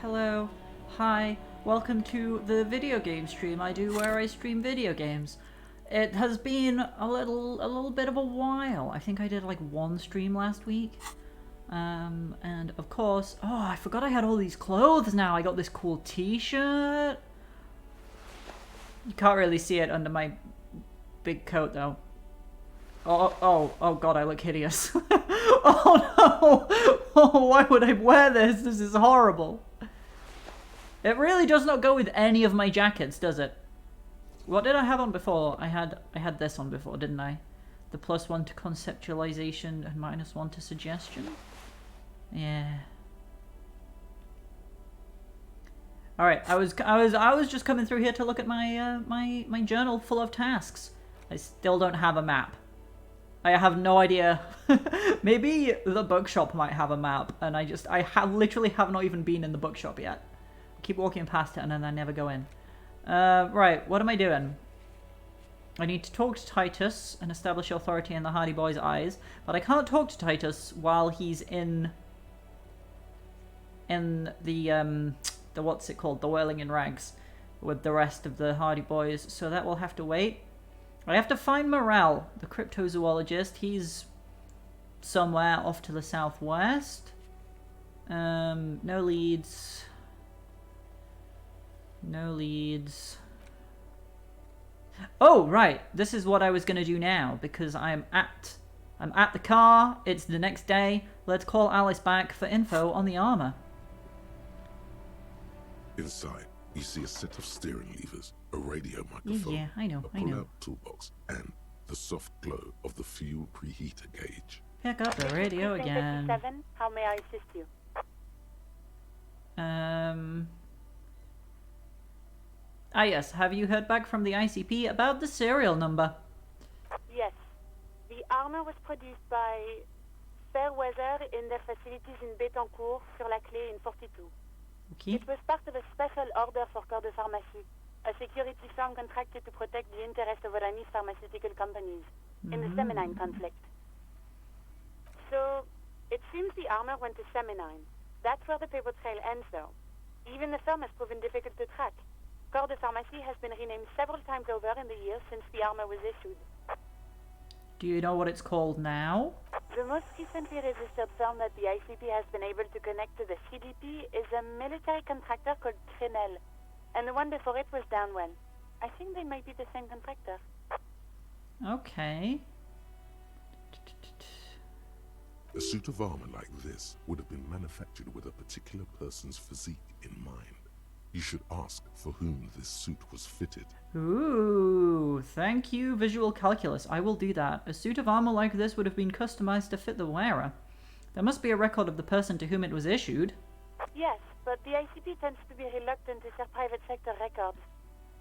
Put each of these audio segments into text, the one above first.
Hello. Hi, welcome to the video game stream I do where I stream video games. It has been a little bit of a while. I think I did like one stream last week. And of course, oh, I forgot I had all these clothes now. I got this cool t-shirt. You can't really see it under my big coat though. Oh god, I look hideous. Oh no! Oh, why would I wear this? This is horrible. It really does not go with any of my jackets, does it? What did I have on before? I had this on before, didn't I? The +1 to conceptualization and -1 to suggestion. Yeah. All right, I was just coming through here to look at my my journal full of tasks. I still don't have a map. I have no idea. Maybe the bookshop might have a map, and I literally have not even been in the bookshop yet. I keep walking past it, and then I never go in. Right, what am I doing? I need to talk to Titus and establish authority in the Hardy Boy's eyes, but I can't talk to Titus while he's in the what's it called? The Whirling in Rags with the rest of the Hardy Boys, so that will have to wait. I have to find Morel, the cryptozoologist. He's somewhere off to the southwest. No leads. No leads. Oh, right. This is what I was going to do now, because I'm at the car. It's the next day. Let's call Alice back for info on the armor. Inside, you see a set of steering levers, a radio microphone, yeah, I know. a pull-out toolbox, and the soft glow of the fuel preheater gauge. Pick up the radio again. How may I assist you? Ah yes, have you heard back from the ICP about the serial number? Yes. The armor was produced by Fairweather in their facilities in Bétancourt, sur la Clé in 42. Okay. It was part of a special order for Corps de Pharmacie, a security firm contracted to protect the interests of Oranese pharmaceutical companies in the Seminine conflict. So, it seems the armor went to Seminine. That's where the paper trail ends, though. Even the firm has proven difficult to track. Corps de Pharmacie has been renamed several times over in the years since the armor was issued. Do you know what it's called now? The most recently registered firm that the ICP has been able to connect to the CDP is a military contractor called Trinell, and the one before it was Downwell. I think they might be the same contractor. Okay. A suit of armor like this would have been manufactured with a particular person's physique in mind. You should ask for whom this suit was fitted. Ooh, thank you, Visual Calculus. I will do that. A suit of armor like this would have been customized to fit the wearer. There must be a record of the person to whom it was issued. Yes, but the ICP tends to be reluctant to share private sector records.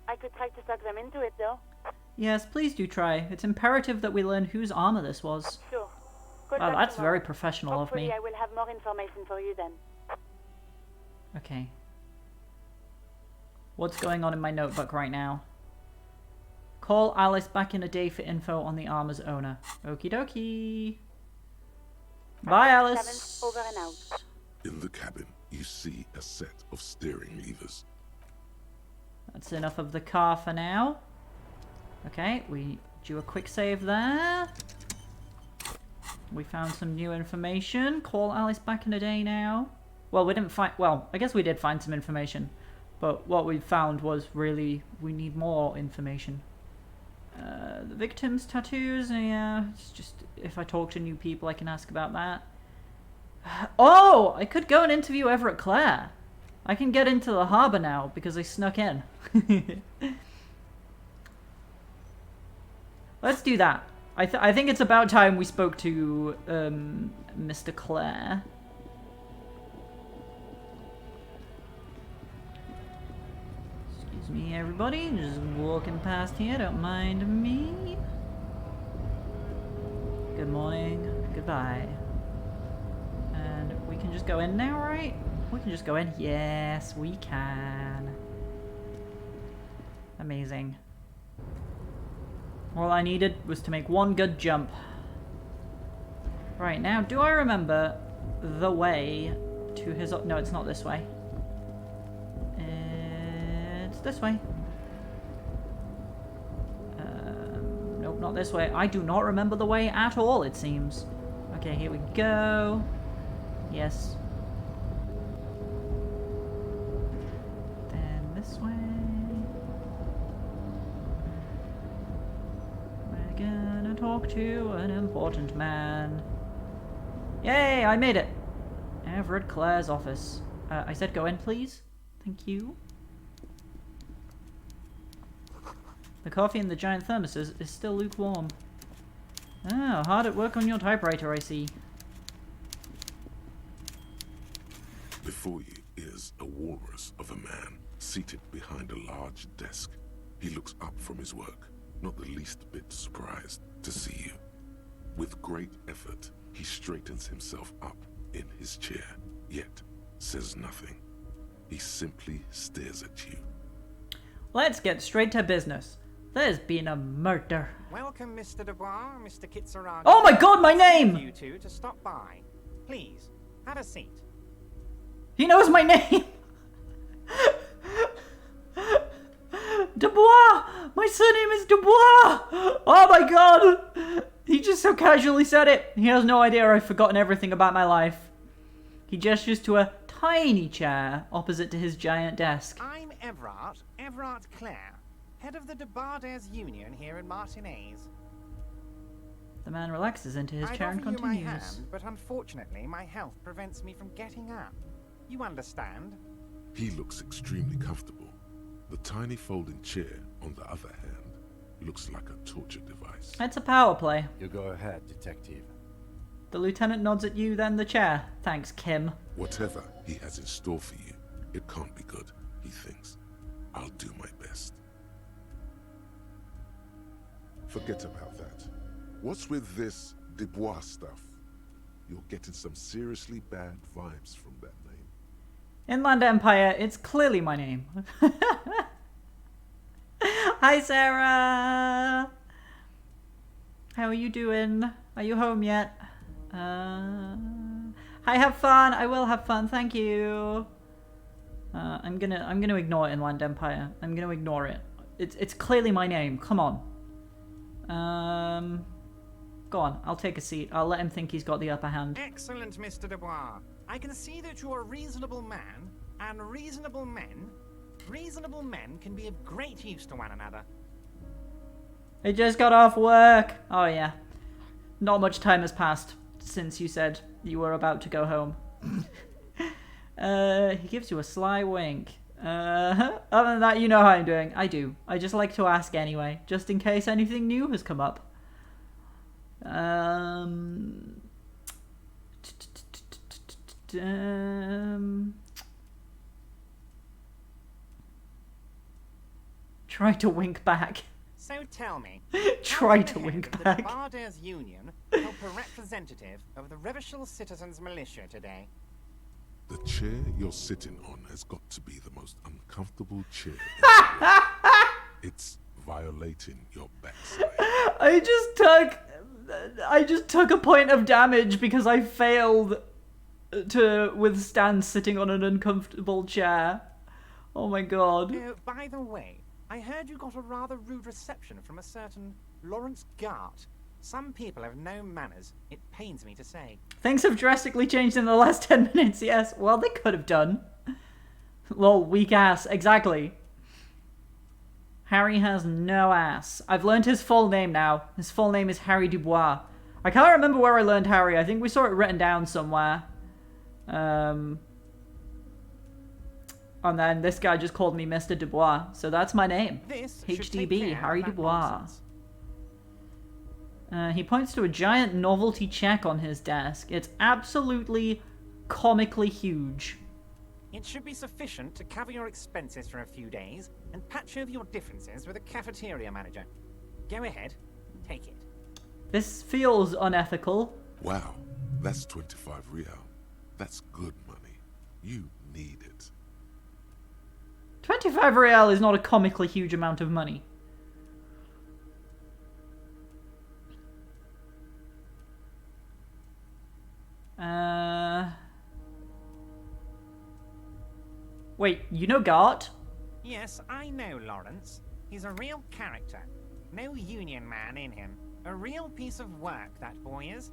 I could try to talk them into it, though. Yes, please do try. It's imperative that we learn whose armor this was. Sure. Wow, that's very professional of me. Hopefully I will have more information for you then. Okay. What's going on in my notebook right now? Call Alice back in a day for info on the armor's owner. Okie dokie. Bye, Alice. 7, over and out. In the cabin, you see a set of steering levers. That's enough of the car for now. Okay, we do a quick save there. We found some new information. Call Alice back in a day now. Well, we didn't find... Well, I guess we did find some information. But what we found was really... We need more information. The victim's tattoos, yeah. It's just... If I talk to new people, I can ask about that. Oh! I could go and interview Everett Clare. I can get into the harbour now because I snuck in. Let's do that. I think it's about time we spoke to Mr. Clare. Excuse me, everybody. Just walking past here. Don't mind me. Good morning. Goodbye. And we can just go in now, right? We can just go in. Yes, we can. Amazing. All I needed was to make one good jump. Right, now, do I remember the way to his... No, it's not this way. It's this way. Nope, not this way. I do not remember the way at all, it seems. Okay, here we go. Yes. Then this way. Gonna talk to an important man. Yay, I made it! Everett Clare's office. I said go in, please. Thank you. The coffee in the giant thermos is still lukewarm. Oh, hard at work on your typewriter, I see. Before you is a walrus of a man seated behind a large desk. He looks up from his work, not the least bit surprised to see you. With great effort, he straightens himself up in his chair, yet says nothing. He simply stares at you. Let's get straight to business. There's been a murder. Welcome, Mr. Dubois, Mr. Kitsuragi. Oh my god, my name! You two to stop by. Please, have a seat. He knows my name! Dubois! My surname is Dubois! Oh my god! He just so casually said it. He has no idea I've forgotten everything about my life. He gestures to a tiny chair opposite to his giant desk. I'm Everard Clare, head of the Debarders Union here in Martinez. The man relaxes into his chair and I'd offer you continues. my hand, but unfortunately my health prevents me from getting up. You understand? He looks extremely comfortable. The tiny folding chair, on the other hand, looks like a torture device. It's a power play. You go ahead, detective. The lieutenant nods at you, then the chair. Thanks, Kim. Whatever he has in store for you, it can't be good, he thinks. I'll do my best. Forget about that. What's with this Dubois stuff? You're getting some seriously bad vibes from that name. Inland Empire, it's clearly my name. Hi, Sarah! How are you doing? Are you home yet? Hi, have fun! I will have fun, thank you! I'm gonna ignore Inland Empire. I'm gonna ignore it. It's clearly my name, come on. Go on, I'll take a seat. I'll let him think he's got the upper hand. Excellent, Mr. Dubois. I can see that you're a reasonable man, and reasonable men can be of great use to one another. I just got off work. Oh yeah. Not much time has passed since you said you were about to go home. He gives you a sly wink. Other than that, you know how I'm doing. I do. I just like to ask anyway, just in case anything new has come up. Try to wink back. So tell me, Try how to can the wink head of back. The Debarders Union help a representative of the Revachol Citizens Militia today. The chair you're sitting on has got to be the most uncomfortable chair in the world. It's violating your backside. I just took a point of damage because I failed to withstand sitting on an uncomfortable chair. Oh my god. By the way, I heard you got a rather rude reception from a certain Lawrence Gart. Some people have no manners. It pains me to say. Things have drastically changed in the last 10 minutes, yes. Well, they could have done. Lol, weak ass. Exactly. Harry has no ass. I've learned his full name now. His full name is Harry Dubois. I can't remember where I learned Harry. I think we saw it written down somewhere. And then this guy just called me Mr. Dubois. So that's my name. This should take HDB, care Harry of that Dubois. nonsense. He points to a giant novelty check on his desk. It's absolutely comically huge. It should be sufficient to cover your expenses for a few days and patch over your differences with a cafeteria manager. Go ahead, take it. This feels unethical. Wow, that's 25 real. That's good money. You need it. 25 real is not a comically huge amount of money. Wait, you know Gart? Yes, I know Lawrence. He's a real character. No union man in him. A real piece of work, that boy is.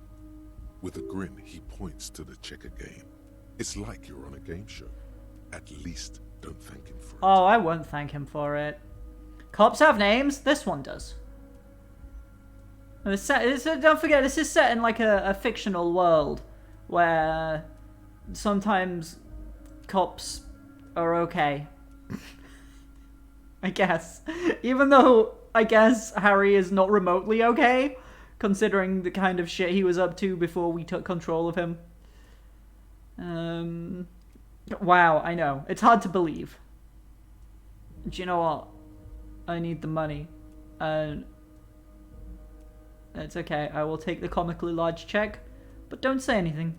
With a grin, he points to the checker game. It's like you're on a game show. At least don't thank him for it. Oh, I won't thank him for it. Cops have names. This one does. Don't forget, this is set in like a fictional world where sometimes cops are okay. I guess. Even though I guess Harry is not remotely okay, considering the kind of shit he was up to before we took control of him. Wow, I know. It's hard to believe. Do you know what? I need the money. And it's okay. I will take the comically large check, but don't say anything.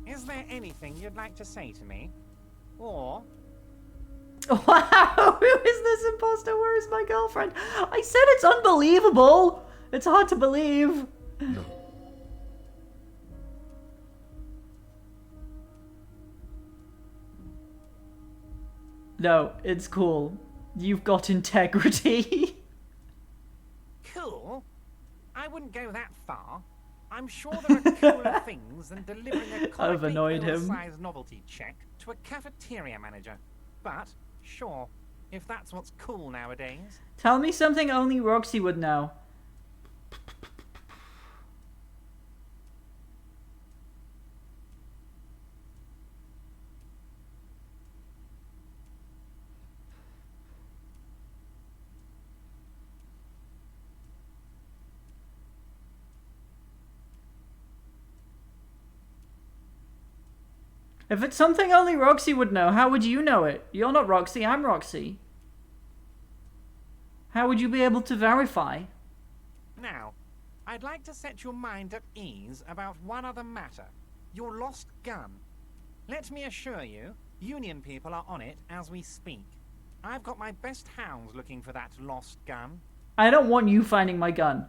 Is there anything you'd like to say to me? Or... Wow, who is this imposter? Where is my girlfriend? I said it's unbelievable. It's hard to believe. No. No, it's cool. You've got integrity. Cool? I wouldn't go that far. I'm sure there are cooler things than delivering a I've annoyed him. size novelty check to a cafeteria manager. But, sure, if that's what's cool nowadays. Tell me something only Roxy would know. If it's something only Roxy would know, how would you know it? You're not Roxy, I'm Roxy. How would you be able to verify? Now, I'd like to set your mind at ease about one other matter. Your lost gun. Let me assure you, Union people are on it as we speak. I've got my best hounds looking for that lost gun. I don't want you finding my gun.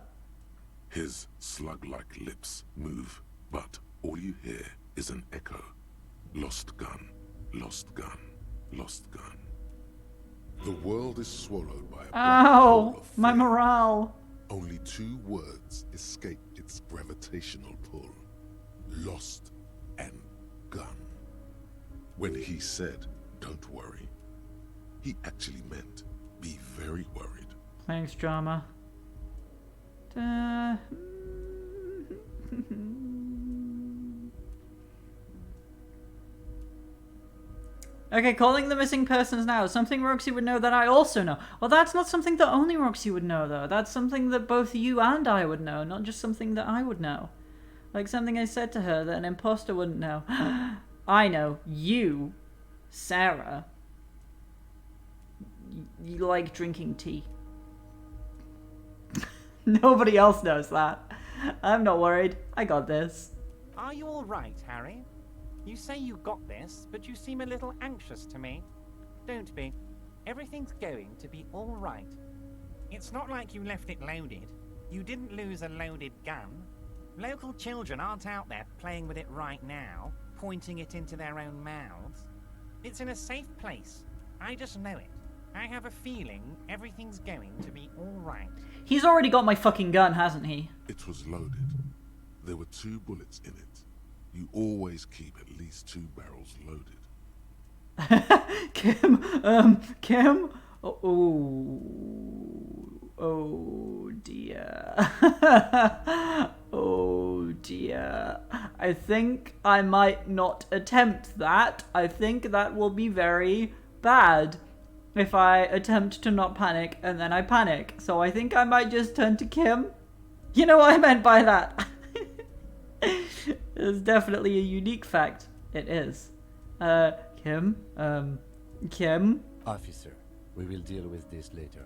His slug-like lips move, but all you hear is an echo. Lost gun, lost gun, lost gun. The world is swallowed by a black hole Ow! of My fear. morale. Only 2 words escape its gravitational pull. Lost and gun. When he said, don't worry, he actually meant be very worried. Thanks, drama. Okay, calling the missing persons now. Something Roxy would know that I also know. Well, that's not something that only Roxy would know, though. That's something that both you and I would know, not just something that I would know. Like something I said to her that an imposter wouldn't know. I know. You, Sarah, you like drinking tea. Nobody else knows that. I'm not worried. I got this. Are you all right, Harry? You say you got this, but you seem a little anxious to me. Don't be. Everything's going to be all right. It's not like you left it loaded. You didn't lose a loaded gun. Local children aren't out there playing with it right now, pointing it into their own mouths. It's in a safe place. I just know it. I have a feeling everything's going to be all right. He's already got my fucking gun, hasn't he? It was loaded. There were 2 bullets in it. You always keep at least 2 barrels loaded. Kim? Oh dear. Oh dear. I think I might not attempt that. I think that will be very bad if I attempt to not panic and then I panic. So I think I might just turn to Kim. You know what I meant by that. It's definitely a unique fact. It is. Kim? Kim? Officer, we will deal with this later.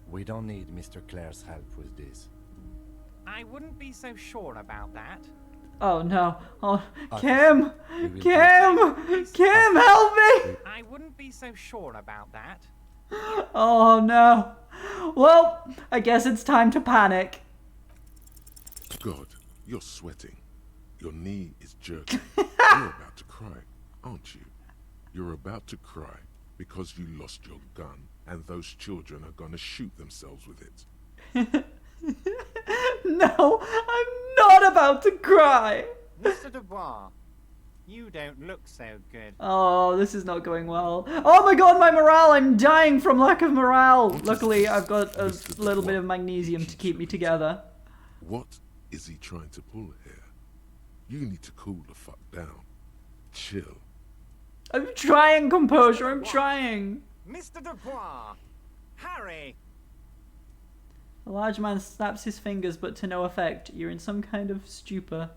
We don't need Mr. Clare's help with this. I wouldn't be so sure about that. Oh no. Oh, Officer, Kim! we will Kim! Kim, help me! I wouldn't be so sure about that. Oh no. Well, I guess it's time to panic. God, you're sweating. Your knee is jerking. You're about to cry, aren't you? You're about to cry because you lost your gun and those children are gonna shoot themselves with it. No, I'm not about to cry. Mr. Dubois, you don't look so good. Oh, this is not going well. Oh my god, my morale! I'm dying from lack of morale. Luckily, I've got a little bit of magnesium to keep me together. What is he trying to pull here? You need to cool the fuck down. Chill. I'm trying, composure. I'm trying. Mr. Dubois! Harry! A large man snaps his fingers, but to no effect. You're in some kind of stupor.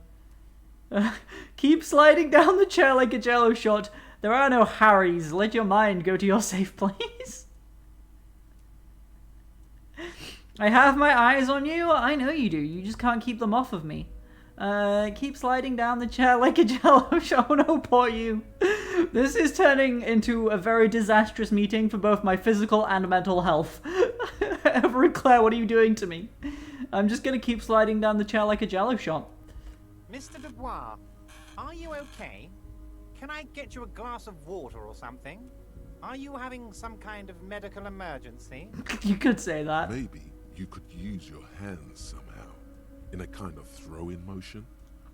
Keep sliding down the chair like a jello shot. There are no Harrys. Let your mind go to your safe place. I have my eyes on you. I know you do. You just can't keep them off of me. Keep sliding down the chair like a jello shot. Oh no, poor you. This is turning into a very disastrous meeting for both my physical and mental health. Everett Claire, what are you doing to me? I'm just gonna keep sliding down the chair like a jello shot. Mr. Dubois, are you okay? Can I get you a glass of water or something? Are you having some kind of medical emergency? You could say that. Maybe you could use your hands somehow, in a kind of throw-in motion,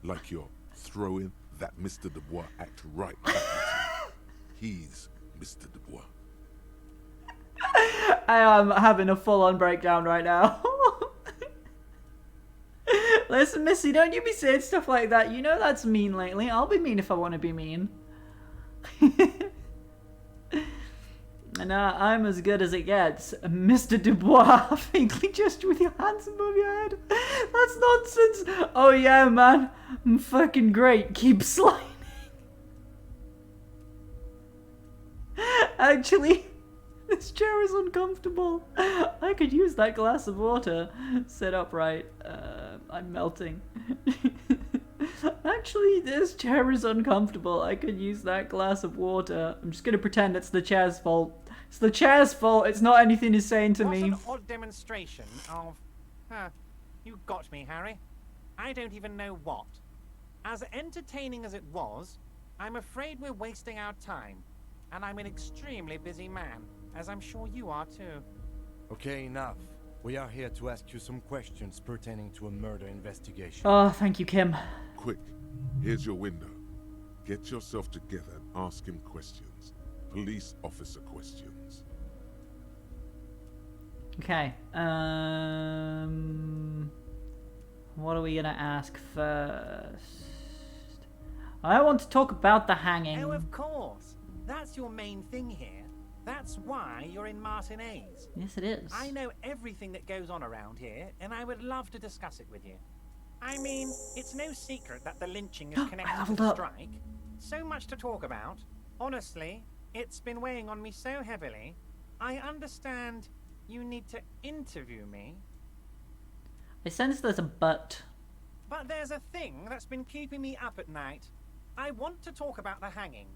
like you're throwing that Mr. Dubois act right back at you. He's Mr. Dubois. I am having a full-on breakdown right now. Listen, Missy, don't you be saying stuff like that. You know that's mean lately. I'll be mean if I want to be mean. And I'm as good as it gets. Mr. Dubois, faintly gesture with your hands above your head. That's nonsense. Oh yeah, man. I'm fucking great. Keep sliding. Actually, this chair is uncomfortable. I could use that glass of water. Sit upright. I'm melting. Actually, this chair is uncomfortable. I could use that glass of water. I'm just gonna pretend it's the chair's fault. It's the chair's fault. It's not anything he's saying to What me. an odd demonstration of... you got me, Harry. I don't even know what. As entertaining as it was, I'm afraid we're wasting our time. And I'm an extremely busy man, as I'm sure you are too. Okay, enough. We are here to ask you some questions pertaining to a murder investigation. Oh, thank you, Kim. Quick, here's your window. Get yourself together and ask him questions. Police officer questions. Okay. What are we gonna ask first? I want to talk about the hanging. Oh, of course. That's your main thing here. That's why you're in Martinez. Yes, it is. I know everything that goes on around here, and I would love to discuss it with you. I mean, it's no secret that the lynching is I connected to leveled the up. strike. So much to talk about. Honestly, it's been weighing on me so heavily. I understand you need to interview me, I sense there's a but. but there's a thing that's been keeping me up at night. I want to talk about the hanging.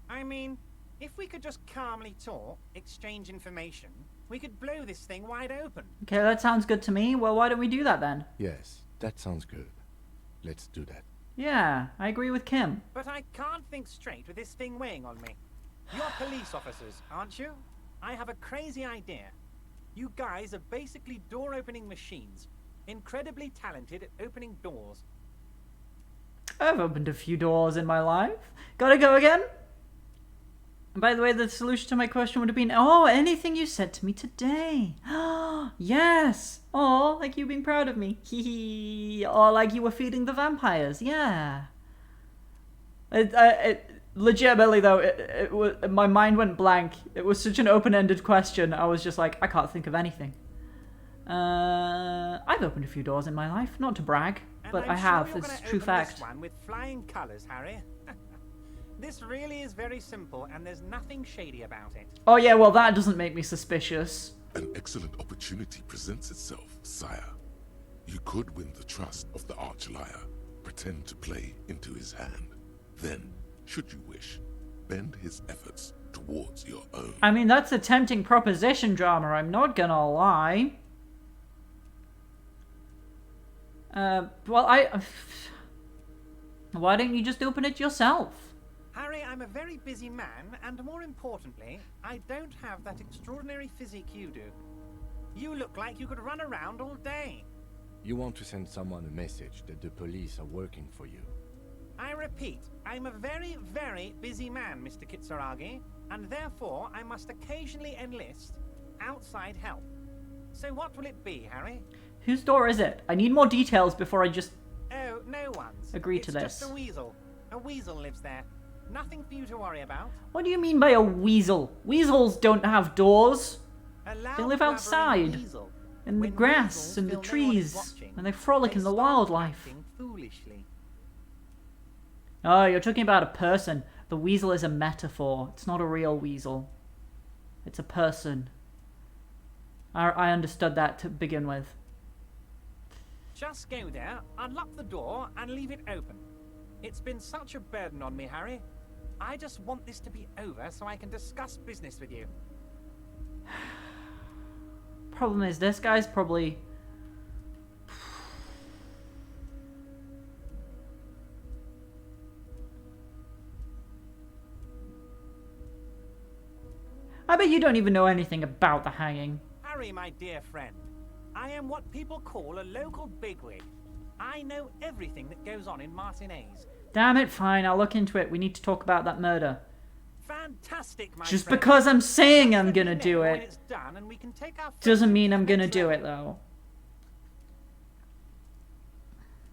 I mean, if we could just calmly talk, exchange information, we could blow this thing wide open. Okay, that sounds good to me. Well, why don't we do that then? Yes, that sounds good. Let's do that. Yeah, I agree with Kim. But I can't think straight with this thing weighing on me. You're police officers, aren't you? I have a crazy idea. You guys are basically door-opening machines. Incredibly talented at opening doors. I've opened a few doors in my life. Gotta go again? And by the way, the solution to my question would have been, oh, anything you said to me today. Yes. Oh, like you being proud of me. Hee. Or like you were feeding the vampires. Yeah. Legitimately though, my mind went blank. It was such an open-ended question. I was just like, I can't think of anything. I've opened a few doors in my life, not to brag, but I have. It's a true fact. This one with flying colours, Harry. This really is very simple, and there's nothing shady about it. Oh yeah, well that doesn't make me suspicious. An excellent opportunity presents itself, sire. You could win the trust of the arch-liar, pretend to play into his hand. Then, should you wish, bend his efforts towards your own. I mean, that's a tempting proposition, drama, I'm not gonna lie. Well, why don't you just open it yourself? Harry, I'm a very busy man, and more importantly, I don't have that extraordinary physique you do. You look like you could run around all day. You want to send someone a message that the police are working for you. I repeat, I'm a very, very busy man, Mr. Kitsuragi, and therefore I must occasionally enlist outside help. So what will it be, Harry? Whose door is it? I need more details before I just... Oh, no one's. Agree to this. It's just a weasel. A weasel lives there. Nothing for you to worry about. What do you mean by a weasel? Weasels don't have doors. A loud, They live blabbering outside, weasel. in the When grass weasels and the feel no one is trees, watching, and they frolic they in the start wildlife. acting foolishly. Oh, you're talking about a person. The weasel is a metaphor. It's not a real weasel. It's a person. I understood that to begin with. Just go there, unlock the door, and leave it open. It's been such a burden on me, Harry. I just want this to be over so I can discuss business with you. Problem is, this guy's probably... I bet you don't even know anything about the hanging. Harry, my dear friend, I am what people call a local bigwig. I know everything that goes on in Martinez. Damn it, fine, I'll look into it. We need to talk about that murder. Fantastic, my Just friend. because I'm saying I'm Let me gonna know do when it it's done and we can take our doesn't mean I'm friends to the gonna next do level. it, though.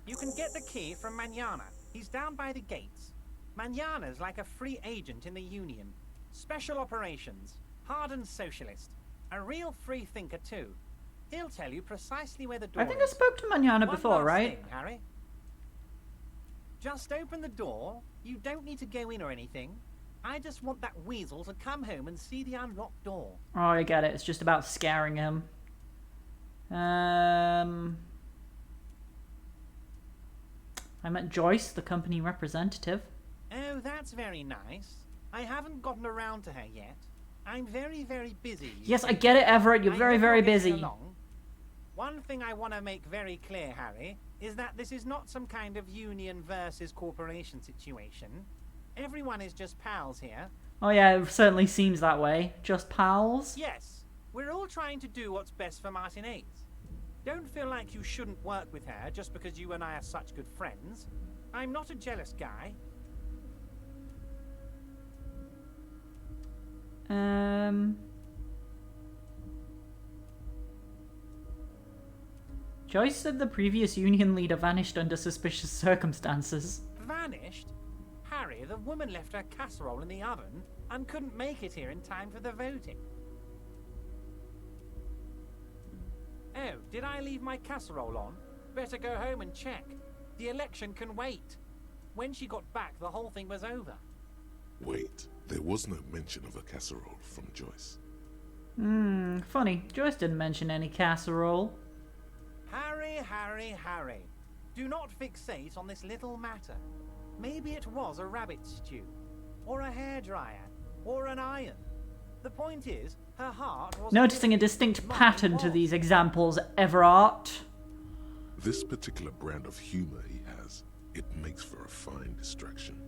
You can get the key from Manana. He's down by the gates. Manana's like a free agent in the Union. Special operations. Hardened socialist. A real free thinker, too. He'll tell you precisely where the door I think I is. spoke to Manana One before, last right? thing, Harry. Just open the door. You don't need to go in or anything. I just want that weasel to come home and see the unlocked door. Oh, I get it. It's just about scaring him. I met Joyce, the company representative. Oh, that's very nice. I haven't gotten around to her yet. I'm very, very busy. you Yes, see. I get it, Everett. You're I very, hope very you're getting busy. along. One thing I want to make very clear, Harry, is that this is not some kind of union versus corporation situation. Everyone is just pals here. Oh yeah, it certainly seems that way. Just pals? Yes, we're all trying to do what's best for Martinez. Don't feel like you shouldn't work with her just because you and I are such good friends. I'm not a jealous guy. Joyce said the previous union leader vanished under suspicious circumstances. Vanished? Harry, the woman left her casserole in the oven and couldn't make it here in time for the voting. Oh, did I leave my casserole on? Better go home and check. The election can wait. When she got back, the whole thing was over. Wait, there was no mention of a casserole from Joyce. Funny. Joyce didn't mention any casserole. Harry, Harry, Harry. Do not fixate on this little matter. Maybe it was a rabbit stew, or a hairdryer, or an iron. The point is, her heart was... Noticing a distinct pattern to these examples, Everett. This particular brand of humor he has, it makes for a fine distraction.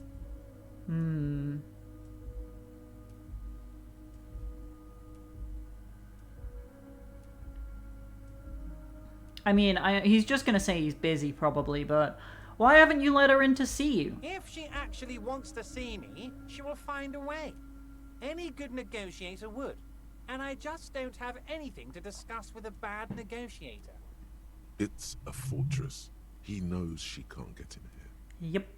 I mean, he's just gonna say he's busy, probably, but why haven't you let her in to see you? If she actually wants to see me, she will find a way. Any good negotiator would. And I just don't have anything to discuss with a bad negotiator. It's a fortress. He knows she can't get in here. Yep.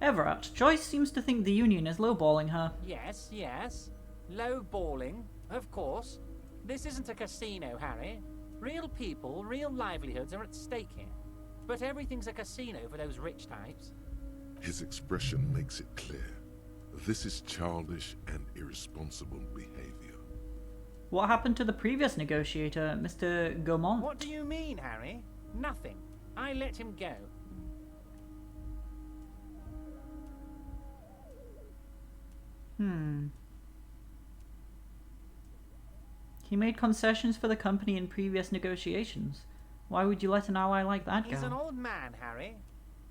Everett, Joyce seems to think the Union is lowballing her. Yes, yes. Low balling, of course. This isn't a casino, Harry. Real people, real livelihoods are at stake here. But everything's a casino for those rich types. His expression makes it clear. This is childish and irresponsible behavior. What happened to the previous negotiator, Mr. Gaumont? What do you mean, Harry? Nothing. I let him go. He made concessions for the company in previous negotiations. Why would you let an ally like that go? He's an old man, Harry.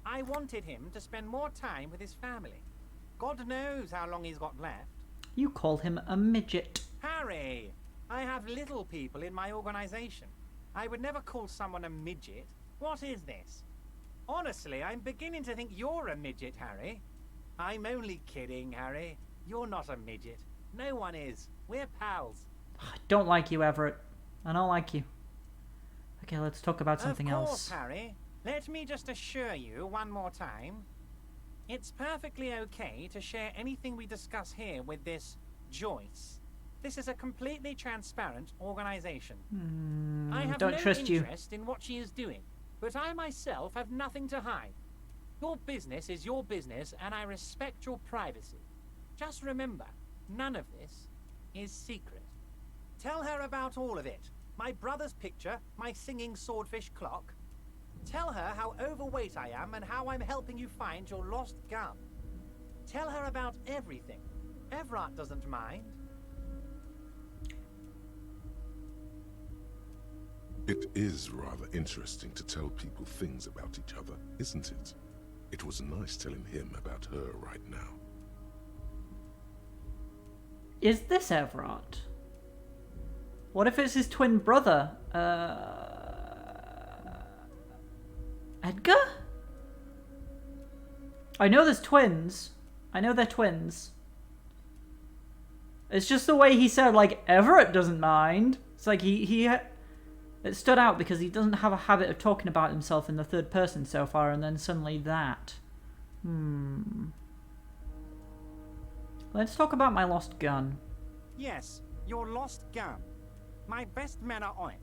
I wanted him to spend more time with his family. God knows how long he's got left. You call him a midget. Harry, I have little people in my organization. I would never call someone a midget. What is this? Honestly, I'm beginning to think you're a midget, Harry. I'm only kidding, Harry. You're not a midget. No one is. We're pals. I don't like you, Everett. I don't like you. Okay, let's talk about something else. Of else. course, Harry. Let me just assure you one more time. It's perfectly okay to share anything we discuss here with this Joyce. This is a completely transparent organization. I have don't no trust you. interest in what she is doing, but I myself have nothing to hide. Your business is your business, and I respect your privacy. Just remember, none of this is secret. Tell her about all of it. My brother's picture, my singing swordfish clock. Tell her how overweight I am and how I'm helping you find your lost gun. Tell her about everything. Everett doesn't mind. It is rather interesting to tell people things about each other, isn't it? It was nice telling him about her right now. Is this Everett? What if it's his twin brother? Edgar? I know there's twins. I know they're twins. It's just the way he said, like, Everett doesn't mind. It's like it stood out because he doesn't have a habit of talking about himself in the third person so far, and then suddenly that. Let's talk about my lost gun. Yes, your lost gun. My best men are on it.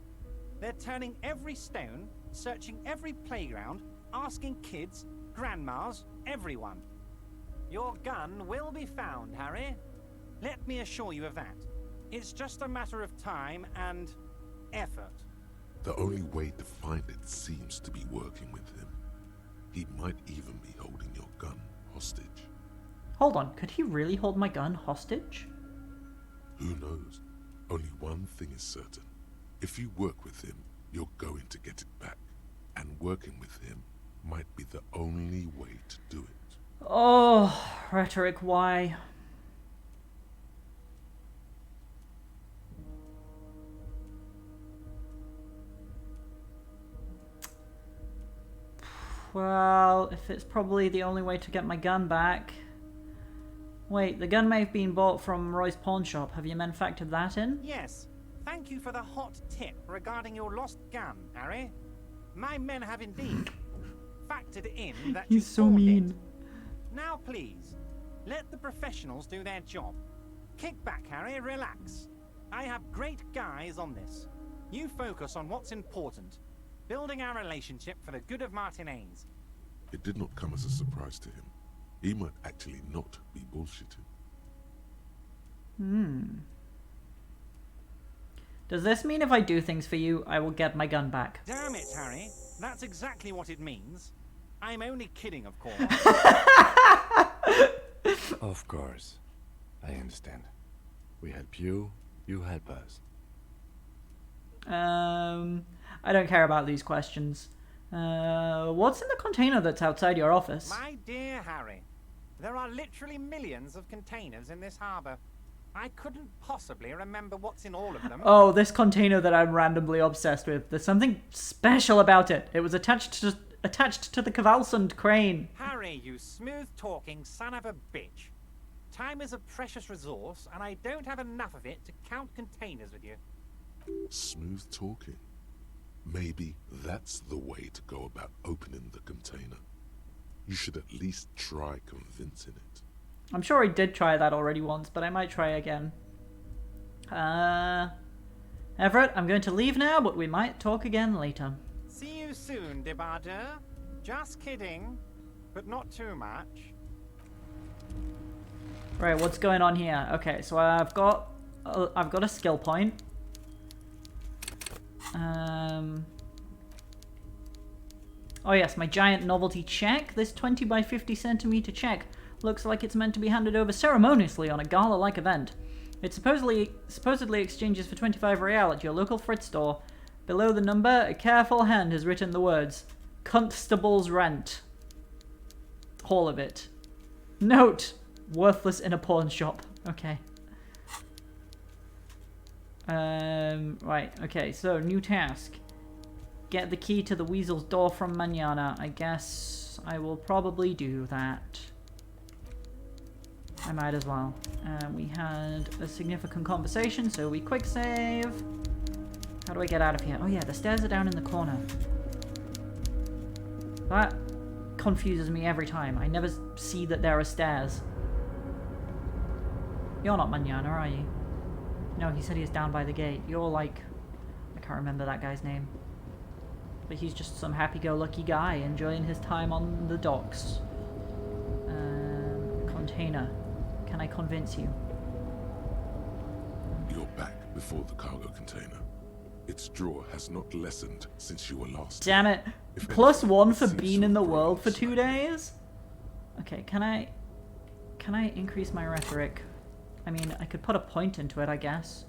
They're turning every stone, searching every playground, asking kids, grandmas, everyone. Your gun will be found, Harry. Let me assure you of that. It's just a matter of time and effort. The only way to find it seems to be working with him. He might even be holding your gun hostage. Hold on, could he really hold my gun hostage? Who knows? Only one thing is certain. If you work with him, you're going to get it back. And working with him might be the only way to do it. Oh, rhetoric, why? Well, if it's probably the only way to get my gun back. Wait, the gun may have been bought from Roy's pawn shop. Have you men factored that in? Yes. Thank you for the hot tip regarding your lost gun, Harry. My men have indeed factored in that you He's so pawned mean. it. Now, please, let the professionals do their job. Kick back, Harry, relax. I have great guys on this. You focus on what's important. Building our relationship for the good of Martinez. It did not come as a surprise to him. He might actually not be bullshitting. Does this mean if I do things for you, I will get my gun back? Damn it, Harry. That's exactly what it means. I'm only kidding, of course. Of course. I understand. We help you, you help us. I don't care about these questions. What's in the container that's outside your office? My dear Harry, there are literally millions of containers in this harbor. I couldn't possibly remember what's in all of them. Oh, this container that I'm randomly obsessed with. There's something special about it. It was attached to the Cavalsund crane. Harry, you smooth-talking son of a bitch. Time is a precious resource, and I don't have enough of it to count containers with you. Smooth talking. Maybe that's the way to go about opening the container. You should at least try convincing it. I'm sure I did try that already once, but I might try again. Everett, I'm going to leave now, but we might talk again later. See you soon, debardeur. Just kidding, but not too much. Right, what's going on here? Okay, so I've got a skill point. Oh yes, my giant novelty check. This 20 by 50 centimeter check looks like it's meant to be handed over ceremoniously on a gala-like event. It supposedly exchanges for 25 real at your local Fritz store. Below the number, a careful hand has written the words, "Constable's rent." All of it. Note, worthless in a pawn shop. Okay. Right, okay, so new task. Get the key to the weasel's door from Manana. I guess I will probably do that. I might as well. We had a significant conversation, so we quick save. How do I get out of here? Oh yeah, the stairs are down in the corner. That confuses me every time. I never see that there are stairs. You're not Manana, are you? No, he said he was down by the gate. You're like... I can't remember that guy's name. But he's just some happy-go-lucky guy enjoying his time on the docks. Container. Can I convince you? You're back before the cargo container. Its drawer has not lessened since you were last. Damn it. If Plus anything, one it for seems being to in the have grown world for 2 slightly. days? Okay, can I increase my rhetoric? I mean, I could put a point into it, I guess.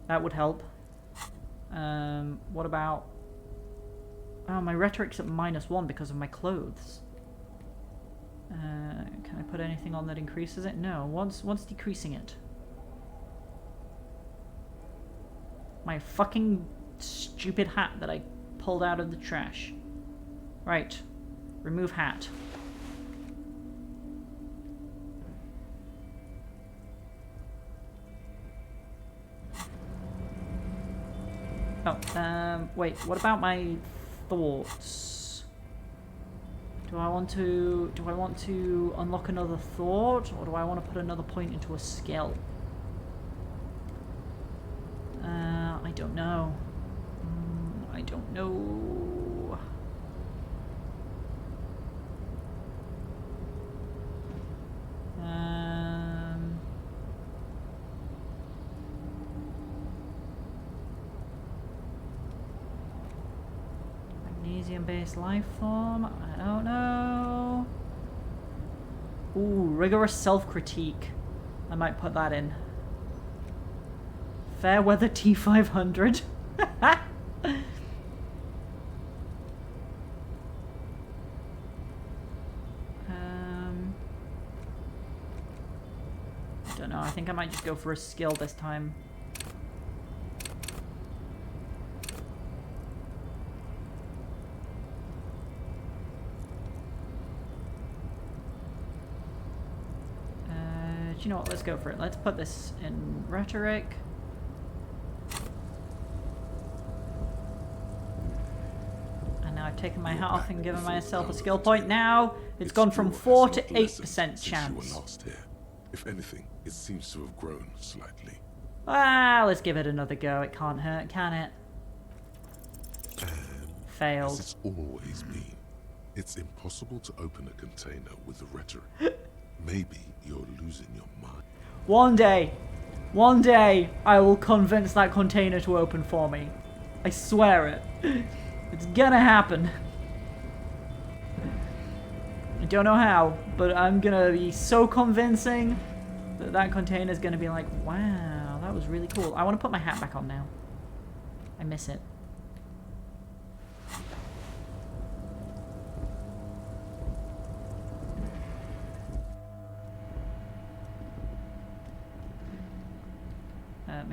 That would help. What about... Oh, my rhetoric's at -1 because of my clothes. Can I put anything on that increases it? No. What's decreasing it? My fucking stupid hat that I pulled out of the trash. Right. Remove hat. Oh, wait, what about my thoughts? Do I want to unlock another thought, or do I want to put another point into a skill? I don't know. I don't know. Magnesium-based life form? I don't know. Ooh, rigorous self-critique. I might put that in. Fairweather T500. I don't know. I think I might just go for a skill this time. You know what, let's go for it. Let's put this in rhetoric. And now I've taken my hat off and given myself a skill point. Now it's gone from 4 to 8% chance. You were last here. If anything, it seems to have grown slightly. Ah, let's give it another go. It can't hurt, can it? As Failed. it's always been, it's impossible to open a container with the rhetoric. Maybe you're losing your mind. One day, I will convince that container to open for me. I swear it. It's gonna happen. I don't know how, but I'm gonna be so convincing that that container's gonna be like, wow, that was really cool. I want to put my hat back on now. I miss it.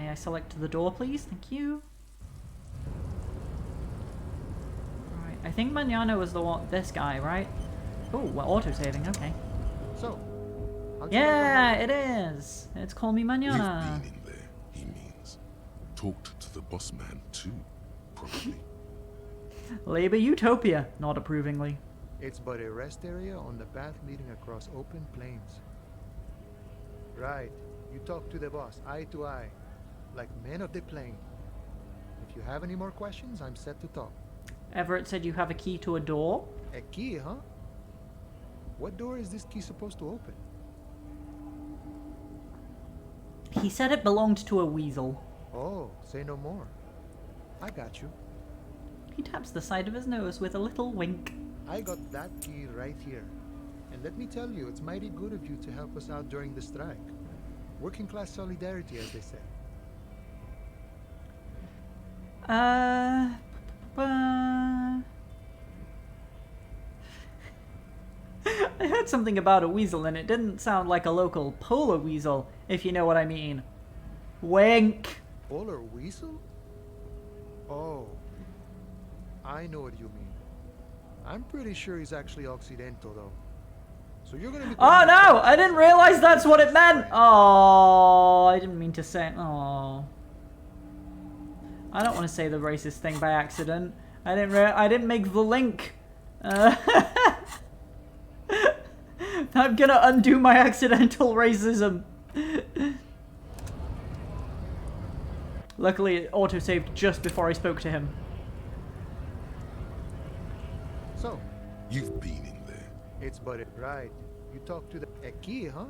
May I select the door, please? Thank you. Right, I think Mañana was the one, this guy, right? Oh, we're auto-saving, okay. So, Yeah, it is! It's Call Me You've Mañana. been in there, he means. Talked to the boss man too, probably. Labor Utopia, not approvingly. It's but a rest area on the path leading across open plains. Right. You talk to the boss, eye to eye, like men of the plain. If you have any more questions, I'm set to talk. Everett said you have a key to a door. A key, huh? What door is this key supposed to open? He said it belonged to a weasel. Oh, say no more. I got you. He taps the side of his nose with a little wink. I got that key right here. And let me tell you, it's mighty good of you to help us out during the strike. Working class solidarity, as they say. Uh... I heard something about a weasel and it didn't sound like a local polar weasel, if you know what I mean. Wink! Polar weasel? Oh. I know what you mean. I'm pretty sure he's actually Occidental, though. So you're gonna be... Oh no! I didn't realize that's what it meant! Oh, I didn't mean to say... Oh. I don't want to say the racist thing by accident. I didn't make the link. I'm gonna undo my accidental racism. Luckily, it autosaved just before I spoke to him. So, You've been in there. it's but it right. You talk to the... A key, huh?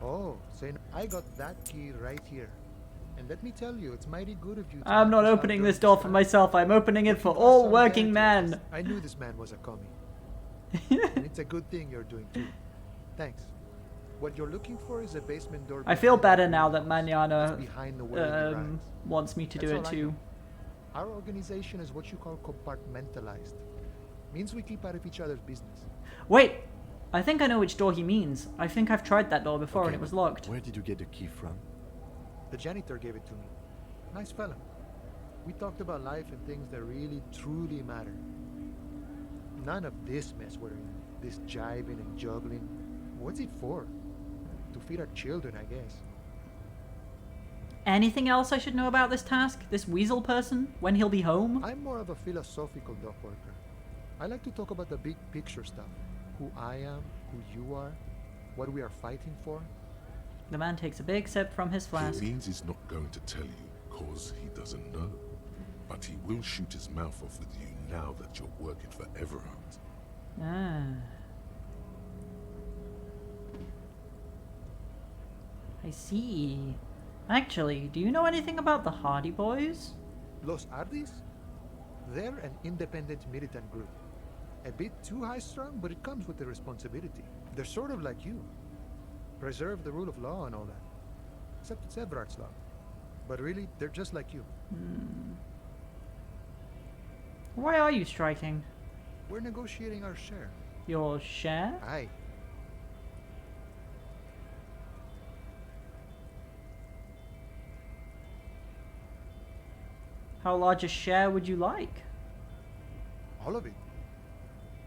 Oh, say no. I got that key right here. And let me tell you, it's mighty good of you to... I'm not help us out opening during this door the for strike. myself. I'm opening it for Working class all working solidarity, men. I knew this man was a commie. And it's a good thing you're doing too. Thanks. What you're looking for is a basement door... I feel behind the better now that greenhouse, Mañana just behind the whirling rides. wants me to do That's it all I too. know. Our organization is what you call compartmentalized. Means we keep out of each other's business. Wait! I think I know which door he means. I think I've tried that door before and it was locked. Where did you get the key from? The janitor gave it to me. Nice fella. We talked about life and things that really, truly matter. None of this mess we're in. This jiving and juggling. What's it for? To feed our children, I guess. Anything else I should know about this task? This weasel person? When he'll be home? I'm more of a philosophical dock worker. I like to talk about the big picture stuff. Who I am, who you are, what we are fighting for. The man takes a big sip from his flask. He means he's not going to tell you cause he doesn't know. But he will shoot his mouth off with you now that you're working for Everard. Ah. I see. Actually, do you know anything about the Hardy Boys? Los Ardis? They're an independent militant group. A bit too high-strung, but it comes with the responsibility. They're sort of like you. Preserve the rule of law and all that. Except it's Everard's law. But really, they're just like you. Why are you striking? We're negotiating our share. Your share? Aye. How large a share would you like? All of it.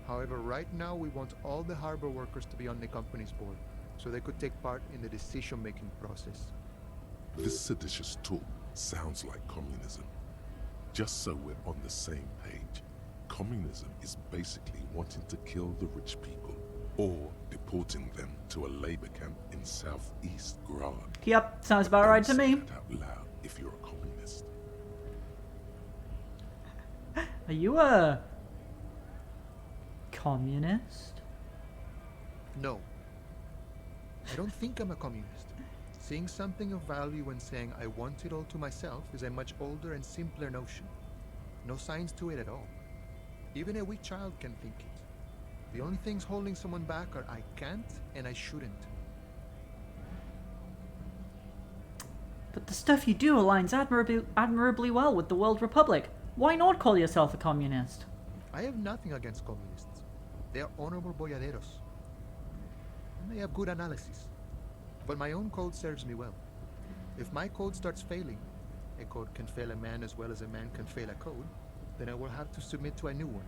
However, right now we want all the harbor workers to be on the company's board, so they could take part in the decision-making process. This seditious talk sounds like communism. Just so we're on the same page, communism is basically wanting to kill the rich people or deporting them to a labor camp in southeast Grad. Yep, sounds about right to Don't me. say that out loud if you're a communist. Are you a communist? No. I don't think I'm a communist. Seeing something of value and saying I want it all to myself is a much older and simpler notion. No science to it at all. Even a weak child can think it. The only things holding someone back are I can't and I shouldn't. But the stuff you do aligns admirably well with the World Republic. Why not call yourself a communist? I have nothing against communists. They are honorable boyaderos. And they have good analysis. But my own code serves me well. If my code starts failing, a code can fail a man as well as a man can fail a code, then I will have to submit to a new one,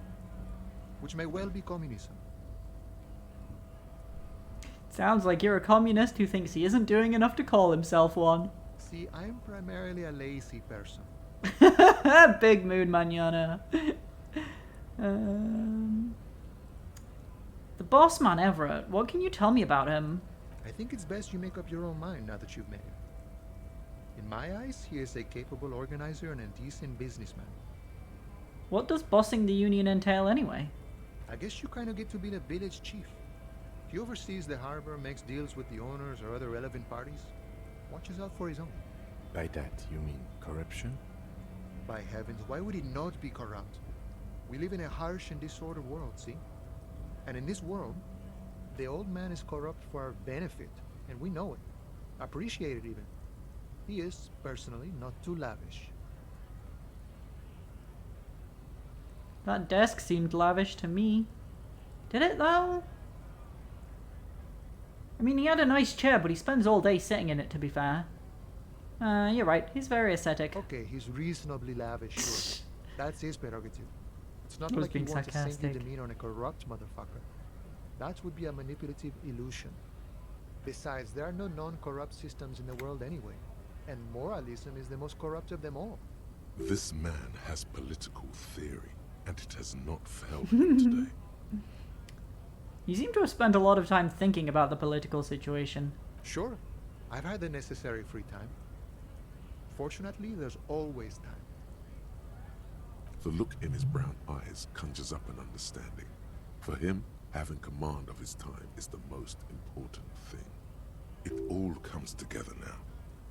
which may well be communism. Sounds like you're a communist who thinks he isn't doing enough to call himself one. See, I'm primarily a lazy person. Big mood, manana. The boss man, Everett. What can you tell me about him? I think it's best you make up your own mind now that you've met him. In my eyes, he is a capable organizer and a decent businessman. What does bossing the union entail anyway? I guess you kind of get to be the village chief. He oversees the harbor, makes deals with the owners or other relevant parties, watches out for his own. By that, you mean corruption? By heavens, why would he not be corrupt? We live in a harsh and disordered world, see? And in this world, the old man is corrupt for our benefit, and we know it. Appreciate it even. He is, personally, not too lavish. That desk seemed lavish to me. Did it though? I mean, he had a nice chair, but he spends all day sitting in it, to be fair. You're right, he's very aesthetic. Okay, he's reasonably lavish, sure. That's his prerogative. It's not I was like he being wants a saintly sarcastic. demeanor on a corrupt motherfucker. That would be a manipulative illusion. Besides, there are no non-corrupt systems in the world anyway. And moralism is the most corrupt of them all. This man has political theory, and it has not failed him today. You seem to have spent a lot of time thinking about the political situation. Sure, I've had the necessary free time. Fortunately, there's always time. The look in his brown eyes conjures up an understanding. For him, having command of his time is the most important thing. It all comes together now.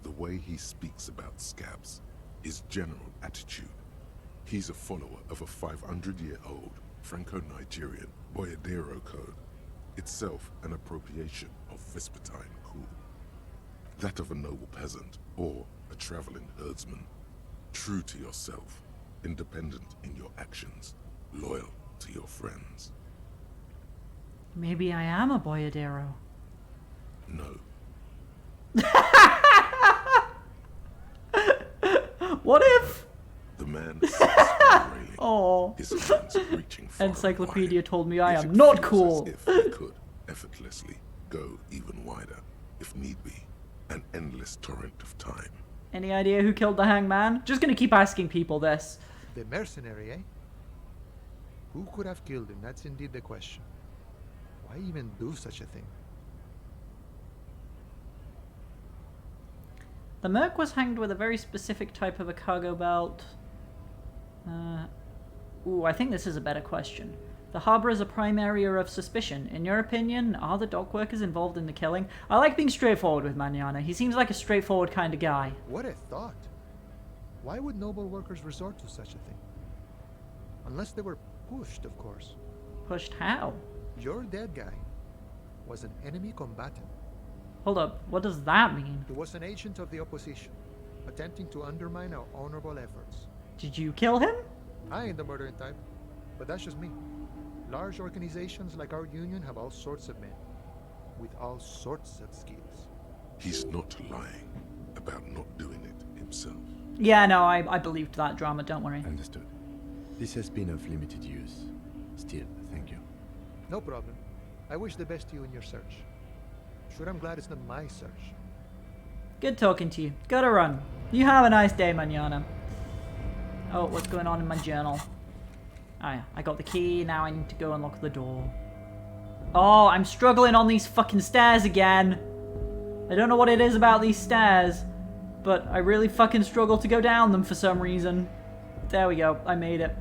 The way he speaks about scabs, his general attitude. He's a follower of a 500-year-old Franco-Nigerian Boyadero code, itself an appropriation of Vespertine cool. That of a noble peasant or a traveling herdsman. True to yourself, independent in your actions, loyal to your friends. Maybe I am a boyadero. No. What if? The man sits on the railing, Oh. his hands reaching far and Encyclopedia wide. told me I Yet am it not feels cool. as if he could effortlessly go even wider, if need be, an endless torrent of time. Any idea who killed the hangman? Just gonna keep asking people this. The mercenary, eh? Who could have killed him? That's indeed the question. Why even do such a thing? The merc was hanged with a very specific type of a cargo belt. Ooh, I think this is a better question. The harbor is a prime area of suspicion. In your opinion, are the dock workers involved in the killing? I like being straightforward with Manana. He seems like a straightforward kind of guy. What a thought. Why would noble workers resort to such a thing? Unless they were pushed, of course. Pushed how? Your dead guy was an enemy combatant. Hold up, what does that mean? He was an agent of the opposition, attempting to undermine our honorable efforts. Did you kill him? I ain't the murdering type, but that's just me. Large organizations like our union have all sorts of men, with all sorts of skills. He's not lying about not doing it himself. Yeah, no, I believed that drama, don't worry. Understood. This has been of limited use. Still, thank you. No problem. I wish the best to you in your search. Sure, I'm glad it's not my search. Good talking to you. Gotta run. You have a nice day, manana. Oh, what's going on in my journal? Oh yeah, I got the key, now I need to go unlock the door. Oh, I'm struggling on these fucking stairs again. I don't know what it is about these stairs, but I really fucking struggle to go down them for some reason. There we go, I made it.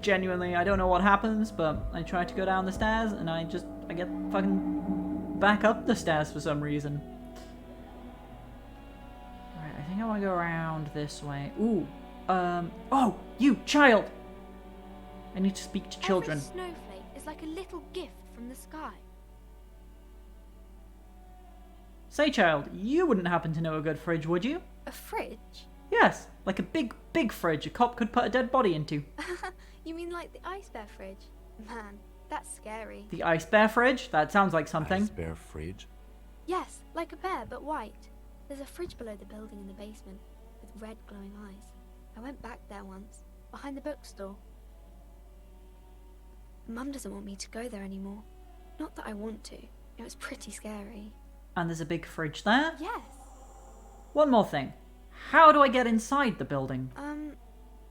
Genuinely, I don't know what happens, but I try to go down the stairs and I get fucking back up the stairs for some reason. Alright, I think I want to go around this way. Ooh, oh, you, child! I need to speak to children. Every snowflake is like a little gift from the sky. Say, child, you wouldn't happen to know a good fridge, would you? A fridge? Yes, like a big, big fridge a cop could put a dead body into. You mean like the ice bear fridge? Man, that's scary. The ice bear fridge? That sounds like something. Ice bear fridge? Yes, like a bear but white. There's a fridge below the building in the basement, with red glowing eyes. I went back there once, behind the bookstore. Mum doesn't want me to go there anymore. Not that I want to. It was pretty scary. And there's a big fridge there. Yes. One more thing. How do I get inside the building?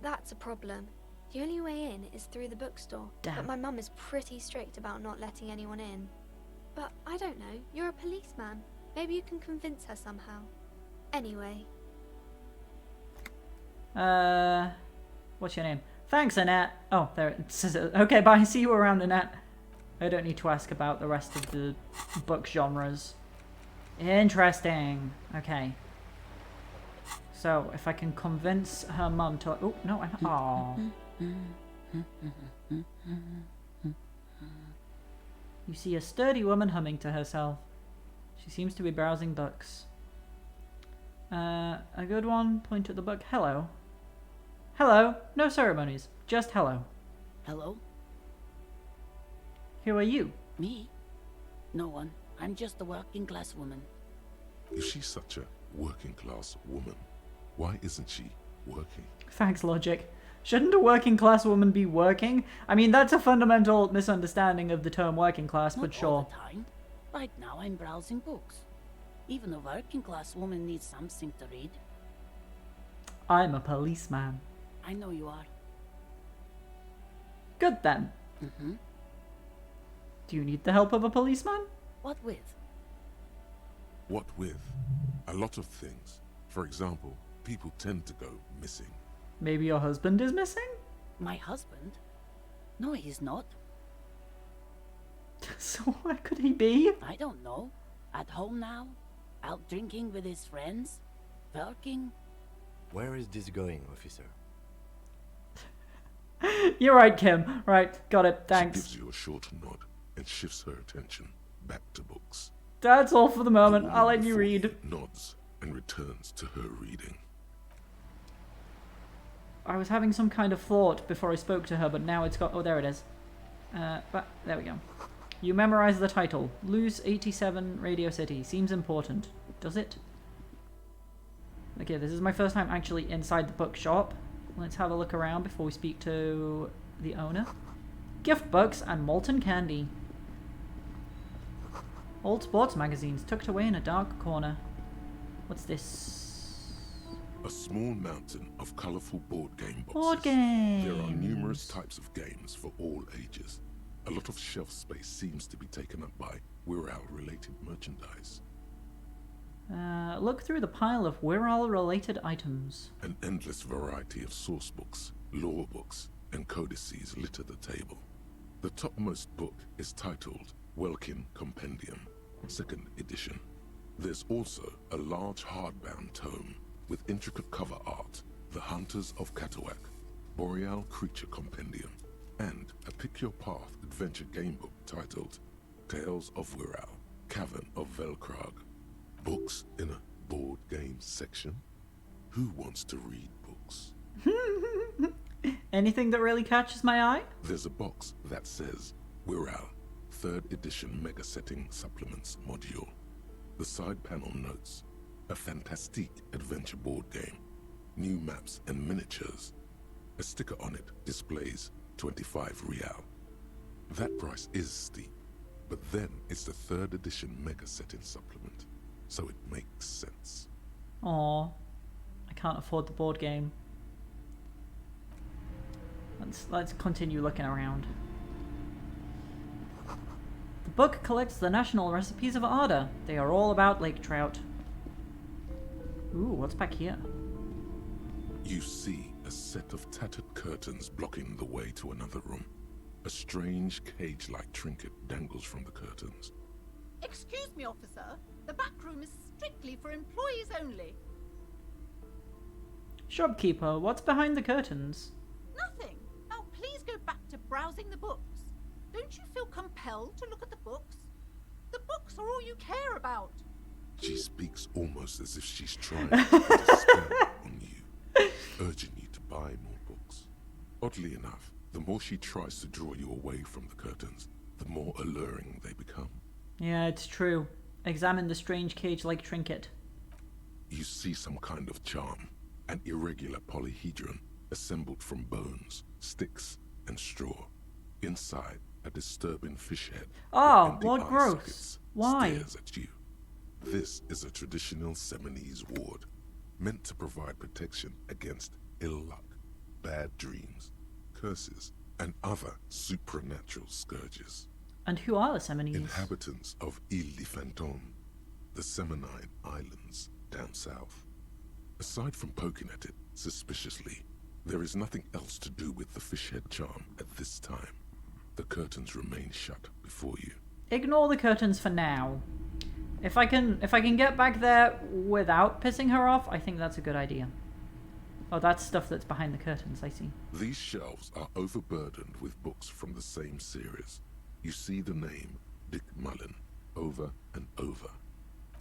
That's a problem. The only way in is through the bookstore. Damn. But my mum is pretty strict about not letting anyone in. But I don't know. You're a policeman. Maybe you can convince her somehow. Anyway. What's your name? Thanks, Annette. Oh, there it says it. Okay, bye. See you around, Annette. I don't need to ask about the rest of the book genres. Interesting. Okay. So, if I can convince her mum to... Oh, no, I'm... Aww. You see a sturdy woman humming to herself. She seems to be browsing books. A good one. Point at the book. Hello. Hello. No ceremonies. Just hello. Hello? Who are you? Me? No one. I'm just a working class woman. If she's such a working class woman, why isn't she working? Thanks, logic. Shouldn't a working class woman be working? I mean, that's a fundamental misunderstanding of the term working class, Not but sure. all the time. Right now I'm browsing books. Even a working class woman needs something to read. I'm a policeman. I know you are. Good then. Mm-hmm. Do you need the help of a policeman? What with? What with? A lot of things. For example, people tend to go missing. Maybe your husband is missing? My husband? No, he's not. So where could he be? I don't know. At home now? Out drinking with his friends? Working? Where is this going, officer? You're right, Kim. Right, got it. Thanks. She gives you a short nod and shifts her attention back to books. That's all for the moment. The I'll woman let you before read. nods and returns to her reading. I was having some kind of thought before I spoke to her, but now it's got... Oh, there it is. But there we go. You memorize the title. Lose 87 Radio City. Seems important. Does it? Okay, this is my first time actually inside the bookshop. Let's have a look around before we speak to the owner. Gift books and molten candy. Old sports magazines tucked away in a dark corner. What's this? A small mountain of colourful board game boxes. Board games. There are numerous types of games for all ages. A lot of shelf space seems to be taken up by Wirral-related merchandise. Look through the pile of Wirral-related items. An endless variety of source books, lore books, and codices litter the table. The topmost book is titled Welkin Compendium, 2nd edition. There's also a large hardbound tome with intricate cover art, The Hunters of Catawak, Boreal Creature Compendium, and a Pick Your Path adventure game book titled Tales of Wirral, Cavern of Velkrag. Books in a board game section? Who wants to read books? Anything that really catches my eye? There's a box that says Wirral, 3rd edition Mega Setting Supplements Module. The side panel notes, a fantastique adventure board game, new maps and miniatures. A sticker on it displays 25 real. That price is steep, but then it's the 3rd edition Mega Setting Supplement, so it makes sense. Aw, I can't afford the board game. Let's continue looking around. The book collects the national recipes of Arda. They are all about lake trout. Ooh, what's back here? You see a set of tattered curtains blocking the way to another room. A strange cage-like trinket dangles from the curtains. Excuse me, officer. The back room is strictly for employees only. Shopkeeper, what's behind the curtains? Nothing. Now please go back to browsing the books. Don't you feel compelled to look at the books? The books are all you care about. She speaks almost as if she's trying to put a spell on you, urging you to buy more books. Oddly enough, the more she tries to draw you away from the curtains, the more alluring they become. Yeah, it's true. Examine the strange cage-like trinket. You see some kind of charm, an irregular polyhedron assembled from bones, sticks, and straw. Inside, a disturbing fish head Oh, with empty what eye gross. sockets Why? stares at you. This is a traditional Seminese ward, meant to provide protection against ill luck, bad dreams, curses, and other supernatural scourges. And who are the Seminese? Inhabitants of Elysium, the Seminine Islands down south. Aside from poking at it suspiciously, there is nothing else to do with the fishhead charm at this time. The curtains remain shut before you. Ignore the curtains for now. If I can get back there without pissing her off, I think that's a good idea. Oh, that's stuff that's behind the curtains, I see. These shelves are overburdened with books from the same series. You see the name Dick Mullen over and over.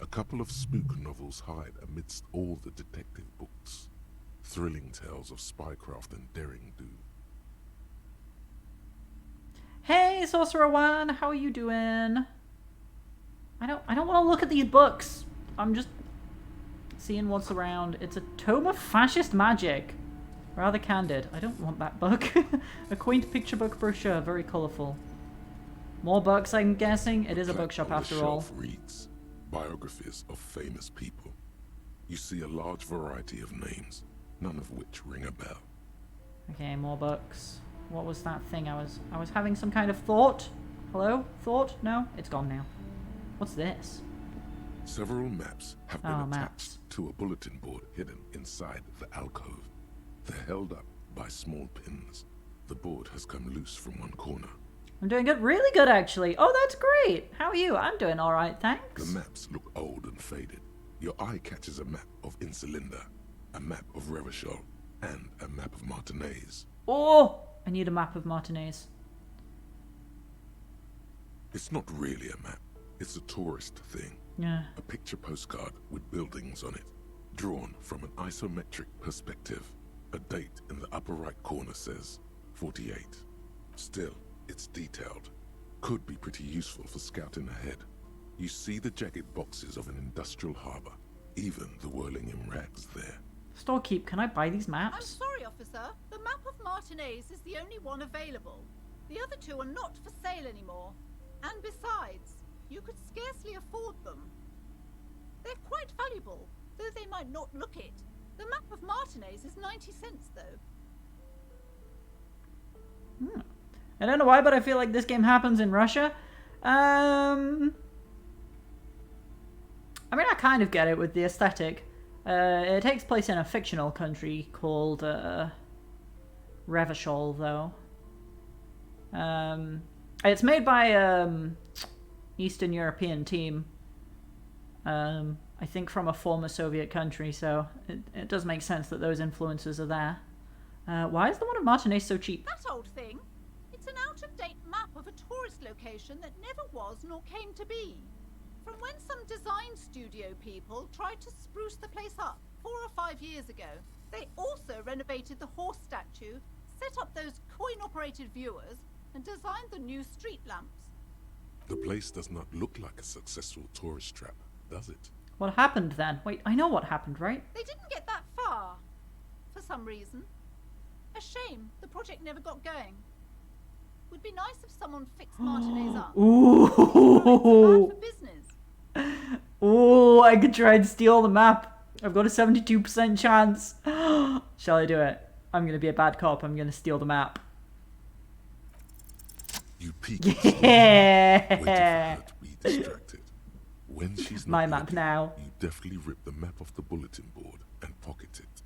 A couple of spook novels hide amidst all the detective books. Thrilling tales of spycraft and daring do. Hey, Sorcerer One, how are you doing? I don't want to look at these books. I'm just seeing what's around. It's a tome of fascist magic. Rather candid. I don't want that book. A quaint picture book brochure, very colourful. More books, I'm guessing. It is a bookshop On the after all. shelf reads biographies of famous people. You see a large variety of names, none of which ring a bell. Okay, more books. What was that thing? I was having some kind of thought. Hello? Thought? No? It's gone now. What's this? Several maps have been Oh, attached maps. to a bulletin board hidden inside the alcove. They're held up by small pins. The board has come loose from one corner. I'm doing good, really good actually. Oh, that's great. How are you? I'm doing all right, thanks. The maps look old and faded. Your eye catches a map of Insulinda, a map of Revachol, and a map of Martinez. Oh, I need a map of Martinez. It's not really a map. It's a tourist thing. Yeah. A picture postcard with buildings on it, drawn from an isometric perspective. A date in the upper right corner says 48. Still, it's detailed. Could be pretty useful for scouting ahead. You see the jagged boxes of an industrial harbor, even the whirling in rags there. Storekeep, can I buy these I'm maps? sorry, officer. The map of Martinez is the only one available. The other two are not for sale anymore. And besides, you could scarcely afford them. They're quite valuable, though they might not look it. The map of Martinez is 90 cents, though. I don't know why, but I feel like this game happens in Russia. I mean, I kind of get it with the aesthetic. It takes place in a fictional country called Revachol, though. It's made by Eastern European team. I think from a former Soviet country, so it does make sense that those influences are there. Why is the one of Martinez so cheap? That old thing? It's an out-of-date map of a tourist location that never was nor came to be. From when some design studio people tried to spruce the place up 4 or 5 years ago. They also renovated the horse statue, set up those coin-operated viewers, and designed the new street lamps. The place does not look like a successful tourist trap, does it? What happened then? Wait, I know what happened, right? They didn't get that far, for some reason. A shame the project never got going. Would be nice if someone fixed Martinez up. Ooh. It's bad for business. Ooh, I could try and steal the map. I've got a 72% chance. Shall I do it? I'm going to be a bad cop. I'm going to steal the map. You peek Yeah. waiting for her to be distracted. When she's not My map looking, now. you deftly rip the map off the bulletin board and pocket it.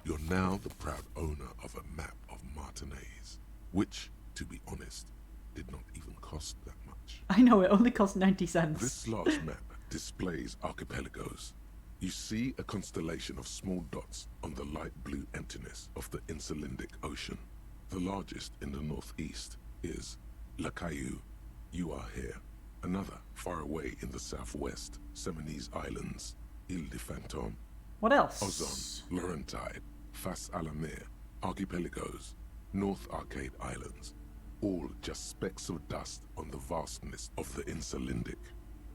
You're now the proud owner of a map of Martinez, which, to be honest, did not even cost that much. I know, it only cost 90 cents. This large map displays archipelagos. You see a constellation of small dots on the light blue emptiness of the Insulindic Ocean. The largest in the northeast is La Caillou. You are here. Another far away in the southwest, Seminese Islands, Ile de Fantôme, What else? Ozon, Laurentide, Fas a la Mer, Archipelagos, North Arcade Islands, all just specks of dust on the vastness of the Insulindic.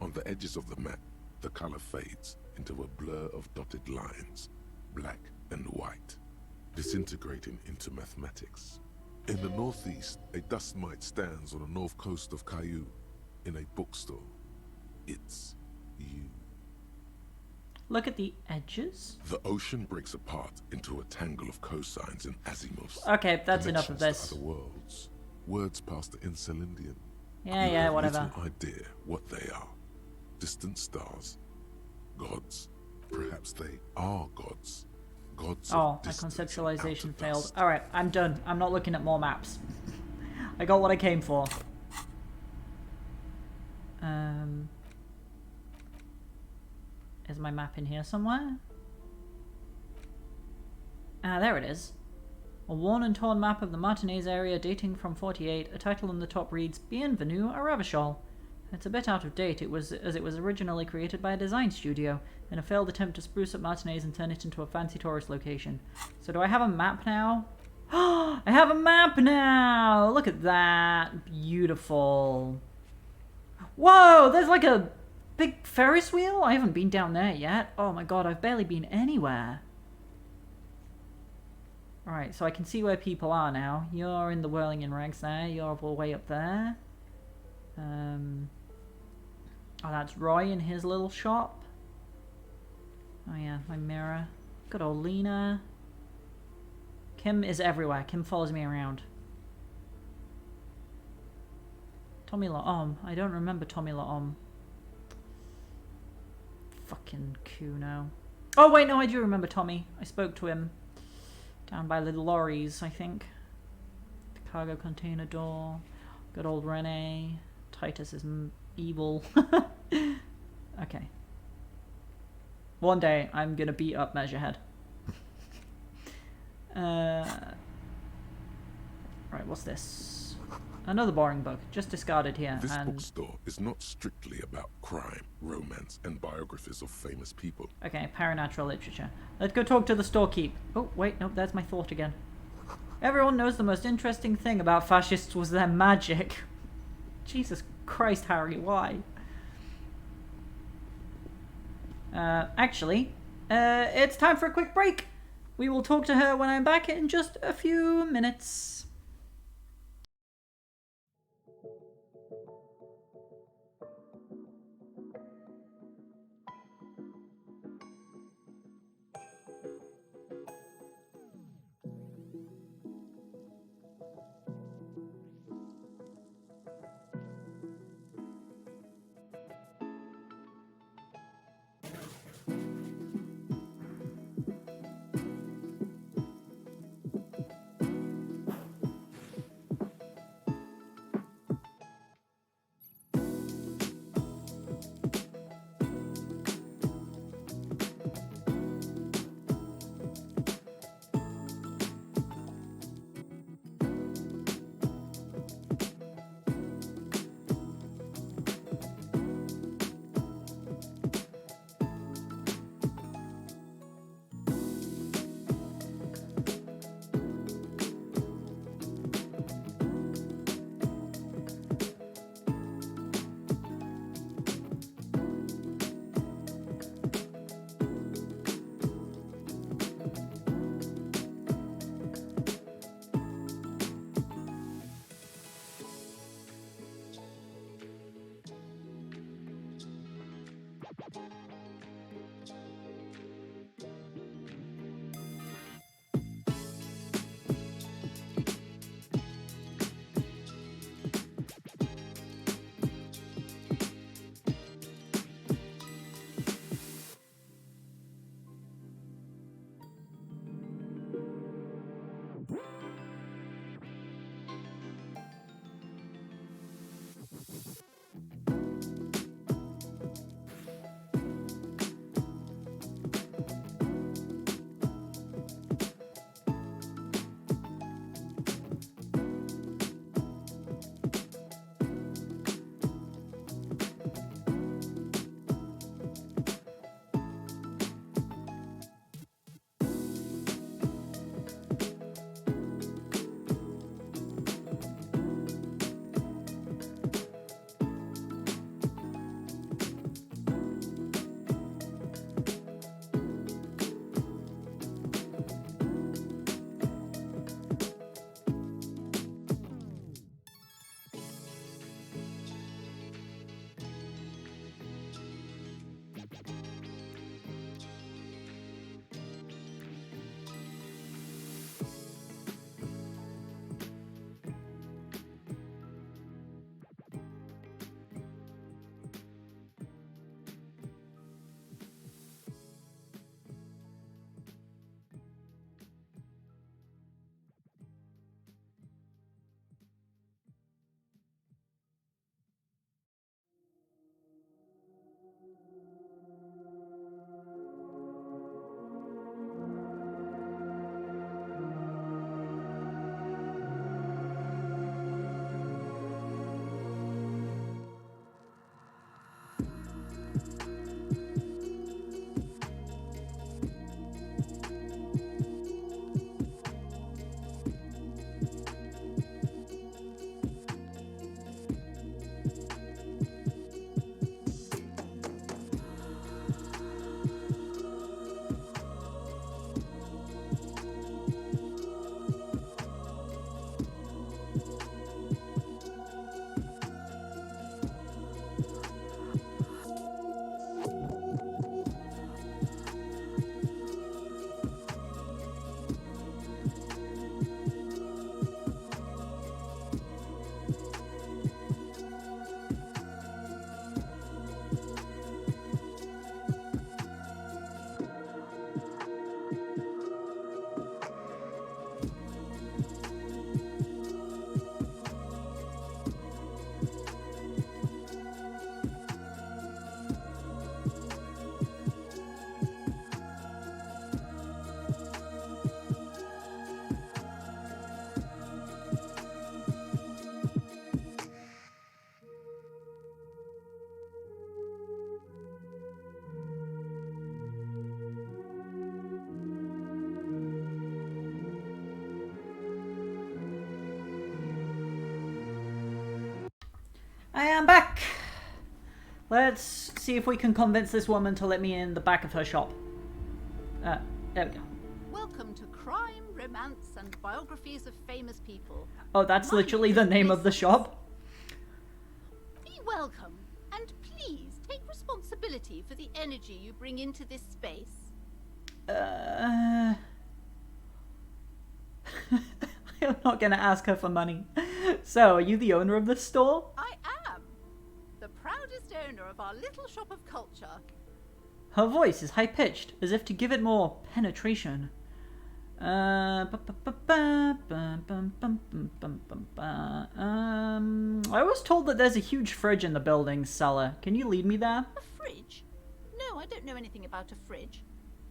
On the edges of the map, the color fades into a blur of dotted lines, black and white, disintegrating into mathematics. In the northeast, a dust mite stands on the north coast of Caillou, in a bookstore. It's you. Look at the edges. The ocean breaks apart into a tangle of cosines and azimuths. Okay, that's enough of Connections this. to other worlds. Words past the Insulindian. Yeah, You yeah, have whatever. little idea what they are. Distant stars. Gods. Perhaps they are gods. Gods Oh, of my distance conceptualization and outer failed. dust. Alright, I'm done. I'm not looking at more maps. I got what I came for. Is my map in here somewhere? Ah, there it is. A worn and torn map of the Martinez area dating from 48. A title on the top reads, Bienvenue à Ravachol. It's a bit out of date, as it was originally created by a design studio in a failed attempt to spruce up Martinez and turn it into a fancy tourist location. So do I have a map now? I have a map now! Look at that. Beautiful. Whoa, there's like a big Ferris wheel? I haven't been down there yet. Oh my god, I've barely been anywhere. Alright, so I can see where people are now. You're in the whirling in rags there. You're all the way up there. Oh, that's Roy in his little shop. Oh yeah, my mirror. Good old Lena. Kim is everywhere. Kim follows me around. Tommy Laom. I don't remember Tommy Laom. Fucking Kuno. Oh wait, no, I do remember Tommy. I spoke to him. Down by the lorries, I think. The cargo container door. Good old Renee. Titus is evil. Okay. One day, I'm gonna beat up Measurehead. Right, what's this? Another boring book, just discarded here. This and bookstore is not strictly about crime, romance, and biographies of famous people. okay, paranatural literature. Let's go talk to the storekeep. Oh, wait, nope, there's my thought again. Everyone knows the most interesting thing about fascists was their magic. Jesus Christ, Harry, why? Actually, it's time for a quick break. We will talk to her when I'm back in just a few minutes. I am back. Let's see if we can convince this woman to let me in the back of her shop. There we go. Welcome to Crime, Romance, and Biographies of Famous People. Oh, that's My literally the name of the business. shop? Be welcome, and please take responsibility for the energy you bring into this space. I'm not gonna ask her for money. So, are you the owner of this store? I am the proudest owner of our little shop of culture. Her voice is high-pitched, as if to give it more penetration. I was told that there's a huge fridge in the building's cellar. Can you lead me there? A fridge? No, I don't know anything about a fridge.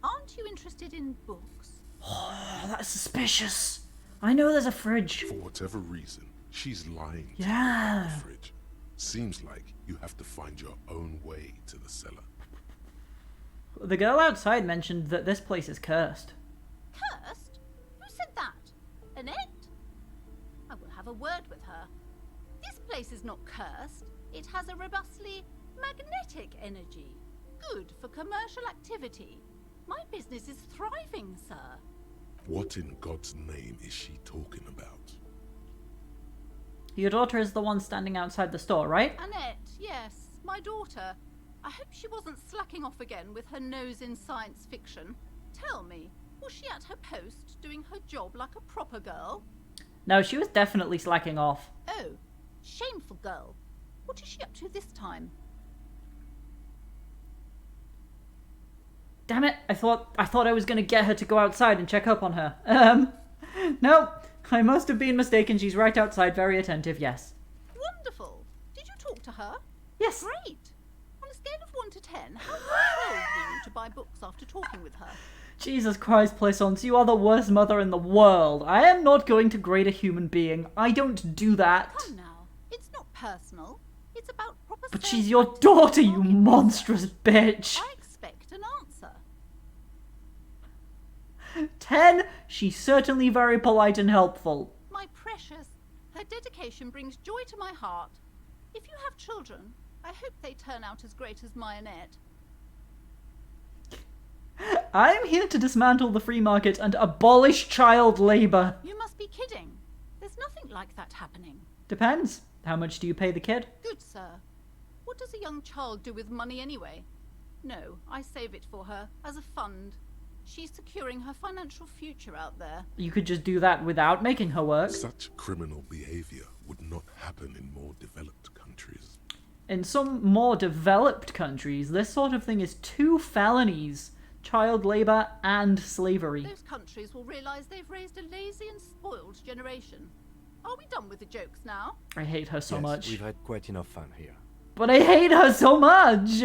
Aren't you interested in books? Oh, that's suspicious. I know there's a fridge. For whatever reason, she's lying to Yeah. you about the fridge. Seems like you have to find your own way to the cellar. The girl outside mentioned that this place is cursed. Cursed? Who said that? Annette? I will have a word with her. This place is not cursed. It has a robustly magnetic energy. Good for commercial activity. My business is thriving, sir. What in God's name is she talking about? Your daughter is the one standing outside the store, right? Annette, yes, my daughter. I hope she wasn't slacking off again with her nose in science fiction. Tell me, was she at her post doing her job like a proper girl? No, she was definitely slacking off. Oh, shameful girl. What is she up to this time? Damn it, I thought I was gonna get her to go outside and check up on her. No, I must have been mistaken. She's right outside, very attentive, yes. Wonderful. Did you talk to her? Yes. Great. On a scale of 1 to 10, how compelled were you to buy books after talking with her? Jesus Christ, Plaisance, you are the worst mother in the world. I am not going to grade a human being. I don't do that. Come now. It's not personal. It's about proper But sales she's your practices daughter, and you market monstrous research. bitch. I expect an answer. 10, she's certainly very polite and helpful. My precious, her dedication brings joy to my heart. If you have children, I hope they turn out as great as my Annette. I am here to dismantle the free market and abolish child labor. You must be kidding. There's nothing like that happening. Depends. How much do you pay the kid? Good, sir. What does a young child do with money anyway? No, I save it for her, as a fund. She's securing her financial future out there. You could just do that without making her work. Such criminal behavior would not happen in more developed countries. In some more developed countries, this sort of thing is 2 felonies. Child labor and slavery. Those countries will realise they've raised a lazy and spoiled generation. Are we done with the jokes now? I hate her so Yes, much. we've had quite enough fun here. But I hate her so much!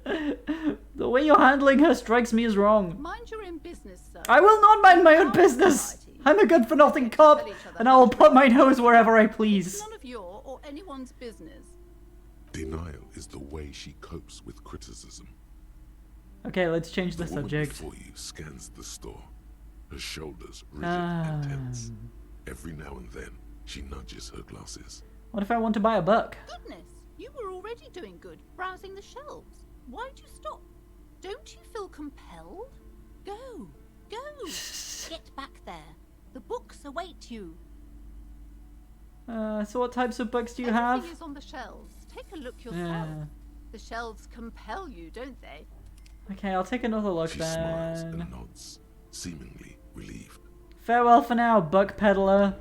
The way you're handling her strikes me as wrong. Mind your own business, sir. I will not mind my own business! I'm a good-for-nothing cop, and I will put my nose wherever I It's please. none of your or anyone's business. Denial is the way she copes with criticism. Okay, let's change the The woman subject. before you scans the store, her shoulders rigid and tense. Every now and then, she nudges her glasses. What if I want to buy a book? Goodness, you were already doing good, browsing the shelves. Why'd you stop? Don't you feel compelled? Go, go. Get back there. The books await you. So what types of books do you have? Everything is on the shelves. Take a look yourself. Yeah. The shelves compel you, don't they? Okay, I'll take another look She smiles then. and nods, seemingly relieved. Farewell for now, book peddler.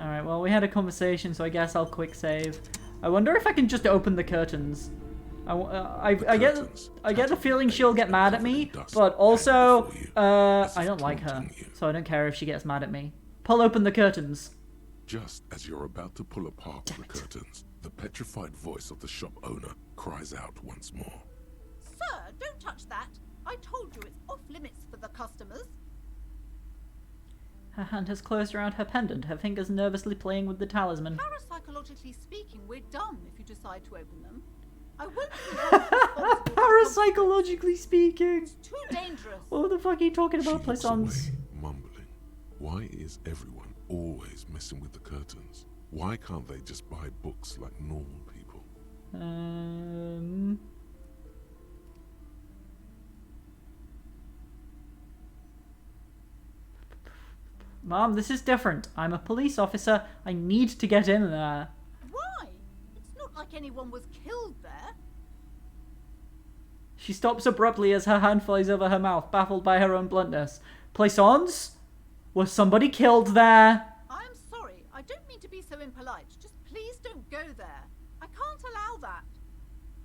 Alright, well, we had a conversation, so I guess I'll quick save. I wonder if I can just open the curtains. I get the feeling she'll get mad at me, but also, I don't like her, so I don't care if she gets mad at me. Pull open the curtains. Just as you're about to pull apart the curtains, the petrified voice of the shop owner cries out once more. Sir, don't touch that. I told you it's off limits for the customers. Her hand has closed around her pendant, her fingers nervously playing with the talisman. Parapsychologically speaking, we're done if you decide to open them. I won't be held responsible for Parapsychologically speaking. It's too dangerous. What the fuck are you talking She about, looks Plaisance? away, mumbling. Why is everyone always messing with the curtains? Why can't they just buy books like normal people? Mom, this is different. I'm a police officer. I need to get in there. Why? It's not like anyone was killed there. She stops abruptly as her hand flies over her mouth, baffled by her own bluntness. Plaisance? Was somebody killed there? I'm sorry. I don't mean to be so impolite. Just please don't go there. I can't allow that.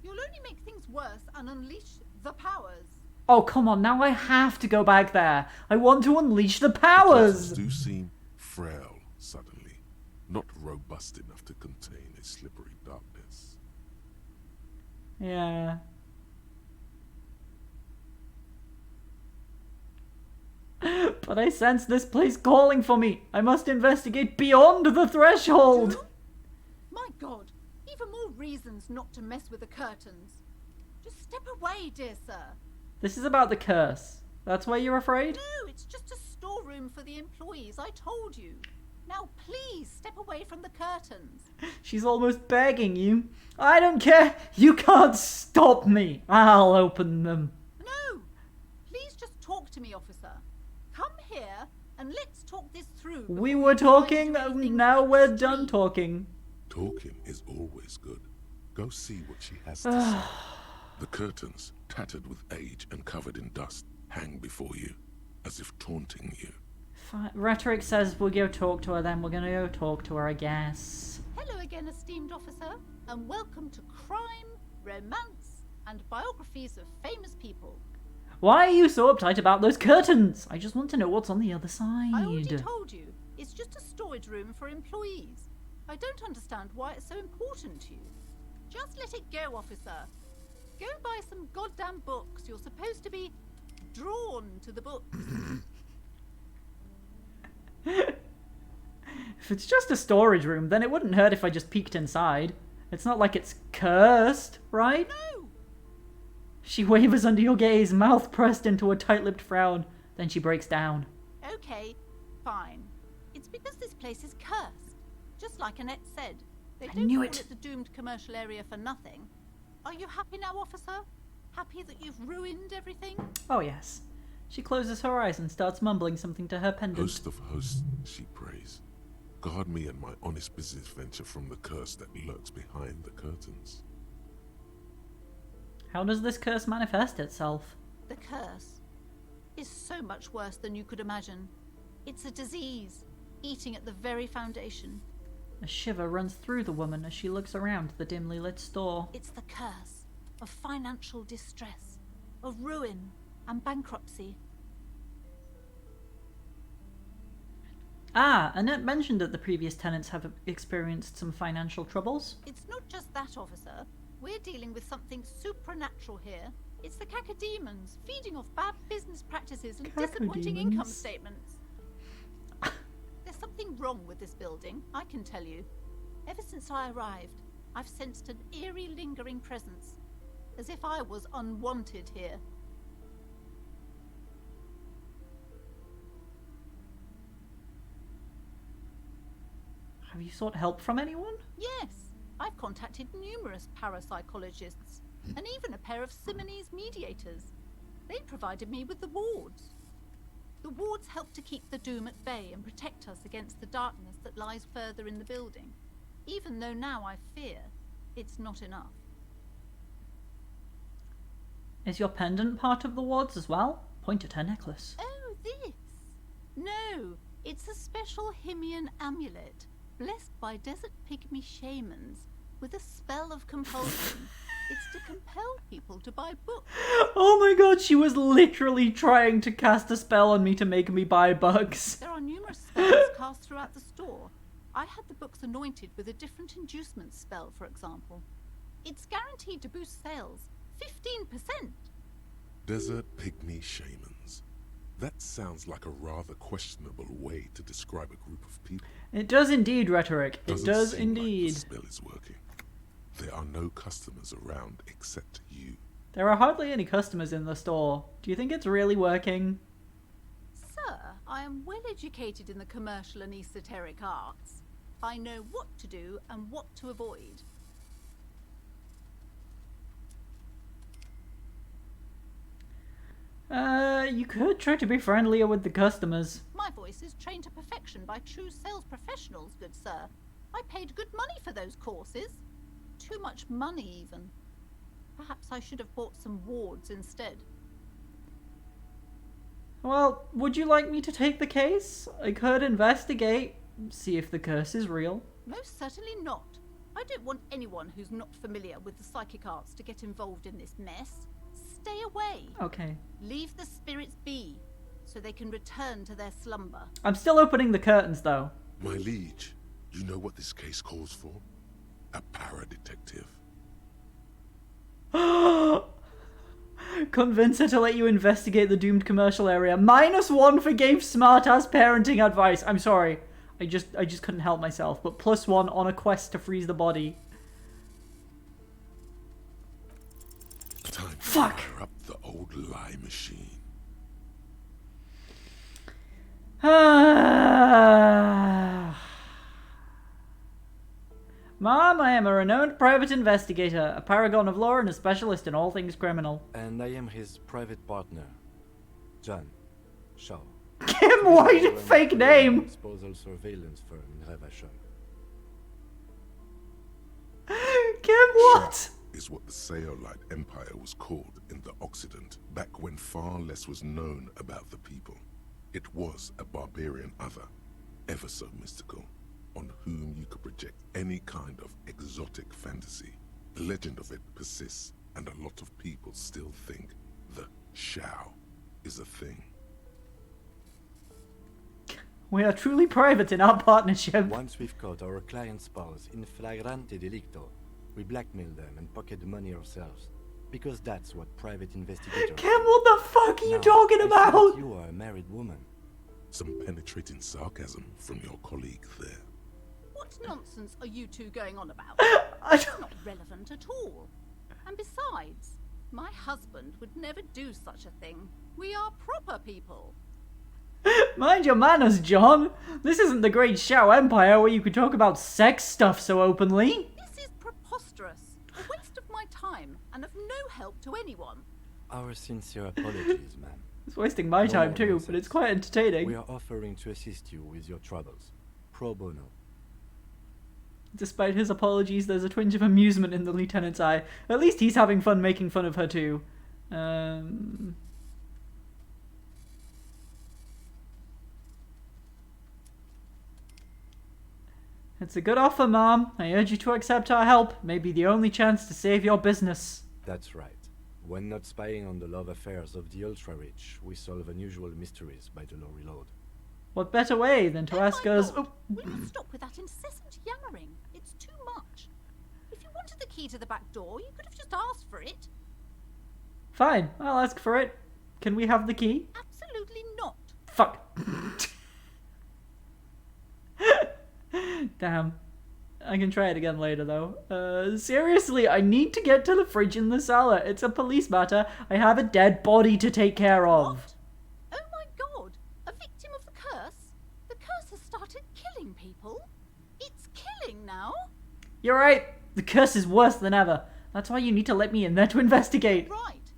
You'll only make things worse and unleash the powers. Oh, come on. Now I have to go back there. I want to unleash the The powers. curtains do seem frail suddenly, not robust enough to contain a slippery darkness. Yeah. But I sense this place calling for me. I must investigate beyond the threshold. My God, even more reasons not to mess with the curtains. Just step away, dear sir. This is about the curse. That's why you're afraid? No, it's just a storeroom for the employees, I told you. Now please step away from the curtains. She's almost begging you. I don't care. You can't stop me. I'll open them. No, please just talk to me, officer. Come here and let's talk this through. We before were you try to talking, do anything now we're extreme. done talking. Talking is always good. Go see what she has to say. The curtains, tattered with age and covered in dust, hang before you, as if taunting you. Rhetoric says we'll go talk to her then. We're gonna go talk to her, I guess. Hello again, esteemed officer, and welcome to Crime, Romance, and Biographies of Famous People. Why are you so uptight about those curtains? I just want to know what's on the other side. I already told you, it's just a storage room for employees. I don't understand why it's so important to you. Just let it go, officer. Go buy some goddamn books. You're supposed to be drawn to the books. If it's just a storage room, then it wouldn't hurt if I just peeked inside. It's not like it's cursed, right? No! She wavers under your gaze, mouth pressed into a tight-lipped frown. Then she breaks down. Okay, fine. It's because this place is cursed. Just like Annette said. They I don't knew call it. it the doomed commercial area for nothing. Are you happy now, officer? Happy that you've ruined everything? Oh, yes. She closes her eyes and starts mumbling something to her pendant. Host of hosts, she prays. Guard me and my honest business venture from the curse that lurks behind the curtains. How does this curse manifest itself? The curse is so much worse than you could imagine. It's a disease, eating at the very foundation. A shiver runs through the woman as she looks around the dimly lit store. It's the curse of financial distress, of ruin and bankruptcy. Ah, Annette mentioned that the previous tenants have experienced some financial troubles. It's not just that, officer. We're dealing with something supernatural here. It's the cacodemons feeding off bad business practices and disappointing income Cacodemons? statements. There's something wrong with this building, I can tell you. Ever since I arrived, I've sensed an eerie lingering presence, as if I was unwanted here. Have you sought help from anyone? Yes, I've contacted numerous parapsychologists, and even a pair of Simonese mediators. They provided me with the wards. The wards help to keep the doom at bay and protect us against the darkness that lies further in the building, even though now I fear it's not enough. Is your pendant part of the wards as well? Point at her necklace. Oh, this? No, it's a special Himian amulet, blessed by desert pygmy shamans, with a spell of compulsion. It's to compel people to buy books. Oh my god, she was literally trying to cast a spell on me to make me buy books. There are numerous spells cast throughout the store. I had the books anointed with a different inducement spell, for example. It's guaranteed to boost sales 15%. Desert pygmy shamans. That sounds like a rather questionable way to describe a group of people. It does indeed, Rhetoric. It Doesn't does seem like indeed. the spell is working. There are no customers around except you. There are hardly any customers in the store. Do you think it's really working? Sir, I am well educated in the commercial and esoteric arts. I know what to do and what to avoid. You could try to be friendlier with the customers. My voice is trained to perfection by true sales professionals, good sir. I paid good money for those courses. Too much money, even. Perhaps I should have bought some wards instead. Well, would you like me to take the case? I could investigate, see if the curse is real. Most certainly not. I don't want anyone who's not familiar with the psychic arts to get involved in this mess. Stay away. Okay. Leave the spirits be, so they can return to their slumber. I'm still opening the curtains, though. My liege, you know what this case calls for? A para-detective. Convince her to let you investigate the doomed commercial area. -1 for gave smart-ass parenting advice. I'm sorry. I just couldn't help myself. But +1 on a quest to freeze the body. Time to Fuck. fire up the old lie machine. Mom, I am a renowned private investigator, a paragon of law and a specialist in all things criminal. And I am his private partner, John Shaw. Kim White, fake name! Disposal surveillance firm in Ravachon. Kim what? Is what the Seolite Empire was called in the Occident, back when far less was known about the people. It was a barbarian other, ever so mystical, on whom you could project any kind of exotic fantasy. The legend of it persists, and a lot of people still think the Shao is a thing. We are truly private in our partnership. Once we've caught our client's spouse in flagrante delicto, we blackmail them and pocket the money ourselves. Because that's what private investigators do. Kim, what the fuck are you Now, talking I see about? that you are a married woman. Some penetrating sarcasm from your colleague there. What nonsense are you two going on about? I It's don't... not relevant at all. And besides, my husband would never do such a thing. We are proper people. Mind your manners, John. This isn't the Great Shao Empire where you could talk about sex stuff so openly. This is preposterous. A waste of my time and of no help to anyone. Our sincere apologies, ma'am. It's wasting my time too, but it's quite entertaining. We are offering to assist you with your troubles. Pro bono. Despite his apologies, there's a twinge of amusement in the lieutenant's eye. At least he's having fun making fun of her too. It's a good offer, Mom. I urge you to accept our help. May be the only chance to save your business. That's right. When not spying on the love affairs of the ultra-rich, we solve unusual mysteries by the low reload. What better way than to Oh ask my us... Lord, Oh. will you stop with that incessant yammering? It's too much. If you wanted the key to the back door, you could have just asked for it. Fine, I'll ask for it. Can we have the key? Absolutely not. Fuck. Damn. I can try it again later, though. Seriously, I need to get to the fridge in the cellar. It's a police matter. I have a dead body to take care of. What? Oh my god! A victim of the curse? The curse has started killing people? It's killing now? You're right. The curse is worse than ever. That's why you need to let me in there to investigate. Right.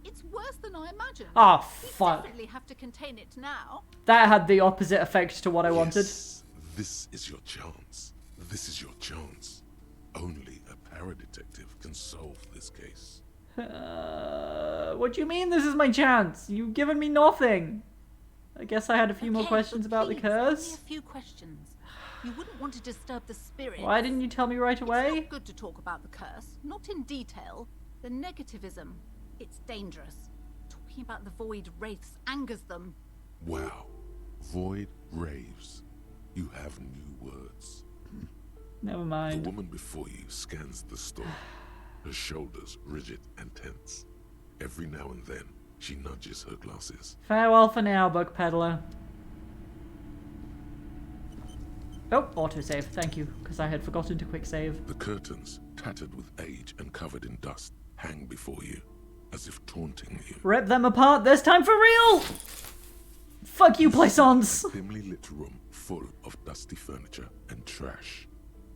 It's worse than I imagined. Ah, We fuck. definitely have to contain it now. That had the opposite effect to what I wanted. Yes, this is your chance. This is your chance. Only a paradetective can solve this case. What do you mean this is my chance? You've given me nothing. I guess I had a few more Okay, questions but about the please, curse. only a few questions. You wouldn't want to disturb the spirit. Why didn't you tell me right It's away? not good to talk about the curse, not in detail. The negativism, it's dangerous. Talking about the void wraiths angers them. Wow. Void raves. You have new words. Never The mind. woman before you scans the store, her shoulders rigid and tense. Every now and then, she nudges her glasses. Farewell for now, Bug Peddler. Oh, autosave. Thank you, because I had forgotten to quick save. The curtains, tattered with age and covered in dust, hang before you, as if taunting you. Rip them apart this time for real! Fuck you, Plaisance! Dimly lit room full of dusty furniture and trash.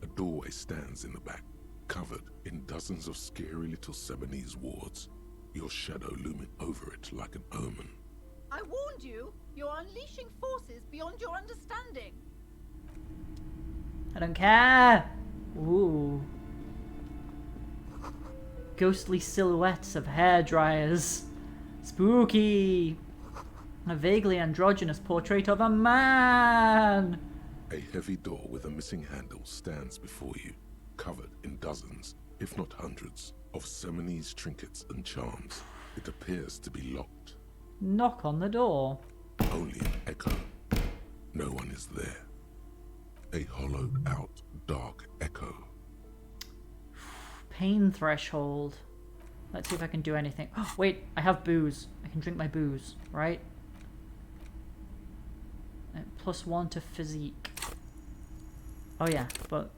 A doorway stands in the back, covered in dozens of scary little Sebenese wards, your shadow looming over it like an omen. I warned you. You're unleashing forces beyond your understanding. I don't care. Ooh. Ghostly silhouettes of hair dryers. Spooky. A vaguely androgynous portrait of a man. A heavy door with a missing handle stands before you, covered in dozens, if not hundreds, of Sebenese trinkets and charms. It appears to be locked. Knock on the door. Only an echo. No one is there. A hollowed out, dark echo. Pain threshold. Let's see if I can do anything. Oh, wait, I have booze. I can drink my booze, right? +1 to physique. Oh yeah, but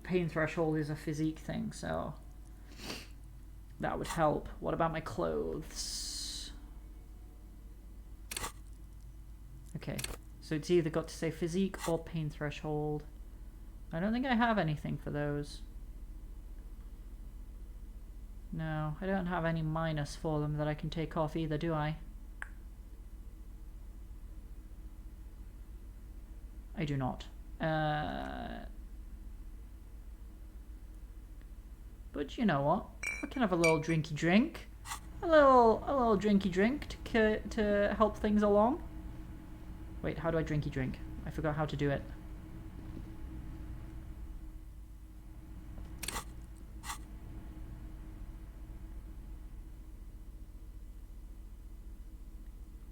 pain threshold is a physique thing, so that would help. What about my clothes? Okay, so it's either got to say physique or pain threshold. I don't think I have anything for those. No, I don't have any minus for them that I can take off either, do I? I do not. But you know what? I can have a little drinky drink. A little drinky drink to help things along. Wait, how do I drinky drink? I forgot how to do it.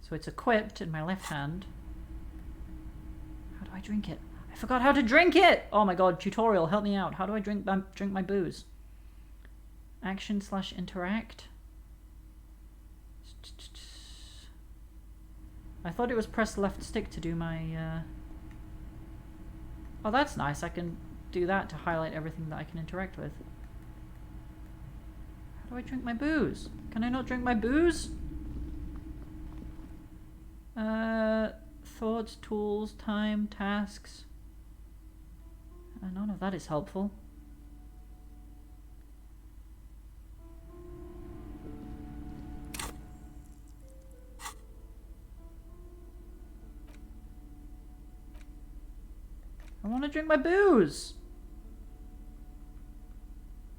So it's equipped in my left hand. How do I drink it? I forgot how to drink it! Oh my god, tutorial, help me out. How do I drink my booze? Action / interact? I thought it was press left stick to do my... Oh, that's nice. I can do that to highlight everything that I can interact with. How do I drink my booze? Can I not drink my booze? Thoughts, tools, time, tasks. None of that is helpful. I want to drink my booze.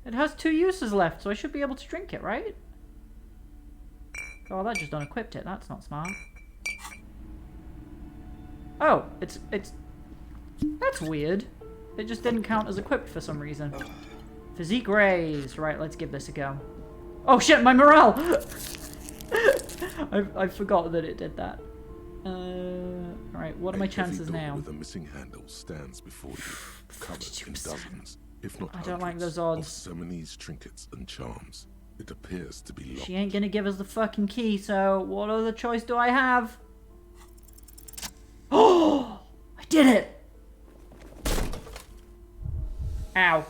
It has 2 uses left, so I should be able to drink it, right? Oh, that just unequipped it. That's not smart. Oh, it's... That's weird. It just didn't count as equipped for some reason. Physique raise. Right, let's give this a go. Oh shit, my morale! I forgot that it did that. Alright, what are my chances now? With a missing handle stands before you, covered in dozens, if not I don't like hundreds, those odds. of Sebenese trinkets and charms. It appears to be locked. She ain't gonna give us the fucking key, so what other choice do I have? Oh! I did it! Ow.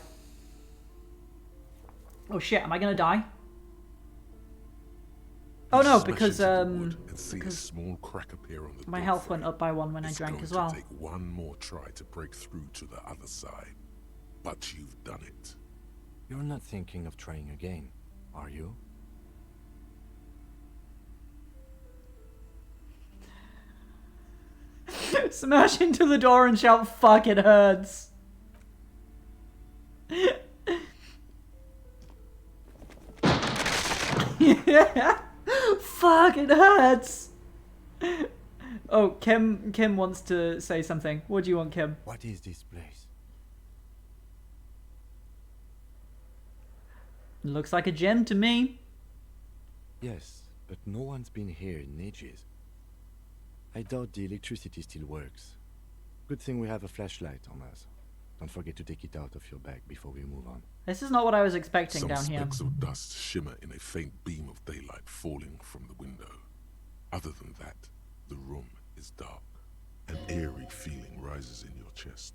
Oh shit, am I gonna die? Oh no, because a small crack appear on the my door health frame. went up by 1 when I It's drank going as to well. take one more try to break through to the other side, but you've done it. You're not thinking of trying again, are you? Smash into the door and shout, "Fuck, it hurts." Yeah. Fuck, it hurts. Oh, Kim wants to say something. What do you want, Kim? What is this place? Looks like a gym to me. Yes, but no one's been here in ages. I doubt the electricity still works. Good thing we have a flashlight on us. Don't forget to take it out of your bag before we move on. This is not what I was expecting Some down here. specks of dust shimmer in a faint beam of daylight falling from the window. Other than that, the room is dark. An eerie feeling rises in your chest.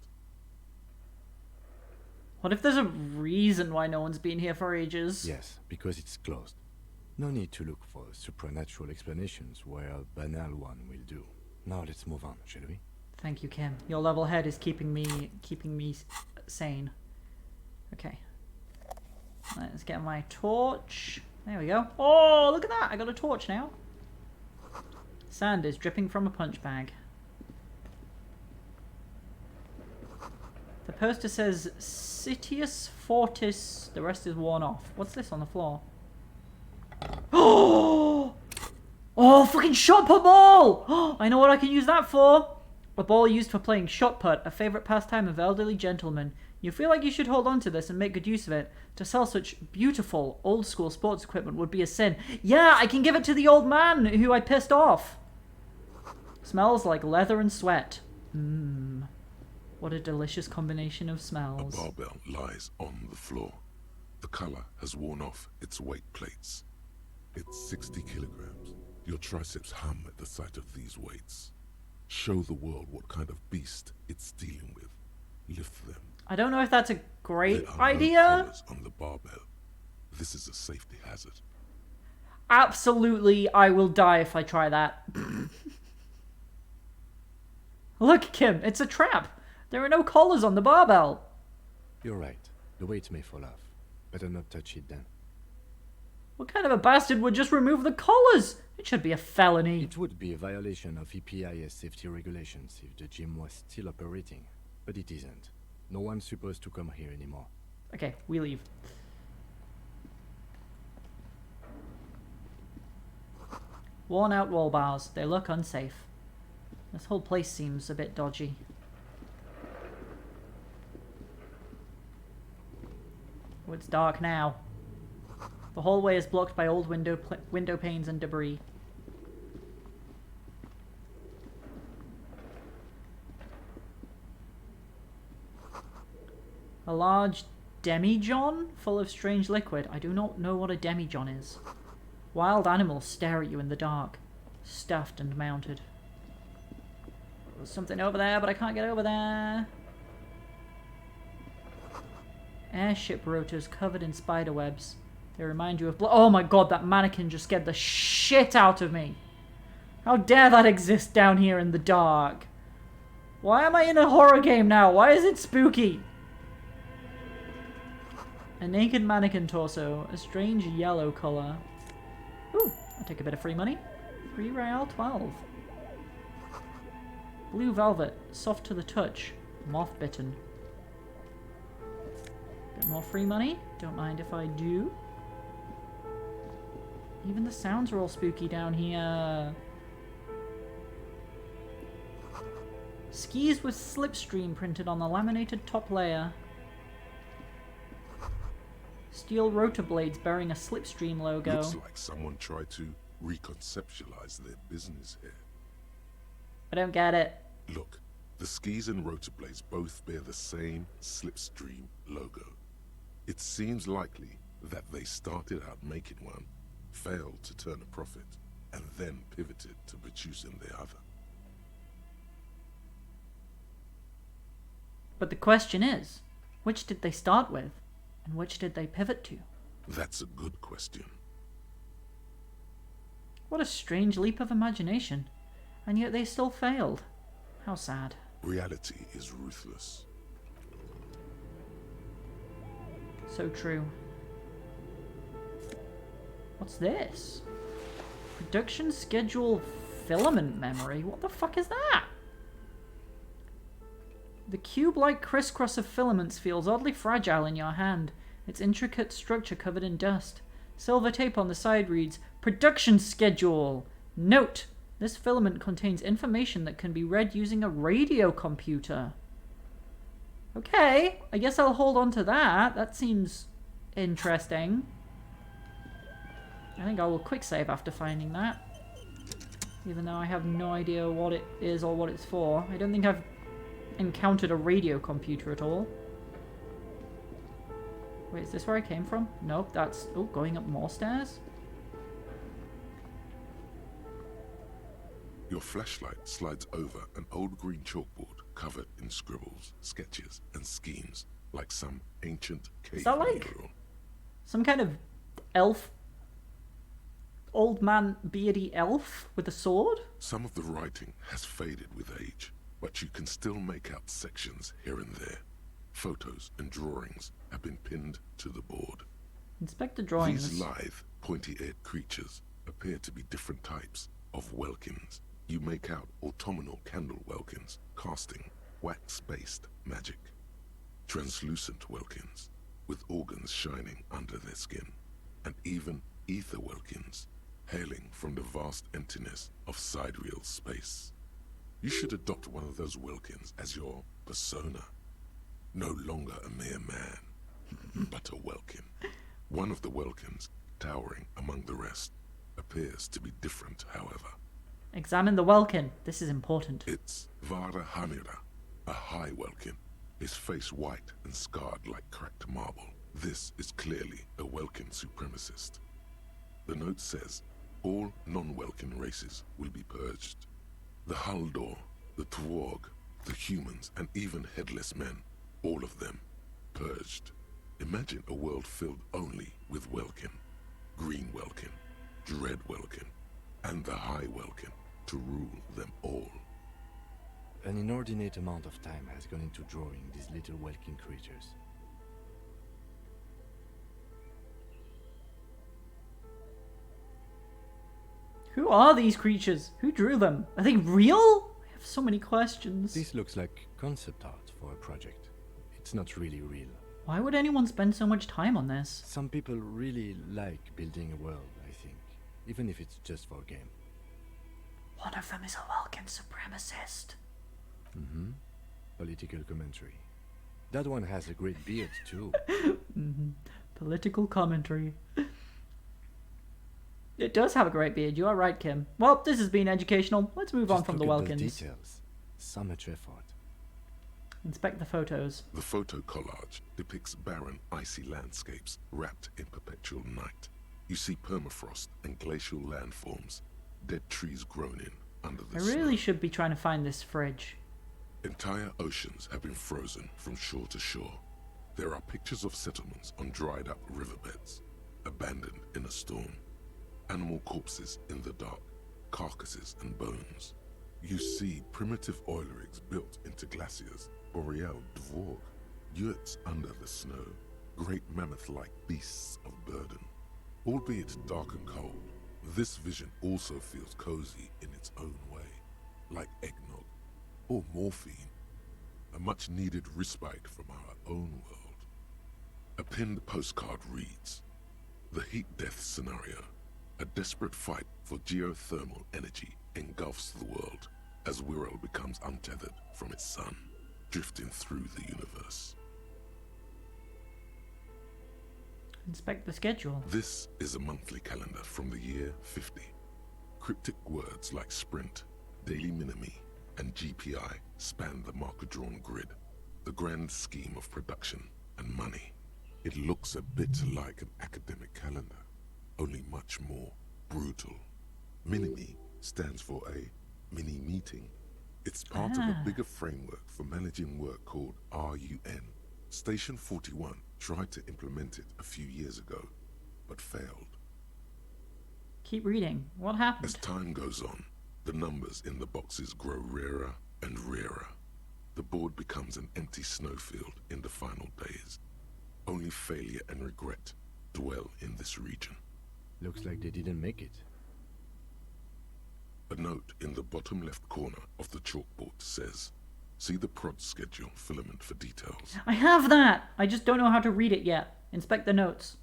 What if there's a reason why no one's been here for ages? Yes, because it's closed. No need to look for supernatural explanations where a banal one will do. Now let's move on, shall we? Thank you, Kim. Your level head is keeping me sane. Okay. Let's get my torch. There we go. Oh, look at that! I got a torch now. Sand is dripping from a punch bag. The poster says Citius Fortis. The rest is worn off. What's this on the floor? Oh! Oh, fucking shot put ball! Oh, I know what I can use that for. A ball used for playing shot put, a favourite pastime of elderly gentlemen. You feel like you should hold on to this and make good use of it. To sell such beautiful, old-school sports equipment would be a sin. Yeah, I can give it to the old man who I pissed off. Smells like leather and sweat. Mmm. What a delicious combination of smells. A barbell lies on the floor. The color has worn off its weight plates. It's 60 kilograms. Your triceps hum at the sight of these weights. Show the world what kind of beast it's dealing with. Lift them. I don't know if that's a great There are no idea. collars on the barbell. This is a safety hazard. Absolutely, I will die if I try that. Look, Kim, it's a trap. There are no collars on the barbell. You're right. The weight may fall off. Better not touch it then. What kind of a bastard would just remove the collars? It should be a felony. It would be a violation of EPIS safety regulations if the gym was still operating, but it isn't. No one's supposed to come here anymore. Okay, we leave. Worn out wall bars. They look unsafe. This whole place seems a bit dodgy. Oh, it's dark now. The hallway is blocked by old window panes and debris. A large demijohn full of strange liquid. I do not know what a demijohn is. Wild animals stare at you in the dark, stuffed and mounted. There's something over there, but I can't get over there. Airship rotors covered in spider webs. They remind you of oh my god, that mannequin just scared the shit out of me. How dare that exist down here in the dark? Why am I in a horror game now? Why is it spooky? A naked mannequin torso, a strange yellow colour. Ooh, I'll take a bit of free money. 3 real 12. Blue velvet, soft to the touch, moth bitten. Bit more free money, don't mind if I do. Even the sounds are all spooky down here. Skis with slipstream printed on the laminated top layer. Steel rotor blades bearing a slipstream logo. Looks like someone tried to reconceptualize their business here. I don't get it. Look, the skis and rotor blades both bear the same slipstream logo. It seems likely that they started out making one, failed to turn a profit, and then pivoted to producing the other. But the question is, which did they start with, and which did they pivot to? That's a good question. What a strange leap of imagination, and yet they still failed. How sad. Reality is ruthless. So true. What's this? Production schedule filament memory? What the fuck is that? The cube-like crisscross of filaments feels oddly fragile in your hand, its intricate structure covered in dust. Silver tape on the side reads, Production Schedule! Note! This filament contains information that can be read using a radio computer. Okay, I guess I'll hold on to that. That seems interesting. I think I will quick save after finding that. Even though I have no idea what it is or what it's for. I don't think I've encountered a radio computer at all. Wait, is this where I came from? Nope, that's... Oh, going up more stairs? Your flashlight slides over an old green chalkboard covered in scribbles, sketches, and schemes, like some ancient cave that like- mural. Some kind of elf? Old man beardy elf with a sword? Some of the writing has faded with age, but you can still make out sections here and there. Photos and drawings have been pinned to the board. Inspect the drawings. These lithe, pointy-eared creatures appear to be different types of Welkins. You make out autumnal candle Welkins casting wax-based magic. Translucent Welkins with organs shining under their skin. And even ether Welkins hailing from the vast emptiness of sidereal space. You should adopt one of those Welkins as your persona. No longer a mere man, but a Welkin. One of the Welkins, towering among the rest, appears to be different, however. Examine the Welkin. This is important. It's Vara Hamira, a high Welkin, his face white and scarred like cracked marble. This is clearly a Welkin supremacist. The note says, all non-Welkin races will be purged. The Haldor, the Tworg, the humans, and even headless men, all of them, purged. Imagine a world filled only with Welkin, Green Welkin, Dread Welkin, and the High Welkin to rule them all. An inordinate amount of time has gone into drawing these little Welkin creatures. Who are these creatures? Who drew them? Are they real? I have so many questions. This looks like concept art for a project. It's not really real. Why would anyone spend so much time on this? Some people really like building a world, I think, even if it's just for a game. One of them is a Welkin supremacist. Mm-hmm. Political commentary. That one has a great beard, too. Mm-hmm. Political commentary. It does have a great beard. You are right, Kim. Well, this has been educational. Let's move on Just from the look at Welkins. those details. So much effort. Inspect the photos. The photo collage depicts barren, icy landscapes wrapped in perpetual night. You see permafrost and glacial landforms, dead trees grown in under the I snow. really should be trying to find this fridge. Entire oceans have been frozen from shore to shore. There are pictures of settlements on dried up riverbeds, abandoned in a storm. Animal corpses in the dark, carcasses and bones. You see primitive oil rigs built into glaciers, boreal dvorg, yurts under the snow, great mammoth-like beasts of burden. Albeit dark and cold, this vision also feels cozy in its own way, like eggnog or morphine, a much-needed respite from our own world. A pinned postcard reads, "The heat death scenario. A desperate fight for geothermal energy engulfs the world as Wirral becomes untethered from its sun, drifting through the universe." Inspect the schedule. This is a monthly calendar from the year 50. Cryptic words like sprint, daily minimi, and GPI span the marker-drawn grid, the grand scheme of production and money. It looks a bit like an academic calendar, only much more brutal. Minimi stands for a mini-meeting. It's part of a bigger framework for managing work called RUN. Station 41 tried to implement it a few years ago, but failed. Keep reading. What happened? As time goes on, the numbers in the boxes grow rarer and rarer. The board becomes an empty snowfield in the final days. Only failure and regret dwell in this region. Looks like they didn't make it. A note in the bottom left corner of the chalkboard says, "See the prod schedule filament for details." I have that! I just don't know how to read it yet. Inspect the notes.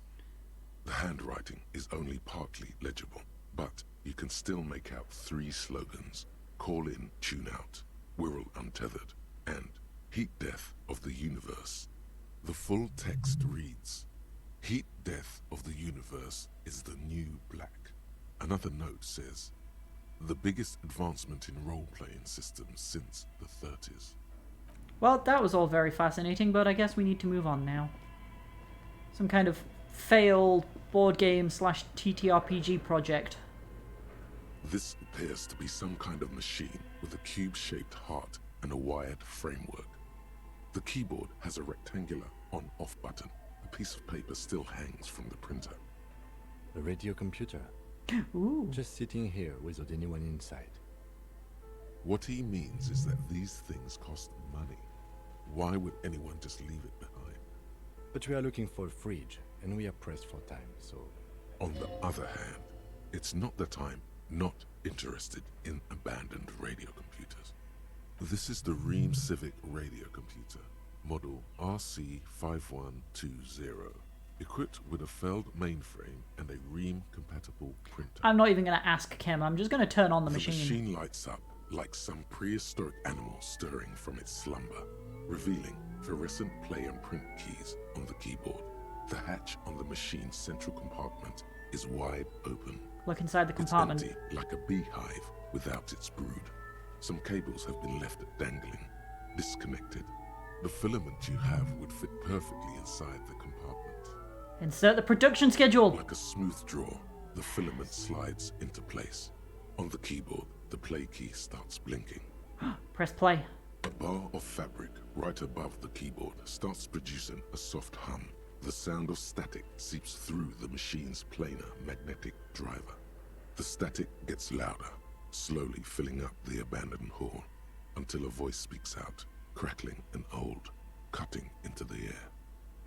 The handwriting is only partly legible, but you can still make out 3 slogans: "Call in, tune out," "Wirral untethered," and "Heat death of the universe." The full text reads, "Heat death of the universe is the new black." Another note says, "The biggest advancement in role-playing systems since the 30s. Well, that was all very fascinating, but I guess we need to move on now. Some kind of failed board game / TTRPG project. This appears to be some kind of machine with a cube-shaped heart and a wired framework. The keyboard has a rectangular on-off button. A piece of paper still hangs from the printer. A radio computer. Ooh. Just sitting here without anyone inside. What he means is that these things cost money. Why would anyone just leave it behind? But we are looking for a fridge, and we are pressed for time, so... On the other hand, it's not that I'm not interested in abandoned radio computers. This is the Ream Civic radio computer, model RC5120, equipped with a Feld mainframe and a Ream-compatible printer. I'm not even going to ask Kim. I'm just going to turn on the The machine. machine lights up like some prehistoric animal stirring from its slumber, revealing fluorescent play and print keys on the keyboard. The hatch on the machine's central compartment is wide open. Look inside the compartment. It's empty, like a beehive without its brood. Some cables have been left dangling, disconnected. The filament you have would fit perfectly inside the compartment. Insert the production schedule. Like a smooth draw, the filament slides into place. On the keyboard, the play key starts blinking. Press play. A bar of fabric right above the keyboard starts producing a soft hum. The sound of static seeps through the machine's planar magnetic driver. The static gets louder, slowly filling up the abandoned hall, until a voice speaks out, crackling and old, cutting into the air.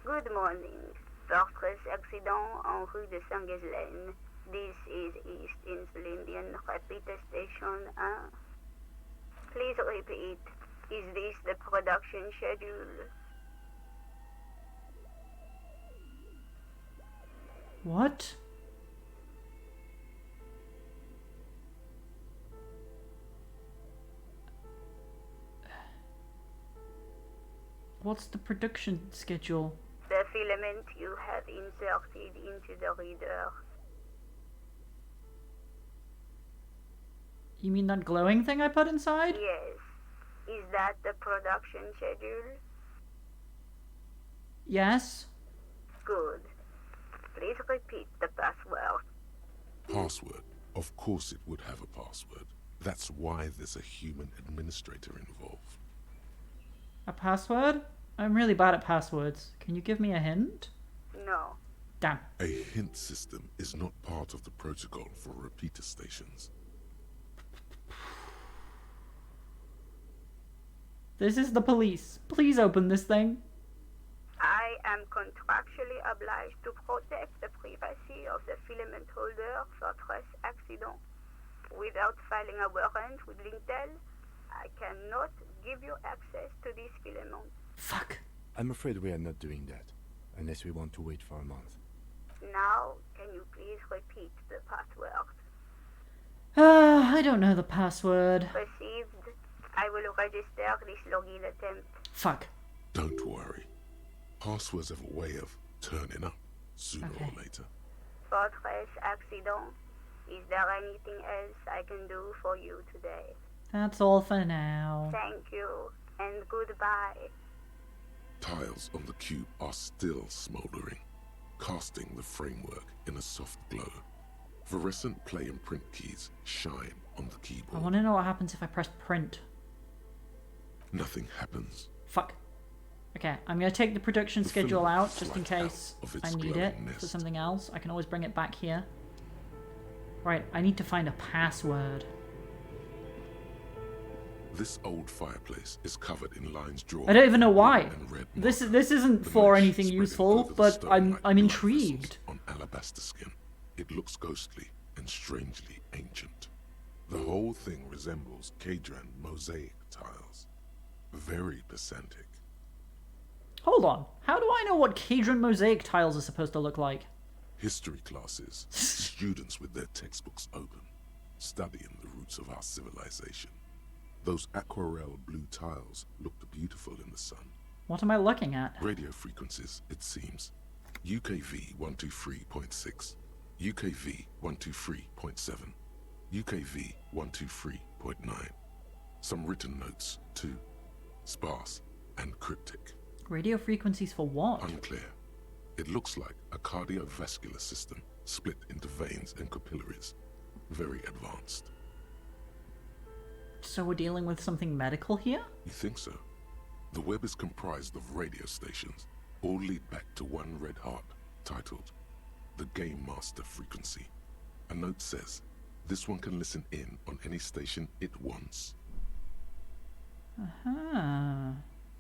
Good morning. Fortress accident en rue de Saint-Ghislaine. This is East Insulindian Repeater Station 1. Please repeat. Is this the production schedule? What? What's the production schedule? The filament you have inserted into the reader. You mean that glowing thing I put inside? Yes. Is that the production schedule? Yes. Good. Please repeat the password. Password? Of course it would have a password. That's why there's a human administrator involved. A password? I'm really bad at passwords. Can you give me a hint? No. Damn. A hint system is not part of the protocol for repeater stations. This is the police. Please open this thing. I am contractually obliged to protect the privacy of the filament holder for stress accident. Without filing a warrant with Lintel, I cannot give you access to this filament. Fuck. I'm afraid we are not doing that, unless we want to wait for a month. Now, can you please repeat the password? I don't know the password. Received. I will register this login attempt. Fuck. Don't worry. Passwords have a way of turning up sooner or later. Fortress accident. Is there anything else I can do for you today? That's all for now. Thank you, and goodbye. Tiles on the cube are still smoldering, casting the framework in a soft glow. Fluorescent play and print keys shine on the I keyboard. want to know what happens if I press print. Nothing happens. Fuck. Okay, I'm going to take the production The schedule filament out just in flies out case of its I need glowing it for nest. something else. I can always bring it back here. Right, I need to find a password. This old fireplace is covered in lines drawn. I don't even know in why. blue and red This marker. isn't The for mesh anything spreading useful, over the but stone I'm like blood intrigued. vessels on alabaster skin. It looks ghostly and strangely ancient. The whole thing resembles Kadran mosaic tiles. Very pedantic. Hold on. How do I know what Kadran mosaic tiles are supposed to look like? History classes, students with their textbooks open, studying the roots of our civilization. Those aquarelle blue tiles looked beautiful in the sun. What am I looking at? Radio frequencies, it seems. UKV 123.6, UKV 123.7, UKV 123.9. Some written notes, too. Sparse and cryptic. Radio frequencies for what? Unclear. It looks like a cardiovascular system split into veins and capillaries. Very advanced. So we're dealing with something medical here? You think so? The web is comprised of radio stations, all lead back to one red heart, titled the Game Master Frequency. A note says, this one can listen in on any station it wants. Uh-huh.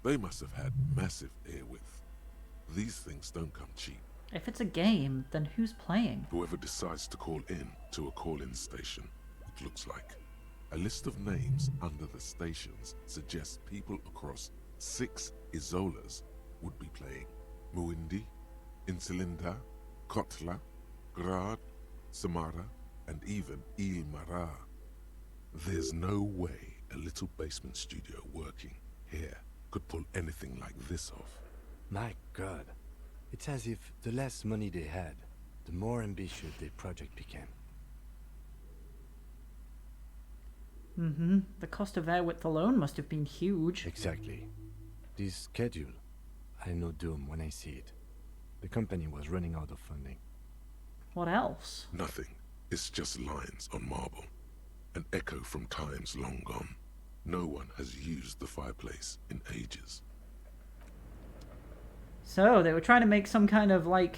They must have had massive air width. These things don't come cheap. If it's a game, then who's playing? Whoever decides to call in to a call-in station, it looks like. A list of names under the stations suggests people across 6 Isolas would be playing. Muindi, Insulinda, Kotla, Grad, Samara, and even Ilmara. There's no way a little basement studio working here could pull anything like this off. My God. It's as if the less money they had, the more ambitious their project became. Mm-hmm. The cost of air width alone must have been huge. Exactly. This schedule, I know doom when I see it. The company was running out of funding. What else? Nothing. It's just lines on marble. An echo from times long gone. No one has used the fireplace in ages. So, they were trying to make some kind of, like,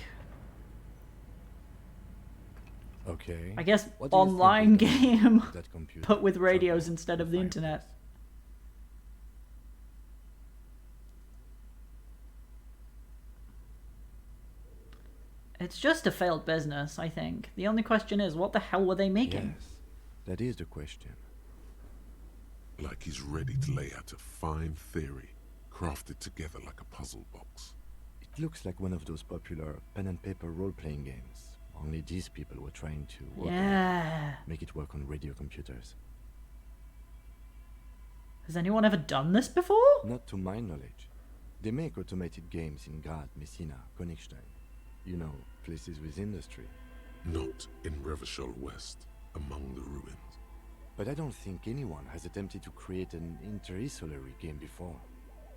Okay. I guess, What do you think online we can do game, with that computer? but with radios Trouble instead of with the fireplace. internet. It's just a failed business, I think. The only question is, what the hell were they making? Yes, that is the question. Like he's ready to lay out a fine theory, crafted together like a puzzle box. It looks like one of those popular pen and paper role-playing games. Only these people were trying to work on Yeah. it, make it work on radio computers. Has anyone ever done this before? Not to my knowledge. They make automated games in Grad, Messina, Königstein. You know, places with industry. Not in Revachol West, among the ruins. But I don't think anyone has attempted to create an inter-isolary game before.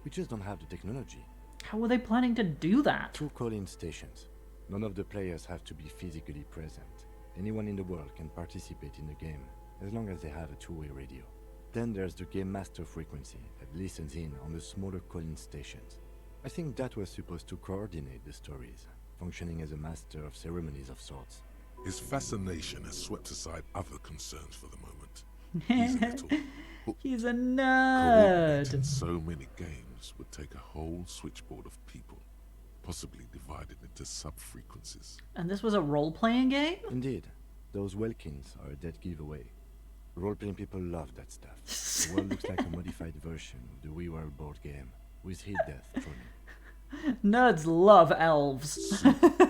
We just don't have the technology. How were they planning to do that? Through call-in stations. None of the players have to be physically present. Anyone in the world can participate in the game, as long as they have a two-way radio. Then there's the game master frequency that listens in on the smaller call-in stations. I think that was supposed to coordinate the stories, functioning as a master of ceremonies of sorts. His fascination has swept aside other concerns for the moment. He's a little hooked. He's a Coordinating nerd. so many games would take a whole switchboard of people, possibly divided into sub-frequencies. And this was a role-playing game? Indeed, those Welkins are a dead giveaway. Role-playing people love that stuff. The world looks like a modified version of the WeWorld board game, with hit death thrown in. Nerds love elves. Super cool.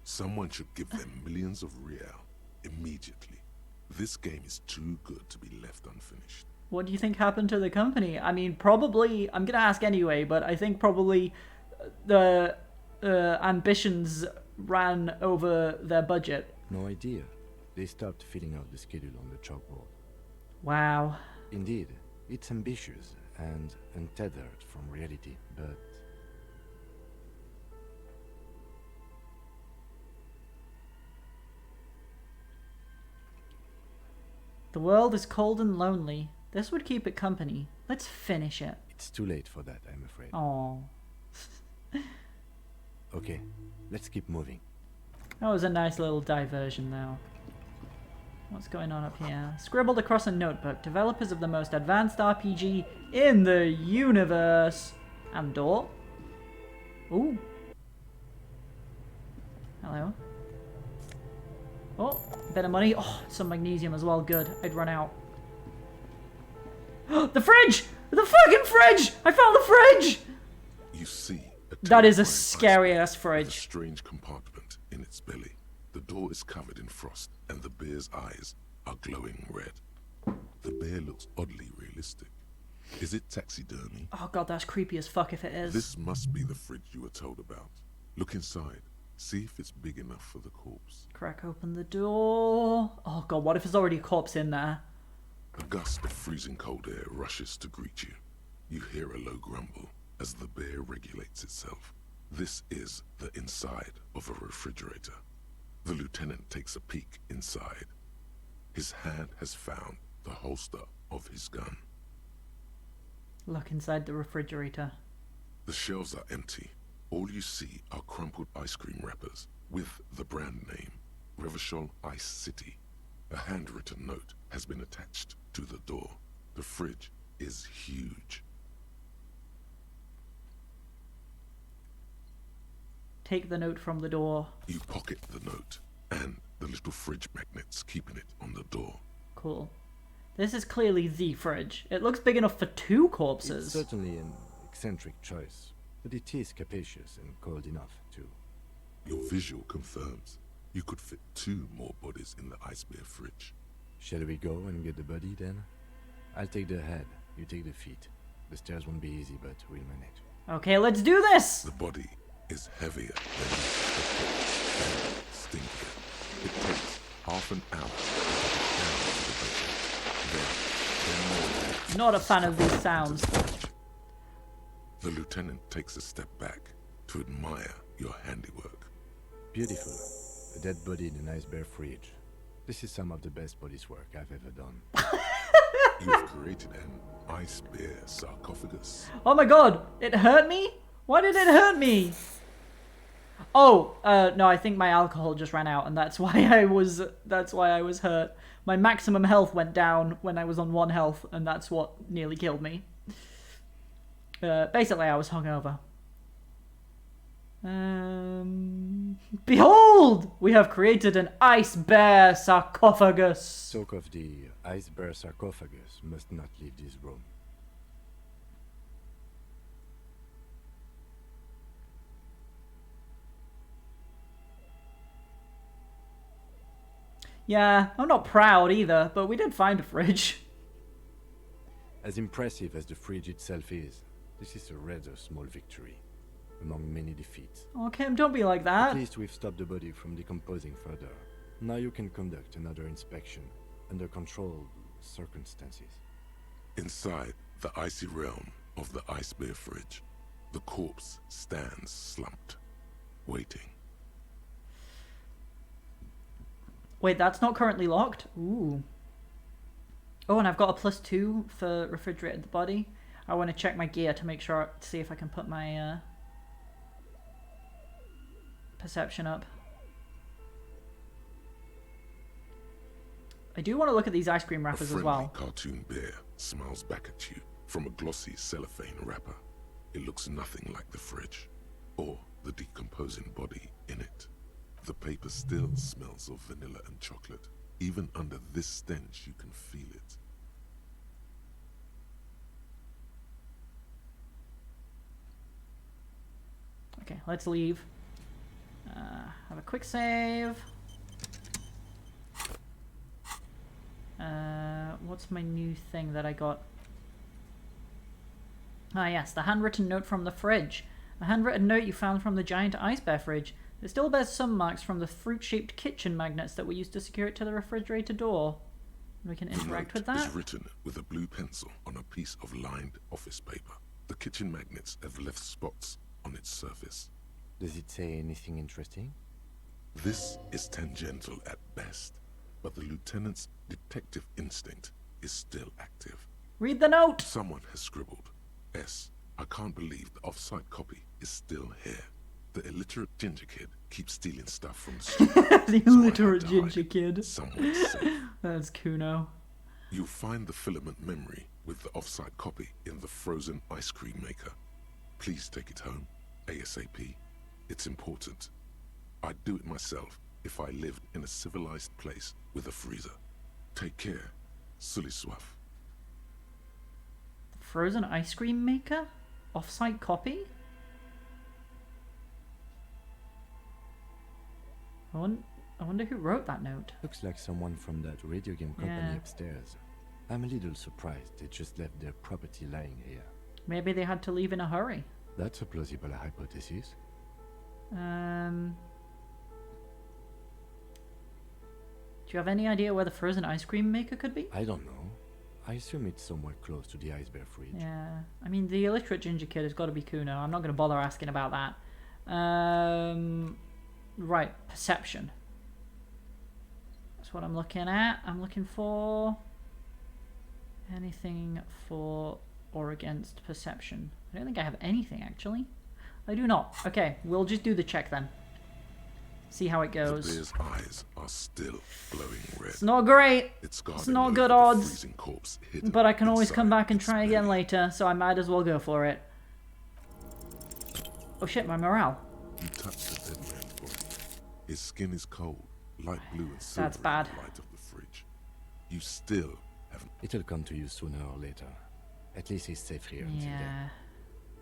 Someone should give them millions of real immediately. This game is too good to be left unfinished. What do you think happened to the company? I mean, probably, I'm gonna ask anyway, but I think probably the ambitions ran over their budget. No idea. They stopped filling out the schedule on the chalkboard. Wow. Indeed, it's ambitious and untethered from reality, but... The world is cold and lonely. This would keep it company. Let's finish it. It's too late for that, I'm afraid. Oh, Okay, let's keep moving. that was a nice little diversion though. What's going on up here? Scribbled across a notebook. Developers of the most advanced RPG in the universe. And door. Ooh. Hello. Oh, bit of money. Oh, some magnesium as well. Good. I'd run out. The fridge! The fucking fridge! I found the fridge! You see That is a terrifying scary iceberg ass with a fridge. strange compartment in its belly. The door is covered in frost, and the bear's eyes are glowing red. The bear looks oddly realistic. Is it taxidermy? Oh god, that's creepy as fuck if it is. This must be the fridge you were told about. Look inside. See if it's big enough for the corpse. Crack open the door. Oh god, what if there's already a corpse in there? A gust of freezing cold air rushes to greet you. You hear a low grumble as the bear regulates itself. This is the inside of a refrigerator. The lieutenant takes a peek inside. His hand has found the holster of his gun. Look inside the refrigerator. The shelves are empty. All you see are crumpled ice cream wrappers with the brand name, Revachol Ice City. A handwritten note has been attached to the door. The fridge is huge. Take the note from the door. You pocket the note and the little fridge magnets keeping it on the door. Cool. This is clearly the fridge. It looks big enough for 2 corpses. It's certainly an eccentric choice, but it is capacious and cold enough, too. Your visual confirms you could fit 2 more bodies in the ice bear fridge. Shall we go and get the body, then? I'll take the head, you take the feet. The stairs won't be easy, but we'll manage. Okay, let's do this! The body is heavier than you expected and stinkier. It takes half an hour to get it down to the bed. Then Not a fan of these sounds. the lieutenant takes a step back to admire your handiwork. Beautiful. A dead body in an ice bear fridge. This is some of the best bodies work I've ever done. You've created an ice bear sarcophagus. Oh my god, it hurt me? Why did it hurt me? Oh, no, I think my alcohol just ran out and that's why I was hurt. My maximum health went down when I was on 1 health and that's what nearly killed me. Basically I was hungover. Behold! We have created an ice bear sarcophagus. Soak of the ice bear sarcophagus must not leave this room. Yeah, I'm not proud either, but we did find a fridge. As impressive as the fridge itself is, this is a rather small victory, among many defeats. Oh, Kim, don't be like that. At least we've stopped the body from decomposing further. Now you can conduct another inspection, under controlled circumstances. Inside the icy realm of the ice bear fridge, the corpse stands slumped, waiting. Wait, that's not currently locked? Ooh. Oh, and I've got a +2 for refrigerated the body. I want to check my gear to make sure, to see if I can put my perception up. I do want to look at these ice cream wrappers as well. A friendly cartoon bear smiles back at you from a glossy cellophane wrapper. It looks nothing like the fridge, or the decomposing body in it. The paper still smells of vanilla and chocolate. Even under this stench, you can feel it. Okay, let's leave. Have a quick save. What's my new thing that I got? Ah yes, the handwritten note from the fridge. A handwritten note you found from the giant ice bear fridge. It still bears some marks from the fruit-shaped kitchen magnets that were used to secure it to the refrigerator door. We can interact with The note that. is written with a blue pencil on a piece of lined office paper. The kitchen magnets have left spots on its surface. Does it say anything interesting? This is tangential at best, but the lieutenant's detective instinct is still active. Read the note! Someone has scribbled, S. I can't believe the off-site copy is still here. The illiterate ginger kid keeps stealing stuff from the store. The so I illiterate had to hide ginger it kid. somewhere safe. That's Kuno. You'll find the filament memory with the off-site copy in the frozen ice cream maker. Please take it home, ASAP. It's important. I'd do it myself if I lived in a civilized place with a freezer. Take care, Sully Swaff. Frozen ice cream maker? Off-site copy? I wonder who wrote that note. Looks like someone from that radio game company Yeah. upstairs. I'm a little surprised they just left their property lying here. Maybe they had to leave in a hurry. That's a plausible hypothesis. Do you have any idea where the frozen ice cream maker could be? I don't know. I assume it's somewhere close to the ice bear fridge. Yeah, I mean, the illiterate ginger kid has got to be Kuno. I'm not going to bother asking about that. Right, perception. That's what I'm looking at. I'm looking for anything for or against perception. I don't think I have anything, actually. I do not. Okay, we'll just do the check then. See how it The goes. bear's eyes are still glowing red. It's not great, It's not good odds, but I can always come back and try again later, so I might as well go for it. Oh shit, my morale. You touch the dead man's body. His skin is cold, light blue and silver That's bad. in the light of the fridge. You still haven't... It'll come to you sooner or later. At least he's safe here until then. Yeah,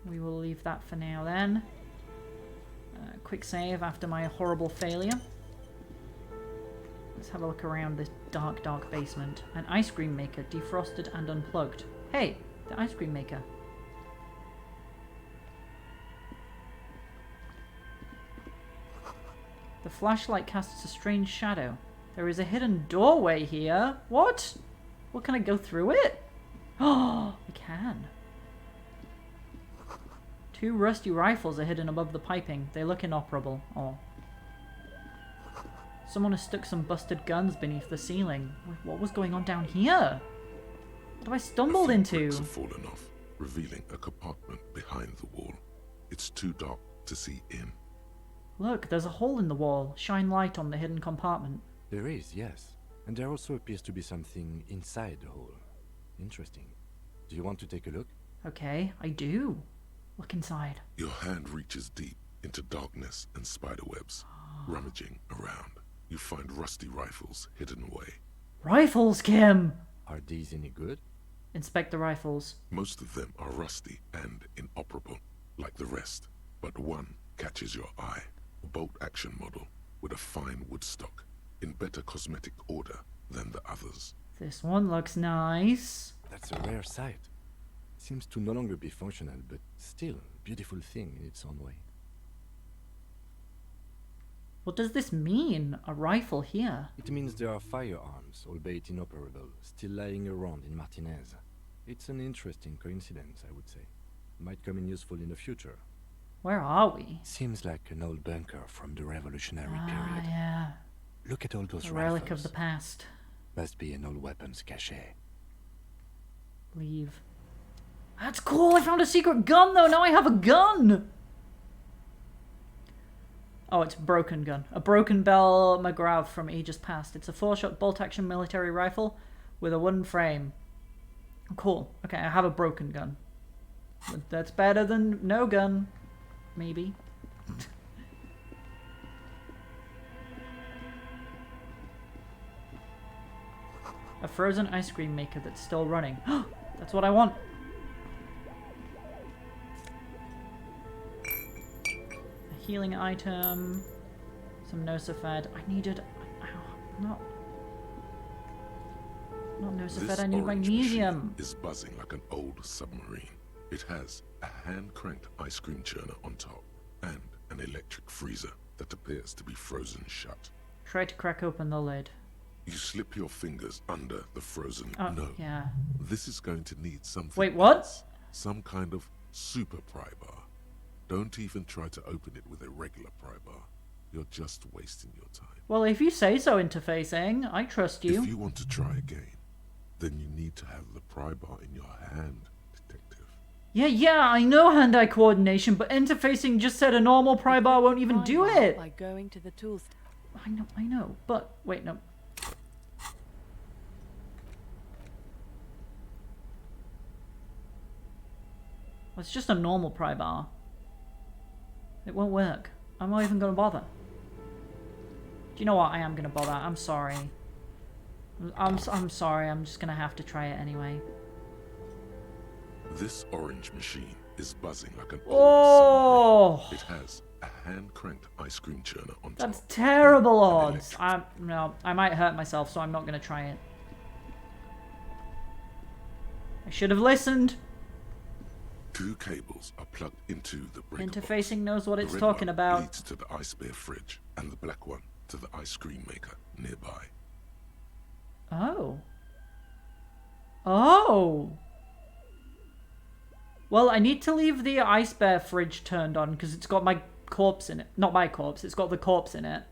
we will leave that for now then. Quick save after my horrible failure. Let's have a look around this dark, dark basement. An ice cream maker, defrosted and unplugged. Hey, the ice cream maker. The flashlight casts a strange shadow. There is a hidden doorway here. What? What, can I go through it? Oh, I can. 2 rusty rifles are hidden above the piping. They look inoperable. Oh. Someone has stuck some busted guns beneath the ceiling. What was going on down here? What have I stumbled into? Bricks have fallen off, revealing a compartment behind the wall. It's too dark to see in. Look, there's a hole in the wall. Shine light on the hidden compartment. There is, yes. And there also appears to be something inside the hole. Interesting. Do you want to take a look? Okay, I do. Look inside. Your hand reaches deep into darkness and spiderwebs. Rummaging around, you find rusty rifles hidden away. Rifles, Kim! Are these any good? Inspect the rifles. Most of them are rusty and inoperable, like the rest. But one catches your eye. A bolt-action model with a fine wood stock, in better cosmetic order than the others. This one looks nice. That's a rare sight. Seems to no longer be functional, but still a beautiful thing in its own way. What does this mean? A rifle here? It means there are firearms, albeit inoperable, still lying around in Martinez. It's an interesting coincidence, I would say. Might come in useful in the future. Where are we? Seems like an old bunker from the Revolutionary period. Yeah. Look at all those A rifles. relic of the past. Must be an old weapons cache. Leave. That's cool! I found a secret gun though! Now I have a gun! Oh, it's a broken gun. A broken Bell McGraw from ages past. It's a 4-shot bolt-action military rifle with a wooden frame. Cool. Okay, I have a broken gun. But that's better than no gun. Maybe. A frozen ice cream maker that's still running. That's what I want. A healing item. Some Nosafed. I needed... Not Nosafed, This I need orange magnesium. machine is buzzing like an old submarine. It has a hand-cranked ice cream churner on top and an electric freezer that appears to be frozen shut. Try to crack open the lid. You slip your fingers under the frozen Oh, no. yeah. This is going to need something. Wait, what? else. Some kind of super pry bar. Don't even try to open it with a regular pry bar. You're just wasting your time. Well, if you say so, interfacing, I trust you. If you want to try again, then you need to have the pry bar in your hand, detective. Yeah, I know hand-eye coordination, but interfacing just said a normal pry bar won't even do it. By going to the tools. I know, but wait, no. Well, it's just a normal pry bar. It won't work. I'm not even gonna bother. Do you know what? I am gonna bother. I'm sorry. I'm sorry. I'm just gonna have to try it anyway. This orange machine is buzzing like an Oh! old submarine. It has a hand-cranked ice cream churner on top. That's terrible and odds. electric No, I might hurt myself, so I'm not gonna try it. I should have listened. 2 cables are plugged into the breaker Interfacing box. knows what The it's red talking one about. leads to the ice bear fridge, and the black one to the ice cream maker nearby. Oh. Oh. Well, I need to leave the ice bear fridge turned on because it's got my corpse in it. Not my corpse, it's got the corpse in it.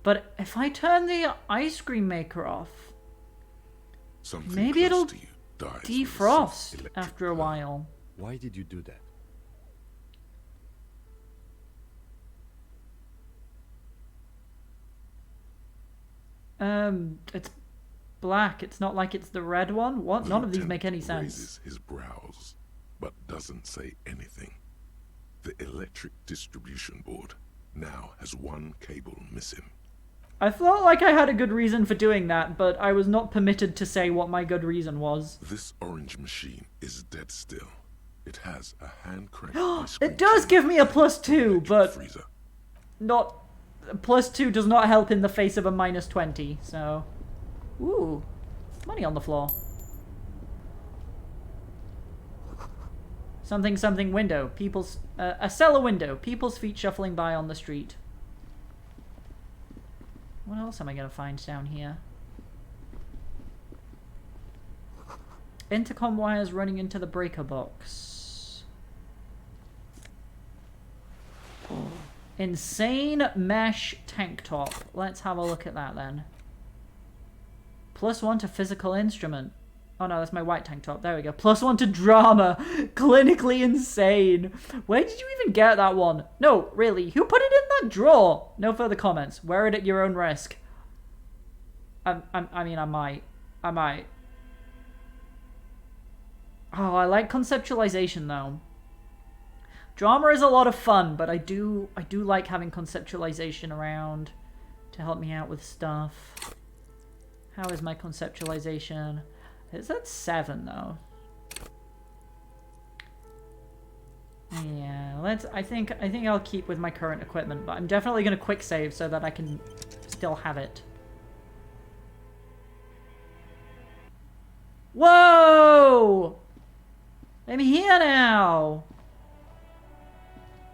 But if I turn the ice cream maker off, Something maybe close it'll to you dies with a defrost soft electric after a glow. while. Why did you do that? It's black. It's not like it's the red one. What? The None of these make any lieutenant sense. raises his brows, but doesn't say anything. The electric distribution board now has one cable missing. I felt like I had a good reason for doing that, but I was not permitted to say what my good reason was. This orange machine is dead still. It has a hand crank ice cream It does give me a +2, electric but freezer. not... +2 does not help in the face of a -20, so... Ooh, money on the floor. Something something window. People's... a cellar window. People's feet shuffling by on the street. What else am I gonna find down here? Intercom wires running into the breaker box. Insane mesh tank top. Let's have a look at that then. +1 to physical instrument. Oh no, that's my white tank top. There we go. +1 to drama. Clinically insane. Where did you even get that one? No, really. Who put it in that drawer? No further comments. Wear it at your own risk. I mean, I might. Oh, I like conceptualization though. Drama is a lot of fun, but I do like having conceptualization around to help me out with stuff. How is my conceptualization? Is that 7 though? Yeah, I think I'll keep with my current equipment, but I'm definitely gonna quick save so that I can still have it. Whoa! I'm here now!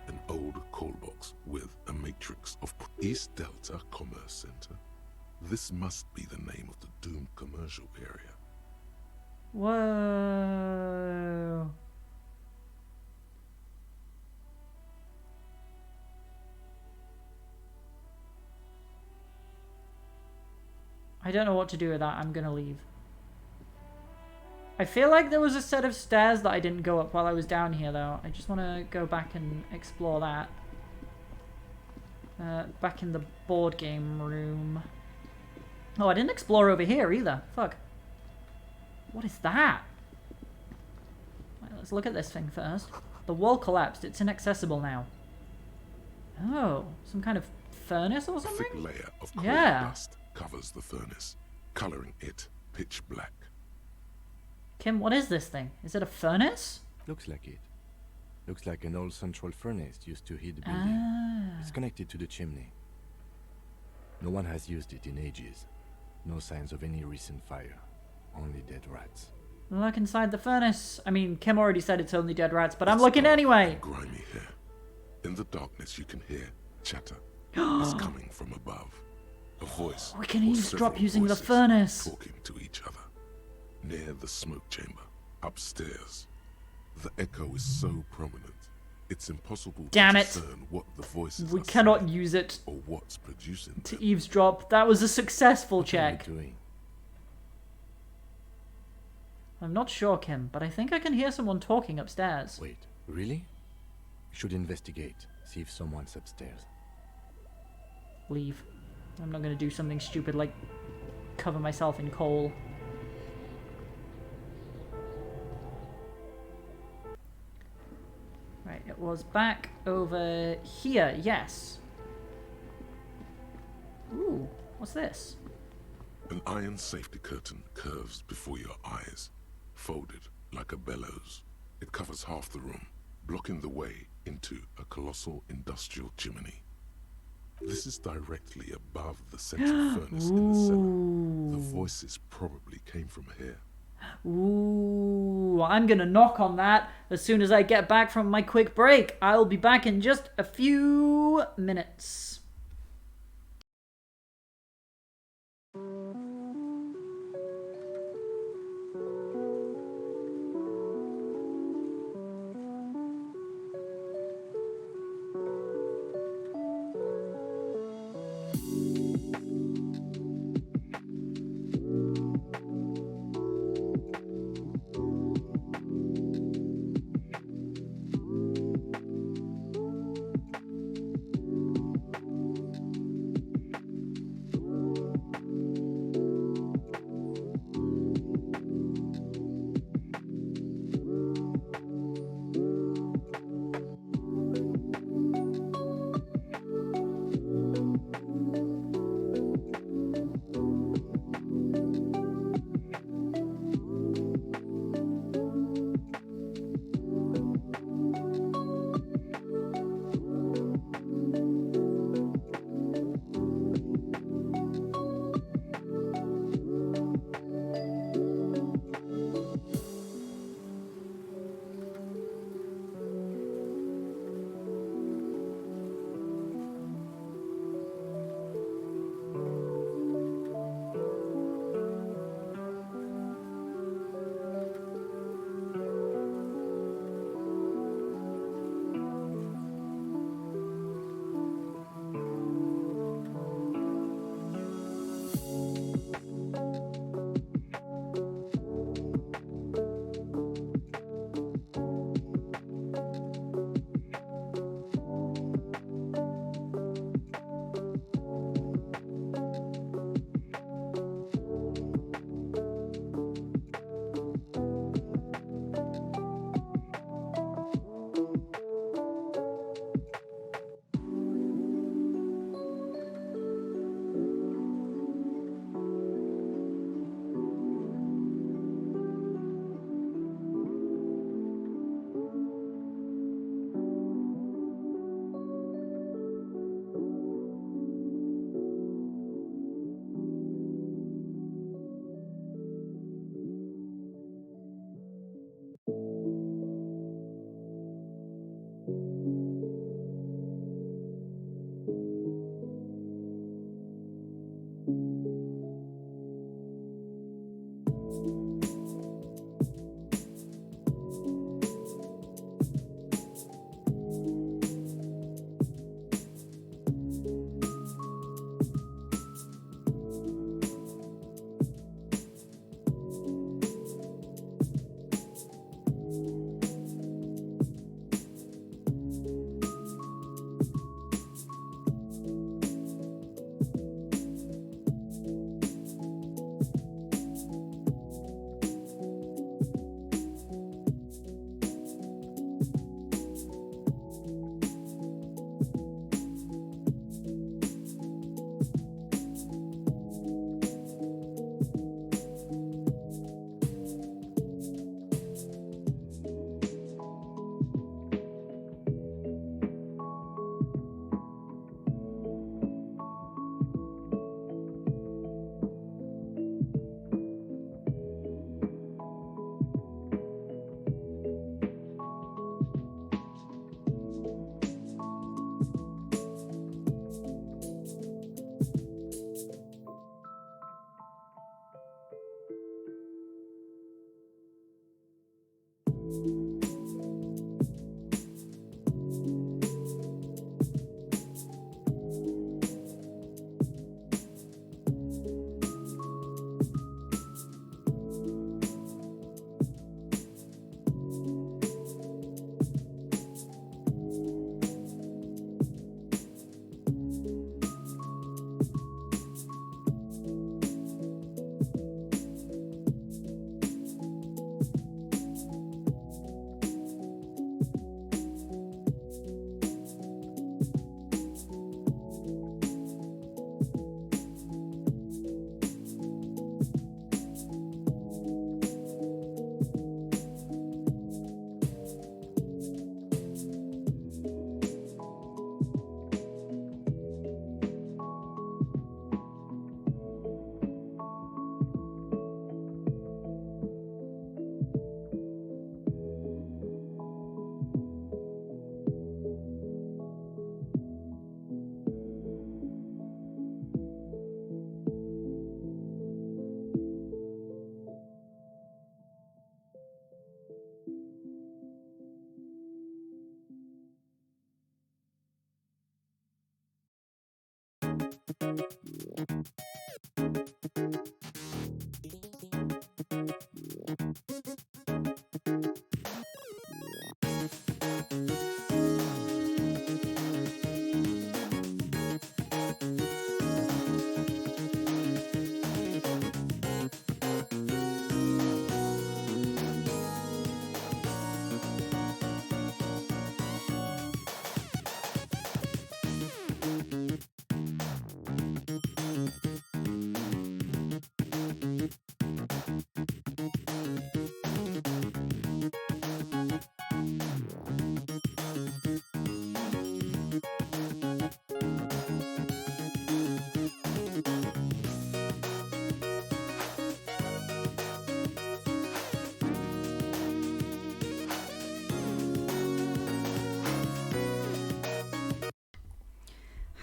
An old call box with a matrix of East Delta Commerce Center. This must be the name of the doomed commercial area. Whoa. I don't know what to do with that. I'm gonna leave. I feel like there was a set of stairs that I didn't go up while I was down here, though. I just want to go back and explore that. Back in the board game room. Oh, I didn't explore over here either. Fuck. What is that? Right, let's look at this thing first. The wall collapsed. It's inaccessible now. Oh, some kind of furnace or A something? thick layer of coal Yeah. dust covers the furnace, coloring it pitch black. Kim, what is this thing? Is it a furnace? Looks like it. Looks like an old central furnace used to heat the building. Ah. It's connected to the chimney. No one has used it in ages. No signs of any recent fire. Only dead rats. Look inside the furnace. I mean, Kim already said it's only dead rats, but I'm It's looking dark anyway. and grimy here. In the darkness, you can hear chatter. It's coming from above. A voice. We can or eavesdrop several using the voices furnace. Talking to each other. Near the smoke chamber, upstairs. The echo is so prominent, it's impossible Damn to it. discern what the voices We are cannot saying use it or what's producing to them. eavesdrop. That was a successful What are you check. doing? I'm not sure, Kim, but I think I can hear someone talking upstairs. Wait, really? We should investigate. See if someone's upstairs. Leave. I'm not going to do something stupid like cover myself in coal. Right, it was back over here, yes. Ooh, what's this? An iron safety curtain curves before your eyes, folded like a bellows. It covers half the room, blocking the way into a colossal industrial chimney. This is directly above the central furnace in the cellar. The voices probably came from here. Ooh, I'm gonna knock on that as soon as I get back from my quick break. I'll be back in just a few minutes.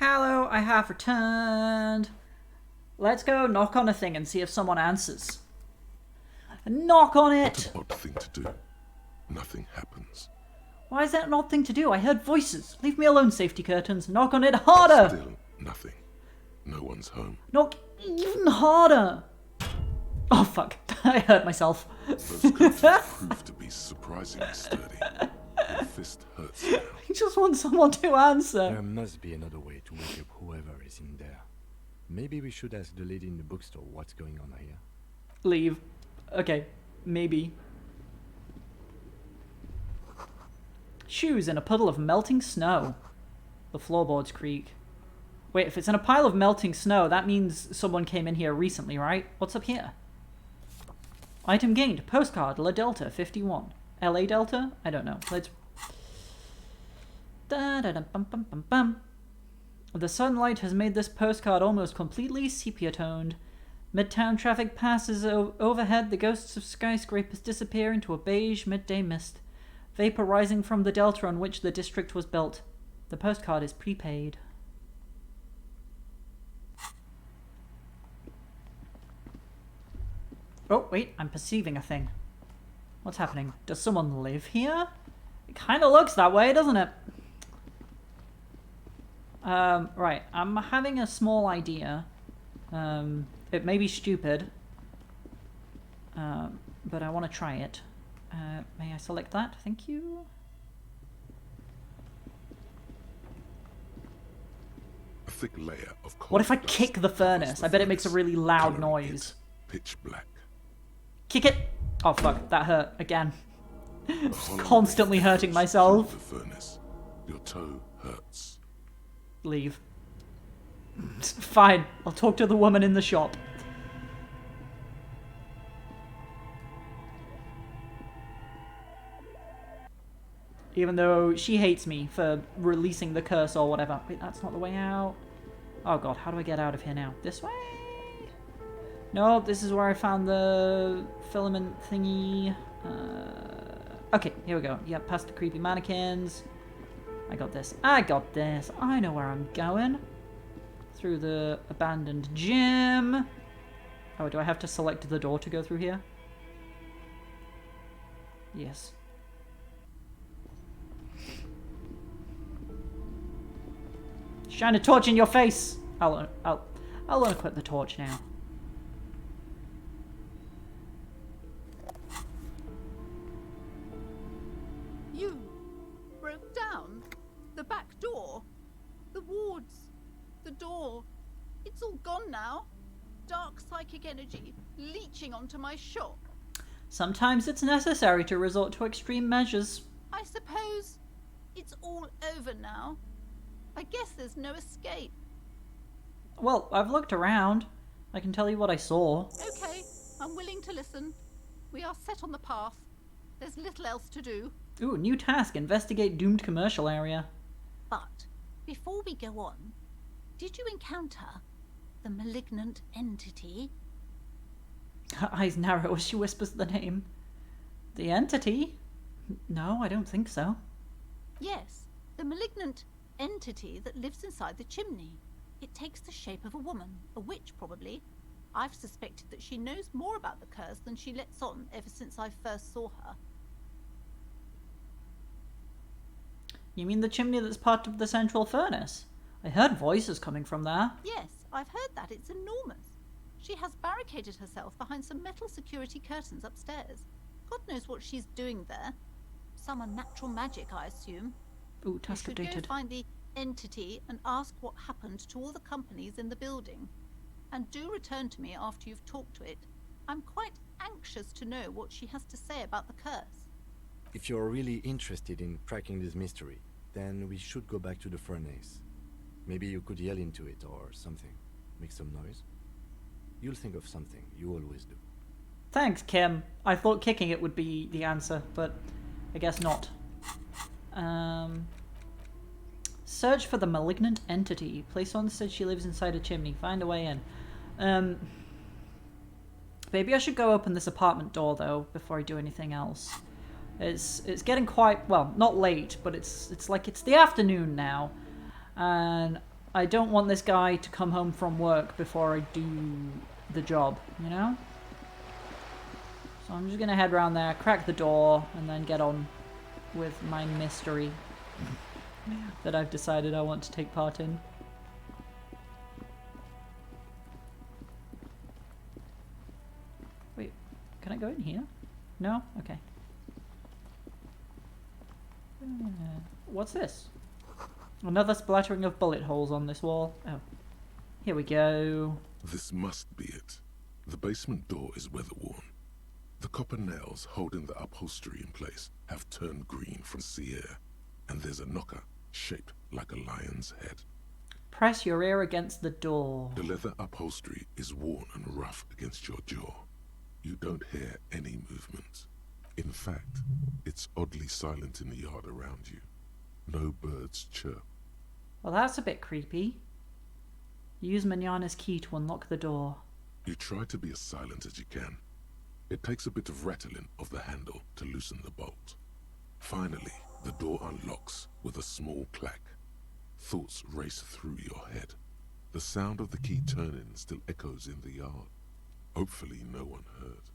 Hello, I have returned. Let's go knock on a thing and see if someone answers. Knock on it! What an odd thing to do. Nothing happens. Why is that an odd thing to do? I heard voices. Leave me alone, safety curtains. Knock on it harder! Still nothing. No one's home. Knock even harder! Oh fuck, I hurt myself. Those curtains proved to be surprisingly sturdy. My fist hurts now. I just want someone to answer. There must be another way to wake up whoever is in there. Maybe we should ask the lady in the bookstore what's going on here. Leave. Okay, maybe. Shoes in a puddle of melting snow. The floorboards creak. Wait, if it's in a pile of melting snow, that means someone came in here recently, right? What's up here? Item gained. Postcard. La Delta 51. LA Delta? I don't know. Let's... Da-da-dum-bum-bum-bum-bum. The sunlight has made this postcard almost completely sepia-toned. Midtown traffic passes overhead. The ghosts of skyscrapers disappear into a beige midday mist. Vapor rising from the delta on which the district was built. The postcard is prepaid. Oh, wait, I'm perceiving a thing. What's happening? Does someone live here? It kind of looks that way, doesn't it? Right, I'm having a small idea. It may be stupid, but I want to try it. May I select that? Thank you. A thick layer of What if I coal dust kick the furnace? I bet it makes a really loud coloring noise. it pitch black. Kick it! Oh fuck, that hurt again. A hollow Constantly wave hurting goes myself. through the furnace. Your toe hurts. Leave. Fine, I'll talk to the woman in the shop. Even though she hates me for releasing the curse or whatever. Wait, that's not the way out. Oh god, how do I get out of here now? This way? No, this is where I found the filament thingy. Okay, here we go. Yep, past the creepy mannequins. I got this. I got this. I know where I'm going. Through the abandoned gym. Oh, do I have to select the door to go through here? Yes. Shine a torch in your face! I'll unequip the torch now. You broke down the back door, the wards, the door. It's all gone now. Dark psychic energy leeching onto my shop. Sometimes it's necessary to resort to extreme measures. I suppose it's all over now. I guess there's no escape. Well, I've looked around. I can tell you what I saw. Okay, I'm willing to listen. We are set on the path. There's little else to do. Ooh, new task. Investigate doomed commercial area. But before we go on, did you encounter the malignant entity? Her eyes narrow as she whispers the name. The entity? No, I don't think so. Yes, the malignant entity that lives inside the chimney. It takes the shape of a woman, a witch probably. I've suspected that she knows more about the curse than she lets on ever since I first saw her. You mean the chimney that's part of the central furnace? I heard voices coming from there. Yes, I've heard that. It's enormous. She has barricaded herself behind some metal security curtains upstairs. God knows what she's doing there. Some unnatural magic, I assume. Ooh, task You should updated. go find the entity and ask what happened to all the companies in the building. And do return to me after you've talked to it. I'm quite anxious to know what she has to say about the curse. If you're really interested in cracking this mystery, then we should go back to the furnace. Maybe you could yell into it or something. Make some noise. You'll think of something. You always do. Thanks, Kim. I thought kicking it would be the answer, but I guess not. Search for the malignant entity. Placeon said she lives inside a chimney. Find a way in. Maybe I should go open this apartment door, though, before I do anything else. It's getting quite, well, not late, but it's like it's the afternoon now. And I don't want this guy to come home from work before I do the job, you know? So I'm just gonna head around there, crack the door, and then get on with my mystery that I've decided I want to take part in. Wait, can I go in here? No? Okay. What's this? Another splattering of bullet holes on this wall. Oh. Here we go. This must be it. The basement door is weather-worn. The copper nails holding the upholstery in place have turned green from sea air, and there's a knocker shaped like a lion's head. Press your ear against the door. The leather upholstery is worn and rough against your jaw. You don't hear any movement. In fact, it's oddly silent in the yard around you. No birds chirp. Well, that's a bit creepy. Use Manana's key to unlock the door. You try to be as silent as you can. It takes a bit of rattling of the handle to loosen the bolt. Finally, the door unlocks with a small clack. Thoughts race through your head. The sound of the key turning still echoes in the yard. Hopefully no one heard.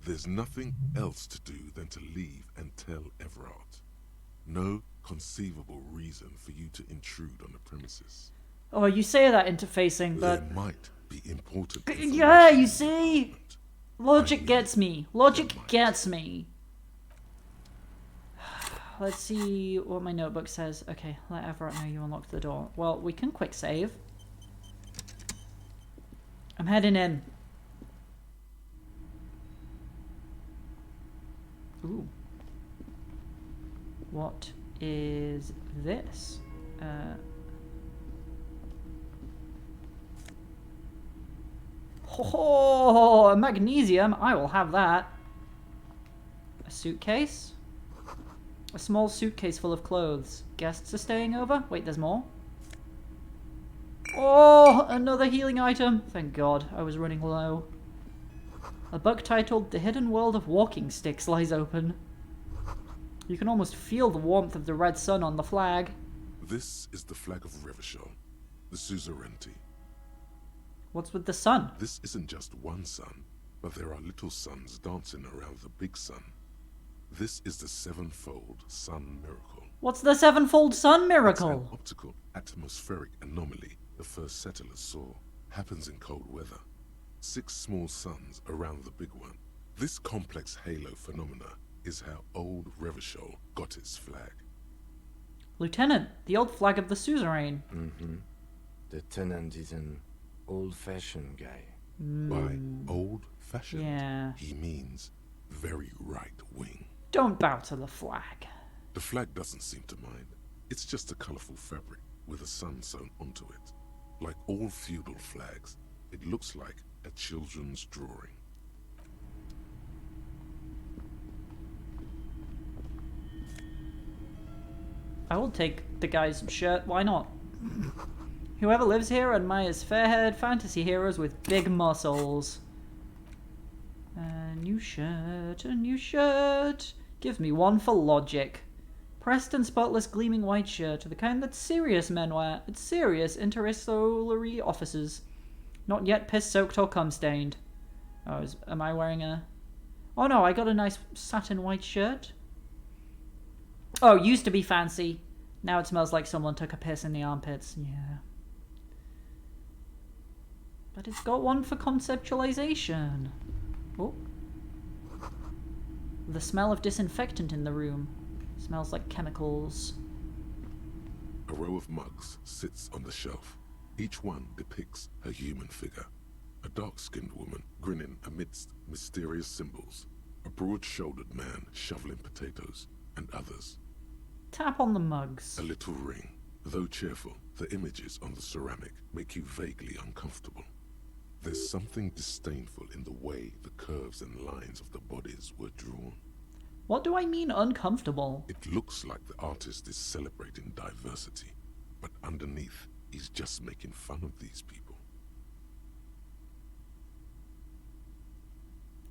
There's nothing else to do than to leave and tell Everard. No conceivable reason for you to intrude on the premises. Oh, you say that interfacing, but... There might be important yeah, you information see? in the document. Logic gets me. Logic gets me. Let's see what my notebook says. Okay, let Everett know you unlocked the door. Well, we can quick save. I'm heading in. Ooh. What is this? Oh, a magnesium. I will have that. A suitcase? A small suitcase full of clothes. Guests are staying over? Wait, there's more? Oh, another healing item. Thank God, I was running low. A book titled The Hidden World of Walking Sticks lies open. You can almost feel the warmth of the red sun on the flag. This is the flag of Revachol, the suzerainty. What's with the sun? This isn't just one sun, but there are little suns dancing around the big sun. This is the sevenfold sun miracle. What's the sevenfold sun It's miracle? an optical atmospheric anomaly the first settlers saw. Happens in cold weather. 6 small suns around the big one. This complex halo phenomena is how old Revachol got its flag. Lieutenant, the old flag of the suzerain. Mm-hmm. The tenant is an old-fashioned guy. By old-fashioned, Yeah. he means very right-wing. Don't bow to the flag. The flag doesn't seem to mind. It's just a colorful fabric with a sun sewn onto it. Like all feudal flags, it looks like a children's drawing. I will take the guy's shirt, why not? Whoever lives here admires fair-haired fantasy heroes with big muscles. A new shirt, a new shirt. Give me one for logic. Pressed and spotless gleaming white shirt, the kind that serious men wear. It's serious interstellary officers. Not yet piss-soaked or cum-stained. Oh, am I wearing a... Oh no, I got a nice satin white shirt. Oh, used to be fancy. Now it smells like someone took a piss in the armpits. Yeah. But it's got one for conceptualization. Oh. The smell of disinfectant in the room. Smells like chemicals. A row of mugs sits on the shelf. Each one depicts a human figure. A dark-skinned woman grinning amidst mysterious symbols. A broad-shouldered man shoveling potatoes, and others. Tap on the mugs. A little ring. Though cheerful, the images on the ceramic make you vaguely uncomfortable. There's something disdainful in the way the curves and lines of the bodies were drawn. What do I mean uncomfortable? It looks like the artist is celebrating diversity, but underneath, he's just making fun of these people.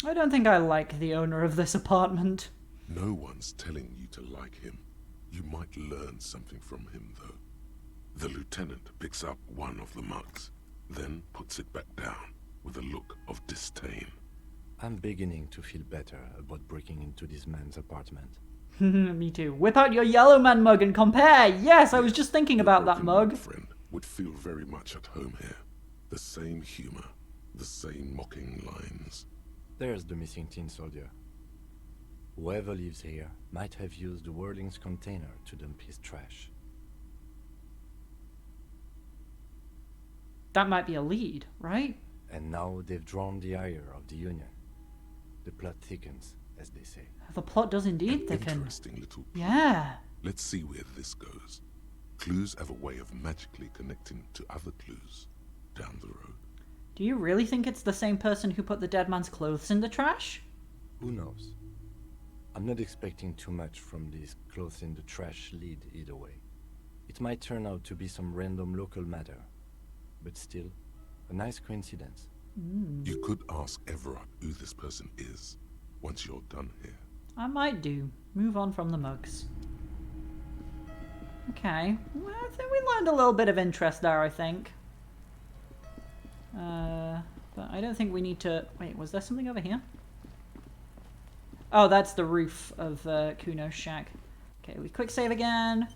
I don't think I like the owner of this apartment. No one's telling you to like him. You might learn something from him, though. The lieutenant picks up one of the mugs, then puts it back down with a look of disdain. I'm beginning to feel better about breaking into this man's apartment. Me too. Whip out your yellow man mug and compare! Yes, I was just thinking about that mug. My friend would feel very much at home here. The same humor, the same mocking lines. There's the missing tin soldier. Whoever lives here might have used the Whirling's container to dump his trash. That might be a lead, right? And now they've drawn the ire of the Union. The plot thickens, as they say. The plot does indeed An thicken. interesting little clue. Yeah. Let's see where this goes. Clues have a way of magically connecting to other clues down the road. Do you really think it's the same person who put the dead man's clothes in the trash? Who knows? I'm not expecting too much from this clothes in the trash lead either way. It might turn out to be some random local matter, but still, a nice coincidence. You could ask Everard who this person is once you're done here. I might do. Move on from the mugs. Okay. Well, I think we learned a little bit of interest there, I think. But I don't think we need to... Wait, was there something over here? Oh, that's the roof of Kuno's shack. Okay, we quick save again.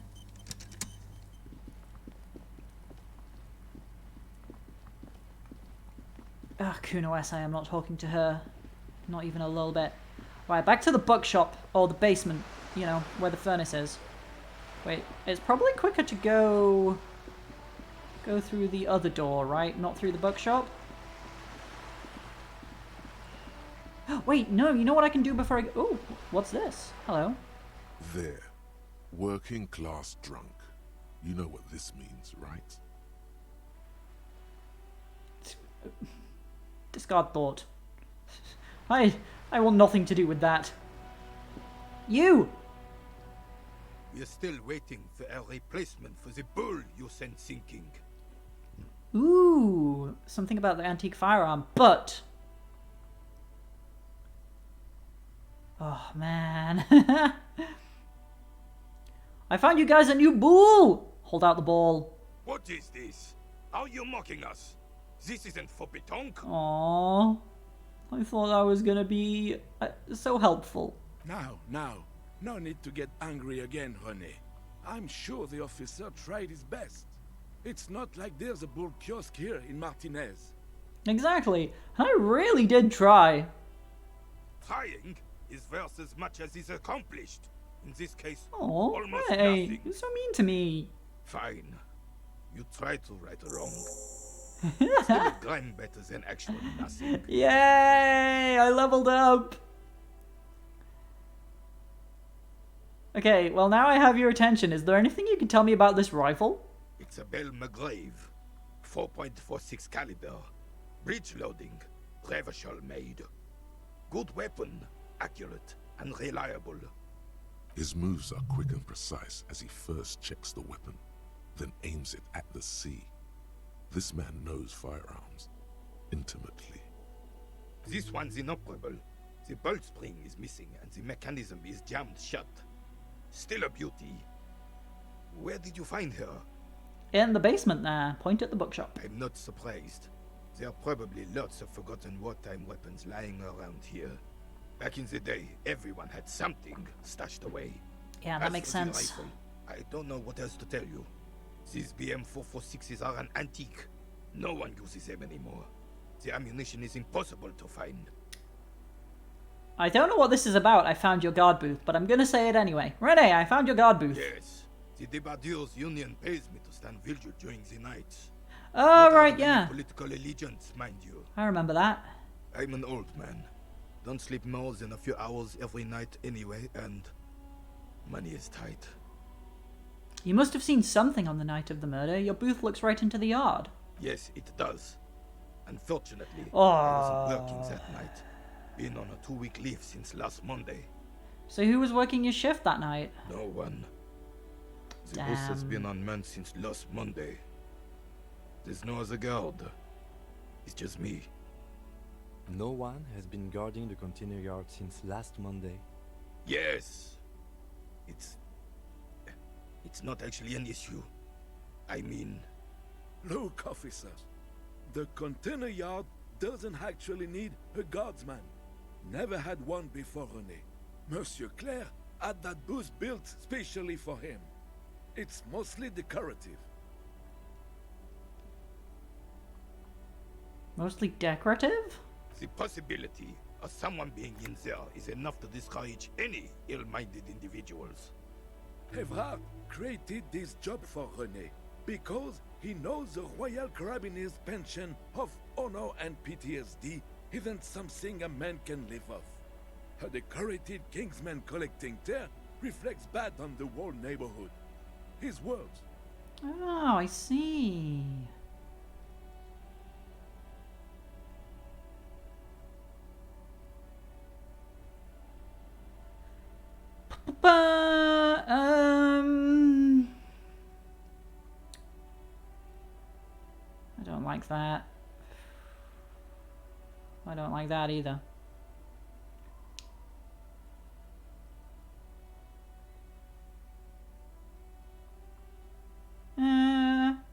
Ah, Kuno S, I am not talking to her. Not even a little bit. Right, back to the bookshop. Or the basement, you know, where the furnace is. Wait, it's probably quicker to go through the other door, right? Not through the bookshop? Wait, no, you know what I can do before I go... Oh, what's this? Hello. There. Working class drunk. You know what this means, right? Discard thought. I want nothing to do with that. You! We're still waiting for a replacement for the bull you sent sinking. Ooh, something about the antique firearm, but... Oh, man. I found you guys a new bull! Hold out the ball. What is this? Are you mocking us? This isn't for pétanque. Aww. I thought that was gonna be so helpful. Now, no need to get angry again, René. I'm sure the officer tried his best. It's not like there's a bull kiosk here in Martinez. Exactly. I really did try. Trying is worth as much as is accomplished. In this case, Oh, almost hey, nothing. you're so mean to me. Fine. You tried to right a wrong. Still a gram better than actually nothing. Yay! I leveled up. Okay, well now I have your attention. Is there anything you can tell me about this rifle? It's a Bell McGrave, 4.46 caliber, breech loading, Revachol made. Good weapon, accurate and reliable. His moves are quick and precise as he first checks the weapon, then aims it at the sea. This man knows firearms intimately. This one's inoperable. The bolt spring is missing and the mechanism is jammed shut. Still a beauty. Where did you find her? In the basement there. Point at the bookshop. I'm not surprised. There are probably lots of forgotten wartime weapons lying around here. Back in the day, everyone had something stashed away. Yeah, that As makes for the sense. rifle, I don't know what else to tell you. These BM-446s are an antique. No one uses them anymore. The ammunition is impossible to find. I don't know what this is about, I found your guard booth, but I'm gonna say it anyway. Renee, I found your guard booth. Yes, the Debardeurs Union pays me to stand vigil during the nights. Oh, Not out right, of any yeah. political allegiance, mind you. I remember that. I'm an old man. Don't sleep more than a few hours every night anyway, and money is tight. You must have seen something on the night of the murder. Your booth looks right into the yard. Yes, it does. Unfortunately, I Oh. wasn't working that night. Been on a 2-week leave since last Monday. So who was working your shift that night? No one. The bus has Damn. been unmanned since last Monday. There's no other guard. It's just me. No one has been guarding the container yard since last Monday. Yes. It's not actually an issue. I mean... Look, officers. The container yard doesn't actually need a guardsman. Never had one before René. Monsieur Claire had that booth built specially for him. It's mostly decorative. Mostly decorative? The possibility of someone being in there is enough to discourage any ill-minded individuals. Evrard created this job for René because he knows the Royal Carabiniers' pension of honor and PTSD isn't something a man can live off. A decorated Kingsman collecting tear reflects bad on the whole neighborhood. His words. Oh, I see. But, I don't like that. I don't like that either.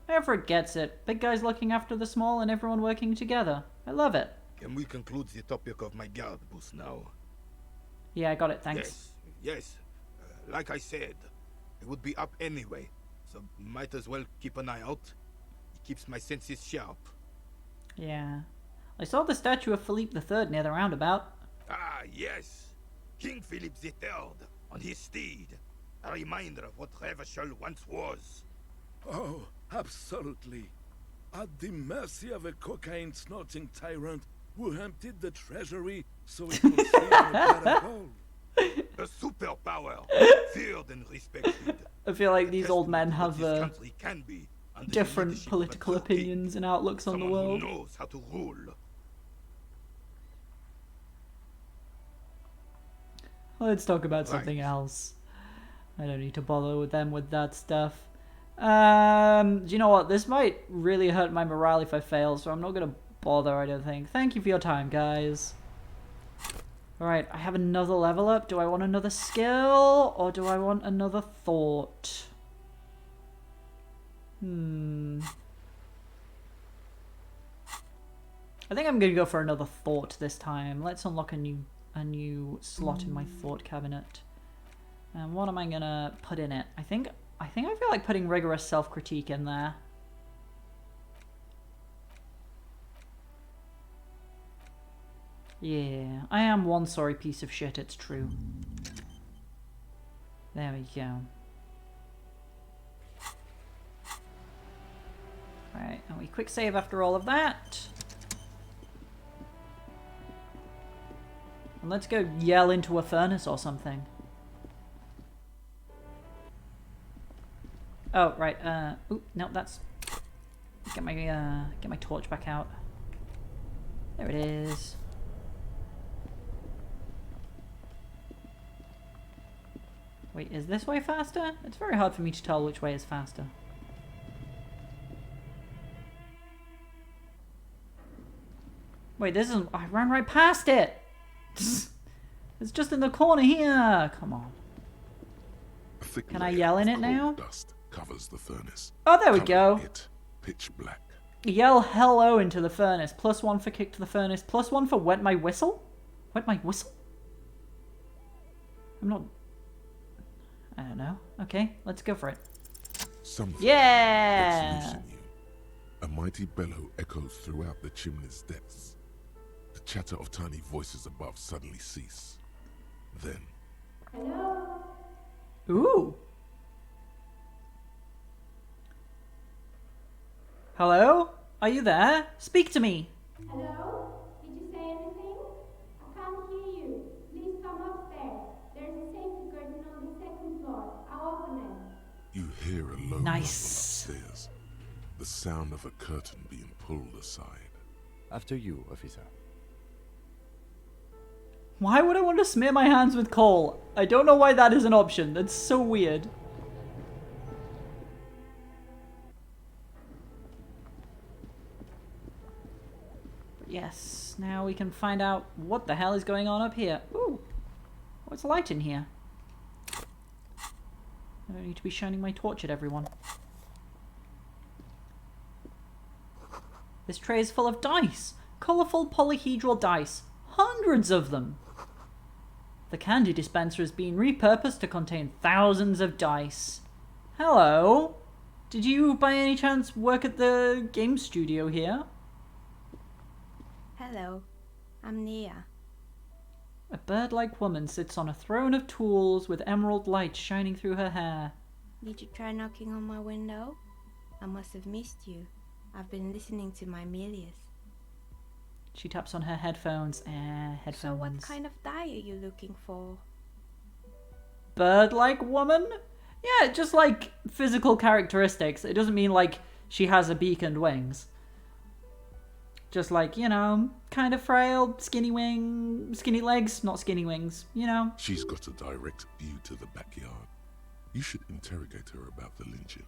Everett gets it. Big guys looking after the small and everyone working together. I love it. Can we conclude the topic of my guard booth now? Yeah, I got it, thanks. Yes. Like I said, it would be up anyway, so might as well keep an eye out. It keeps my senses sharp. Yeah. I saw the statue of Philippe III near the roundabout. Ah, yes. King Philip III on his steed. A reminder of what Revachol once was. Oh, absolutely. At the mercy of a cocaine-snorting tyrant who emptied the treasury so it would stay on a pot of gold. A superpower, feared and respected. I feel like these old men have This country can be under the different leadership of a political true king. opinions and outlooks on the Someone world. who knows how to rule. Let's talk about something else. I don't need to bother with them with that stuff. Do you know what? This might really hurt my morale if I fail, so I'm not gonna bother, I don't think. Thank you for your time, guys. Alright, I have another level up. Do I want another skill, or do I want another thought? I think I'm gonna go for another thought this time. Let's unlock a new slot in my thought cabinet. And what am I gonna put in it? I feel like putting rigorous self-critique in there. Yeah, I am one sorry piece of shit, it's true. There we go. Alright, and we quick save after all of that. And let's go yell into a furnace or something. Oh, right, oop, no, that's... Get my torch back out. There it is. Wait, is this way faster? It's very hard for me to tell which way is faster. Wait, this isn't... I ran right past it! It's just in the corner here! Come on. Can I yell in it now? Dust covers the furnace. Oh, there we go. It pitch black. Yell hello into the furnace. +1 for kick to the furnace. +1 for wet my whistle? Wet my whistle? I'm not... I don't know. Okay, let's go for it. Something Yeah! that's loose in you. A mighty bellow echoes throughout the chimney's depths. The chatter of tiny voices above suddenly cease. Then, Ooh. Hello? Are you there? Speak to me. Hello? Did you say anything? I can't hear you. Please come upstairs. There's a safety curtain on the second floor. I'll open it. you hear a low rumble Nice. upstairs. The sound of a curtain being pulled aside. After you, officer. Why would I want to smear my hands with coal? I don't know why that is an option. That's so weird. Yes, now we can find out what the hell is going on up here. Ooh, what's light in here? I don't need to be shining my torch at everyone. This tray is full of dice. Colourful polyhedral dice. Hundreds of them. The candy dispenser has been repurposed to contain thousands of dice. Hello. Did you by any chance work at the game studio here? Hello, I'm Nia. A bird-like woman sits on a throne of tools with emerald light shining through her hair. Did you try knocking on my window? I must have missed you. I've been listening to my Melius. She taps on her headphones. Headphones. So what kind of die are you looking for? Bird-like woman? Yeah, just like physical characteristics. It doesn't mean like she has a beak and wings. Just like, you know, kind of frail, skinny legs, not skinny wings, you know. She's got a direct view to the backyard. You should interrogate her about the lynching.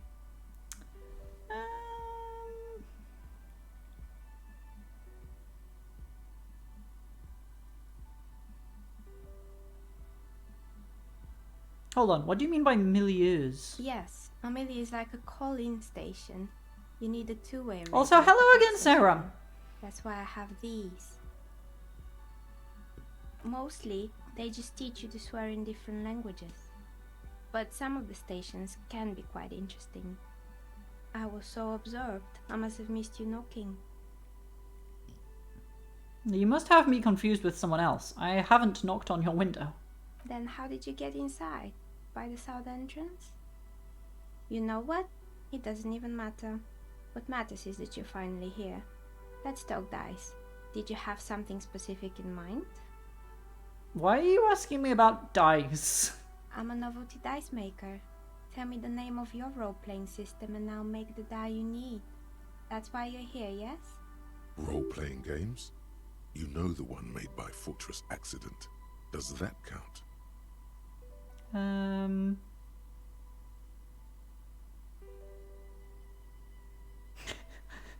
Hold on, what do you mean by milieus? Yes, a milieu is like a call-in station. You need a two-way radio. Also, hello again, Sarah. That's why I have these. Mostly, they just teach you to swear in different languages. But some of the stations can be quite interesting. I was so absorbed, I must have missed you knocking. You must have me confused with someone else. I haven't knocked on your window. Then how did you get inside? By the south entrance? You know what? It doesn't even matter. What matters is that you're finally here. Let's talk dice. Did you have something specific in mind? Why are you asking me about dice? I'm a novelty dice maker. Tell me the name of your role-playing system and I'll make the die you need. That's why you're here, yes? Role-playing games? You know the one made by Fortress Accident. Does that count?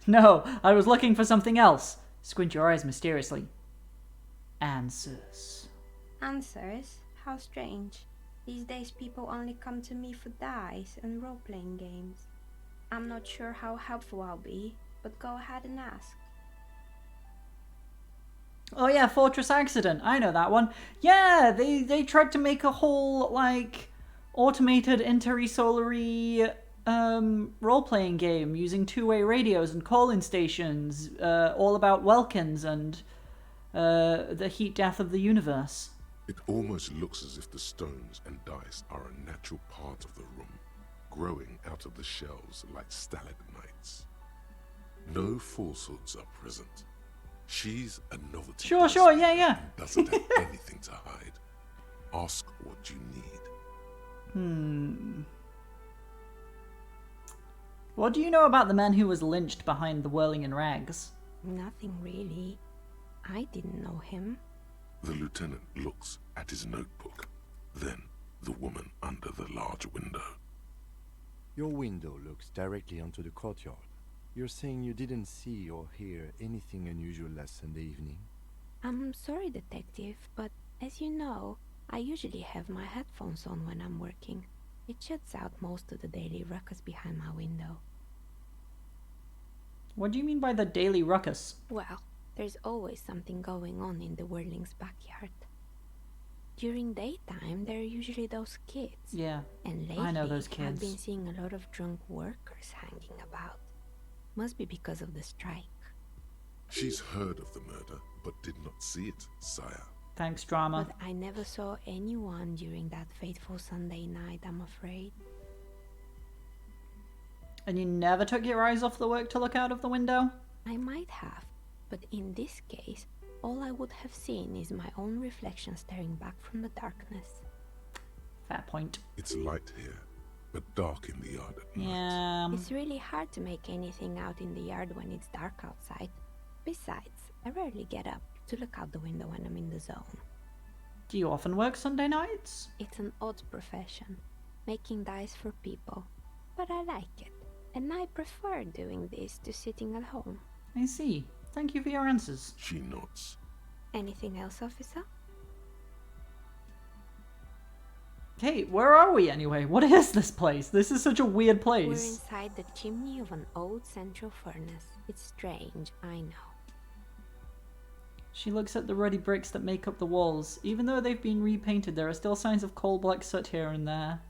No, I was looking for something else. Squint your eyes mysteriously. Answers. Answers? How strange. These days people only come to me for dice and role-playing games. I'm not sure how helpful I'll be, but go ahead and ask. Oh yeah, Fortress Accident. I know that one. Yeah, they tried to make a whole, like, automated inter-solary role-playing game using two-way radios and call-in stations, all about Welkins and the heat death of the universe. It almost looks as if the stones and dice are a natural part of the room, growing out of the shelves like stalagmites. No falsehoods are present. She's a novelty. Sure, yeah. Doesn't have anything to hide. Ask what you need. What do you know about the man who was lynched behind the whirling in rags? Nothing really. I didn't know him. The lieutenant looks at his notebook, then the woman under the large window. Your window looks directly onto the courtyard. You're saying you didn't see or hear anything unusual last Sunday evening? I'm sorry, detective, but as you know, I usually have my headphones on when I'm working. It shuts out most of the daily ruckus behind my window. What do you mean by the daily ruckus? Well, there's always something going on in the Whirling's backyard. During daytime, there are usually those kids. Yeah, and lately, I know those kids. I've been seeing a lot of drunk workers hanging about. Must be because of the strike. She's heard of the murder, but did not see it, sire. Thanks, drama. But I never saw anyone during that fateful Sunday night, I'm afraid. And you never took your eyes off the work to look out of the window? I might have, but in this case, all I would have seen is my own reflection staring back from the darkness. Fair point. It's light here, but dark in the yard at night. Yeah. It's really hard to make anything out in the yard when it's dark outside. Besides, I rarely get up to look out the window when I'm in the zone. Do you often work Sunday nights? It's an odd profession, making dice for people, but I like it, and I prefer doing this to sitting at home. I see. Thank you for your answers. She nods. Anything else, officer? Hey, where are we anyway? What is this place? This is such a weird We're place. inside the chimney of an old central furnace. It's strange, I know. She looks at the ruddy bricks that make up the walls. Even though they've been repainted, there are still signs of coal black soot here and there.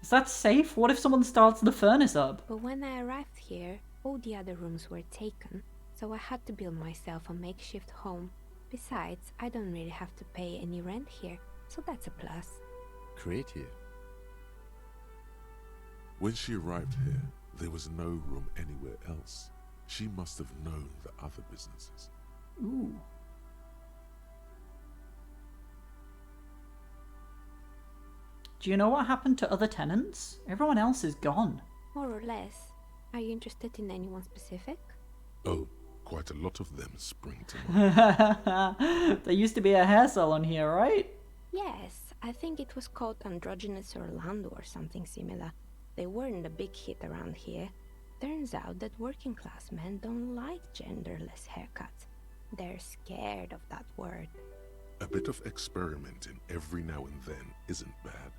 Is that safe? What if someone starts the furnace up? But when I arrived here, all the other rooms were taken, so I had to build myself a makeshift home. Besides, I don't really have to pay any rent here, so that's a plus. Creative. When she arrived here, there was no room anywhere else. She must have known the other businesses. Ooh. Do you know what happened to other tenants? Everyone else is gone. More or less. Are you interested in anyone specific? Oh, quite a lot of them spring to mind. There used to be a hair salon here, right? Yes, I think it was called Androgynous Orlando or something similar. They weren't a big hit around here. Turns out that working class men don't like genderless haircuts. They're scared of that word. A bit of experimenting every now and then isn't bad.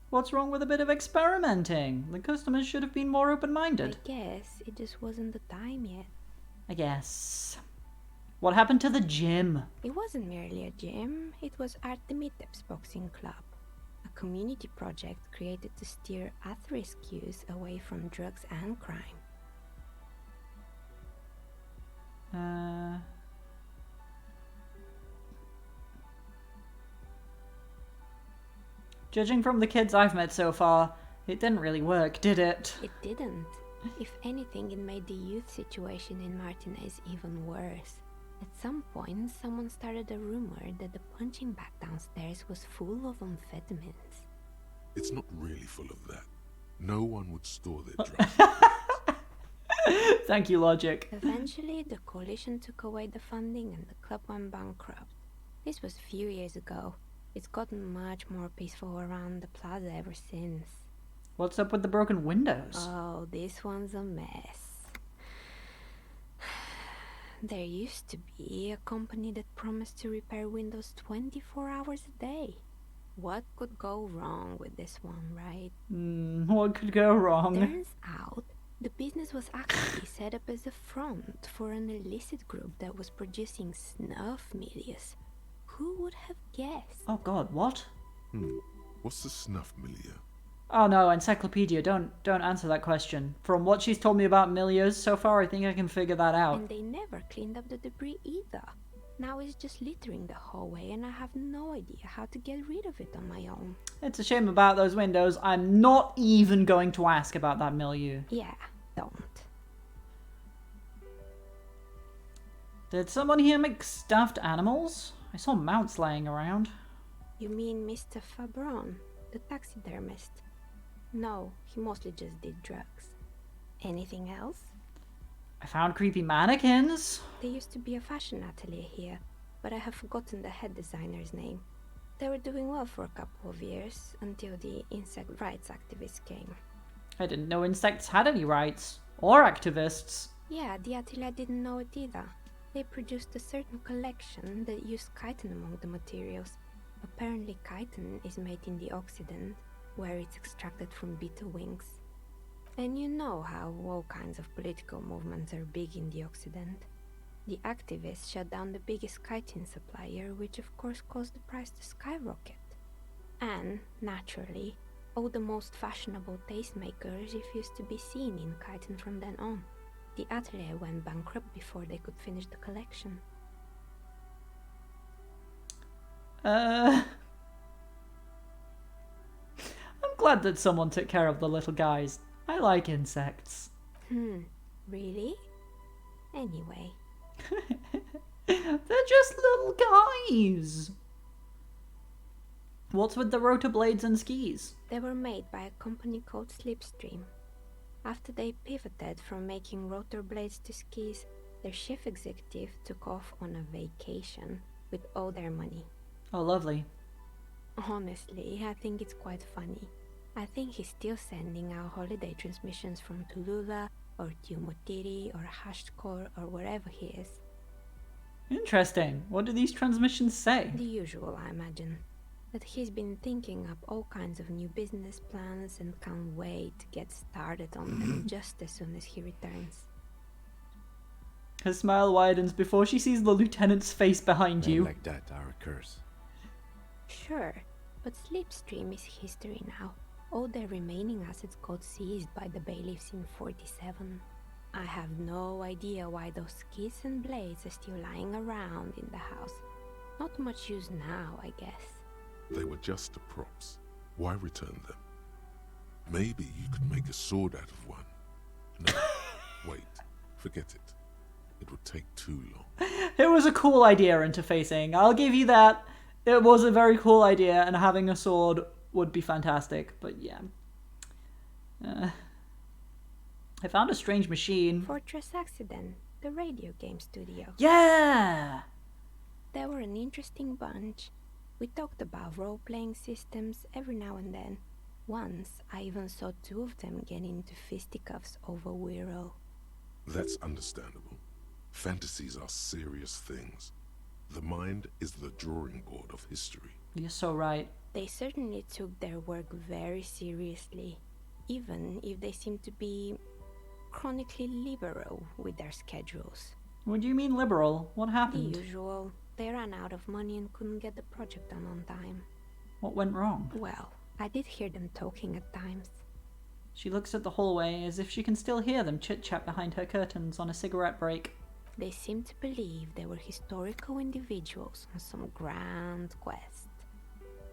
What's wrong with a bit of experimenting? The customers should have been more open-minded. I guess it just wasn't the time yet. I guess. What happened to the gym? It wasn't merely a gym, it was Artemiteps Boxing Club, a community project created to steer at-risk youth away from drugs and crime. Judging from the kids I've met so far, it didn't really work, did it? It didn't. If anything, it made the youth situation in Martinez even worse. At some point, someone started a rumor that the punching bag downstairs was full of amphetamines. It's not really full of that. No one would store their drugs. Thank you, Logic. Eventually, the coalition took away the funding and the club went bankrupt. This was a few years ago. It's gotten much more peaceful around the plaza ever since. What's up with the broken windows? Oh, this one's a mess. There used to be a company that promised to repair windows 24 hours a day. What could go wrong with this one, right? What could go wrong? Turns out, the business was actually set up as a front for an illicit group that was producing snuff milieu. Who would have guessed? Oh god, what? What's the snuff milieu? Oh no, Encyclopedia, don't answer that question. From what she's told me about milieus so far, I think I can figure that out. And they never cleaned up the debris either. Now it's just littering the hallway and I have no idea how to get rid of it on my own. It's a shame about those windows. I'm not even going to ask about that milieu. Yeah, don't. Did someone here make stuffed animals? I saw mounts laying around. You mean Mr. Fabron, the taxidermist? No, he mostly just did drugs. Anything else? I found creepy mannequins. There used to be a fashion atelier here, but I have forgotten the head designer's name. They were doing well for a couple of years, until the insect rights activists came. I didn't know insects had any rights. Or activists. Yeah, the atelier didn't know it either. They produced a certain collection that used chitin among the materials. Apparently chitin is made in the Occident, where it's extracted from beetle wings. And you know how all kinds of political movements are big in the Occident. The activists shut down the biggest chitin supplier, which of course caused the price to skyrocket. And, naturally, All the most fashionable tastemakers refused to be seen in Kyton from then on. The atelier went bankrupt before they could finish the collection. I'm glad that someone took care of the little guys. I like insects. Really? Anyway. They're just little guys. What's with the rotor blades and skis? They were made by a company called Slipstream. After they pivoted from making rotor blades to skis, their chief executive took off on a vacation with all their money. Oh, lovely. Honestly, I think it's quite funny. I think he's still sending out holiday transmissions from Tulula or Tiumotiri or Hashtkor or wherever he is. Interesting. What do these transmissions say? The usual, I imagine. That he's been thinking up all kinds of new business plans and can't wait to get started on them just as soon as he returns. Her smile widens before she sees the lieutenant's face behind Men you. like that are a curse. Sure, but Slipstream is history now. All their remaining assets got seized by the bailiffs in 47. I have no idea why those skis and blades are still lying around in the house. Not much use now, I guess. They were just props. Why return them? Maybe you could make a sword out of one. No, wait. Forget it. It would take too long. It was a cool idea, interfacing. I'll give you that. It was a very cool idea, and having a sword would be fantastic. But yeah. I found a strange machine. Fortress Accident, the radio game studio. Yeah! They were an interesting bunch. We talked about role-playing systems every now and then. Once, I even saw two of them get into fisticuffs over Wiro. That's understandable. Fantasies are serious things. The mind is the drawing board of history. You're so right. They certainly took their work very seriously, even if they seemed to be chronically liberal with their schedules. What do you mean liberal? What happened? The usual. They ran out of money and couldn't get the project done on time. What went wrong? Well, I did hear them talking at times. She looks at the hallway as if she can still hear them chit-chat behind her curtains on a cigarette break. They seemed to believe they were historical individuals on some grand quest.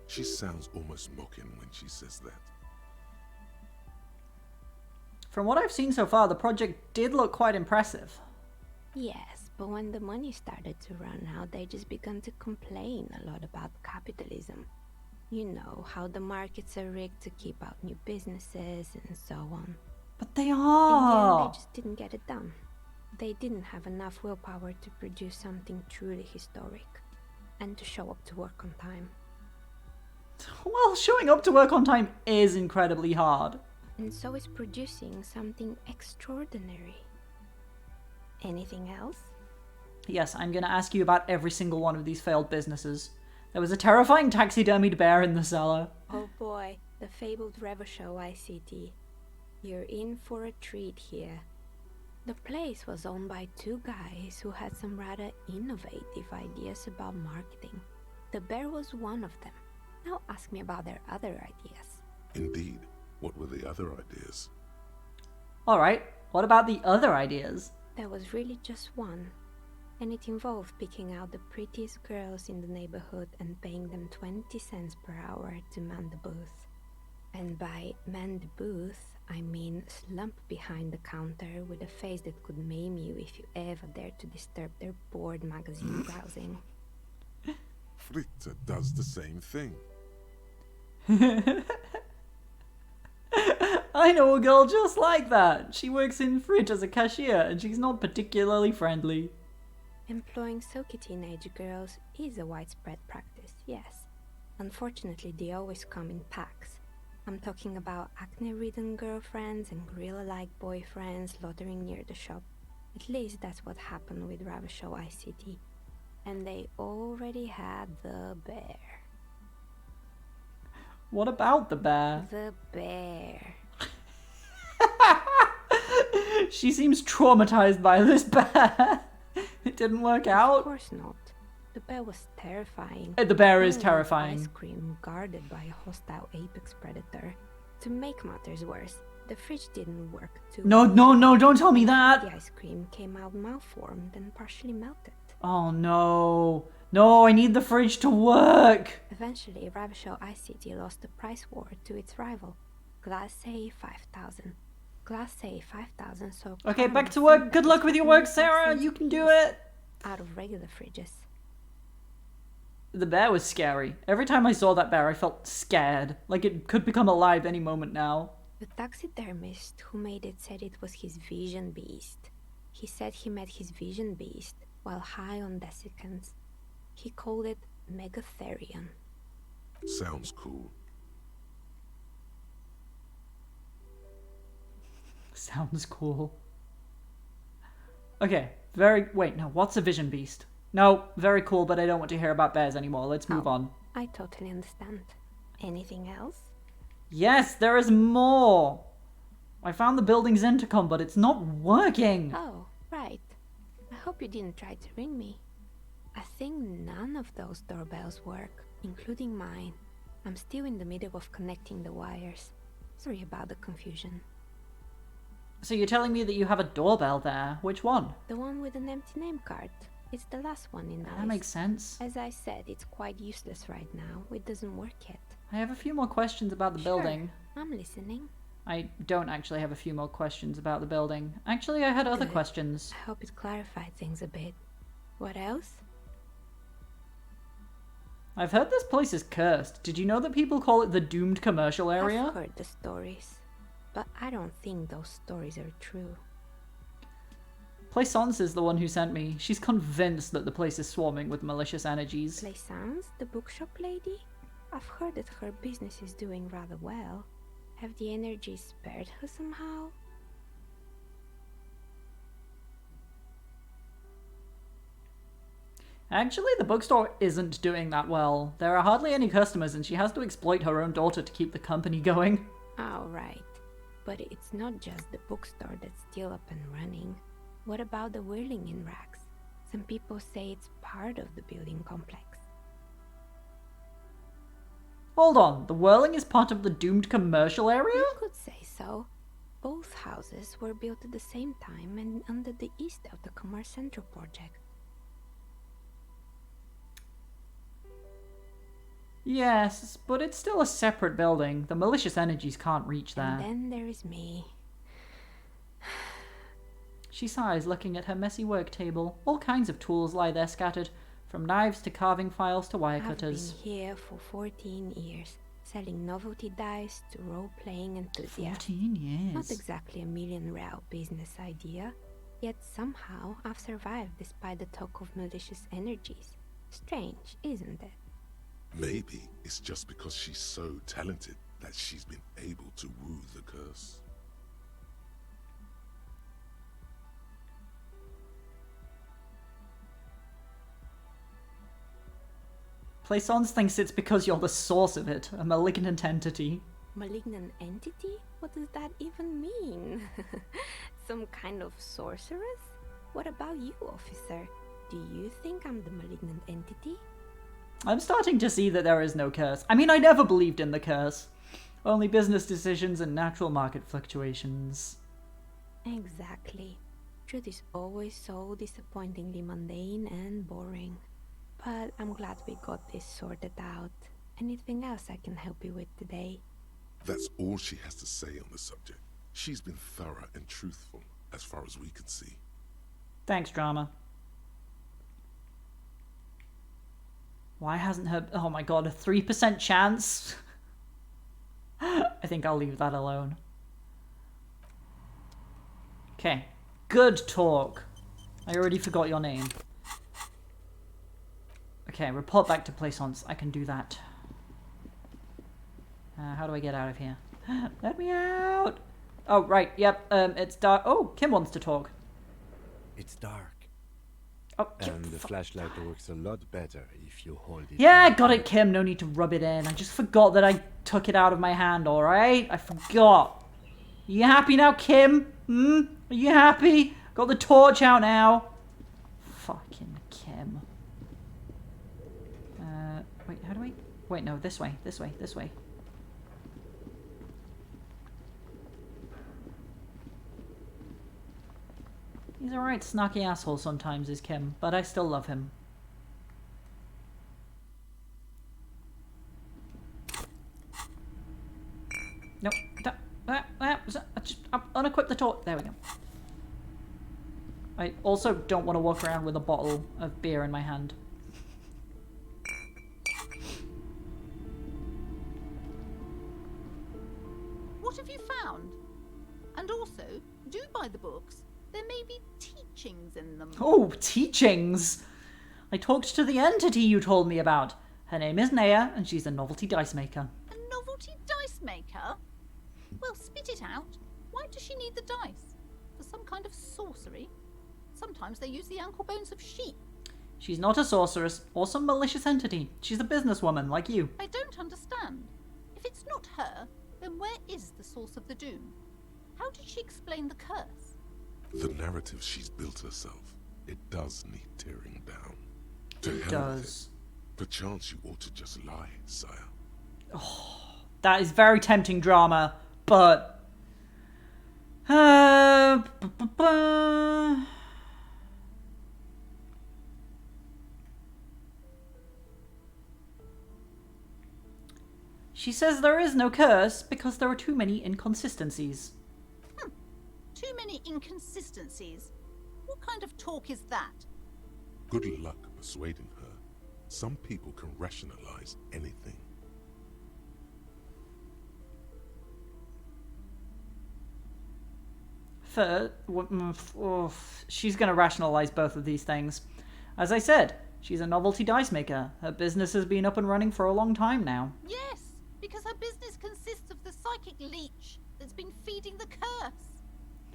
She sounds almost mocking when she says that. From what I've seen so far, the project did look quite impressive. Yes, but when the money started to run out, they just began to complain a lot about capitalism. You know, how the markets are rigged to keep out new businesses and so on. But they In the are! end, they just didn't get it done. They didn't have enough willpower to produce something truly historic, and to show up to work on time. Well, showing up to work on time is incredibly hard. And so is producing something extraordinary. Anything else? Yes, I'm going to ask you about every single one of these failed businesses. There was a terrifying taxidermied bear in the cellar. Oh boy, the fabled Revachol ICT. You're in for a treat here. The place was owned by two guys who had some rather innovative ideas about marketing. The bear was one of them. Now ask me about their other ideas. Indeed. What were the other ideas? Alright, what about the other ideas? There was really just one, and it involved picking out the prettiest girls in the neighborhood and paying them 20 cents per hour to man the booth. And by man the booth, I mean slump behind the counter with a face that could maim you if you ever dared to disturb their bored magazine browsing. Fritta does the same thing. I know a girl just like that. She works in Fridge as a cashier and she's not particularly friendly. Employing silky teenage girls is a widespread practice, yes. Unfortunately, they always come in packs. I'm talking about acne-ridden girlfriends and gorilla-like boyfriends loitering near the shop. At least that's what happened with Revachol ICT. And they already had the bear. What about the bear? The bear. She seems traumatized by this bear. It didn't work out. Of course not. The bear was terrifying. The bear is Ice terrifying. cream guarded by a hostile apex predator. To make matters worse, the fridge didn't work too No, well. no, no, don't tell me The that! ice cream came out malformed and partially melted. Oh no. No, I need the fridge to work! Eventually, Ravishore Ice City lost the price war to its rival, Glace 5000. Glace 5000 so Okay, back to work. Good luck with your work, Sarah. You can do it. Out of regular fridges. The bear was scary. Every time I saw that bear, I felt scared. Like it could become alive any moment now. The taxidermist who made it said it was his vision beast. He said he met his vision beast while high on desiccants. He called it Megatherion. Sounds cool. Sounds cool. Okay, wait, no, what's a vision beast? No, very cool, but I don't want to hear about bears anymore. Let's move on. I totally understand. Anything else? Yes, there is more! I found the building's intercom, but it's not working! Oh, right. I hope you didn't try to ring me. I think none of those doorbells work, including mine. I'm still in the middle of connecting the wires. Sorry about the confusion. So you're telling me that you have a doorbell there? Which one? The one with an empty name card. It's the last one in the That makes sense. As I said, it's quite useless right now. It doesn't work yet. I have a few more questions about the building. I'm listening. I don't actually have a few more questions about the building. Actually, I had other questions. I hope it clarified things a bit. What else? I've heard this place is cursed. Did you know that people call it the doomed commercial area? I've heard the stories, but I don't think those stories are true. Plaisance is the one who sent me. She's convinced that the place is swarming with malicious energies. Plaisance, the bookshop lady? I've heard that her business is doing rather well. Have the energies spared her somehow? Actually, the bookstore isn't doing that well. There are hardly any customers and she has to exploit her own daughter to keep the company going. Oh, right. But it's not just the bookstore that's still up and running. What about the whirling in racks? Some people say it's part of the building complex. Hold on, the whirling is part of the doomed commercial area? You could say so. Both houses were built at the same time and under the East of the Commerce Central project. Yes, but it's still a separate building. The malicious energies can't reach there. And then there is me. She sighs, looking at her messy work table. All kinds of tools lie there scattered, from knives to carving files to wire cutters. I've been here for 14 years, selling novelty dice to role-playing enthusiasts. 14 years? Not exactly a million-real business idea, yet somehow I've survived despite the talk of malicious energies. Strange, isn't it? Maybe it's just because she's so talented that she's been able to woo the curse. Plaisance thinks it's because you're the source of it, a malignant entity. Malignant entity? What does that even mean? Some kind of sorceress? What about you, officer? Do you think I'm the malignant entity? I'm starting to see that there is no curse. I mean, I never believed in the curse. Only business decisions and natural market fluctuations. Exactly. Truth is always so disappointingly mundane and boring. But I'm glad we got this sorted out. Anything else I can help you with today? That's all she has to say on the subject. She's been thorough and truthful, as far as we can see. Thanks, drama. Why hasn't her... Oh my god, a 3% chance? I think I'll leave that alone. Okay. Good talk. I already forgot your name. Okay, report back to Plaisance. I can do that. How do I get out of here? Let me out! Oh, right, yep, it's dark. Oh, Kim wants to talk. It's dark. Oh, and the flashlight works a lot better if you hold it. Yeah, got it, Kim. No need to rub it in. I just forgot that I took it out of my hand, alright? I forgot. You happy now, Kim? Are you happy? Got the torch out now. Fucking Kim. Wait, how do I... Wait, no, this way, this way, this way. He's a right snarky asshole sometimes, is Kim, but I still love him. Nope. Unequip the torch. There we go. I also don't want to walk around with a bottle of beer in my hand. What have you found? And also, do buy the books. There may be teachings in them. Oh, teachings! I talked to the entity you told me about. Her name is Naya, and she's a novelty dice maker. A novelty dice maker? Well, spit it out. Why does she need the dice? For some kind of sorcery? Sometimes they use the ankle bones of sheep. She's not a sorceress or some malicious entity. She's a businesswoman like you. I don't understand. If it's not her, then where is the source of the doom? How did she explain the curse? The narrative she's built herself, it does need tearing down. To It hell with does. it. Perchance you ought to just lie, sire. Oh, that is very tempting drama, but... She says there is no curse because there are too many inconsistencies. Too many inconsistencies. What kind of talk is that? Good luck persuading her. Some people can rationalize anything. She's going to rationalize both of these things. As I said, she's a novelty dice maker. Her business has been up and running for a long time now. Yes, because her business consists of the psychic leech that's been feeding the curse.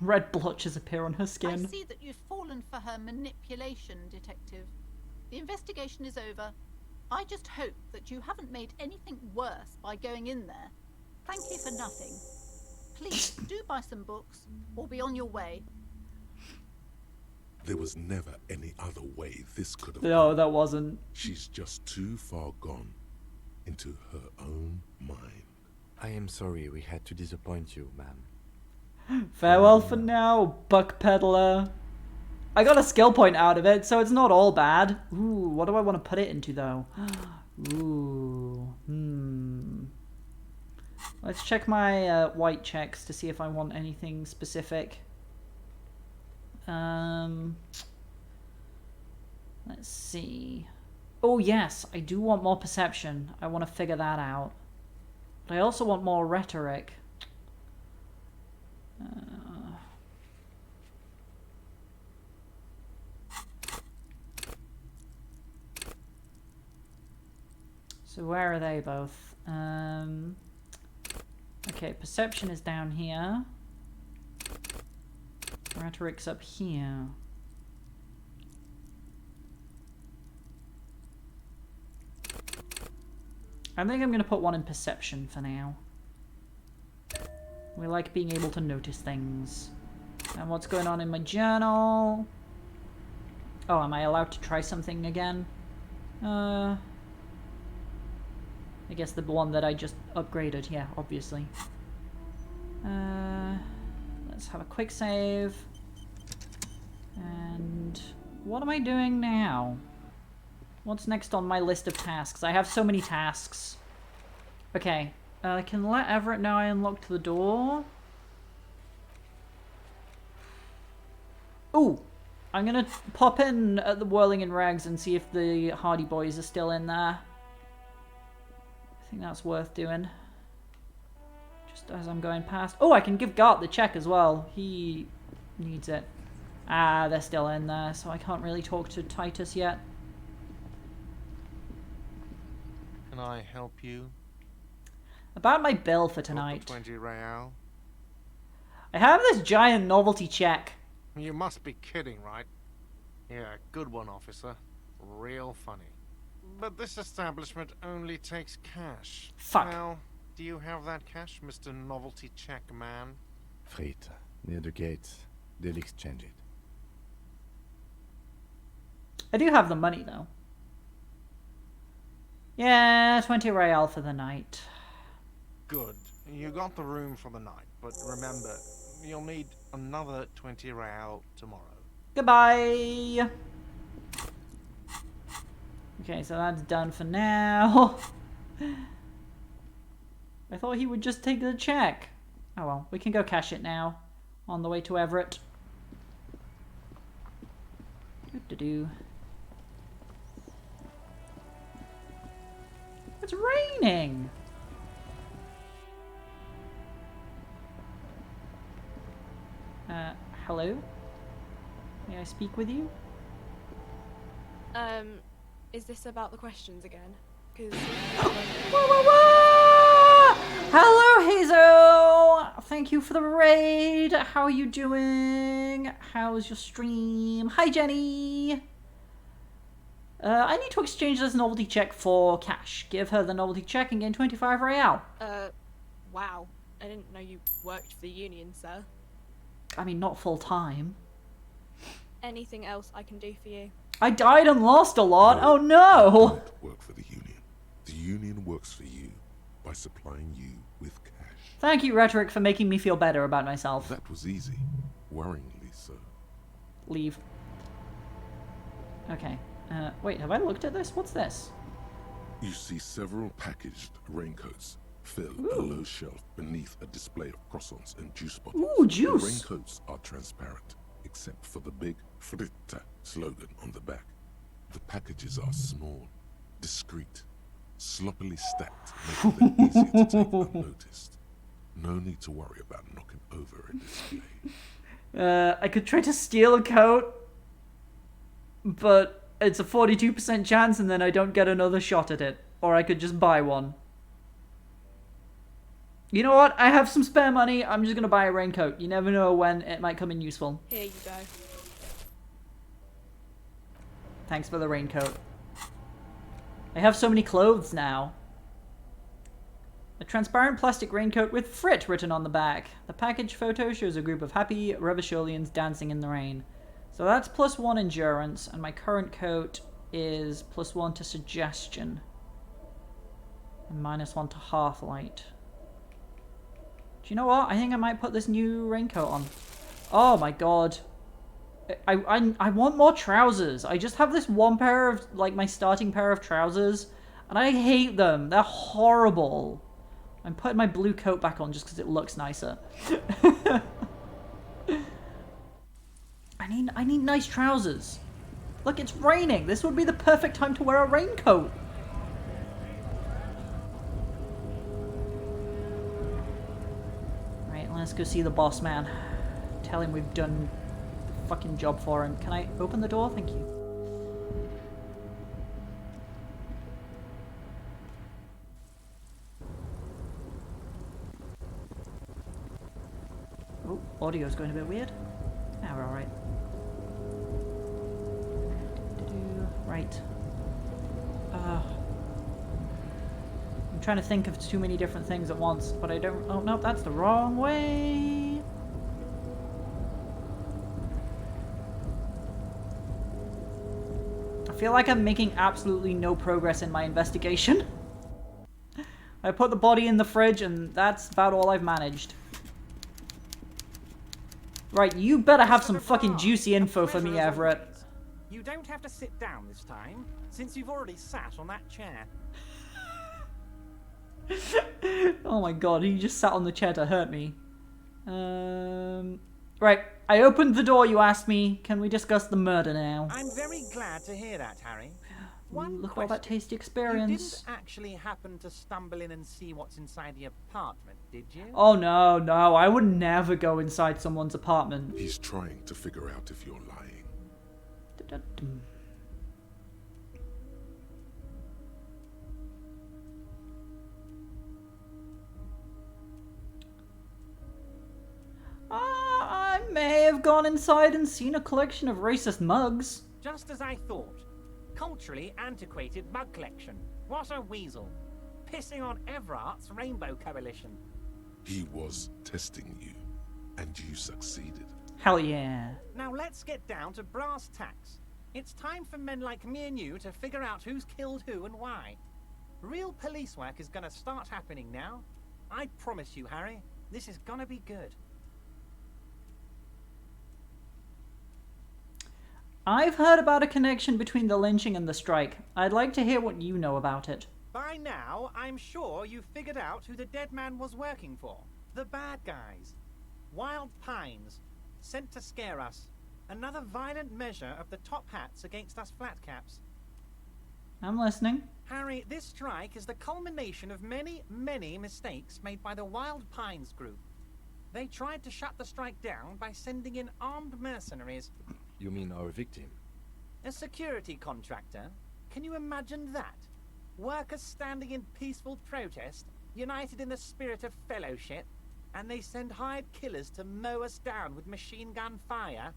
Red blotches appear on her I skin. see that you've fallen for her manipulation, Detective. The investigation is over. I just hope that you haven't made anything worse by going in there. Thank you for nothing. Please, do buy some books, or be on your way. There was never any other way this could have No, gone. that wasn't. She's just too far gone into her own mind. I am sorry we had to disappoint you, ma'am. Farewell for now, buck peddler. I got a skill point out of it, so it's not all bad. Ooh, what do I want to put it into, though? Ooh, Let's check my white checks to see if I want anything specific. Let's see. Oh, yes, I do want more perception. I want to figure that out. But I also want more rhetoric. So where are they both? Okay, perception is down here. Rhetoric's up here. I think I'm going to put one in perception for now. We like being able to notice things. And what's going on in my journal? Oh, am I allowed to try something again? I guess the one that I just upgraded, yeah, obviously. Let's have a quick save. And what am I doing now? What's next on my list of tasks? I have so many tasks. Okay, I can let Everett know I unlocked the door. Ooh, I'm gonna pop in at the Whirling in Rags and see if the Hardy Boys are still in there. I think that's worth doing. Just as I'm going past. Oh, I can give Gart the check as well. He needs it. Ah, they're still in there, so I can't really talk to Titus yet. Can I help you? About my bill for tonight. 20 real. I have this giant novelty check. You must be kidding, right? Yeah, good one, officer. Real funny. But this establishment only takes cash. Fuck. Now, do you have that cash, Mr. Novelty Check Man? Frit, near the gates. They'll exchange it. I do have the money, though. Yeah, 20 real for the night. Good. You got the room for the night, but remember, you'll need another 20 real tomorrow. Goodbye. Okay, so that's done for now. I thought he would just take the check. Oh well, we can go cash it now. On the way to Everett. Do-do-do. It's raining! Hello? May I speak with you? Is this about the questions again? Because... Hello, Hazel! Thank you for the raid. How are you doing? How's your stream? Hi, Jenny! I need to exchange this novelty check for cash. Give her the novelty check and gain 25 real. Wow. I didn't know you worked for the union, sir. I mean, not full time. Anything else I can do for you? I died and lost a lot. Oh no! You don't work for the union. The union works for you by supplying you with cash. Thank you, Rhetoric, for making me feel better about myself. That was easy. Worryingly so. Leave. Okay. Wait, have I looked at this? What's this? You see several packaged raincoats fill a low shelf beneath a display of croissants and juice bottles. Ooh, juice! The raincoats are transparent, except for the big Fritta slogan on the back. The packages are small, discreet, sloppily stacked, making them easier to take unnoticed. No need to worry about knocking over a display. I could try to steal a coat, but it's a 42% chance and then I don't get another shot at it. Or I could just buy one. You know what? I have some spare money. I'm just gonna buy a raincoat. You never know when it might come in useful. Here you go. Thanks for the raincoat. I have so many clothes now. A transparent plastic raincoat with Frit written on the back. The package photo shows a group of happy Revacholians dancing in the rain. So that's +1 endurance, and my current coat is +1 to suggestion. And -1 to half light. Do you know what? I think I might put this new raincoat on. Oh my god. I want more trousers. I just have this one pair of, like, my starting pair of trousers, and I hate them. They're horrible. I'm putting my blue coat back on just because it looks nicer. I need nice trousers. Look, it's raining. This would be the perfect time to wear a raincoat. Right, let's go see the boss man. Tell him we've done the fucking job for him. Can I open the door? Thank you. Oh, audio's going a bit weird. Now we're alright. Right. I'm trying to think of too many different things at once, but I don't... Oh, no, that's the wrong way! I feel like I'm making absolutely no progress in my investigation. I put the body in the fridge, and that's about all I've managed. Right, you better have some fucking juicy info for me, Everett. You don't have to sit down this time, since you've already sat on that chair. Oh my god, he just sat on the chair to hurt me. Right, I opened the door you asked me. Can we discuss the murder now? I'm very glad to hear that, Harry. Look at all that tasty experience. You didn't actually happen to stumble in and see what's inside the apartment, did you? Oh no, no, I would never go inside someone's apartment. He's trying to figure out if you're lying. I may have gone inside and seen a collection of racist mugs. Just as I thought. Culturally antiquated mug collection. What a weasel. Pissing on Everart's Rainbow Coalition. He was testing you, and you succeeded. Hell yeah. Now let's get down to brass tacks. It's time for men like me and you to figure out who's killed who and why. Real police work is gonna start happening now. I promise you, Harry, this is gonna be good. I've heard about a connection between the lynching and the strike. I'd like to hear what you know about it. By now, I'm sure you've figured out who the dead man was working for. The bad guys. Wild Pines. Sent to scare us. Another violent measure of the top hats against us flatcaps. I'm listening. Harry, this strike is the culmination of many, many mistakes made by the Wild Pines group. They tried to shut the strike down by sending in armed mercenaries. You mean our victim? A security contractor? Can you imagine that? Workers standing in peaceful protest, united in the spirit of fellowship, and they send hired killers to mow us down with machine gun fire?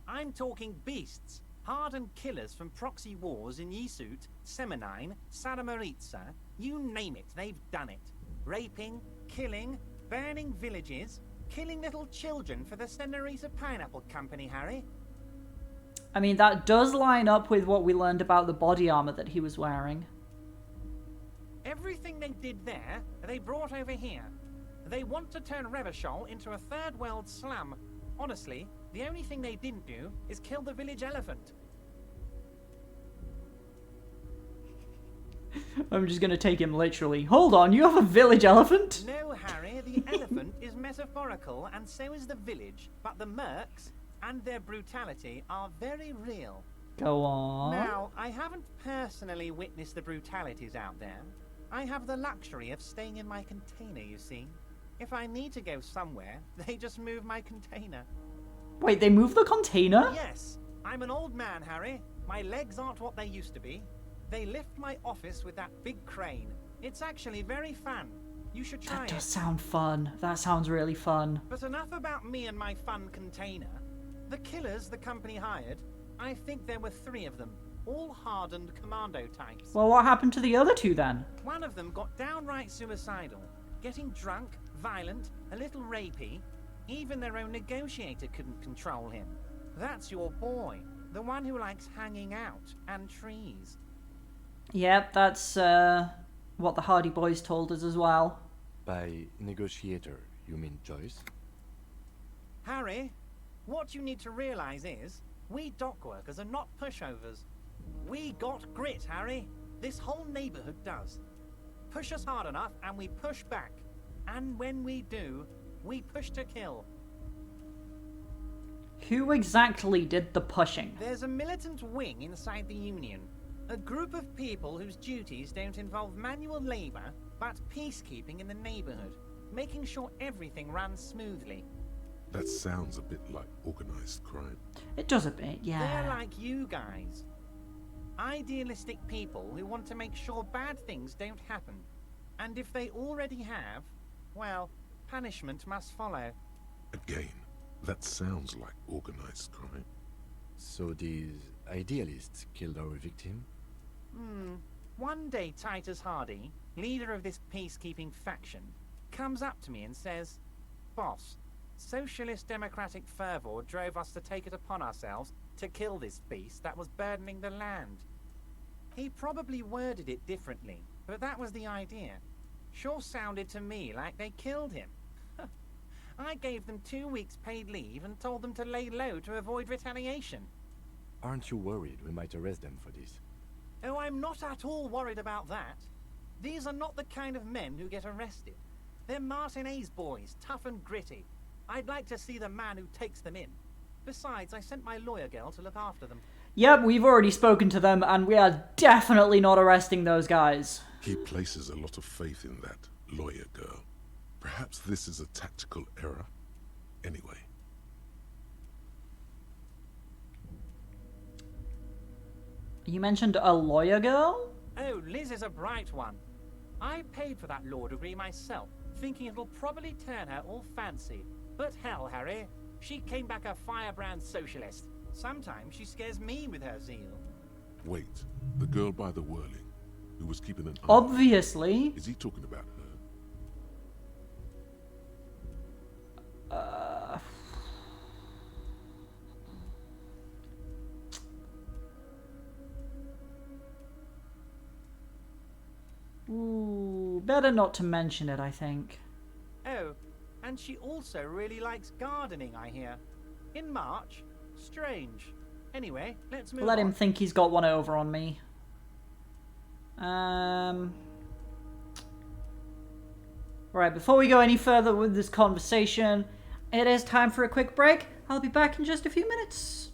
I'm talking beasts, hardened killers from proxy wars in Yisut, Semenine, Saramaritsa, you name it, they've done it. Raping, killing, burning villages, killing little children for the Senorita Pineapple Company, Harry. I mean, that does line up with what we learned about the body armor that he was wearing. Everything they did there, they brought over here. They want to turn Revachol into a third world slum. Honestly, the only thing they didn't do is kill the village elephant. I'm just gonna take him literally. Hold on, you have a village elephant? No, Harry, the elephant is metaphorical, and so is the village. But the mercs and their brutality are very real. Go on. Now, I haven't personally witnessed the brutalities out there. I have the luxury of staying in my container, you see. If I need to go somewhere, they just move my container. Wait, they move the container? Yes. I'm an old man, Harry. My legs aren't what they used to be. They lift my office with that big crane. It's actually very fun. You should try it. That does sound fun. That sounds really fun. But enough about me and my fun container. The killers the company hired, I think there were 3 of them, all hardened commando types. Well, what happened to the other 2 then? One of them got downright suicidal, getting drunk, violent, a little rapey. Even their own negotiator couldn't control him. That's your boy, the one who likes hanging out and trees. Yep, that's what the Hardy Boys told us as well. By negotiator, you mean Joyce? Harry, what you need to realize is, we dock workers are not pushovers. We got grit, Harry. This whole neighborhood does. Push us hard enough and we push back. And when we do, we push to kill. Who exactly did the pushing? There's a militant wing inside the Union. A group of people whose duties don't involve manual labor, but peacekeeping in the neighborhood, making sure everything runs smoothly. That sounds a bit like organized crime. It does a bit, yeah. They're like you guys. Idealistic people who want to make sure bad things don't happen. And if they already have, well, punishment must follow. Again, that sounds like organized crime. So these idealists killed our victim? One day Titus Hardy, leader of this peacekeeping faction, comes up to me and says, "Boss, socialist democratic fervor drove us to take it upon ourselves to kill this beast that was burdening the land." He probably worded it differently, but that was the idea. Sure sounded to me like they killed him. I gave them 2 weeks paid leave and told them to lay low to avoid retaliation. Aren't you worried we might arrest them for this? Oh, I'm not at all worried about that. These are not the kind of men who get arrested. They're Martinez boys, tough and gritty. I'd like to see the man who takes them in. Besides, I sent my lawyer girl to look after them. Yep, we've already spoken to them, and we are definitely not arresting those guys. He places a lot of faith in that lawyer girl. Perhaps this is a tactical error. Anyway. You mentioned a lawyer girl? Oh, Liz is a bright one. I paid for that law degree myself, thinking it'll probably turn her all fancy. But hell, Harry, she came back a firebrand socialist. Sometimes she scares me with her zeal. Wait, the girl by the whirling, who was keeping an eye. Obviously. Is he talking about her? Ooh, better not to mention it, I think. Oh, and she also really likes gardening, I hear. In March, Strange. Anyway, let's move Let him on. think he's got one over on me. Right, before we go any further with this conversation, it is time for a quick break. I'll be back in just a few minutes.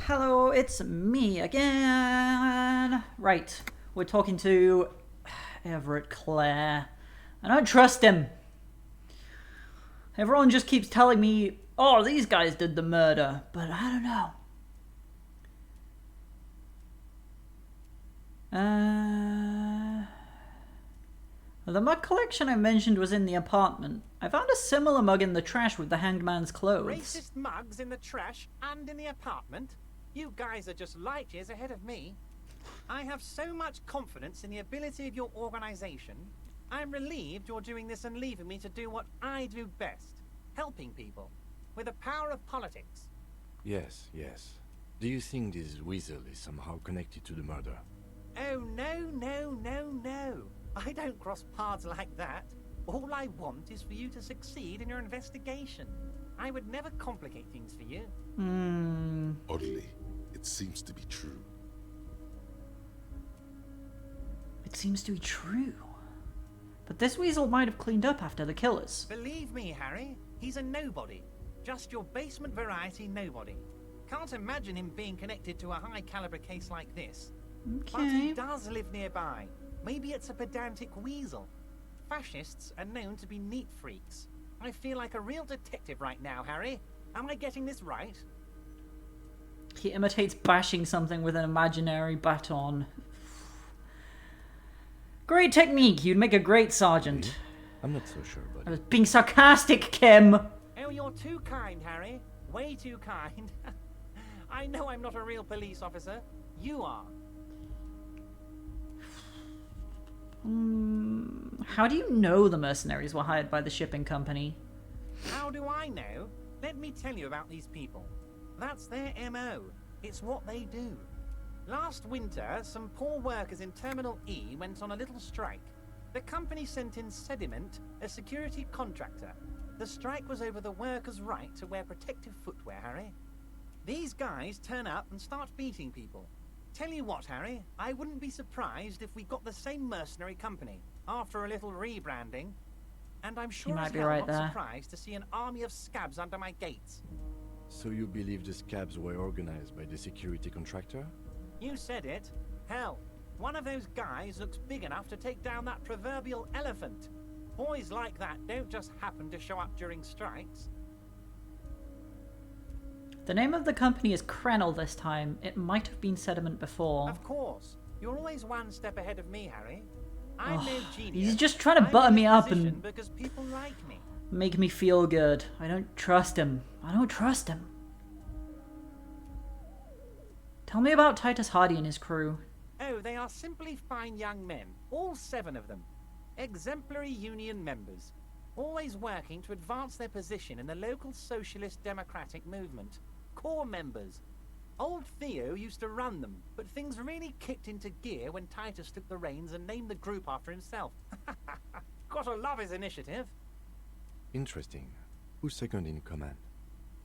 Hello, it's me again. Right, we're talking to Everett Clare. I don't trust him. Everyone just keeps telling me, oh, these guys did the murder, but I don't know. The mug collection I mentioned was in the apartment. I found a similar mug in the trash with the hanged man's clothes. Racist mugs in the trash and in the apartment? You guys are just light years ahead of me. I have so much confidence in the ability of your organization. I'm relieved you're doing this and leaving me to do what I do best. Helping people. With the power of politics. Yes, yes. Do you think this weasel is somehow connected to the murder? Oh, no, no, no, no. I don't cross paths like that. All I want is for you to succeed in your investigation. I would never complicate things for you. Oddly, it seems to be true. It seems to be true. But this weasel might have cleaned up after the killers. Believe me, Harry, he's a nobody. Just your basement variety nobody. Can't imagine him being connected to a high-caliber case like this. Okay. But he does live nearby. Maybe it's a pedantic weasel. Fascists are known to be neat freaks. I feel like a real detective right now, Harry. Am I getting this right? He imitates bashing something with an imaginary baton. Great technique. You'd make a great sergeant. Really? I'm not so sure, buddy. I was being sarcastic, Kim. Oh, you're too kind, Harry. Way too kind. I know I'm not a real police officer. You are. How do you know the mercenaries were hired by the shipping company? How do I know? Let me tell you about these people. That's their MO. It's what they do. Last winter, some poor workers in Terminal E went on a little strike. The company sent in Sediment, a security contractor. The strike was over the workers' right to wear protective footwear, Harry. These guys turn up and start beating people. Tell you what, Harry, I wouldn't be surprised if we got the same mercenary company after a little rebranding. And I'm sure as hell not surprised to see an army of scabs under my gates. So you believe the scabs were organized by the security contractor? You said it. Hell, one of those guys looks big enough to take down that proverbial elephant. Boys like that don't just happen to show up during strikes. The name of the company is Krenel this time. It might have been Sediment before. Of course. You're always one step ahead of me, Harry. I'm no genius. He's just trying to butter me up and because people like me. Make me feel good. I don't trust him. I don't trust him. Tell me about Titus Hardy and his crew. Oh, they are simply fine young men. All 7 of them. Exemplary union members. Always working to advance their position in the local socialist democratic movement. Core members. Old Theo used to run them, but things really kicked into gear when Titus took the reins and named the group after himself. Gotta love his initiative. Interesting. Who's second in command?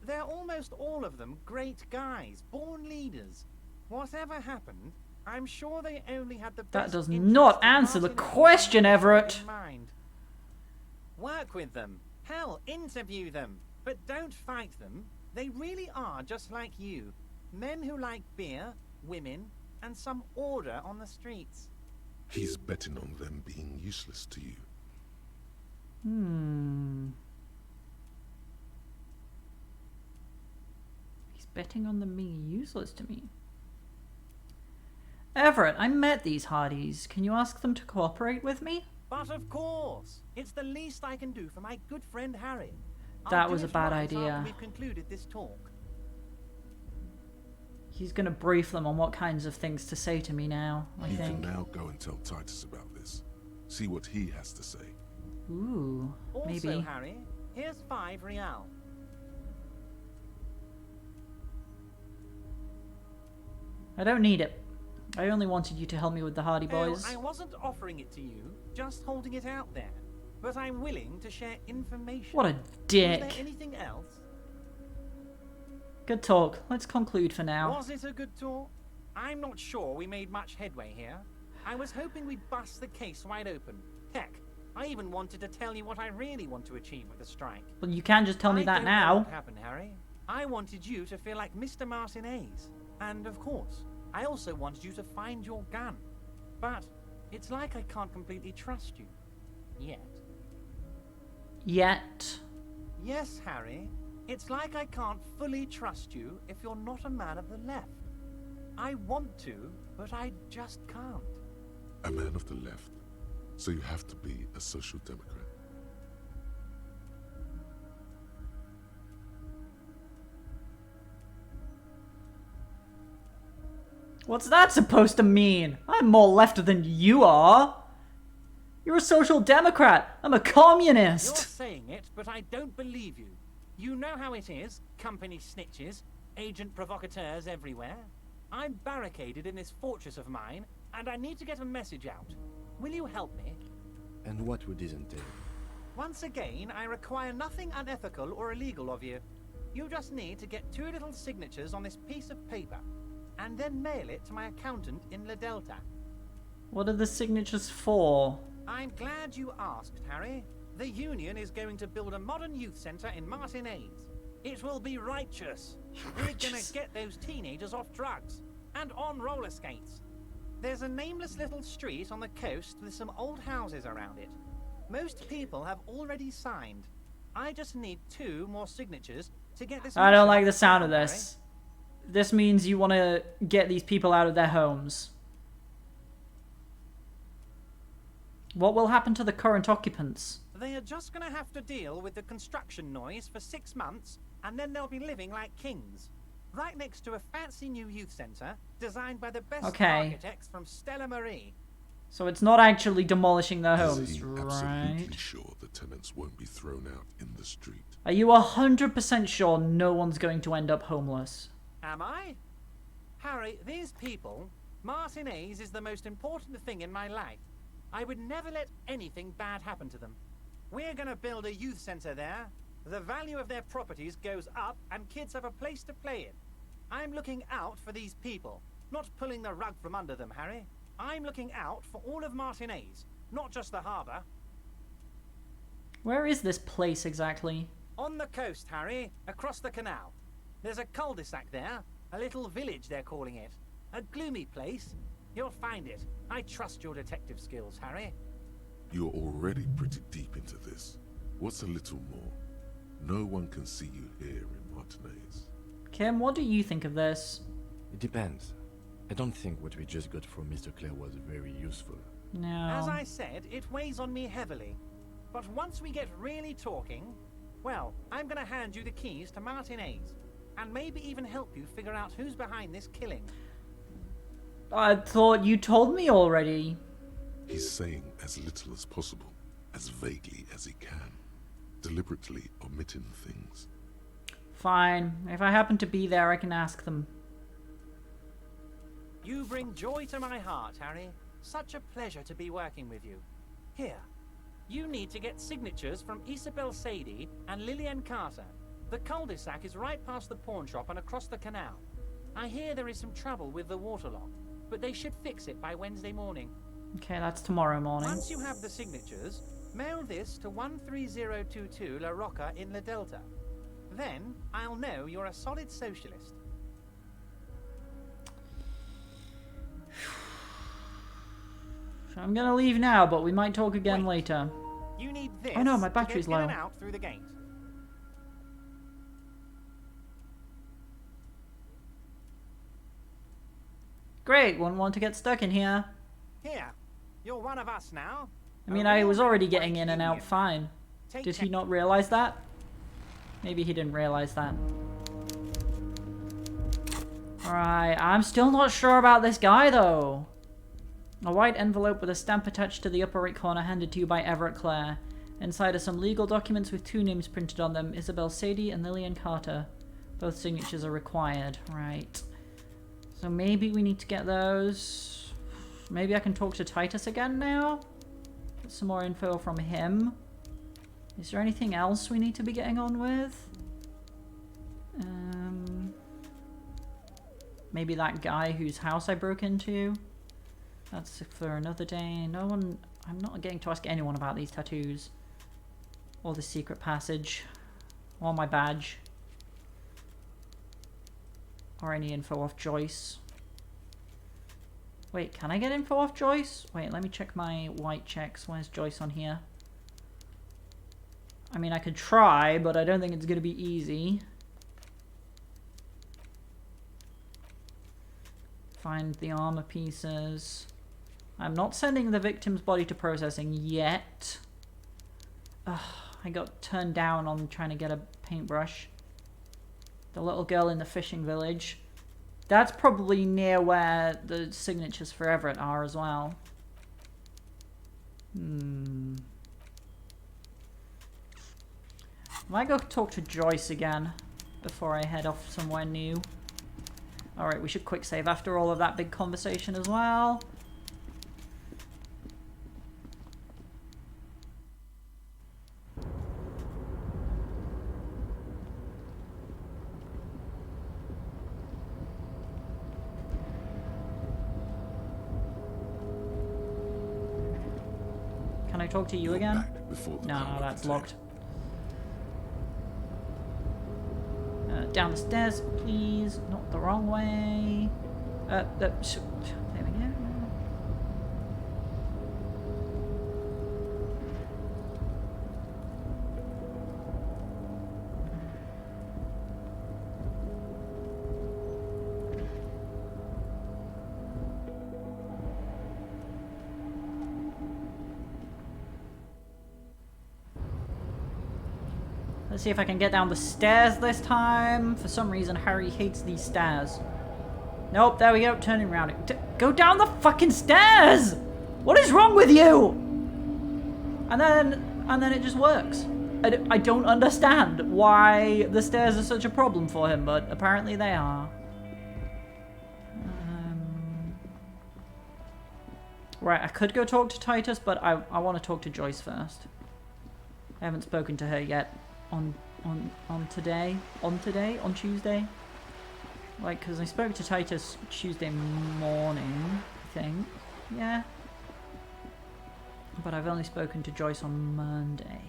They're almost all of them great guys, born leaders. Whatever happened, I'm sure they only had the best That does not answer the question, Everett. in mind. Work with them. Hell, interview them. But don't fight them. They really are just like you. Men who like beer, women, and some order on the streets. He's betting on them being useless to you. He's betting on them being useless to me. Everett, I met these Hardys. Can you ask them to cooperate with me? But of course. It's the least I can do for my good friend Harry. That I'll was do a it bad right idea. after we've concluded this talk. He's going to brief them on what kinds of things to say to me now, I You think. can now go and tell Titus about this. See what he has to say. Ooh, Also, maybe. Harry, here's 5 real. I don't need it. I only wanted you to help me with the Hardy Boys. I wasn't offering it to you, just holding it out there. But I'm willing to share information. What a Is dick. there anything else? Good talk. Let's conclude for now. Was it a good talk? I'm not sure we made much headway here. I was hoping we'd bust the case wide open. Heck, I even wanted to tell you what I really want to achieve with the strike. Well, you can't just tell me that I don't know now. what happened, Harry. I wanted you to feel like Mr. Martinez. And of course, I also wanted you to find your gun. But it's like I can't completely trust you. Yet. Yet? Yes, Harry. It's like I can't fully trust you if you're not a man of the left. I want to, but I just can't. A man of the left. So you have to be a social democrat. What's that supposed to mean? I'm more left than you are. You're a social democrat. I'm a communist. You're saying it, but I don't believe you. You know how it is. Company snitches, agent provocateurs everywhere. I'm barricaded in this fortress of mine, and I need to get a message out. Will you help me? And what would this entail? Once again, I require nothing unethical or illegal of you. You just need to get 2 little signatures on this piece of paper, and then mail it to my accountant in La Delta. What are the signatures for? I'm glad you asked, Harry. The Union is going to build a modern youth centre in Martinez. It will be righteous. We're gonna get those teenagers off drugs and on roller skates. There's a nameless little street on the coast with some old houses around it. Most people have already signed. I just need 2 more signatures to get this. I don't like the sound of this. This means you want to get these people out of their homes. What will happen to the current occupants? They are just going to have to deal with the construction noise for 6 months, and then they'll be living like kings. Right next to a fancy new youth centre, designed by the best architects from Stella Marie. So it's not actually demolishing their Is homes, he right? absolutely sure the tenants won't be thrown out in the street? Are you 100% sure no one's going to end up homeless? Am I? Harry, these people, Martinez is the most important thing in my life. I would never let anything bad happen to them. We're gonna build a youth centre there. The value of their properties goes up and kids have a place to play in. I'm looking out for these people, not pulling the rug from under them, Harry. I'm looking out for all of Martinez, not just the harbour. Where is this place exactly? On the coast, Harry, across the canal. There's a cul-de-sac there, a little village they're calling it. A gloomy place. You'll find it. I trust your detective skills, Harry. You're already pretty deep into this. What's a little more? No one can see you here in Martinez. Kim, what do you think of this? It depends. I don't think what we just got from Mr. Clare was very useful. No. As I said, it weighs on me heavily. But once we get really talking, well, I'm gonna hand you the keys to Martinez. And maybe even help you figure out who's behind this killing. I thought you told me already. He's saying as little as possible, as vaguely as he can, deliberately omitting things. Fine. If I happen to be there, I can ask them. You bring joy to my heart, Harry. Such a pleasure to be working with you. Here, you need to get signatures from Isabel Sadie and Lillian Carter. The cul-de-sac is right past the pawn shop and across the canal. I hear there is some trouble with the waterlock, but they should fix it by Wednesday morning. Okay, that's tomorrow morning. Once you have the signatures, mail this to 13022 La Rocca in La Delta. Then I'll know you're a solid socialist. So I'm gonna leave now, but we might talk again later. You need this. Oh no, my to battery's get in low. and out through the gate. Great, wouldn't want to get stuck in here. Here, you're one of us now. I mean, I was already getting in and out fine. Take Did he not realize that? Maybe he didn't realize that. Alright, I'm still not sure about this guy, though. A white envelope with a stamp attached to the upper right corner handed to you by Everett Clare. Inside are some legal documents with 2 names printed on them, Isabel Sadie and Lillian Carter. Both signatures are required. Right. So maybe we need to get those. Maybe I can talk to Titus again now? Get some more info from him. Is there anything else we need to be getting on with? Maybe that guy whose house I broke into? That's for another day. No one... I'm not getting to ask anyone about these tattoos. Or the secret passage. Or my badge. Or any info off Joyce. Wait, can I get info off Joyce? Wait, let me check my white checks. Where's Joyce on here? I mean, I could try, but I don't think it's going to be easy. Find the armor pieces. I'm not sending the victim's body to processing yet. Ugh, I got turned down on trying to get a paintbrush. The little girl in the fishing village. That's probably near where the signatures for Everett are as well. I might go talk to Joyce again before I head off somewhere new. Alright, we should quick save after all of that big conversation as well. Can I talk to you again? No, that's locked. Down the stairs, please. Not the wrong way. There we go. Let's see if I can get down the stairs this time. For some reason, Harry hates these stairs. Nope, there we go. Turning around. Go down the fucking stairs! What is wrong with you? And then it just works. I don't understand why the stairs are such a problem for him, but apparently they are. Right, I could go talk to Titus, but I want to talk to Joyce first. I haven't spoken to her yet. On Tuesday, like, because I spoke to Titus Tuesday morning, I think, yeah, but I've only spoken to Joyce on Monday.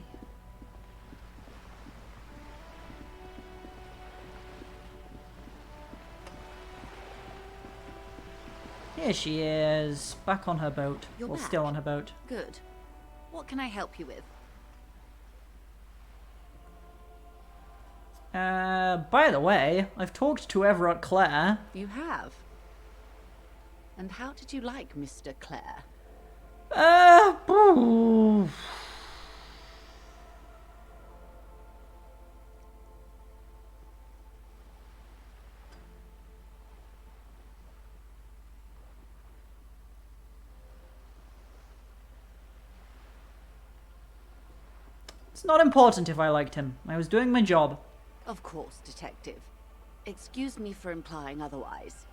Here she is, back on her boat. You're well, back. Still on her boat. Good. What can I help you with? By the way, I've talked to Everett Clare. You have? And how did you like Mr. Clare? It's not important if I liked him. I was doing my job. Of course, Detective. Excuse me for implying otherwise.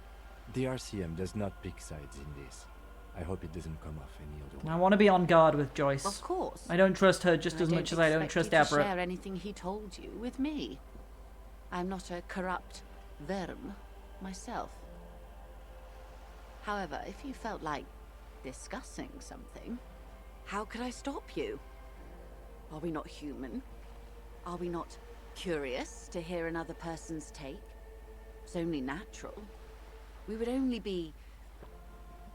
The RCM does not pick sides in this. I hope it doesn't come off any other way. I want to be on guard with Joyce. Of course. I don't trust her just as much as I don't trust I don't Everett. share anything he told you with me. I'm not a corrupt verm myself. However, if you felt like discussing something, how could I stop you? Are we not human? Are we not curious to hear another person's take? It's only natural. We would only be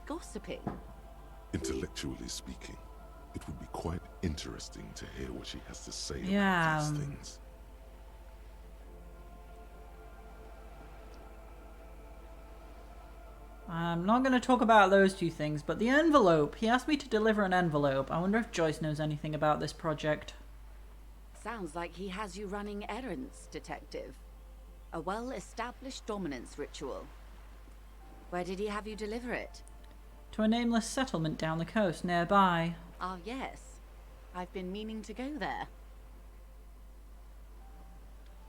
gossiping. Intellectually speaking, it would be quite interesting to hear what she has to say Yeah. about these things. I'm not going to talk about those two things, but the envelope. He asked me to deliver an envelope. I wonder if Joyce knows anything about this project. Sounds like he has you running errands, Detective. A well-established dominance ritual. Where did he have you deliver it? To a nameless settlement down the coast nearby. Ah, yes. I've been meaning to go there.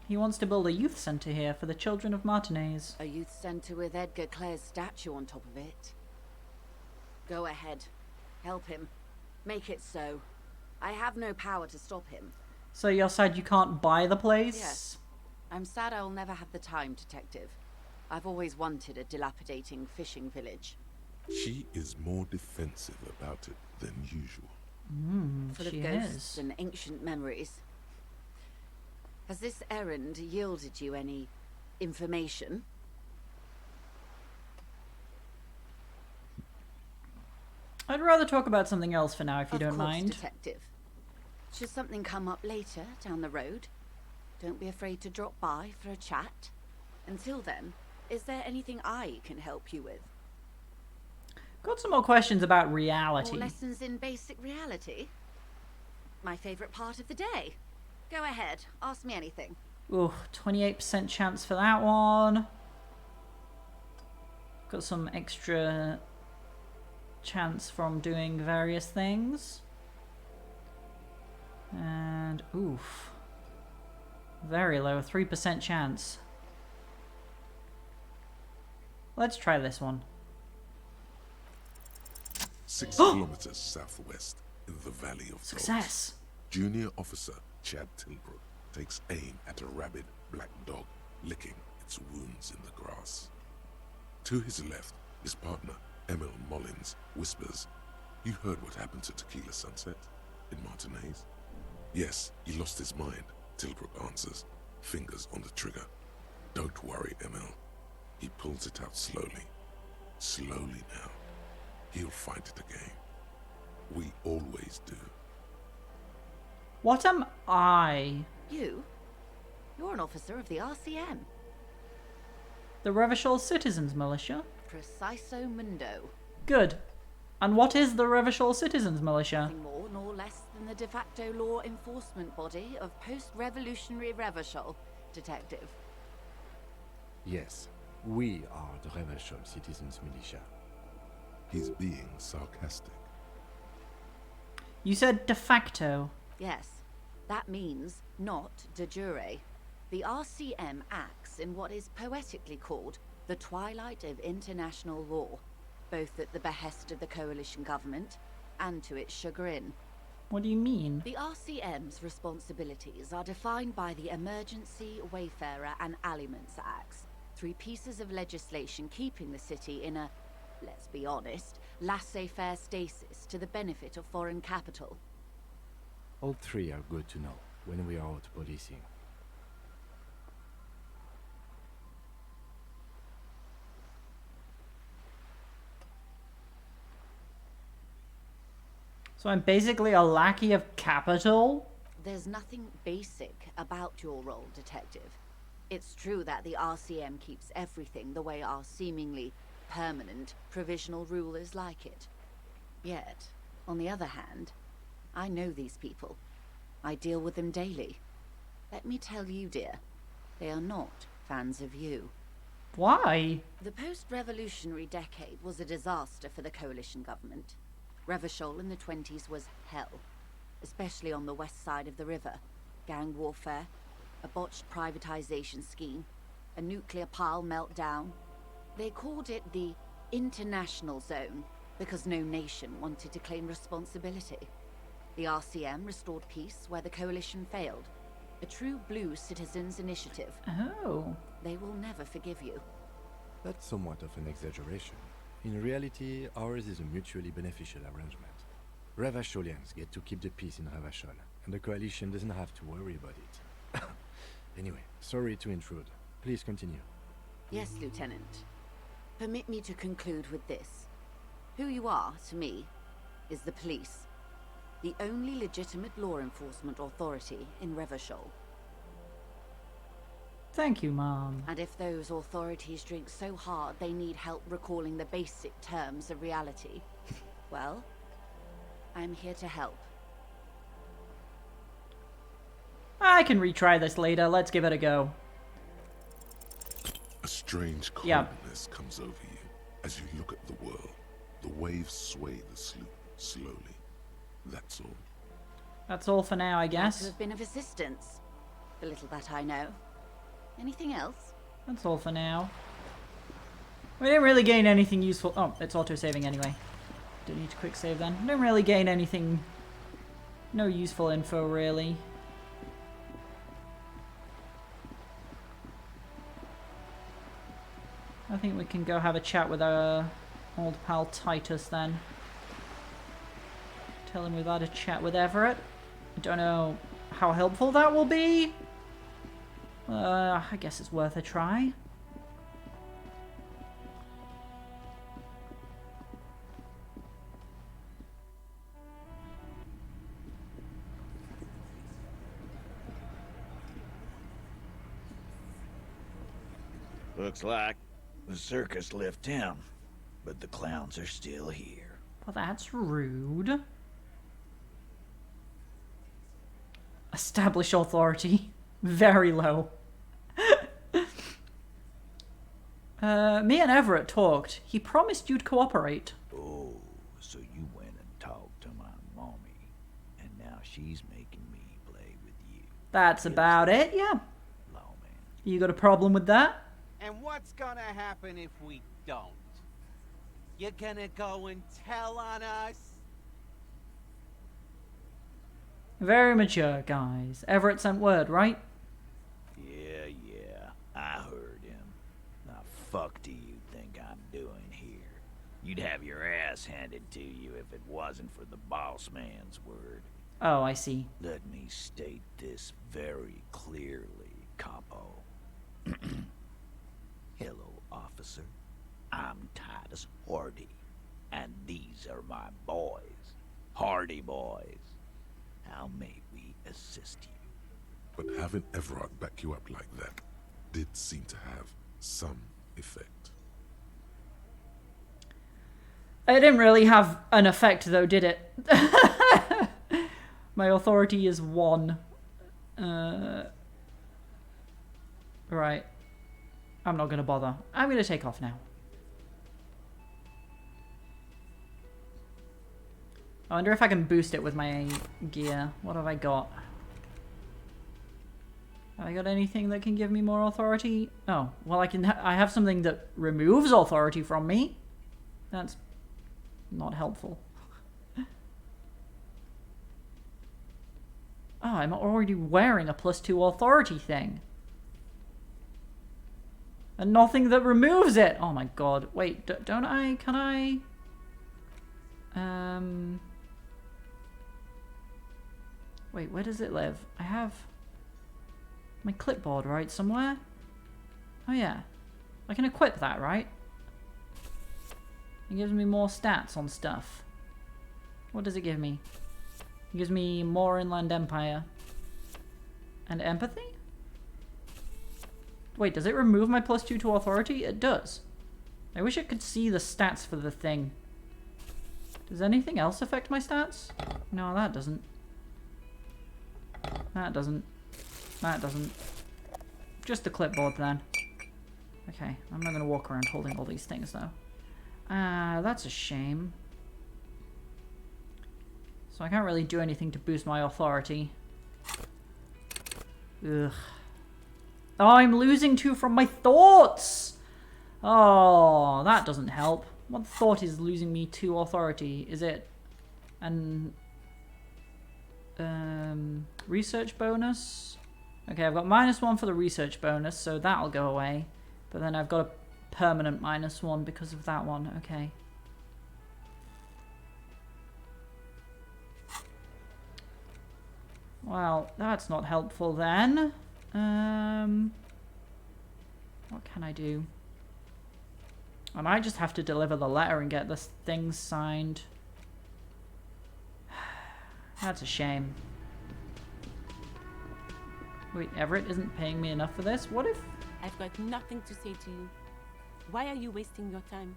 He wants to build a youth centre here for the children of Martinez. A youth centre with Edgar Clare's statue on top of it. Go ahead. Help him. Make it so. I have no power to stop him. So you're sad you can't buy the place? Yes. I'm sad I'll never have the time, Detective. I've always wanted a dilapidating fishing village. She is more defensive about it than usual. Full of ghosts and ancient memories. Has this errand yielded you any information? I'd rather talk about something else for now, if you don't Of course, mind. Detective. Should something come up later down the road, don't be afraid to drop by for a chat. Until then, is there anything I can help you with? Got some more questions about reality. More lessons in basic reality? My favourite part of the day. Go ahead, ask me anything. Ooh, 28% chance for that one. Got some extra chance from doing various things. And, oof. Very low, 3% chance. Let's try this one. 6 kilometers southwest in the Valley of Success. Dogs. Junior Officer Chad Tilbrook takes aim at a rabid black dog licking its wounds in the grass. To his left, his partner, Emil Mullins, whispers, "You heard what happened to Tequila Sunset in Martinez?" "Yes, he lost his mind," Tilbrook answers, fingers on the trigger. "Don't worry, Emil." He pulls it out slowly. Slowly now. He'll find it again. We always do. What am I? You? You're an officer of the RCM. The Revachol Citizens Militia? Preciso mundo. Good. And what is the Revachol Citizens Militia? Nothing more nor less than the de facto law enforcement body of post-revolutionary Revachol, Detective. Yes, we are the Revachol Citizens Militia. He's being sarcastic. You said de facto. Yes, that means not de jure. The RCM acts in what is poetically called the twilight of international law, both at the behest of the coalition government and to its chagrin. What do you mean? The RCM's responsibilities are defined by the Emergency, Wayfarer and Aliments Acts, 3 pieces of legislation keeping the city in a, let's be honest, laissez-faire stasis to the benefit of foreign capital. All 3 are good to know when we are out policing. So I'm basically a lackey of capital? There's nothing basic about your role, Detective. It's true that the RCM keeps everything the way our seemingly permanent, provisional rulers like it. Yet, on the other hand, I know these people. I deal with them daily. Let me tell you, dear, they are not fans of you. Why? The post-revolutionary decade was a disaster for the coalition government. Revachol in the 20s was hell, especially on the west side of the river. Gang warfare, a botched privatization scheme, a nuclear pile meltdown. They called it the international zone because no nation wanted to claim responsibility. The RCM restored peace where the coalition failed. A true blue citizens' initiative. Oh. They will never forgive you. That's somewhat of an exaggeration. In reality, ours is a mutually beneficial arrangement. Revacholians get to keep the peace in Revachol, and the coalition doesn't have to worry about it. Anyway, sorry to intrude. Please continue. Yes, Lieutenant. Permit me to conclude with this. Who you are, to me, is the police. The only legitimate law enforcement authority in Revachol. Thank you, Mom. And if those authorities drink so hard they need help recalling the basic terms of reality, well, I'm here to help. I can retry this later. Let's give it a go. A strange calmness comes over you as you look at the world. The waves sway the sloop slowly. That's all. That's all for now, I Glad guess. to have been of assistance. The little that I know. Anything else? That's all for now. We didn't really gain anything useful. Oh, it's auto-saving anyway. Didn't need to quick save then. Didn't really gain anything. No useful info, really. I think we can go have a chat with our old pal Titus then. Tell him we've had a chat with Everett. I don't know how helpful that will be. I guess it's worth a try. Looks like the circus left town, but the clowns are still here. Well, that's rude. Establish authority. Very low. Me and Everett talked. He promised you'd cooperate. Oh, so you went and talked to my mommy, and now she's making me play with you. That's about it, yeah. You got a problem with that? And what's gonna happen if we don't? You're gonna go and tell on us? Very mature, guys. Everett sent word, right? Yeah, I heard him. Now fuck do you think I'm doing here? You'd have your ass handed to you if it wasn't for the boss man's word. Oh, I see. Let me state this very clearly, Capo. Hello, officer. I'm Titus Hardy, and these are my boys. Hardy boys. How may we assist you? But having Everard back you up like that did seem to have some effect. It didn't really have an effect though, did it? My authority is 1. Right. I'm not gonna bother. I'm gonna take off now. I wonder if I can boost it with my gear. What have I got? Have I got anything that can give me more authority? Oh, well I have something that removes authority from me. That's not helpful. Oh, I'm already wearing a +2 authority thing. And nothing that removes it! Oh my god. Wait, don't I? Can I? Wait, where does it live? I have my clipboard, right, somewhere? Oh yeah. I can equip that, right? It gives me more stats on stuff. What does it give me? It gives me more Inland Empire. And empathy? Wait, does it remove my +2 to authority? It does. I wish I could see the stats for the thing. Does anything else affect my stats? No, that doesn't. That doesn't. That doesn't. Just the clipboard then. Okay, I'm not gonna walk around holding all these things though. That's a shame. So I can't really do anything to boost my authority. Ugh. Oh, I'm losing 2 from my thoughts! Oh, that doesn't help. What thought is losing me 2 authority? Is it an research bonus? Okay, I've got -1 for the research bonus, so that'll go away. But then I've got a permanent -1 because of that one. Okay. Well, that's not helpful then. What can I do? I might just have to deliver the letter and get this thing signed. That's a shame. Wait, Everett isn't paying me enough for this? What if... I've got nothing to say to you. Why are you wasting your time?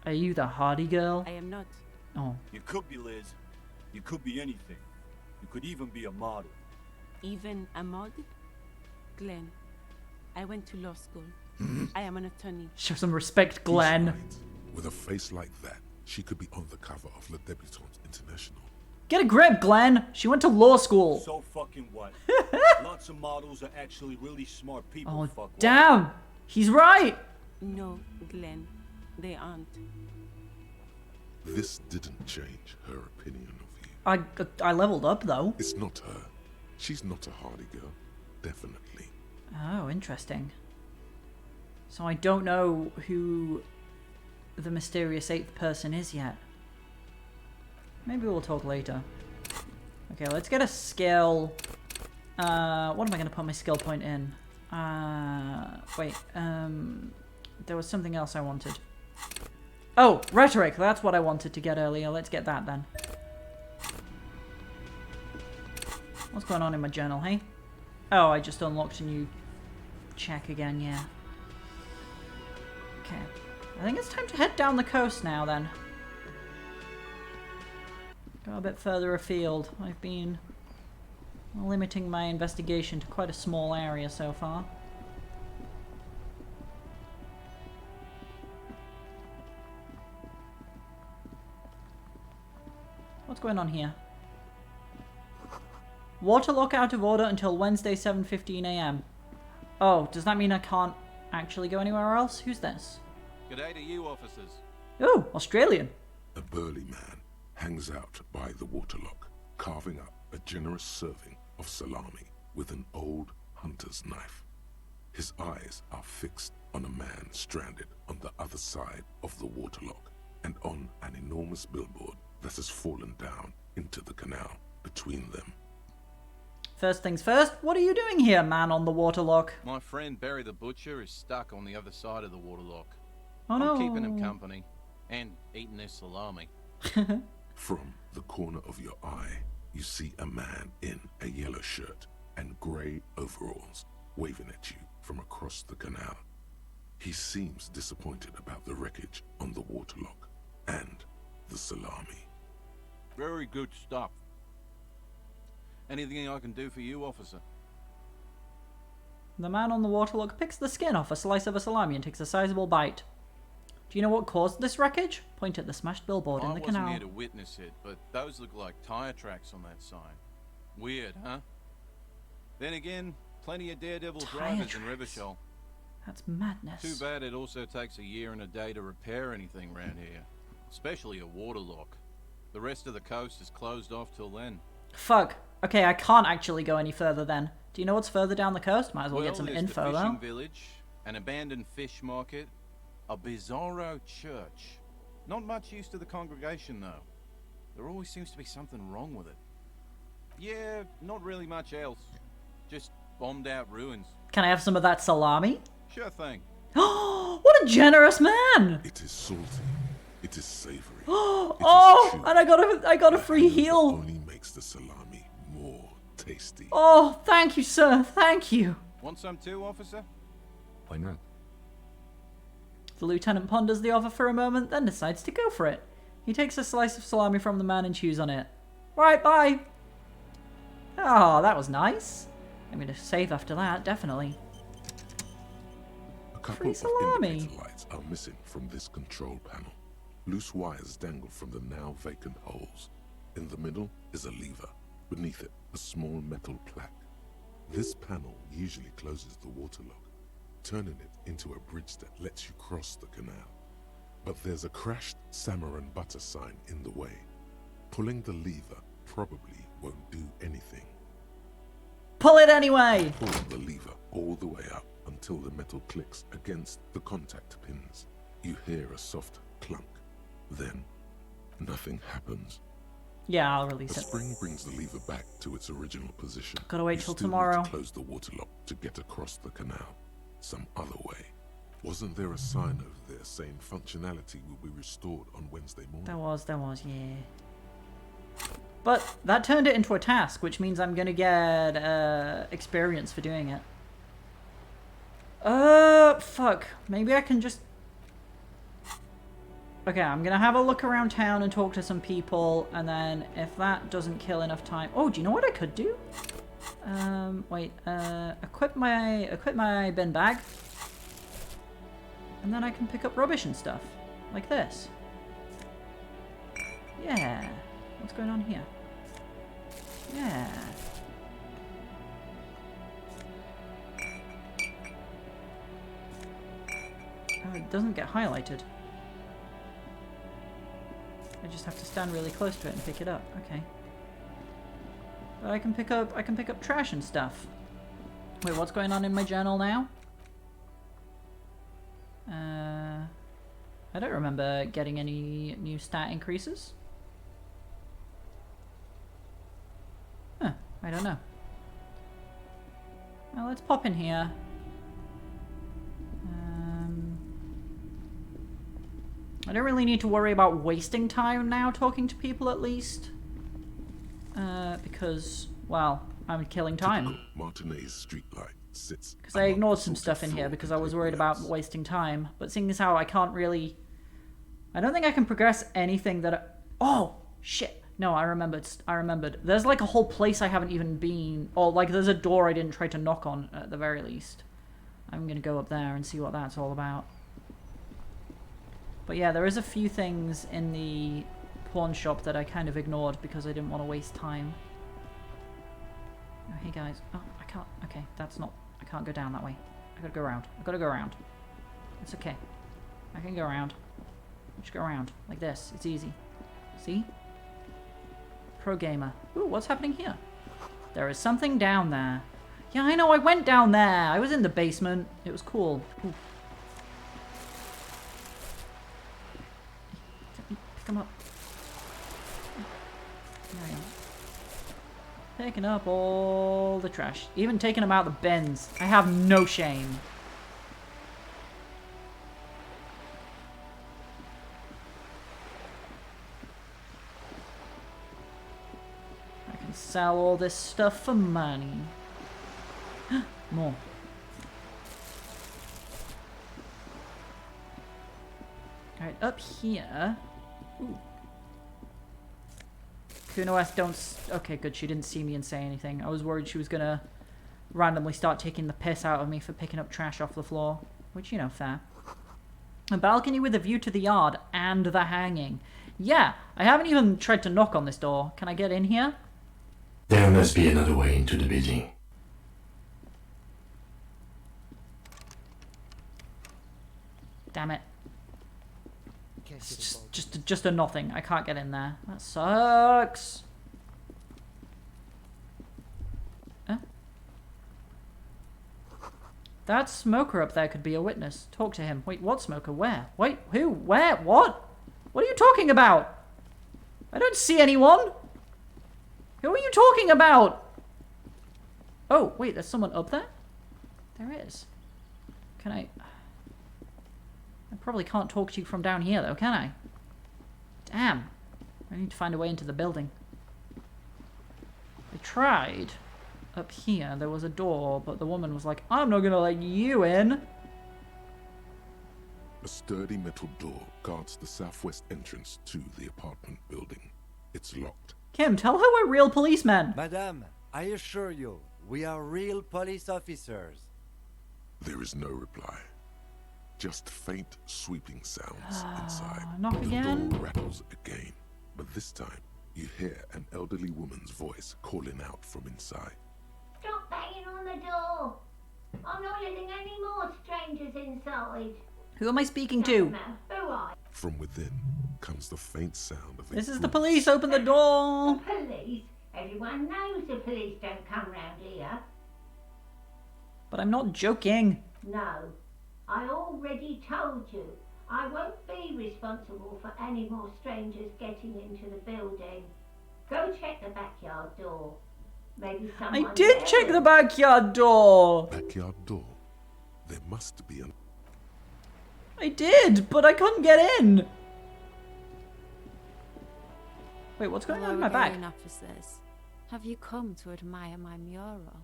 Are you the Hardy girl? I am not. Oh. You could be, Liz. You could be anything. You could even be a model. Even a mod? Glenn, I went to law school. I am an attorney. Show some respect, Glenn. Right. With a face like that, she could be on the cover of Le Debutante International. Get a grip, Glenn! She went to law school! So fucking what? Lots of models are actually really smart people. Oh, fuck damn! what? He's right! No, Glenn. They aren't. This didn't change her opinion of you. I leveled up, though. It's not her. She's not a Hardy girl. Definitely. Oh, interesting. So I don't know who the mysterious 8th person is yet. Maybe we'll talk later. Okay, let's get a skill. What am I going to put my skill point in? Wait. There was something else I wanted. Oh, rhetoric. That's what I wanted to get earlier. Let's get that then. What's going on in my journal, hey? Oh, I just unlocked a new check again, yeah. Okay. I think it's time to head down the coast now, then. Go a bit further afield. I've been limiting my investigation to quite a small area so far. What's going on here? Waterlock out of order until Wednesday 7:15 AM. Oh, does that mean I can't actually go anywhere else? Who's this? G'day to you, officers. Oh, Australian. A burly man hangs out by the waterlock, carving up a generous serving of salami with an old hunter's knife. His eyes are fixed on a man stranded on the other side of the waterlock and on an enormous billboard that has fallen down into the canal between them. First things first, what are you doing here, man on the waterlock? My friend Barry the Butcher is stuck on the other side of the waterlock. Oh no. I'm keeping him company and eating his salami. From the corner of your eye, you see a man in a yellow shirt and grey overalls waving at you from across the canal. He seems disappointed about the wreckage on the waterlock and the salami. Very good stuff. Anything I can do for you, officer? The man on the waterlock picks the skin off a slice of a salami and takes a sizable bite. Do you know what caused this wreckage? Point at the smashed billboard in the canal. I wasn't here to witness it, but those look like tire tracks on that sign. Weird, huh? Then again, plenty of daredevil drivers in Rivershoal. That's madness. Too bad it also takes a year and a day to repair anything around here. Especially a waterlock. The rest of the coast is closed off till then. Fuck. Okay, I can't actually go any further then. Do you know what's further down the coast? Might as well get some there's info the fishing though. village, an abandoned fish market, a bizarro church. Not much use to the congregation though. There always seems to be something wrong with it. Yeah, not really much else. Just bombed out ruins. Can I have some of that salami? Sure thing. Oh, what a generous man! It is salty. It is savory. Oh, and I got a free heal. Only makes the salami more tasty. Oh, thank you, sir. Thank you. Want some too, officer? Why not? The lieutenant ponders the offer for a moment, then decides to go for it. He takes a slice of salami from the man and chews on it. Right, bye. Oh, that was nice. I'm going to save after that, definitely. A couple of indicator lights are missing from this control panel. Loose wires dangle from the now vacant holes. In the middle is a lever. Beneath it, a small metal plaque. This panel usually closes the waterlock, turning it into a bridge that lets you cross the canal. But there's a crashed salmon and butter sign in the way. Pulling the lever probably won't do anything. Pull it anyway! Pull the lever all the way up until the metal clicks against the contact pins. You hear a soft clunk. Then, nothing happens. Yeah, I'll release it. A spring brings the lever back to its original position. Gotta wait till still tomorrow. Need to close the waterlock to get across the canal. Some other way. Wasn't there a sign over there saying functionality will be restored on Wednesday morning? There was, yeah. But that turned it into a task, which means I'm gonna get experience for doing it. Fuck. Maybe I can just... Okay, I'm gonna have a look around town and talk to some people, and then if that doesn't kill enough time... Oh, do you know what I could do? Wait, equip my bin bag. And then I can pick up rubbish and stuff. Like this. Yeah. What's going on here? Yeah. Oh, it doesn't get highlighted. I just have to stand really close to it and pick it up. Okay. But I can pick up trash and stuff. Wait, what's going on in my journal now? I don't remember getting any new stat increases. Huh, I don't know. Well, let's pop in here. I don't really need to worry about wasting time now talking to people, at least. Because, well, I'm killing time. Martinez streetlight sits Because I among ignored the some salted stuff in here floor because and I was worried about bricklayers. wasting time. But seeing as how I can't really... I don't think I can progress anything that I... Oh! Shit! No, I remembered. I remembered. There's like a whole place I haven't even been... Or like there's a door I didn't try to knock on at the very least. I'm gonna go up there and see what that's all about. But yeah, there is a few things in the pawn shop that I kind of ignored because I didn't want to waste time. Oh, hey guys. Oh, I can't... Okay, that's not... I can't go down that way. I gotta go around. I gotta go around. It's okay. I can go around. Just go around. Like this. It's easy. See? Pro gamer. Ooh, what's happening here? There is something down there. Yeah, I know, I went down there. I was in the basement. It was cool. Ooh. Pick them up. There we are. Picking up all the trash. Even taking them out the bins. I have no shame. I can sell all this stuff for money. More. Alright, up here. Ooh. Kuno-S don't... Okay, good. She didn't see me and say anything. I was worried she was gonna randomly start taking the piss out of me for picking up trash off the floor. Which, you know, fair. A balcony with a view to the yard and the hanging. Yeah, I haven't even tried to knock on this door. Can I get in here? There must be another way into the building. Damn it. It's just a nothing. I can't get in there. That sucks. Huh? That smoker up there could be a witness. Talk to him. Wait, what smoker? Where? Wait, who? Where? What? What are you talking about? I don't see anyone. Who are you talking about? Oh, wait, there's someone up there? There is. Can I... I probably can't talk to you from down here, though, can I? Damn. I need to find a way into the building. I tried. Up here, there was a door, but the woman was like, I'm not gonna let you in. A sturdy metal door guards the southwest entrance to the apartment building. It's locked. Kim, tell her we're real policemen. Madame, I assure you, we are real police officers. There is no reply. Just faint, sweeping sounds inside. Knock the again? door rattles again, but this time you hear an elderly woman's voice calling out from inside. Stop banging on the door. I'm not letting any more strangers inside. Who am I speaking to? Who are From within comes the faint sound of a This is the police. Open the door. the police? Everyone knows the police don't come round here. But I'm not joking. No, I already told you. I won't be responsible for any more strangers getting into the building. Go check the backyard door. Maybe someone I did there check will- the backyard door. Backyard door. There must be an... I did, but I couldn't get in. Wait, what's going on in my bag? Again, officers. Have you come to admire my mural?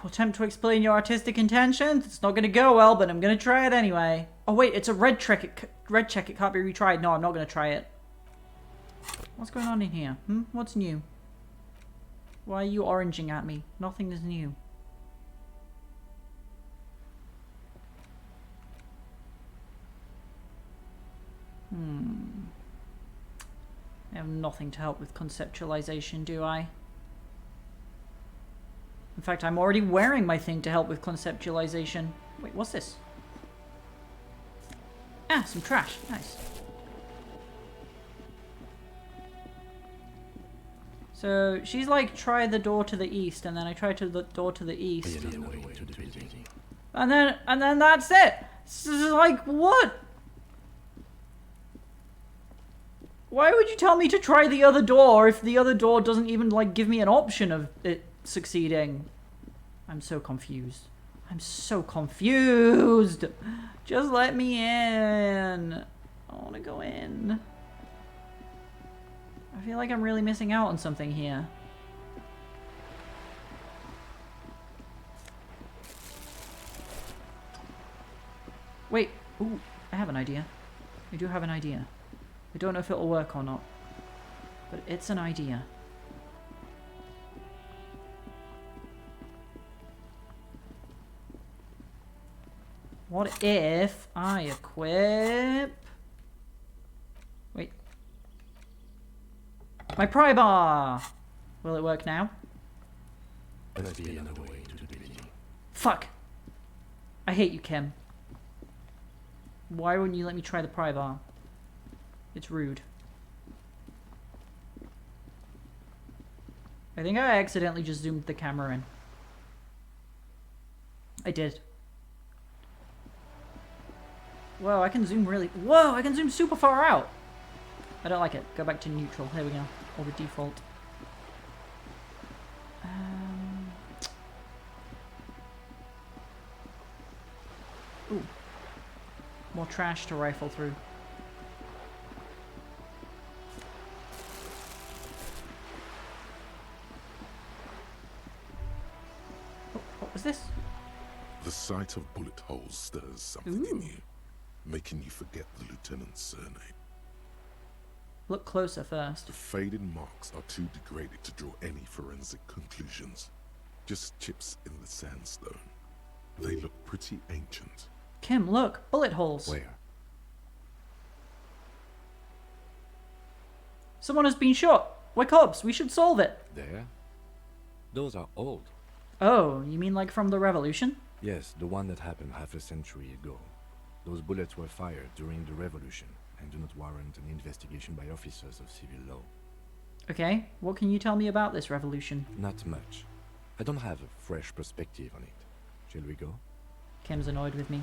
Attempt to explain your artistic intentions. It's not going to go well, but I'm going to try it anyway. Oh wait, it's a red check. Red check. It can't be retried. No, I'm not going to try it. What's going on in here? What's new? Why are you oranging at me? Nothing is new. I have nothing to help with conceptualization, do I? In fact, I'm already wearing my thing to help with conceptualization. Wait, what's this? Ah, some trash. Nice. So, she's like, try the door to the east, and then I try to the door to the east. And then that's it! This is like, what? Why would you tell me to try the other door if the other door doesn't even, like, give me an option of it succeeding? I'm so confused. I'm so confused! Just let me in. I want to go in. I feel like I'm really missing out on something here. Wait. Ooh, I have an idea. I do have an idea. I don't know if it'll work or not. But it's an idea. What if I equip... Wait. My pry bar! Will it work now? Must be another way to the building. Fuck! I hate you, Kim. Why wouldn't you let me try the pry bar? It's rude. I think I accidentally just zoomed the camera in. I did. Whoa, I can zoom really... Whoa, I can zoom super far out! I don't like it. Go back to neutral. There we go. Or the default. Ooh. More trash to rifle through. Oh, what was this? The sight of bullet holes stirs something in you, making you forget the lieutenant's surname. Look closer first. The faded marks are too degraded to draw any forensic conclusions. Just chips in the sandstone. They look pretty ancient. Kim, look! Bullet holes! Where? Someone has been shot! We're cops! We should solve it! There? Those are old. Oh, you mean like from the Revolution? Yes, the one that happened half a century ago. Those bullets were fired during the Revolution and do not warrant an investigation by officers of civil law. Okay, what can you tell me about this revolution? Not much. I don't have a fresh perspective on it. Shall we go? Kim's annoyed with me.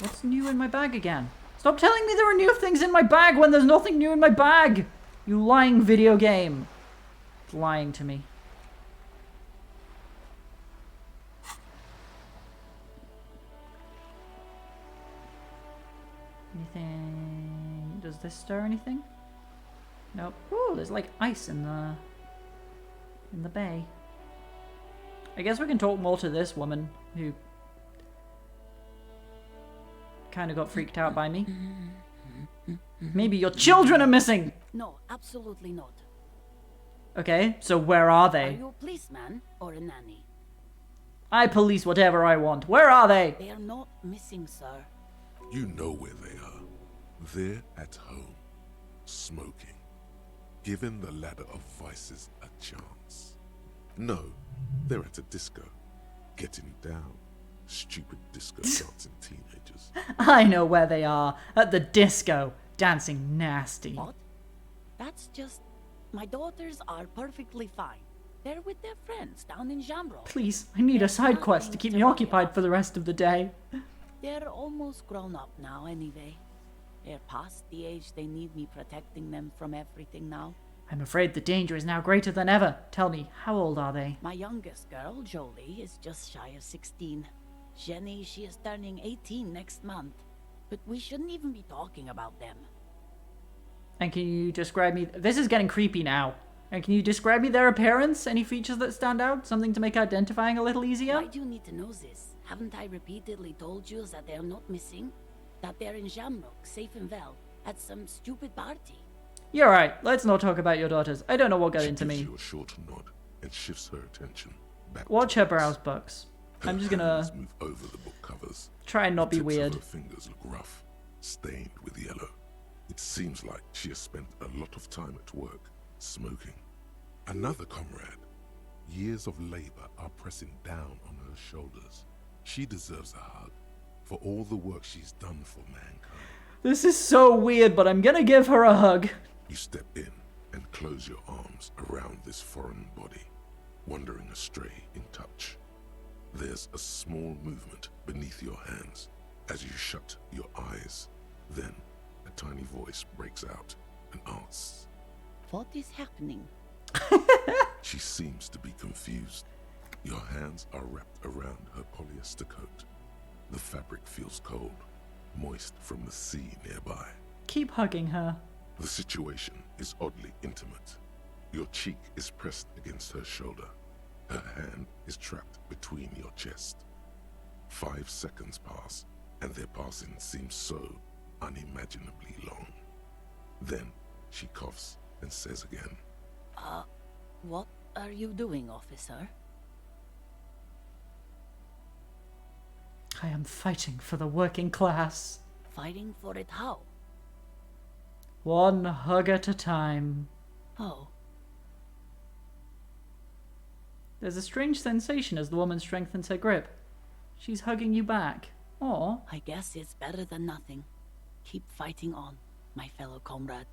What's new in my bag again? Stop telling me there are new things in my bag when there's nothing new in my bag! You lying video game. It's lying to me. Anything... Does this stir anything? Nope. Ooh, there's like ice in the bay. I guess we can talk more to this woman who kind of got freaked out by me. Maybe your children are missing! No, absolutely not. Okay, so where are Are they? you a policeman or a nanny? I police whatever I want. Where are they? They are not missing, sir. You know where they are. They're at home, smoking, giving the ladder of vices a chance. No, they're at a disco, getting down. Stupid disco dancing teenagers. I know where they are. At the disco. Dancing nasty. What? That's just... My daughters are perfectly fine. They're with their friends down in Jamrock. Please, I need a side quest to keep me occupied for the rest of the day. They're almost grown up now anyway. They're past the age they need me protecting them from everything now. I'm afraid the danger is now greater than ever. Tell me, how old are they? My youngest girl, Jolie, is just shy of 16. Jenny, she is turning 18 next month. But we shouldn't even be talking about them. And can you describe me... This is getting creepy now. And can you describe me their appearance? Any features that stand out? Something to make identifying a little easier? Why do you need to know this? Haven't I repeatedly told you that they're not missing? That they're in Jamrock, safe and well, at some stupid party? You're right. Let's not talk about your daughters. I don't know what got into Gives me. you a short nod and shifts her attention back. Watch her browse books. I'm just gonna Hands move over the book covers. try and not The be tips of weird. her fingers look rough, stained with yellow. It seems like she has spent a lot of time at work, smoking. Another comrade. Years of labor are pressing down on her shoulders. She deserves a hug for all the work she's done for mankind. This is so weird, but I'm gonna give her a hug. You step in and close your arms around this foreign body, wandering astray in touch. There's a small movement beneath your hands as you shut your eyes. Then a tiny voice breaks out and asks, What is happening? She seems to be confused. Your hands are wrapped around her polyester coat. The fabric feels cold, moist from the sea nearby. Keep hugging her. The situation is oddly intimate. Your cheek is pressed against her shoulder. Her hand is trapped between your chest. 5 seconds pass, and their passing seems so unimaginably long. Then she coughs and says again, What are you doing, officer? I am fighting for the working class. Fighting for it how? One hug at a time. Oh. There's a strange sensation as the woman strengthens her grip. She's hugging you back. Or I guess it's better than nothing. Keep fighting on, my fellow comrade.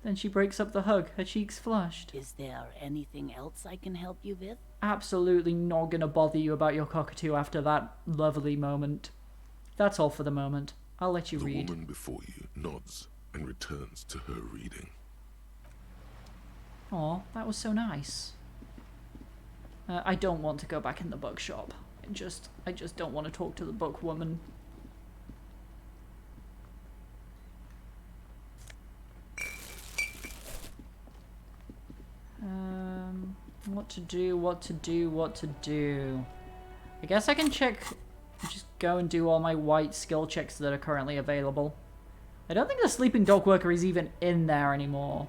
then she breaks up the hug, her cheeks flushed. Is there anything else I can help you with? Absolutely not gonna bother you about your cockatoo after that lovely moment. That's all for the moment. I'll let you read. The woman before you nods and returns to her reading. Aw, that was so nice. I don't want to go back in the bookshop. I just don't want to talk to the book woman. What to do. I guess I can check, just go and do all my white skill checks that are currently available. I don't think the sleeping dock worker is even in there anymore.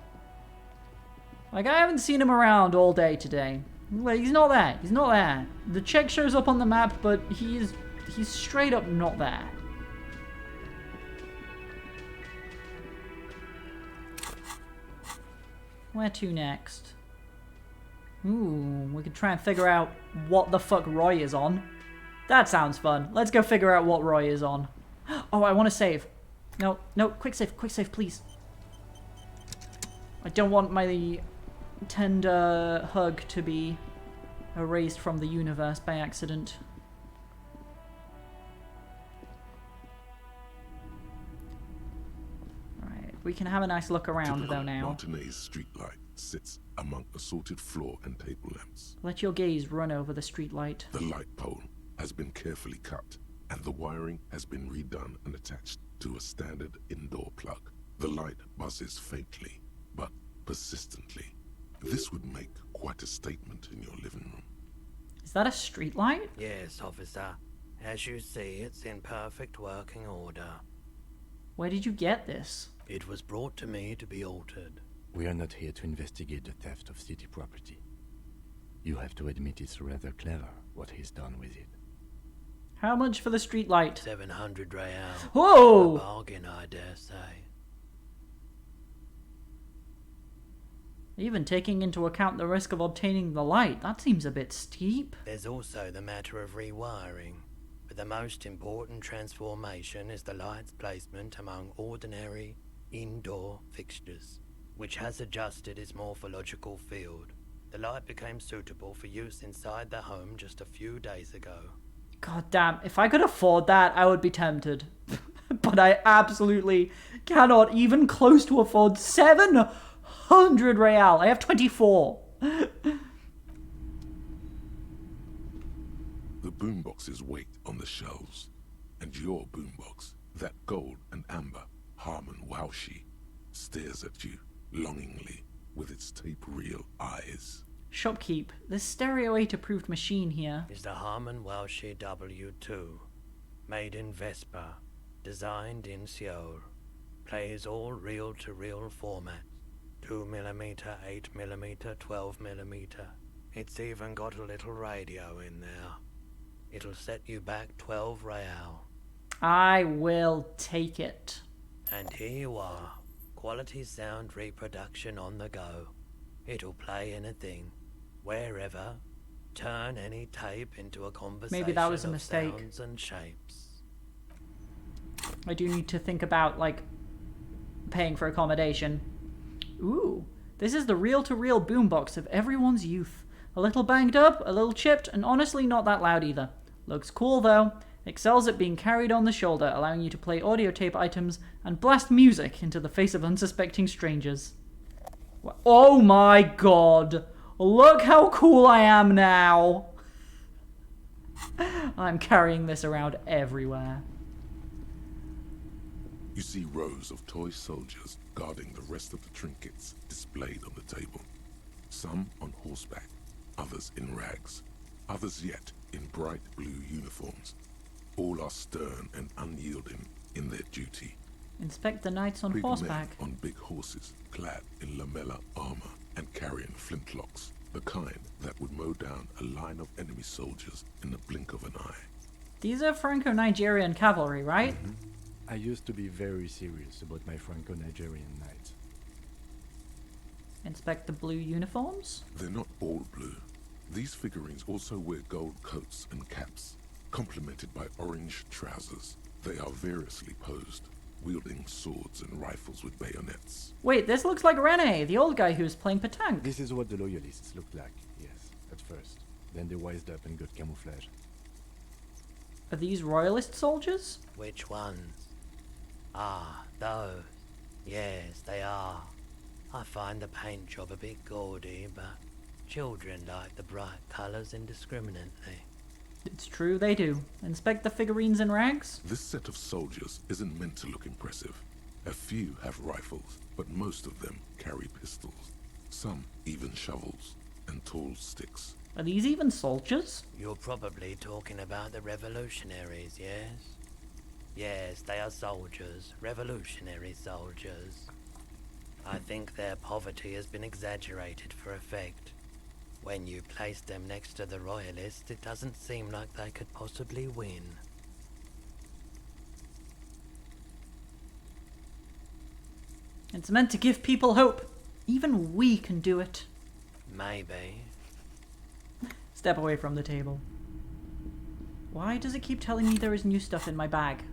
Like, I haven't seen him around all day today. Like, he's not there. He's not there. The check shows up on the map, but he's straight up not there. Where to next? Ooh, we could try and figure out what the fuck Roy is on. That sounds fun. Let's go figure out what Roy is on. Oh, I want to save. No, quick save, please. I don't want my tender hug to be erased from the universe by accident. Right, we can have a nice look around though now. Martinez's streetlight sits among assorted floor and table lamps. Let your gaze run over the streetlight. The light pole has been carefully cut, and the wiring has been redone and attached to a standard indoor plug. The light buzzes faintly, but persistently. This would make quite a statement in your living room. Is that a streetlight? Yes, officer. As you see, it's in perfect working order. Where did you get this? It was brought to me to be altered. We are not here to investigate the theft of city property. You have to admit it's rather clever what he's done with it. How much for the streetlight? 700 real. Whoa! A bargain, I dare say. Even taking into account the risk of obtaining the light, that seems a bit steep. There's also the matter of rewiring. But the most important transformation is the light's placement among ordinary indoor fixtures, which has adjusted its morphological field. The light became suitable for use inside the home just a few days ago. God damn, if I could afford that, I would be tempted. But I absolutely cannot even close to afford 700 real. I have 24. The boomboxes wait on the shelves, and your boombox, that gold and amber Harman Waushi, stares at you longingly with its tape-reel eyes. Shopkeep, this Stereo 8 approved machine here is the Harman Waushi W2, made in Vespa, designed in Seoul. Plays all reel-to-reel formats, 2mm, 8mm, 12mm. It's even got a little radio in there. It'll set you back 12 real. I will take it. And here you are, quality sound reproduction on the go. It'll play anything, wherever, turn any tape into a conversation. Maybe that was a mistake. Of sounds and shapes. I do need to think about, like, paying for accommodation. Ooh, this is the reel-to-reel boombox of everyone's youth. A little banged up, a little chipped, and honestly not that loud either. Looks cool though. Excels at being carried on the shoulder, allowing you to play audio tape items and blast music into the face of unsuspecting strangers. Oh my god! Look how cool I am now! I'm carrying this around everywhere. You see rows of toy soldiers guarding the rest of the trinkets displayed on the table. Some on horseback, others in rags, others yet in bright blue uniforms. All are stern and unyielding in their duty. Inspect the knights on Big horseback. men on big horses, clad in lamella armor and carrying flintlocks, the kind that would mow down a line of enemy soldiers in the blink of an eye. These are Franco-Nigerian cavalry, right? I used to be very serious about my Franco-Nigerian knights. Inspect the blue uniforms. They're not all blue. These figurines also wear gold coats and caps, complemented by orange trousers. They are variously posed, wielding swords and rifles with bayonets. Wait, this looks like Rene, the old guy who's playing petanque. This is what the loyalists looked like, yes, at first. Then they wised up and got camouflage. Are these royalist soldiers? Which ones? Ah, those. Yes, they are. I find the paint job a bit gaudy, but children like the bright colours indiscriminately. It's true, they do. Inspect the figurines and rags. This set of soldiers isn't meant to look impressive. A few have rifles, but most of them carry pistols. Some even shovels and tall sticks. Are these even soldiers? You're probably talking about the revolutionaries, yes? Yes, they are soldiers. Revolutionary soldiers. I think their poverty has been exaggerated for effect. When you place them next to the royalists, it doesn't seem like they could possibly win. It's meant to give people hope. Even we can do it. Maybe. Step away from the table. Why does it keep telling me there is new stuff in my bag?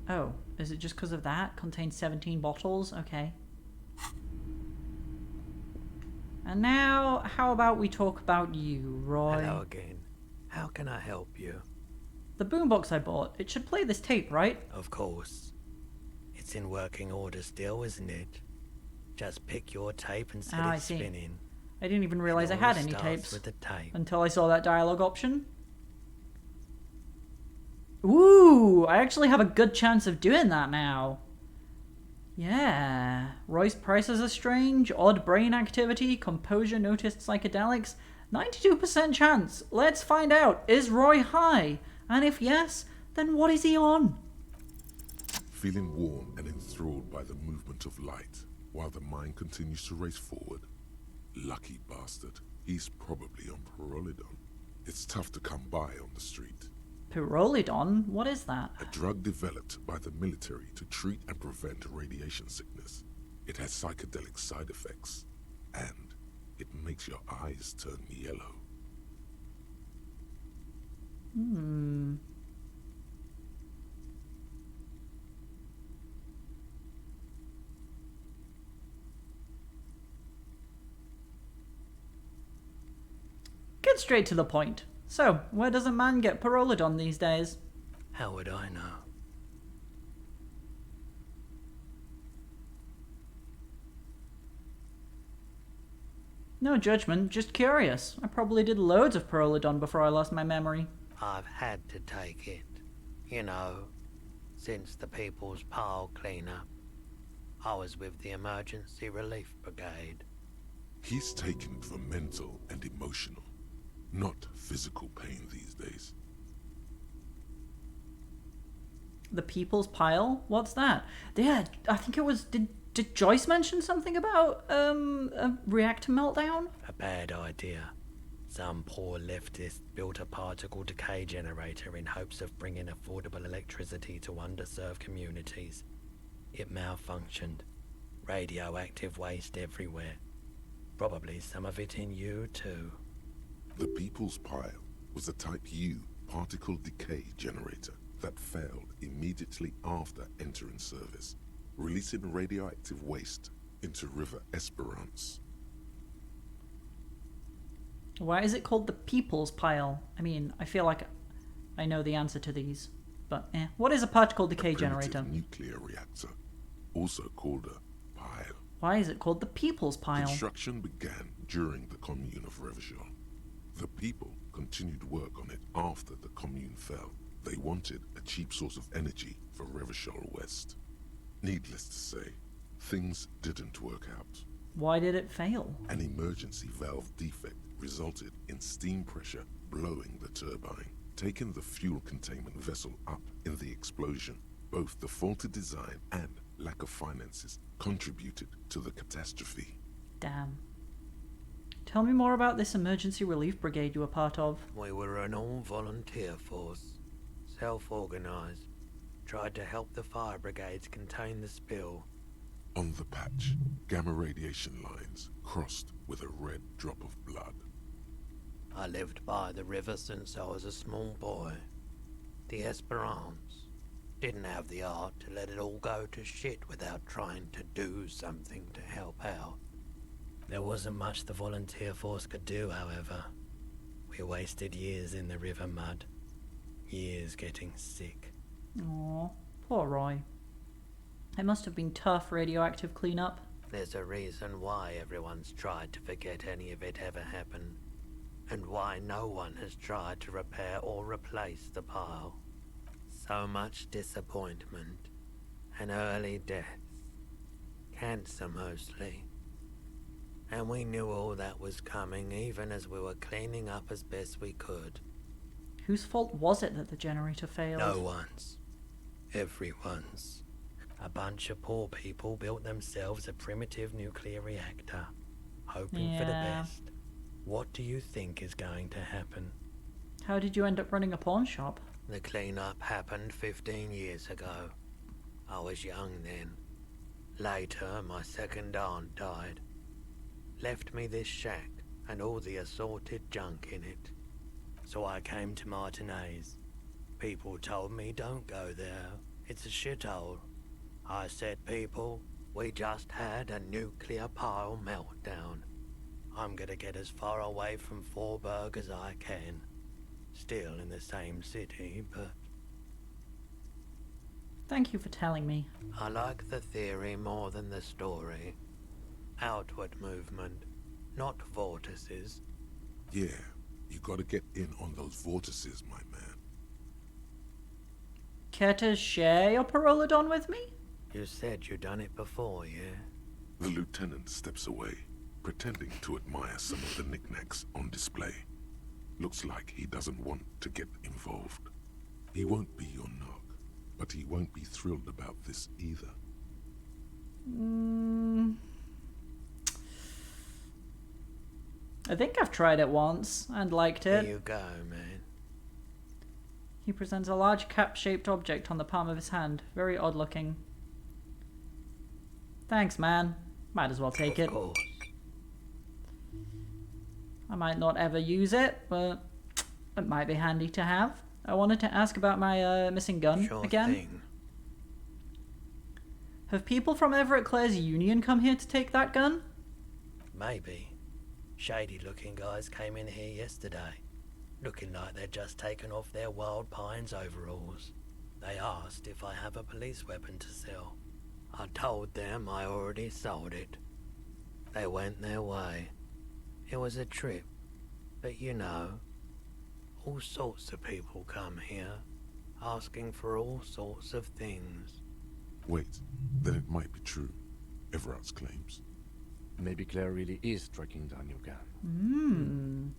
Oh, is it just because of that? Contains 17 bottles? Okay. And now, how about we talk about you, Roy? Hello again. How can I help you? The boombox I bought, it should play this tape, right? Of course. It's in working order still, isn't it? Just pick your tape and set it spinning. I didn't even realize I had any tapes with the tape. until I saw that dialogue option. Ooh, I actually have a good chance of doing that now. Yeah. Roy's prices are strange, odd brain activity, composure noticed psychedelics. 92% chance. Let's find out. Is Roy high? And if yes, then what is he on? Feeling warm and enthralled by the movement of light, while the mind continues to race forward. Lucky bastard. He's probably on Pyrrolidon. It's tough to come by on the street. Pyrrolidon? What is that? A drug developed by the military to treat and prevent radiation sickness. It has psychedelic side effects, and it makes your eyes turn yellow. Get straight to the point. So, where does a man get Pyrrolidon these days? How would I know? No judgment, just curious. I probably did loads of Pyrrolidon before I lost my memory. I've had to take it. You know, since the People's Pile cleanup. I was with the Emergency Relief Brigade. He's taken it for mental and emotional, not physical pain these days. The People's Pile? What's that? Yeah, I think it was... Did Joyce mention something about, a reactor meltdown? A bad idea. Some poor leftist built a particle decay generator in hopes of bringing affordable electricity to underserved communities. It malfunctioned. Radioactive waste everywhere. Probably some of it in you too. The People's Pile was a Type U particle decay generator that failed immediately after entering service, releasing radioactive waste into River Esperance. Why is it called the People's Pile? I mean, I feel like I know the answer to these, but What is a particle decay generator? Nuclear reactor, also called a pile. Why is it called the People's Pile? Construction began during the Commune of Revachol. The people continued work on it after the Commune fell. They wanted a cheap source of energy for Revachol West. Needless to say, things didn't work out. Why did it fail? An emergency valve defect resulted in steam pressure blowing the turbine. taken the fuel containment vessel up in the explosion. Both the faulty design and lack of finances contributed to the catastrophe. Damn. Tell me more about this emergency relief brigade you were part of. We were an all-volunteer force, self-organized, tried to help the fire brigades contain the spill. On the patch, gamma radiation lines crossed with a red drop of blood. I lived by the river since I was a small boy. The Esperance didn't have the art to let it all go to shit without trying to do something to help out. There wasn't much the volunteer force could do, however. We wasted years in the river mud. Years getting sick. Aw, poor Roy. It must have been tough radioactive cleanup. There's a reason why everyone's tried to forget any of it ever happened, and why no one has tried to repair or replace the pile. So much disappointment, and early death. Cancer mostly. And we knew all that was coming even as we were cleaning up as best we could. Whose fault was it that the generator failed? No one's. Everyone's. A bunch of poor people built themselves a primitive nuclear reactor, hoping for the best. What do you think is going to happen? How did you end up running a pawn shop? The cleanup happened 15 years ago. I was young then. Later, my second aunt died. Left me this shack and all the assorted junk in it. So I came to Martinez. People told me don't go there. It's a shithole. I said, people, we just had a nuclear pile meltdown. I'm gonna get as far away from Forburg as I can. Still in the same city, but... Thank you for telling me. I like the theory more than the story. Outward movement, not vortices. Yeah, you gotta get in on those vortices, my man. Care to share your Parolodon with me? You said you'd done it before, yeah? The lieutenant steps away, pretending to admire some of the knickknacks on display. Looks like he doesn't want to get involved. He won't be your knock, but he won't be thrilled about this either. I think I've tried it once and liked it. Here you go, man. He presents a large cap-shaped object on the palm of his hand. Very odd looking. Thanks, man. Might as well take it. Of course. I might not ever use it, but it might be handy to have. I wanted to ask about my missing gun Sure again. thing. Have people from Everett Clare's union come here to take that gun? Maybe. Shady-looking guys came in here yesterday, looking like they'd just taken off their Wild Pines overalls. They asked if I have a police weapon to sell. I told them I already sold it. They went their way. It was a trip, but you know, all sorts of people come here, asking for all sorts of things. Wait, then it might be true. Everard's claims. Maybe Claire really is tracking down your gun.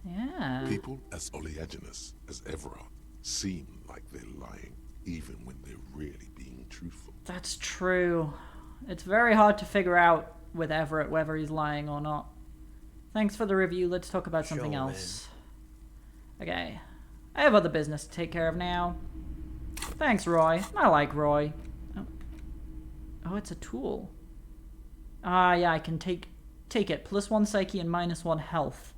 Yeah. People as oleaginous as Everard seem like they're lying, even when they're really being truthful. That's true. It's very hard to figure out with Everett whether he's lying or not. Thanks for the review. Let's talk about something Sure, else. Okay. I have other business to take care of now. Thanks, Roy. I like Roy. Oh, it's a tool. Ah, yeah, I can take it. +1 psyche and -1 health.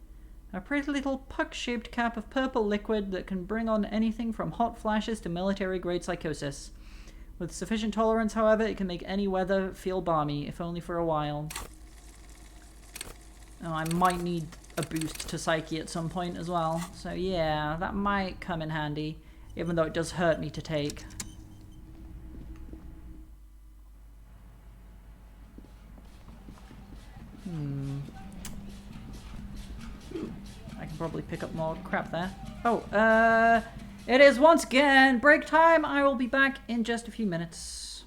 A pretty little puck-shaped cap of purple liquid that can bring on anything from hot flashes to military-grade psychosis. With sufficient tolerance, however, it can make any weather feel balmy, if only for a while. Oh, I might need a boost to psyche at some point as well. So yeah, that might come in handy, even though it does hurt me to take. I can probably pick up more crap there. Oh, it is once again break time. I will be back in just a few minutes.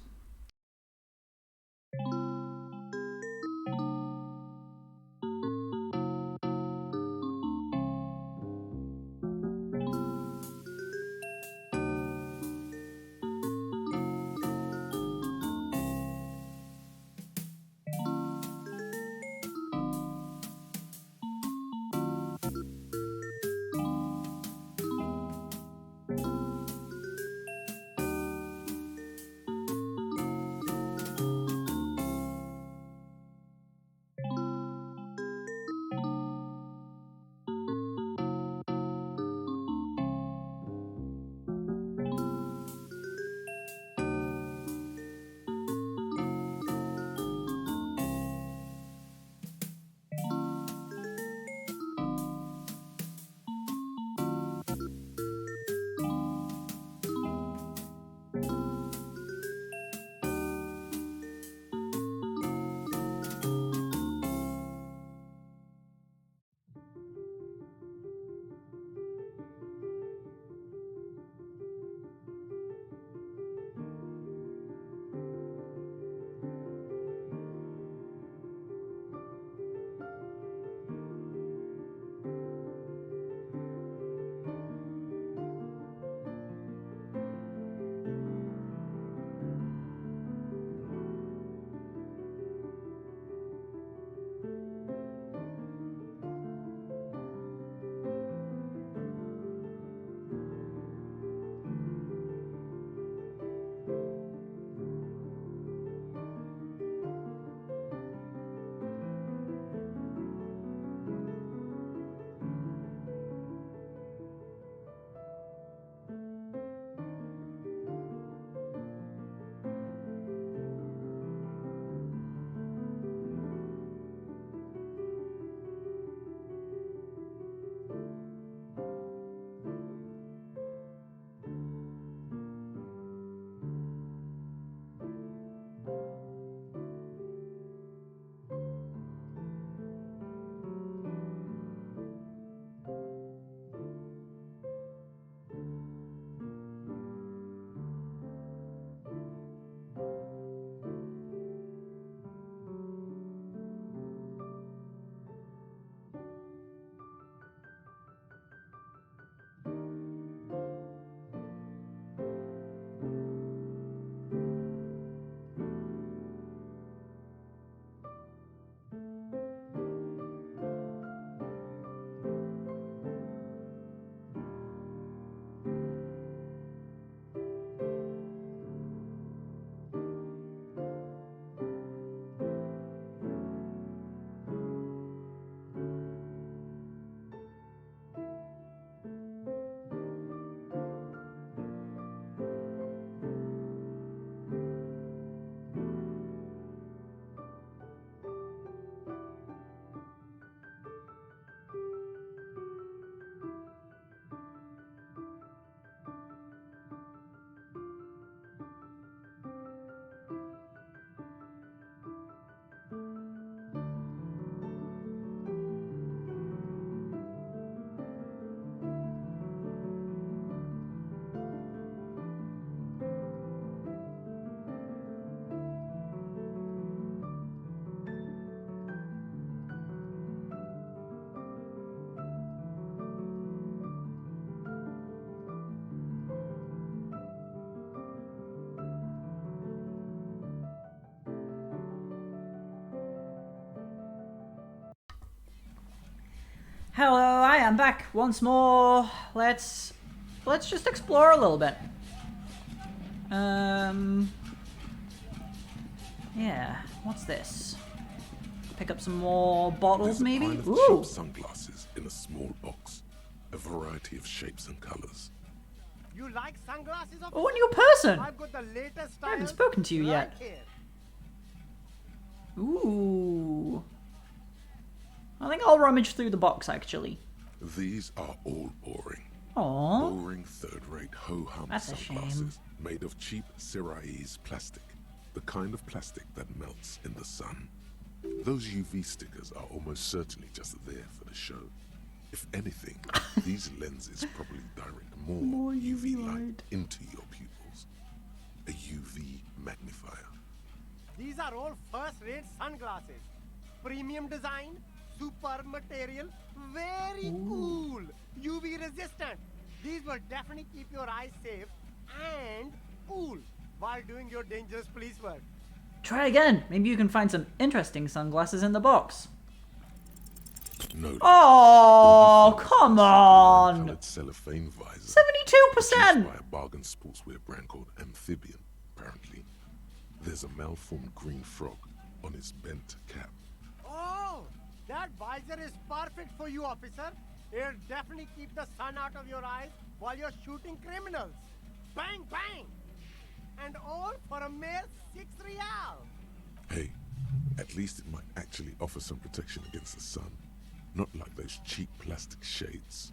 Hello, I am back once more. Let's just explore a little bit. Yeah, what's this? Pick up some more bottles, There's maybe? a pile of Ooh! cheap sunglasses in a small box. A variety of shapes and colors. You like sunglasses, officer? Oh, a new person! I've got the latest I haven't styles spoken to you right yet. here. Ooh. I think I'll rummage through the box, actually. These are all boring. Aww. Boring third-rate ho-hum That's a shame. sunglasses made of cheap Syrahese plastic. The kind of plastic that melts in the sun. Those UV stickers are almost certainly just there for the show. If anything, these lenses probably direct more UV light into your pupils. A UV magnifier. These are all first-rate sunglasses. Premium design, superb material, very cool, UV resistant. These will definitely keep your eyes safe and cool while doing your dangerous police work. Try again. Maybe you can find some interesting sunglasses in the box. No. Oh, come on! Colored cellophane visor. 72%! Produced by a bargain sportswear brand called Amphibian, apparently. There's a malformed green frog on its bent cap. Oh, that visor is perfect for you, officer. It'll definitely keep the sun out of your eyes while you're shooting criminals. Bang, bang! And all for a mere 6 real. Hey, at least it might actually offer some protection against the sun. Not like those cheap plastic shades.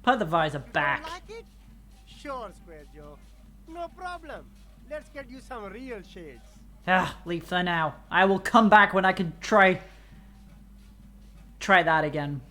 Put the visor back. You like it? Sure, Square Joe. No problem. Let's get you some real shades. Ah, leave for now. I will come back when I can try that again.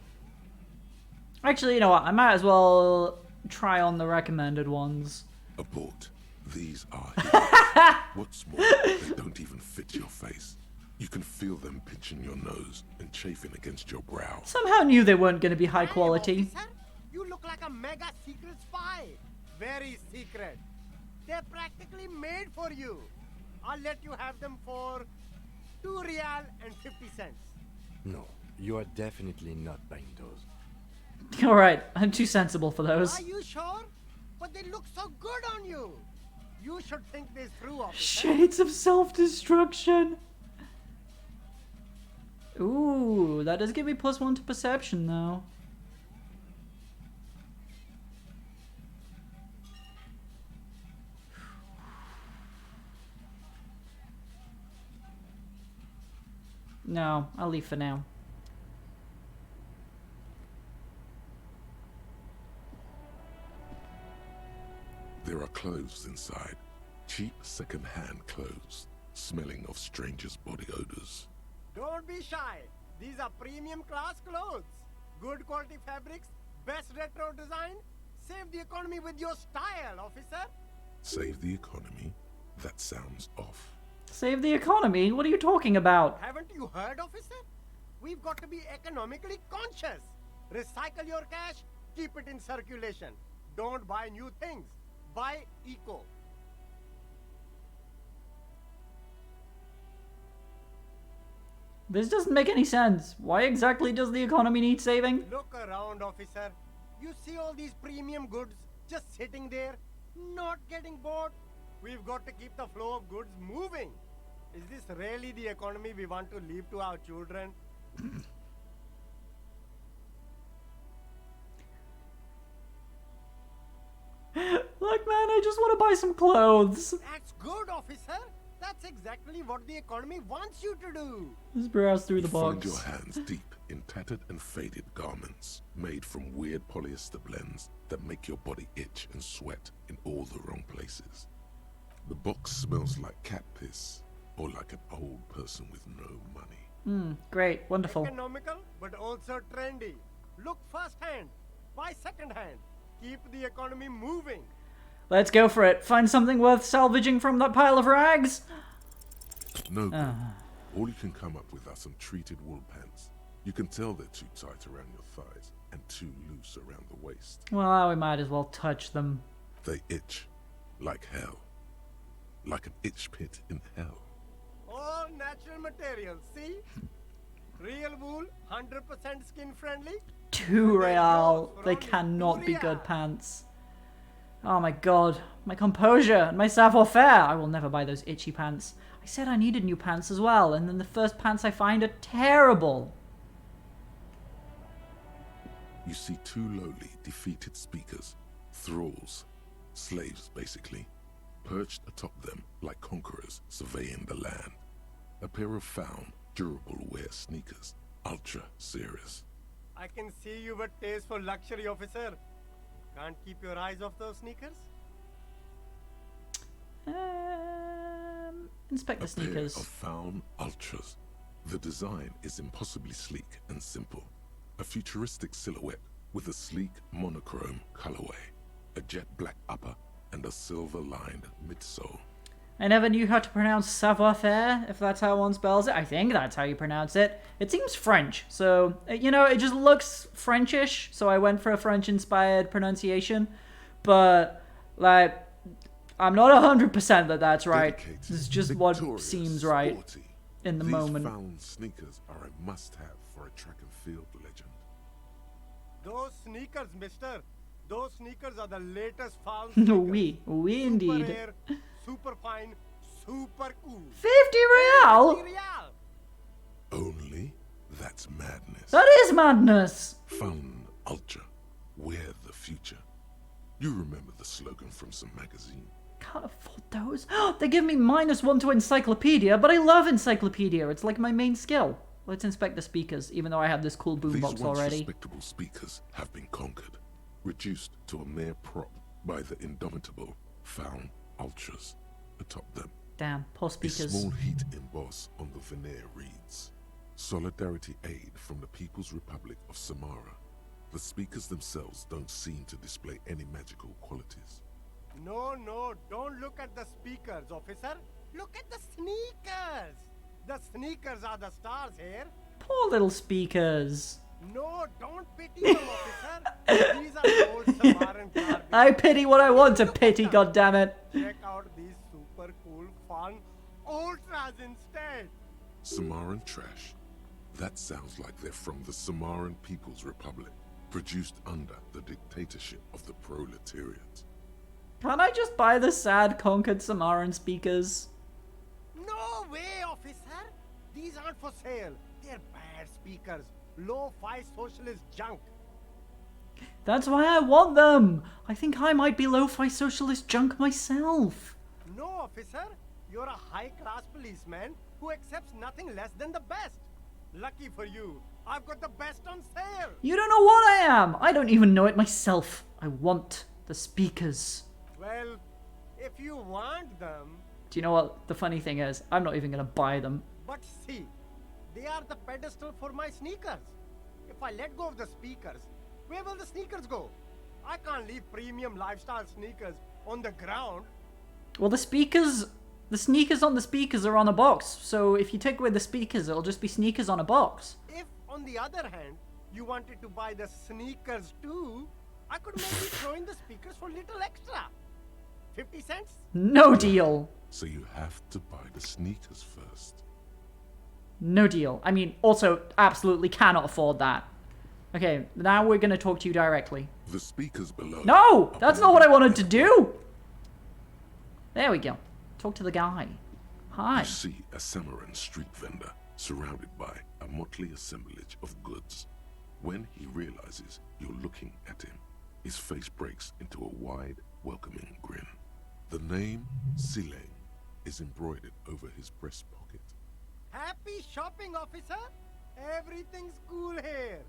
Actually, you know what? I might as well try on the recommended ones. Abort. These are hideous. What's more, they don't even fit your face. You can feel them pinching your nose and chafing against your brow. Somehow knew they weren't going to be high quality. Officer, you look like a mega secret spy. Very secret. They're practically made for you. I'll let you have them for 2 real and 50 cents. No, you are definitely not buying those. Alright, I'm too sensible for those. Are you sure? But they look so good on you. You should think this through, officer. Shades of self-destruction. Ooh, that does give me +1 to perception, though. No, I'll leave for now. There are clothes inside. Cheap second-hand clothes, smelling of strangers' body odors. Don't be shy. These are premium class clothes. Good quality fabrics, best retro design. Save the economy with your style, officer. Save the economy? That sounds off. Save the economy? What are you talking about? Haven't you heard, officer? We've got to be economically conscious. Recycle your cash, keep it in circulation. Don't buy new things. Buy eco. This doesn't make any sense. Why exactly does the economy need saving? Look around, officer. You see all these premium goods just sitting there, not getting bought? We've got to keep the flow of goods moving. Is this really the economy we want to leave to our children? Look, man, I just want to buy some clothes. That's good, officer. That's exactly what the economy wants you to do. Just browse through the Find box. your hands deep in tattered and faded garments made from weird polyester blends that make your body itch and sweat in all the wrong places. The box smells like cat piss or like an old person with no money. Great, wonderful. Economical, but also trendy. Look firsthand, buy secondhand. Keep the economy moving. Let's go for it. Find something worth salvaging from that pile of rags. No good. All you can come up with are some treated wool pants. You can tell they're too tight around your thighs and too loose around the waist. Well, we might as well touch them. They itch like hell. Like an itch pit in hell. All natural materials, see? Real wool, 100% skin friendly. 2 real. They cannot be good pants. Oh my god. My composure and my savoir-faire. I will never buy those itchy pants. I said I needed new pants as well, and then the first pants I find are terrible. You see 2 lowly, defeated speakers, thralls, slaves basically, perched atop them like conquerors surveying the land. A pair of found, durable wear sneakers, ultra serious. I can see you with taste for luxury, officer. Can't keep your eyes off those sneakers? Inspect the sneakers. A pair of found ultras. The design is impossibly sleek and simple. A futuristic silhouette with a sleek monochrome colorway, a jet black upper, and a silver-lined midsole. I never knew how to pronounce savoir-faire, if that's how one spells it. I think that's how you pronounce it. It seems French, so, you know, it just looks Frenchish, so I went for a French-inspired pronunciation. But, like, I'm not 100% that that's right. This is just what seems right in the moment. These found sneakers are a must-have for a track and field legend. Those sneakers, mister. Those sneakers are the latest found sneakers. Oui, indeed. Super rare, super fine, super cool. 50 real? 50 real. Only? That's madness. That is madness. Found ultra. Wear the future. You remember the slogan from some magazine. Can't afford those. They give me -1 to encyclopedia, but I love encyclopedia. It's like my main skill. Let's inspect the speakers, even though I have this cool boombox These once already. respectable speakers have been conquered, reduced to a mere prop by the indomitable found ultras atop them. Damn, poor speakers. A small heat emboss on the veneer reads, "Solidarity aid from the People's Republic of Samara." The speakers themselves don't seem to display any magical qualities. No, don't look at the speakers, officer. Look at the sneakers. The sneakers are the stars here. Poor little speakers. No, don't pity them, officer. These are old Samaran garbage. I pity what I want to pity, goddammit. Check out these super cool, fun ultras instead. Samaran trash. That sounds like they're from the Samaran People's Republic, produced under the dictatorship of the proletariat. Can't I just buy the sad conquered Samaran speakers? No way, officer. These aren't for sale. They're bad speakers. Low-fi socialist junk. That's why I want them. I think I might be lo-fi socialist junk myself. No, officer. You're a high-class policeman who accepts nothing less than the best. Lucky for you, I've got the best on sale. You don't know what I am. I don't even know it myself. I want the speakers. Well, if you want them... Do you know what the funny thing is? I'm not even going to buy them. But see, they are the pedestal for my sneakers. If I let go of the speakers, where will the sneakers go? I can't leave premium lifestyle sneakers on the ground. Well, the sneakers on the speakers are on a box. So if you take away the speakers, it'll just be sneakers on a box. If, on the other hand, you wanted to buy the sneakers too, I could maybe throw in the speakers for little extra. 50 cents? No deal. So you have to buy the sneakers first. No deal. I mean, also, absolutely cannot afford that. Okay, now we're going to talk to you directly. The speakers below. No! That's not what I wanted to do! There we go. Talk to the guy. Hi. You see a Samaran street vendor surrounded by a motley assemblage of goods. When he realizes you're looking at him, his face breaks into a wide, welcoming grin. The name Sileng is embroidered over his breast pocket. Happy shopping, officer! Everything's cool here.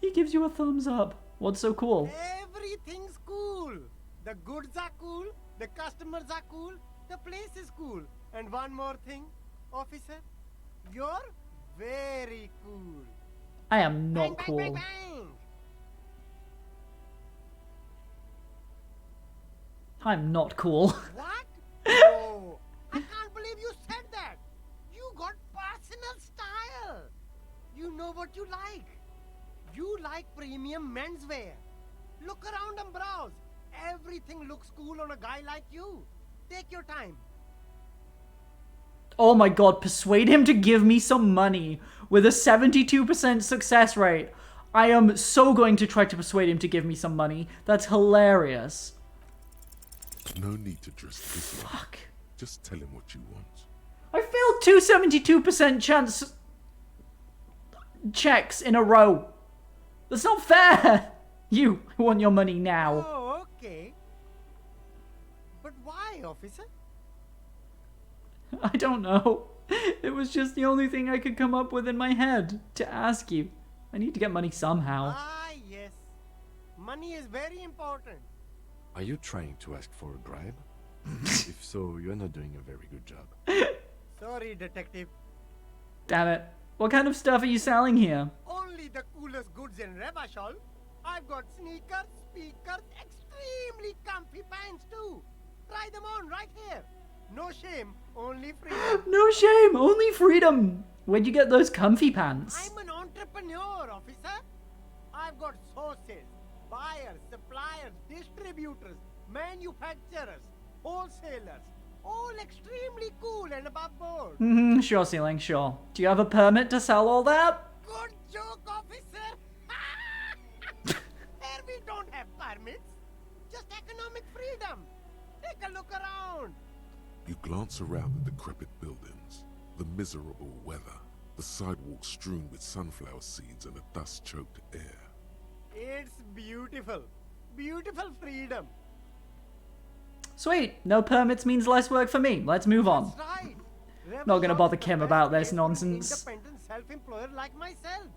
He gives you a thumbs up. What's so cool? Everything's cool. The goods are cool, the customers are cool, the place is cool. And one more thing, officer, you're very cool. I am not bang, cool. Bang, bang, bang. I'm not cool. What? Oh, I can't believe you said that. You got personal style. You know what you like. You like premium menswear. Look around and browse. Everything looks cool on a guy like you. Take your time. Oh my god, persuade him to give me some money with a 72% success rate. I am so going to try to persuade him to give me some money. That's hilarious. No need to dress this up. Fuck. Just tell him what you want. I failed 2 72% chance checks in a row. That's not fair. You want your money now. Oh, okay. But why, officer? I don't know. It was just the only thing I could come up with in my head to ask you. I need to get money somehow. Ah, yes. Money is very important. Are you trying to ask for a bribe? If so, you're not doing a very good job. Sorry, detective. Damn it. What kind of stuff are you selling here? Only the coolest goods in Revachol. I've got sneakers, speakers, extremely comfy pants too. Try them on right here. No shame, only freedom. No shame, only freedom. Where'd you get those comfy pants? I'm an entrepreneur, officer. I've got sources, buyers, suppliers, distributors, manufacturers, wholesalers, all extremely cool and above board. Sure, Ceiling, sure. Do you have a permit to sell all that? Good joke, officer. Here we don't have permits, just economic freedom. Take a look around. You glance around the decrepit buildings, the miserable weather, the sidewalks strewn with sunflower seeds and a dust-choked air. It's beautiful. Beautiful freedom. Sweet. No permits means less work for me. Let's move on. That's right. Not gonna bother Revachol is the Kim best about place this for an nonsense. Independent self-employer like myself.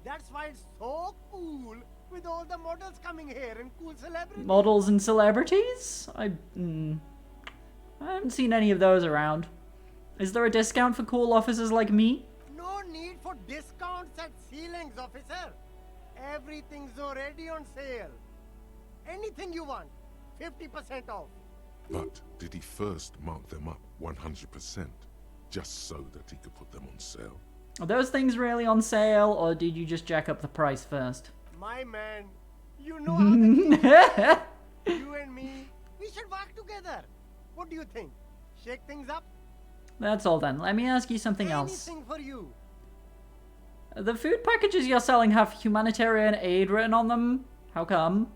That's why it's so cool with all the models coming here and cool celebrities. Models and celebrities? I haven't seen any of those around. Is there a discount for cool officers like me? No need for discounts at ceilings, officer. Everything's already on sale. Anything you want, 50% off. But did he first mark them up 100%, just so that he could put them on sale? Are those things really on sale, or did you just jack up the price first? My man, you know how the game You and me, we should work together. What do you think? Shake things up? That's all then. Let me ask you something else. Anything for you. The food packages you're selling have humanitarian aid written on them. How come?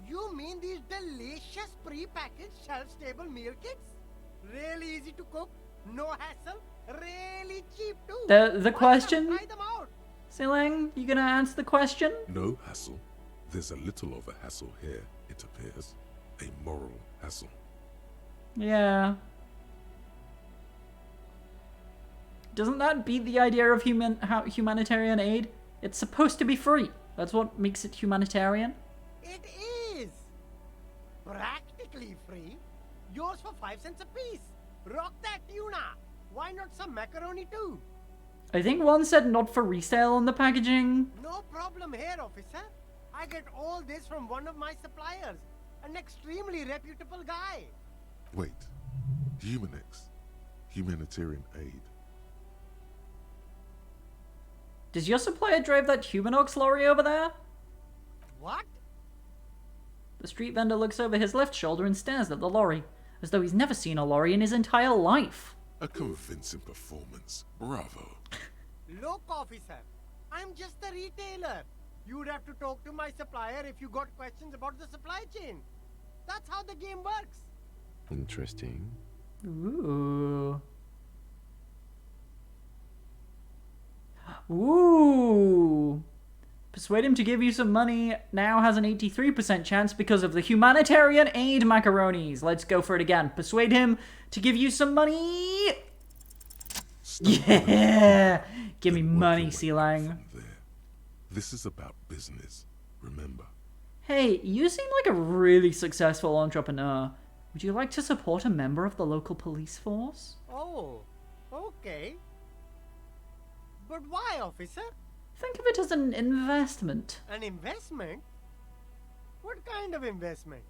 You mean these delicious pre-packaged shelf-stable meal kits? Really easy to cook, no hassle, really cheap too. The question? Try them out. Silang, you gonna answer the question? No hassle. There's a little of a hassle here, it appears. A moral hassle. Yeah. Doesn't that beat the idea of humanitarian aid? It's supposed to be free. That's what makes it humanitarian. It is. Practically free. Yours for 5 cents a piece. Rock that tuna. Why not some macaroni too? I think one said not for resale on the packaging. No problem here, officer. I get all this from one of my suppliers. An extremely reputable guy. Wait. Humanex. Humanitarian aid. Does your supplier drive that Humanox lorry over there? What? The street vendor looks over his left shoulder and stares at the lorry, as though he's never seen a lorry in his entire life. A convincing performance. Bravo. Look, officer. I'm just a retailer. You'd have to talk to my supplier if you got questions about the supply chain. That's how the game works. Interesting. Ooh. Ooh. Persuade him to give you some money now has an 83% chance because of the humanitarian aid macaronis. Let's go for it again. Persuade him to give you some money. Yeah. Give me money, Sealang. This is about business, remember. Hey, you seem like a really successful entrepreneur. Would you like to support a member of the local police force? Oh, okay. But why, officer? Think of it as an investment. An investment? What kind of investment?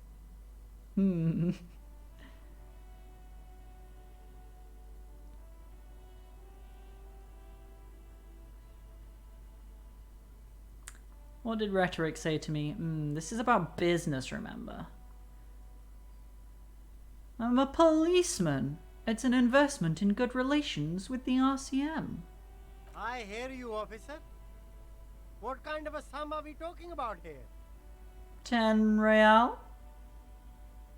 What did Rhetoric say to me? This is about business, remember? I'm a policeman. It's an investment in good relations with the RCM. I hear you, officer. What kind of a sum are we talking about here? 10 real?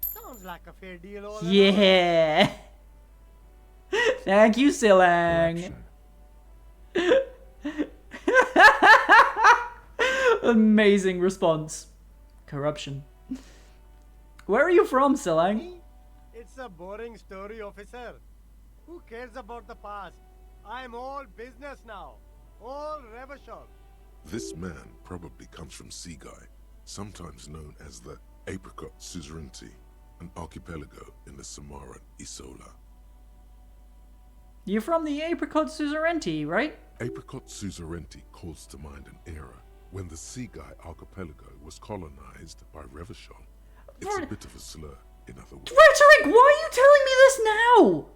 Sounds like a fair deal all in all. Yeah! Thank you, Silang! Amazing response. Corruption. Where are you from, Silang? It's a boring story, officer. Who cares about the past? I'm all business now. All Revachol. This man probably comes from Seaguy, sometimes known as the Apricot Suzerainty, an archipelago in the Samaran Isola. You're from the Apricot Suzerainty, right? Apricot Suzerainty calls to mind an era when the Seaguy archipelago was colonized by Revachol. It's a bit of a slur, in other words. Rhetoric, why are you telling me this now?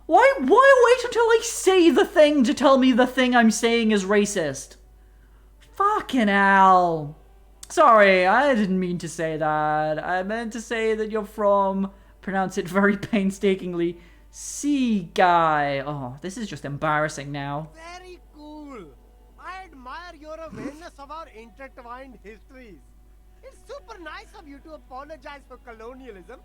Why wait until I say the thing to tell me the thing I'm saying is racist? Fucking hell. Sorry, I didn't mean to say that. I meant to say that you're from, pronounce it very painstakingly, Sea Guy. Oh, this is just embarrassing now. Very cool. I admire your awareness of our intertwined histories. It's super nice of you to apologize for colonialism.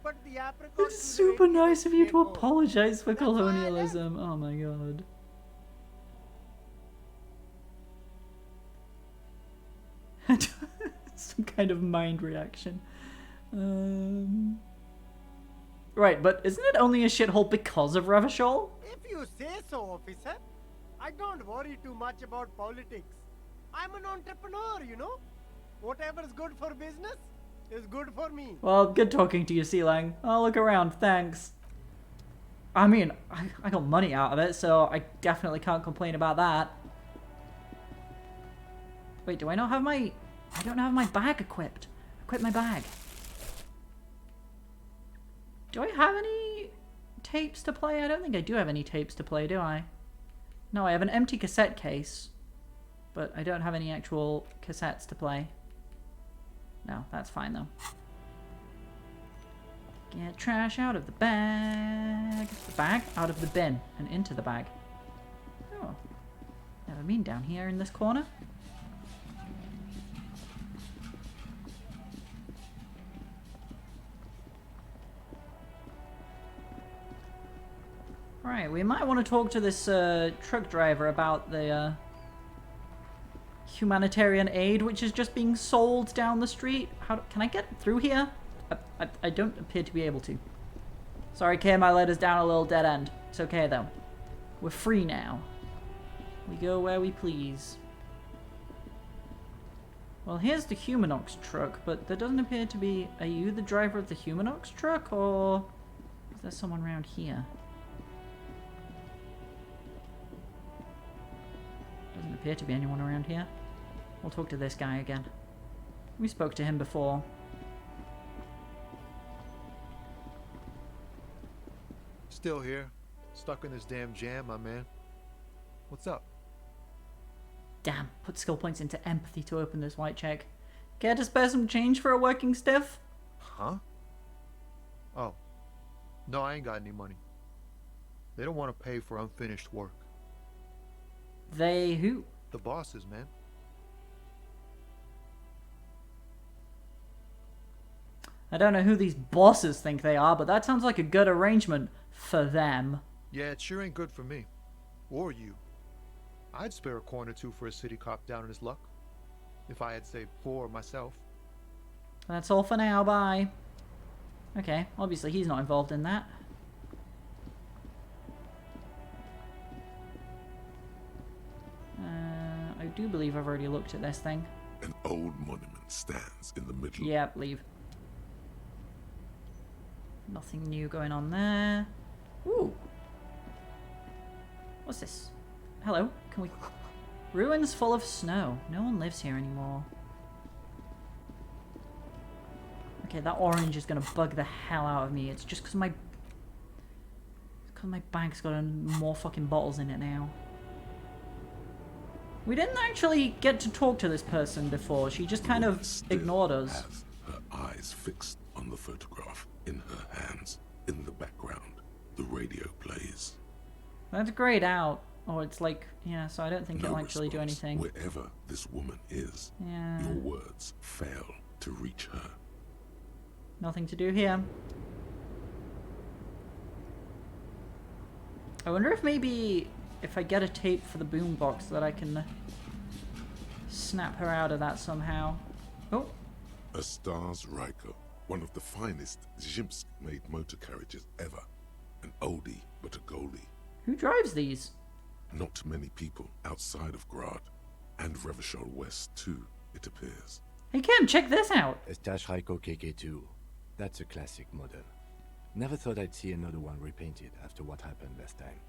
But the apricot It's super nice of you to apologize for colonialism. Oh my god. Some kind of mind reaction. Right, but isn't it only a shithole because of Revachol? If you say so, officer. I don't worry too much about politics. I'm an entrepreneur, you know. Whatever's good for business is good for me. Well, good talking to you, Sealang. I'll look around, thanks. I mean, I got money out of it, so I definitely can't complain about that. Wait, do I not have my... I don't have my bag equipped. Equip my bag. Do I have any tapes to play? I don't think I do have any tapes to play, do I? No, I have an empty cassette case. But I don't have any actual cassettes to play. No, that's fine though. Get trash out of the bag. The bag? Out of the bin and into the bag. Oh. Never been down here in this corner. Right, we might want to talk to this truck driver about the humanitarian aid which is just being sold down the street. Can I get through here? I don't appear to be able to. Sorry, Kim, I led us down a little dead end. It's okay though. We're free now. We go where we please. Well, here's the Humanox truck, but there doesn't appear to be... Are you the driver of the Humanox truck, or is there someone around here? Doesn't appear to be anyone around here. We'll talk to this guy again. We spoke to him before. Still here. Stuck in this damn jam, my man. What's up? Damn, put skill points into empathy to open this white check. Care to spare some change for a working stiff? Huh? Oh. No, I ain't got any money. They don't want to pay for unfinished work. They who? The bosses, man. I don't know who these bosses think they are, but that sounds like a good arrangement for them. Yeah, it sure ain't good for me. Or you. I'd spare a coin or two for a city cop down in his luck. If I had saved 4 myself. That's all for now, bye. Okay, obviously he's not involved in that. I do believe I've already looked at this thing. An old monument stands in the middle. Yep, leave. Nothing new going on there. Ooh. What's this? Hello, can we... Ruins full of snow. No one lives here anymore. Okay, that orange is gonna bug the hell out of me. It's just because my... Because my bag's got more fucking bottles in it now. We didn't actually get to talk to this person before. She just kind of ignored us. Has her eyes fixed on the photograph in her hands. In the background, the radio plays. That's grayed out. Or it's like, yeah, so I don't think No it'll actually do response. anything. Wherever this woman is, Yeah. your words fail to reach her. Nothing to do here. I wonder if maybe if I get a tape for the boombox that I can snap her out of that somehow. Oh. A Stars Ryko, one of the finest Zhimsk-made motor carriages ever. An oldie, but a goldie. Who drives these? Not many people outside of Grad, and Revachol West too, it appears. Hey Kim, check this out! A Stash Ryko KK2. That's a classic model. Never thought I'd see another one repainted after what happened last time.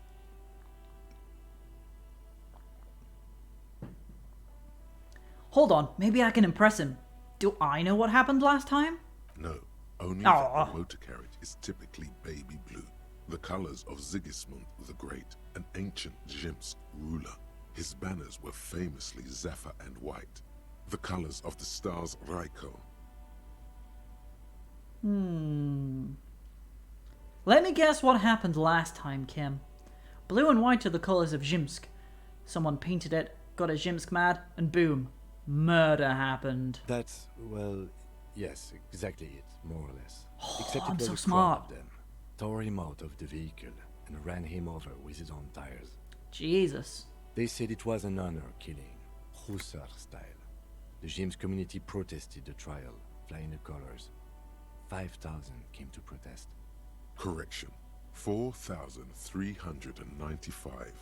Hold on, maybe I can impress him. Do I know what happened last time? No, only Aww. that the motor carriage is typically baby blue. The colors of Sigismund the Great, an ancient Zhimsk ruler. His banners were famously zephyr and white. The colors of the Stars Ryko. Let me guess what happened last time, Kim. Blue and white are the colors of Zhimsk. Someone painted it, got a Zhimsk mad, and boom. Murder happened. That's, well, yes, exactly it, more or less. Oh, Except I'm it was so a smart. crowd of them. Tore him out of the vehicle and ran him over with his own tires. Jesus. They said it was an honor killing, Hussar style. The Zhimsk community protested the trial, flying the colors. 5,000 came to protest. Correction. 4,395.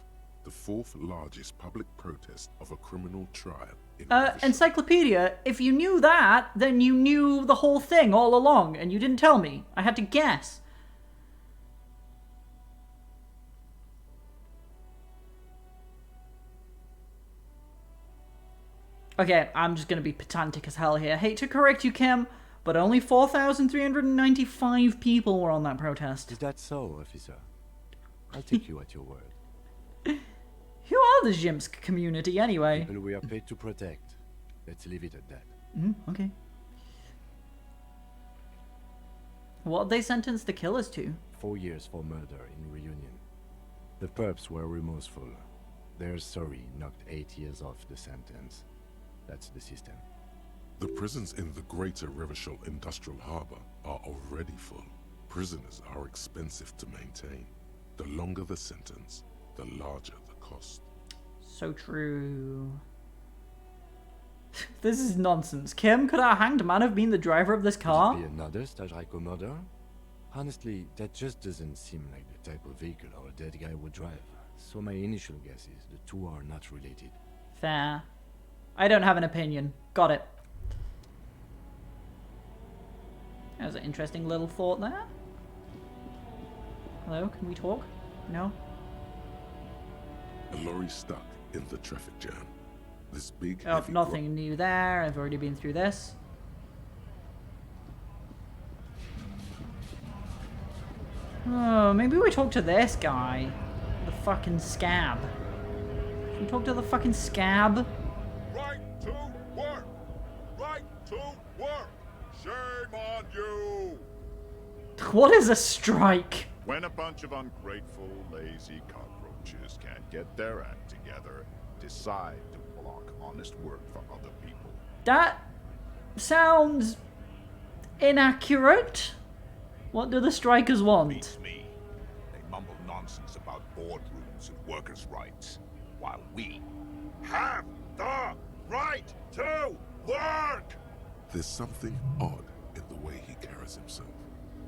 The fourth largest public protest of a criminal trial in Encyclopedia, if you knew that, then you knew the whole thing all along, and you didn't tell me. I had to guess. Okay, I'm just gonna be pedantic as hell here. Hate to correct you, Kim, but only 4,395 people were on that protest. Is that so, officer? I'll take you at your word. Who are the Zhimsk community, anyway? People we are paid to protect. Let's leave it at that. Okay. What they sentenced the killers to? 4 years for murder in reunion. The perps were remorseful. Their sorry knocked 8 years off the sentence. That's the system. The prisons in the greater Revachol Industrial Harbor are already full. Prisoners are expensive to maintain. The longer the sentence, the larger the cost. So true. This is nonsense. Kim, could our hanged man have been the driver of this car? Could it be another Stash Ryko murder? Honestly, that just doesn't seem like the type of vehicle our dead guy would drive. So my initial guess is the two are not related. Fair. I don't have an opinion. Got it. That was an interesting little thought there. Hello, can we talk? No? A lorry stuck in the traffic jam. This big Oh, heavy nothing new there. I've already been through this. Oh, maybe we talk to this guy. The fucking scab. Should we talk to the fucking scab? Right to work! Right to work! Shame on you! What is a strike? When a bunch of ungrateful, lazy cockroaches can't get their act together, decide to block honest work for other people. That sounds inaccurate. What do the strikers want? Beats me. They mumble nonsense about boardrooms and workers' rights, while we have the right to work! There's something odd in the way he carries himself.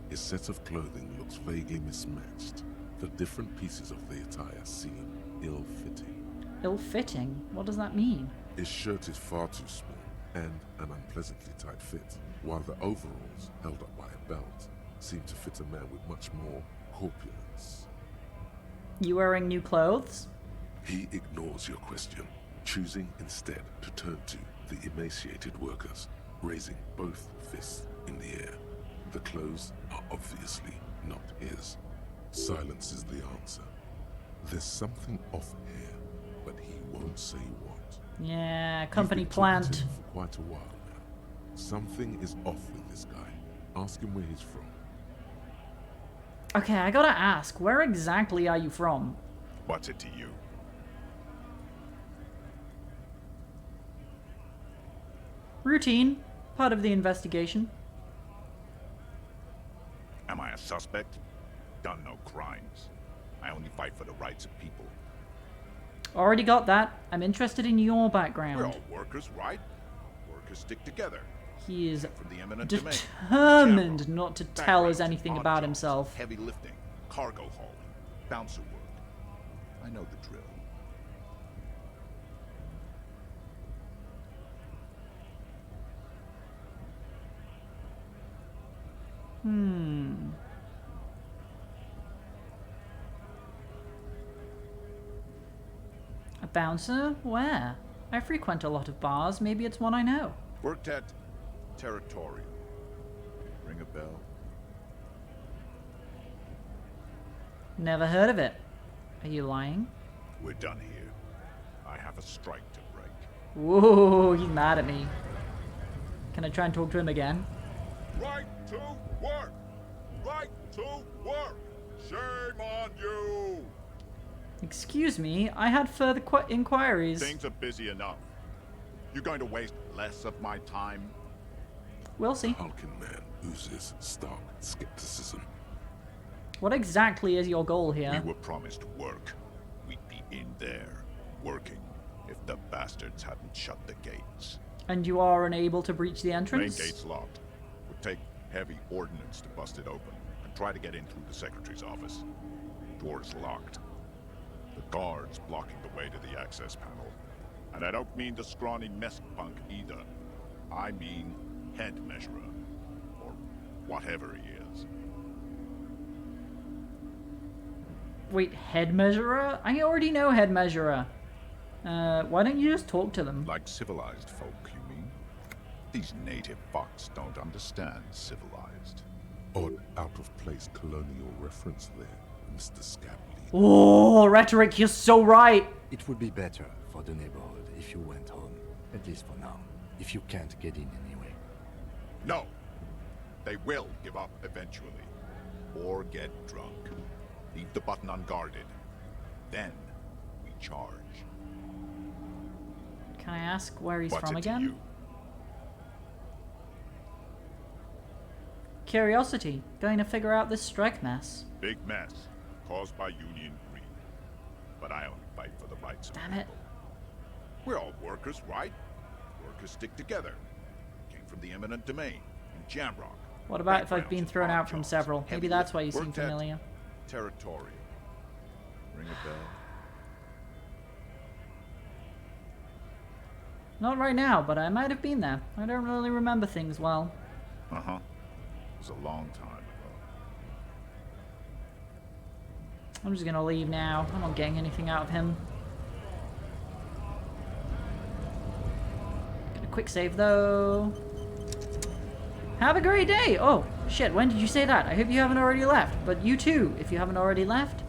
His set of clothing looks vaguely mismatched. The different pieces of the attire seem ill-fitting. Ill-fitting? What does that mean? His shirt is far too small and an unpleasantly tight fit, while the overalls, held up by a belt, seem to fit a man with much more corpulence. You wearing new clothes? He ignores your question, choosing instead to turn to the emaciated workers, raising both fists in the air. The clothes are obviously not his. Silence is the answer. There's something off here, but he won't say what. Yeah, company You've been talking to plant. him for quite a while now. Something is off with this guy. Ask him where he's from. Okay, I gotta ask, where exactly are you from? What's it to you? Routine. Part of the investigation. Am I a suspect? Done no crimes. I only fight for the rights of people. Already got that. I'm interested in your We're background. all workers, right? Workers stick together. He is From the eminent domain. determined not to tell us Backgrounds, anything odd about jobs, himself. Heavy lifting, cargo hauling, bouncer work. I know the drill. A bouncer? Where? I frequent a lot of bars. Maybe it's one I know. Worked at Territorial. Ring a bell? Never heard of it. Are you lying? We're done here. I have a strike to break. Whoa, he's mad at me. Can I try and talk to him again? Right to work! Right to work! Shame on you! Excuse me, I had further inquiries. Things are busy enough. You're going to waste less of my time? We'll see. Hulking man oozes stark skepticism. What exactly is your goal here? We were promised work. We'd be in there, working, if the bastards hadn't shut the gates. And you are unable to breach the Main entrance? gate's locked. Would take heavy ordnance to bust it open, and try to get in through the secretary's office. Door's locked. The guard's blocking the way to the access panel. And I don't mean the scrawny mess punk either. I mean head measurer. Or whatever he is. Wait, head measurer? I already know head measurer. Why don't you just talk to them? Like civilized folk, you mean? These native fucks don't understand civilized. Odd out-of-place colonial reference there, Mr. Scabley. Oh, rhetoric, you're so right. It would be better for the neighborhood if you went home, at least for now, if you can't get in anyway. No! They will give up eventually. Or get drunk. Leave the button unguarded. Then we charge. Can I ask where he's What's from it to again? you? Curiosity. Going to figure out this strike mess. Big mess. Caused by union greed. But I only fight for the rights of Damn it. people. We're all workers, right? Workers stick together. Came from the eminent domain in Jamrock. What about if I've been Backgrounds, thrown odd out from jobs, several? heavy Maybe that's why you lifting. seem Worked at familiar. Territorial. Ring a bell? Not right now, but I might have been there. I don't really remember things well. Uh-huh. It was a long time ago. I'm just gonna leave now. I'm not getting anything out of him. Get a quick save though. Have a great day! Oh, shit, when did you say that? I hope you haven't already left. But you too, if you haven't already left.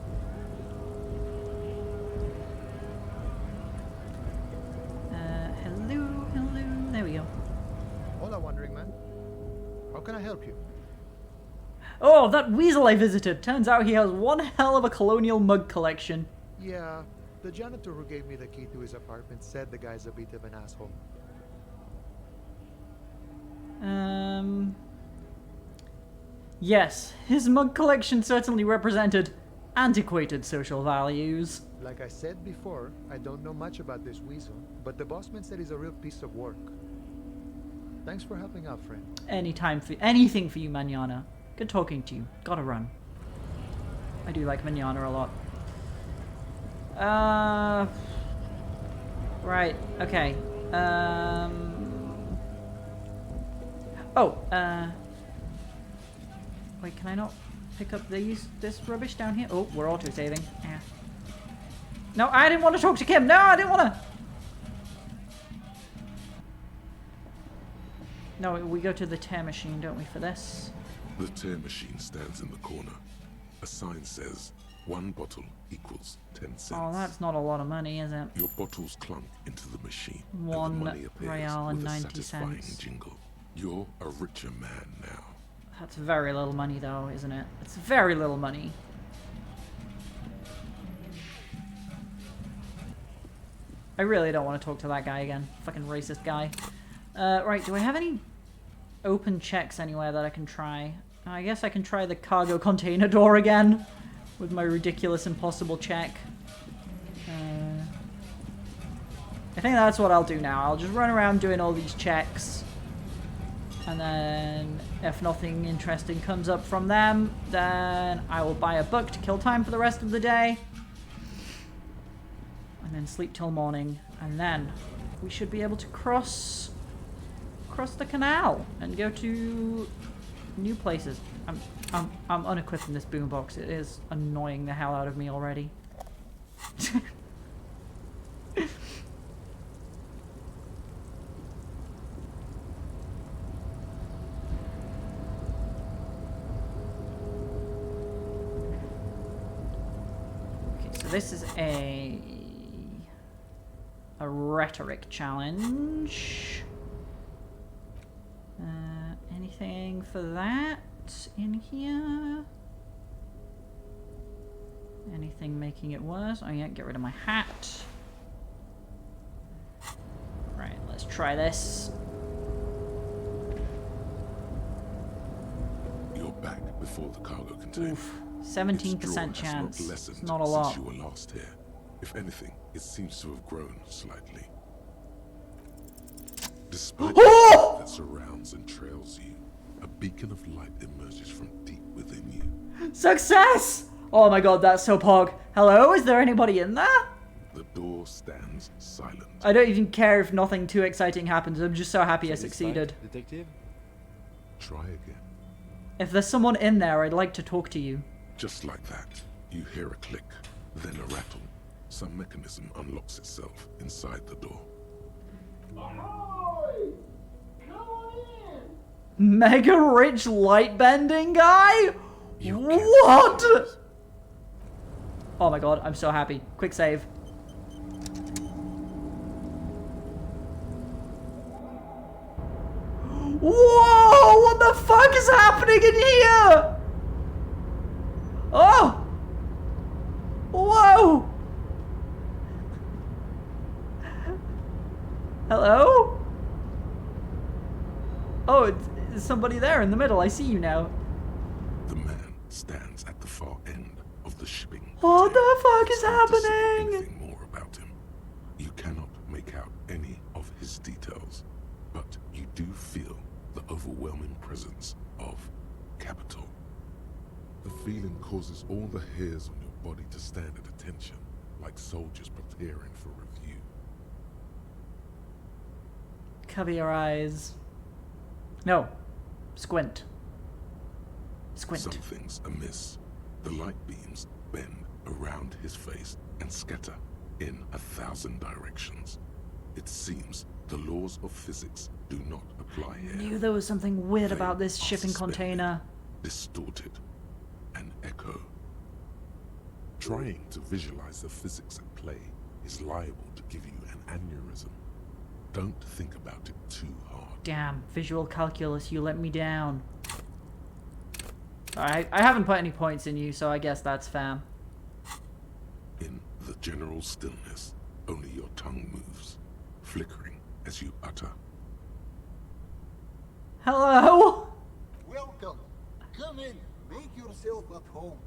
Hello. There we go. Hola, wandering man. How can I help you? Oh, that weasel I visited! Turns out he has one hell of a colonial mug collection. Yeah, the janitor who gave me the key to his apartment said the guy's a bit of an asshole. Yes, his mug collection certainly represented antiquated social values. Like I said before, I don't know much about this weasel, but the bossman said he's a real piece of work. Thanks for helping out, friend. Anything for you, Manana. Good talking to you. Gotta run. I do like Manana a lot. Right, okay. Wait, can I not pick up this rubbish down here? Oh, we're auto-saving. Yeah. No, I didn't want to talk to Kim! No, I didn't want to! No, we go to the tear machine, don't we, for this? The tear machine stands in the corner. A sign says, 1 bottle equals 10 cents. Oh, that's not a lot of money, is it? Your bottles clunk into the machine. 1 and the money appears real and with a 90 satisfying cents. jingle. You're a richer man now. That's very little money, though, isn't it? It's very little money. I really don't want to talk to that guy again. Fucking racist guy. Right, do I have any open checks anywhere that I can try? I guess I can try the cargo container door again with my ridiculous impossible check. I think that's what I'll do now. I'll just run around doing all these checks. And then if nothing interesting comes up from them, then I will buy a book to kill time for the rest of the day. And then sleep till morning. And then we should be able to cross the canal and go to new places. I'm unequipping this boombox. It is annoying the hell out of me already. This is a rhetoric challenge. Anything for that in here? Anything making it worse? Oh yeah, get rid of my hat. Right, let's try this. You're back before the cargo container. Oof. 17% chance. It's not a lot. Since you were last here. If anything, it seems to have grown slightly. Despite the dark that surrounds and trails you, a beacon of light emerges from deep within you. Success! Oh my god, that's so pog. Hello, is there anybody in there? The door stands silent. I don't even care if nothing too exciting happens. I'm just so happy I succeeded. Detective? Try again. If there's someone in there, I'd like to talk to you. Just like that, you hear a click, then a rattle. Some mechanism unlocks itself inside the door. Ahoy! Come on in! Mega rich light bending guy? What? Oh my god, I'm so happy. Quick save. Whoa! What the fuck is happening in here? Oh! Whoa! Hello? Oh, it's somebody there in the middle. I see you now. The man stands at the far end of the shipping. What the fuck is Hard to say happening? anything more about him. You cannot make out any of his details, but you do feel the overwhelming presence of capital. The feeling causes all the hairs on your body to stand at attention, like soldiers preparing for review. Cover your eyes. No. Squint. Squint. Something's amiss. The light beams bend around his face and scatter in 1,000 directions. It seems the laws of physics do not apply I here. knew there was something weird They about this are shipping suspended, container. distorted, and echo. Trying to visualize the physics at play is liable to give you an aneurysm. Don't think about it too hard. Damn, visual calculus, you let me down. Alright, I haven't put any points in you, so I guess that's fam. In the general stillness, only your tongue moves, flickering as you utter. Hello? Welcome. Come in. Make yourself at home.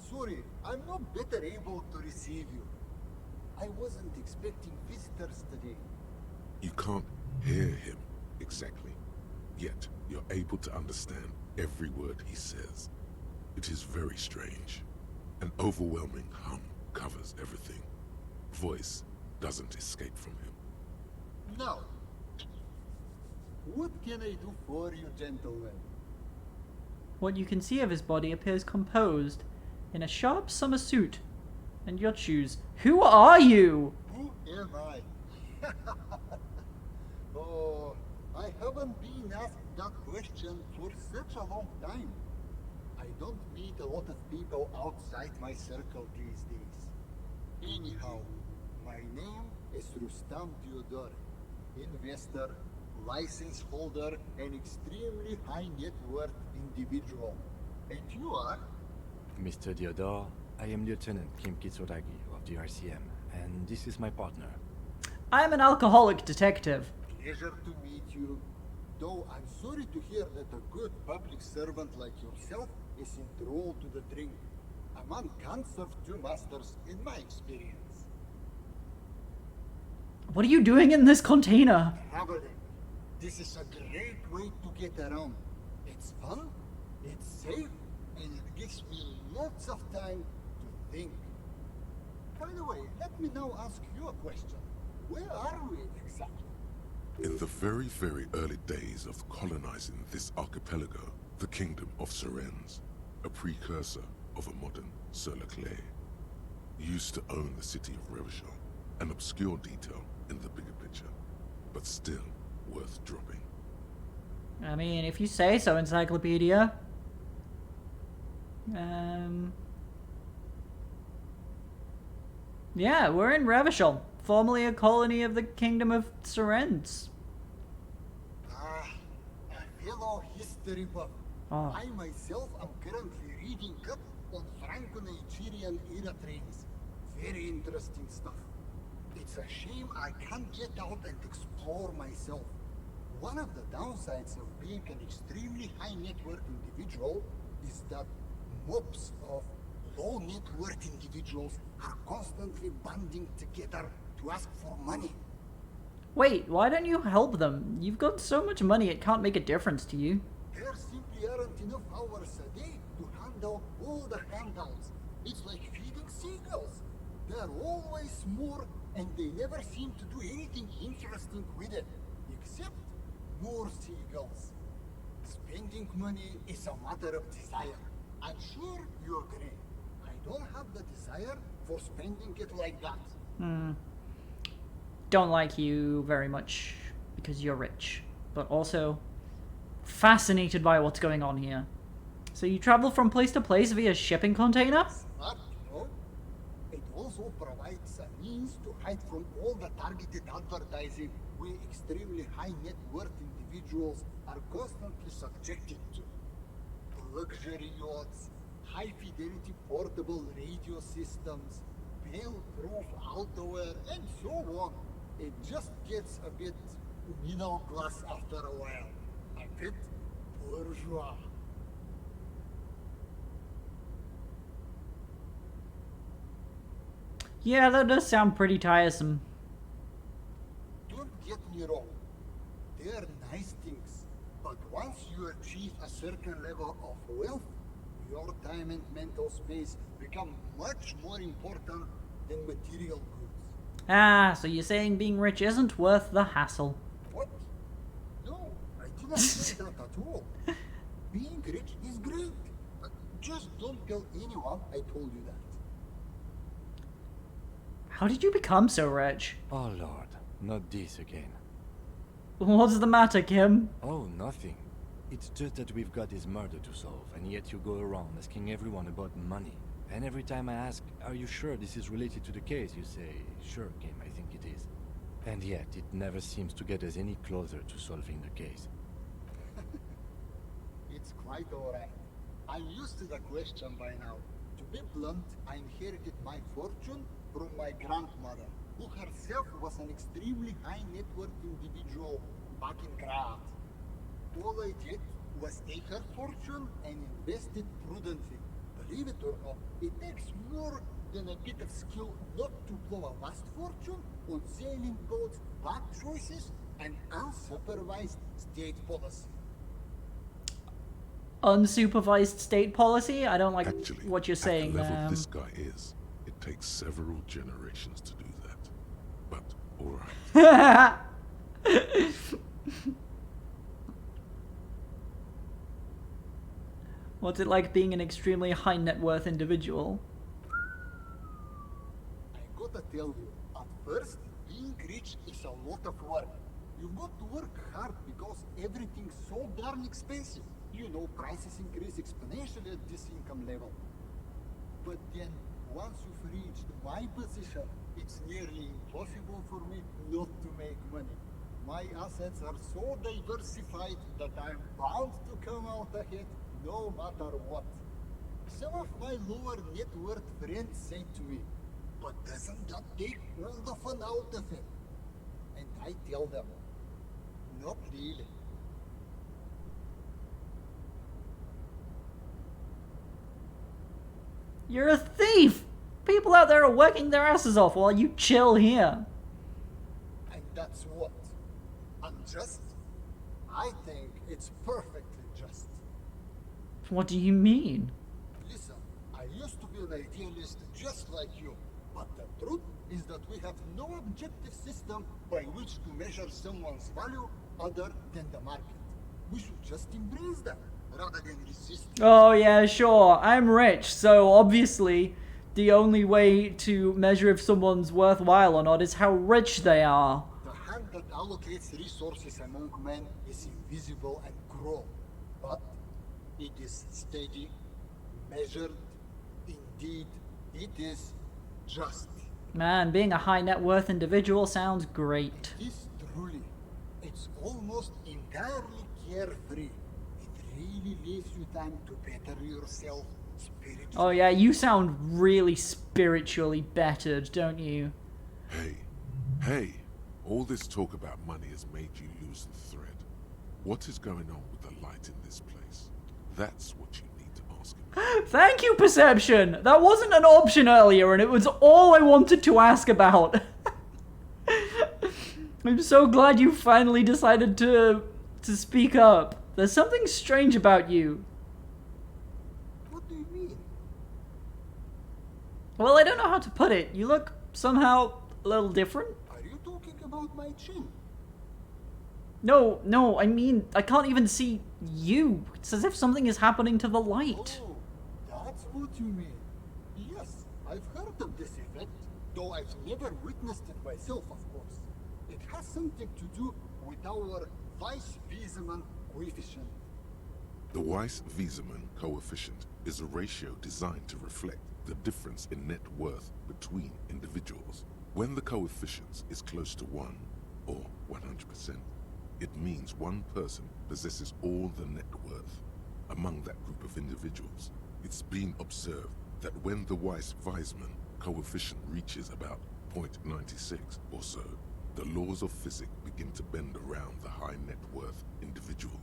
Sorry, I'm not better able to receive you. I wasn't expecting visitors today. You can't hear him exactly, yet you're able to understand every word he says. It is very strange. An overwhelming hum covers everything. Voice doesn't escape from him. Now, what can I do for you, gentlemen? What you can see of his body appears composed in a sharp summer suit and your shoes. Who are you? Who am I? Oh, I haven't been asked that question for such a long time. I don't meet a lot of people outside my circle these days. Anyhow, my name is Rustam Theodore, investor, license holder, an extremely high net worth individual. And you are? Mr. Diodor, I am Lieutenant Kim Kitsuragi of the RCM, and this is my partner. I'm an alcoholic detective. Pleasure to meet you. Though I'm sorry to hear that a good public servant like yourself is enthralled to the drink. A man can't serve two masters, in my experience. What are you doing in this container? Traveling. This is a great way to get around. It's fun, it's safe, and it gives me lots of time to think. By the way, let me now ask you a question. Where are we exactly? In the very, very early days of colonizing this archipelago, the kingdom of Sirens, a precursor of a modern Sur-le-Clay, used to own the city of Revachol, an obscure detail in the bigger picture, but still worth dropping. I mean, if you say so, Encyclopedia. Yeah, we're in Revachol, formerly a colony of the Kingdom of Sirens. Ah, a fellow history buff. Oh. I myself am currently reading up on Franco-Nigerian era trains. Very interesting stuff. It's a shame I can't get out and explore myself. One of the downsides of being an extremely high net worth individual is that mobs of low net worth individuals are constantly banding together to ask for money. Wait, why don't you help them? You've got so much money it can't make a difference to you. There simply aren't enough hours a day to hand out all the handouts. It's like feeding seagulls. There are always more, and they never seem to do anything interesting with it, except more seagulls. Spending money is a matter of desire. I'm sure you agree. I don't have the desire for spending it like that. Don't like you very much because you're rich, but also fascinated by what's going on here. So you travel from place to place via shipping container? Smart, you know? It also provides a means to hide from all the targeted advertising we extremely high net worth individuals are constantly subjected to. Luxury yachts, high fidelity portable radio systems, bail-proof outerwear, and so on. It just gets a bit middle class after a while. A bit bourgeois. Yeah, that does sound pretty tiresome. Don't get me wrong. They are nice things, but once you achieve a certain level of wealth, your time and mental space become much more important than material goods. Ah, so you're saying being rich isn't worth the hassle. What? No, I didn't say that at all. Being rich is great. Just don't tell anyone I told you that. How did you become so rich? Oh lord, not this again. What's the matter, Kim? Oh, nothing. It's just that we've got this murder to solve, and yet you go around asking everyone about money. And every time I ask, are you sure this is related to the case, you say, sure, Kim, I think it is. And yet, it never seems to get us any closer to solving the case. It's quite alright. I'm used to the question by now. To be blunt, I inherited my fortune from my grandmother, who herself was an extremely high net worth individual back in Graz. All I did was take her fortune and invest it prudently. Believe it or not, it takes more than a bit of skill not to blow a vast fortune on sailing boats, bad choices, and unsupervised state policy. Unsupervised state policy? I don't like Actually, what you're saying. at the level this guy is, it takes several generations to do that. But, alright. What's it like being an extremely high net worth individual? I gotta tell you, at first, being rich is a lot of work. You've got to work hard because everything's so darn expensive. You know, prices increase exponentially at this income level. But then, once you've reached my position, it's nearly impossible for me not to make money. My assets are so diversified that I'm bound to come out ahead no matter what. Some of my lower net worth friends say to me, but doesn't that take all the fun out of it? And I tell them, not really. You're a thief! People out there are working their asses off while you chill here. And that's what? Unjust? I think it's perfectly just. What do you mean? Listen, I used to be an idealist just like you, but the truth is that we have no objective system by which to measure someone's value other than the market. We should just embrace that rather than resist. Oh yeah, sure. I'm rich, so obviously the only way to measure if someone's worthwhile or not is how rich they are. The hand that allocates resources among men is invisible and cruel, but it is steady, measured, indeed, it is just. Man, being a high net worth individual sounds great. It is truly. It's almost entirely carefree. It really leaves you time to better yourself spiritually. Oh yeah, you sound really spiritually bettered, don't you? Hey, all this talk about money has made you lose the thread. What is going on with the light in this place? That's what you need to ask him. Thank you, Perception! That wasn't an option earlier, and it was all I wanted to ask about. I'm so glad you finally decided to speak up. There's something strange about you. What do you mean? Well, I don't know how to put it. You look somehow a little different. Are you talking about my chin? No, I mean, I can't even see you. It's as if something is happening to the light. Oh, that's what you mean. Yes, I've heard of this effect, though I've never witnessed it myself, of course. It has something to do with our Weiss-Wiesemann coefficient. The Weiss-Wiesemann coefficient is a ratio designed to reflect the difference in net worth between individuals. When the coefficient is close to 1, or 100%, it means one person possesses all the net worth. Among that group of individuals, it's been observed that when the Weiss-Wiesemann coefficient reaches about 0.96 or so, the laws of physics begin to bend around the high net worth individual.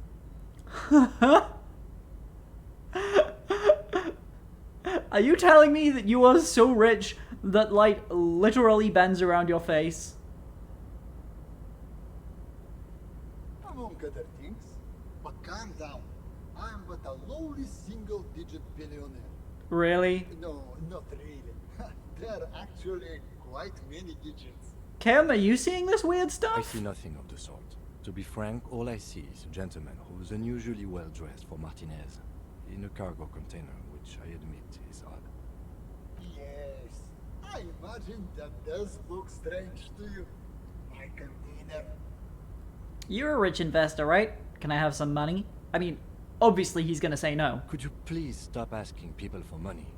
Are you telling me that you are so rich that light literally bends around your face? Among other things. But calm down. I'm but a lowly single-digit billionaire. Really? No, not really. There are actually quite many digits. Kim, are you seeing this weird stuff? I see nothing of the sort. To be frank, all I see is a gentleman who's unusually well dressed for Martinez, in a cargo container, which I admit is odd. Yes, I imagine that does look strange to you. My container. You're a rich investor, right? Can I have some money? I mean, obviously he's gonna say no. Could you please stop asking people for money?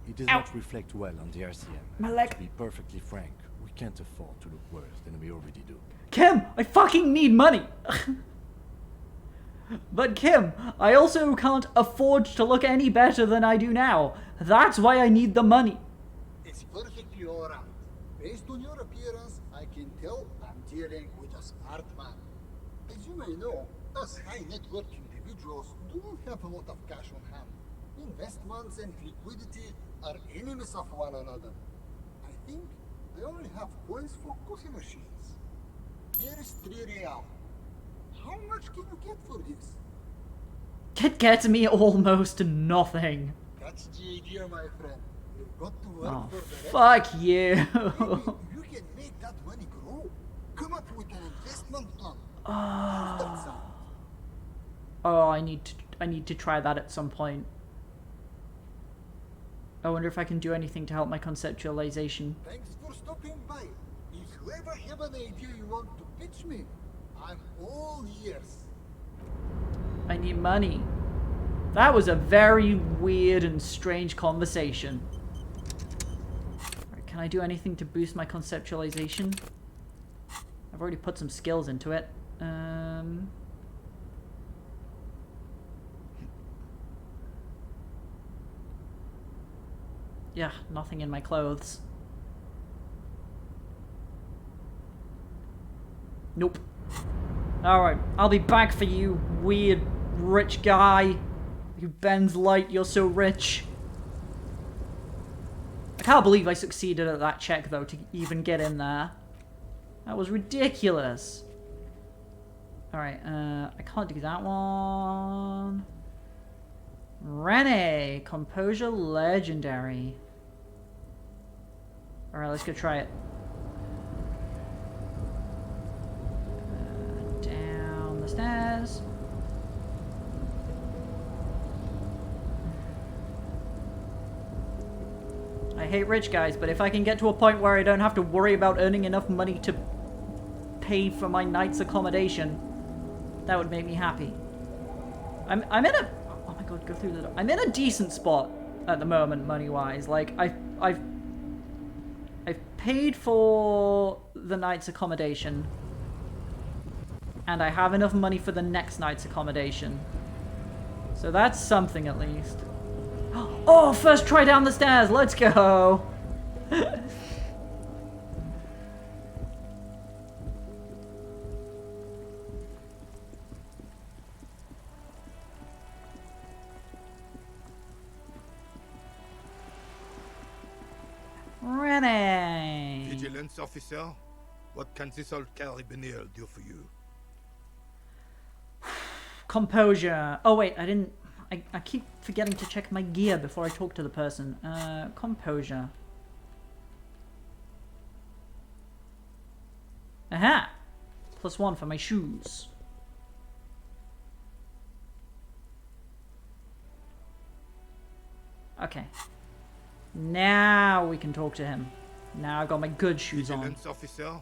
It does Ow. not reflect well on the RCM. My leg. To be perfectly frank, we can't afford to look worse than we already do. Kim, I fucking need money! But Kim, I also can't afford to look any better than I do now. That's why I need the money. It's perfectly alright. Based on your appearance, I can tell I'm dealing with a smart man. As you may know, us high net worth individuals do not have a lot of cash on hand. Investments and liquidity are enemies of one another. I think I only have coins for coffee machines. Here is 3 real. How much can you get for this? It gets me almost nothing. That's the idea, my friend. You've got to work Oh, for the rest. fuck you. Maybe you can make that money grow. Come up with an investment plan. How's that sound? Oh, I need to try that at some point. I wonder if I can do anything to help my conceptualization. Thanks for stopping by. If you ever have an idea you want to pitch me, I'm all ears. I need money. That was a very weird and strange conversation. Alright, can I do anything to boost my conceptualization? I've already put some skills into it. Yeah, nothing in my clothes. Nope. Alright, I'll be back for you, weird rich guy. You bends light, you're so rich. I can't believe I succeeded at that check, though, to even get in there. That was ridiculous. Alright, I can't do that one. Rene, Composure Legendary. Alright, let's go try it. Down the stairs. I hate rich guys, but if I can get to a point where I don't have to worry about earning enough money to pay for my night's accommodation, that would make me happy. I'm in a... Oh my god, go through the door. I'm in a decent spot at the moment, money-wise. Like, I've paid for the night's accommodation, and I have enough money for the next night's accommodation. So that's something at least. Oh, first try down the stairs. Let's go. Rene. Vigilance officer, what can this old carabinier do for you? Composure. Oh wait, I didn't... I keep forgetting to check my gear before I talk to the person. Composure. Aha! +1 for my shoes. Okay. Now we can talk to him. Now I've got my good shoes on. Vigilance officer,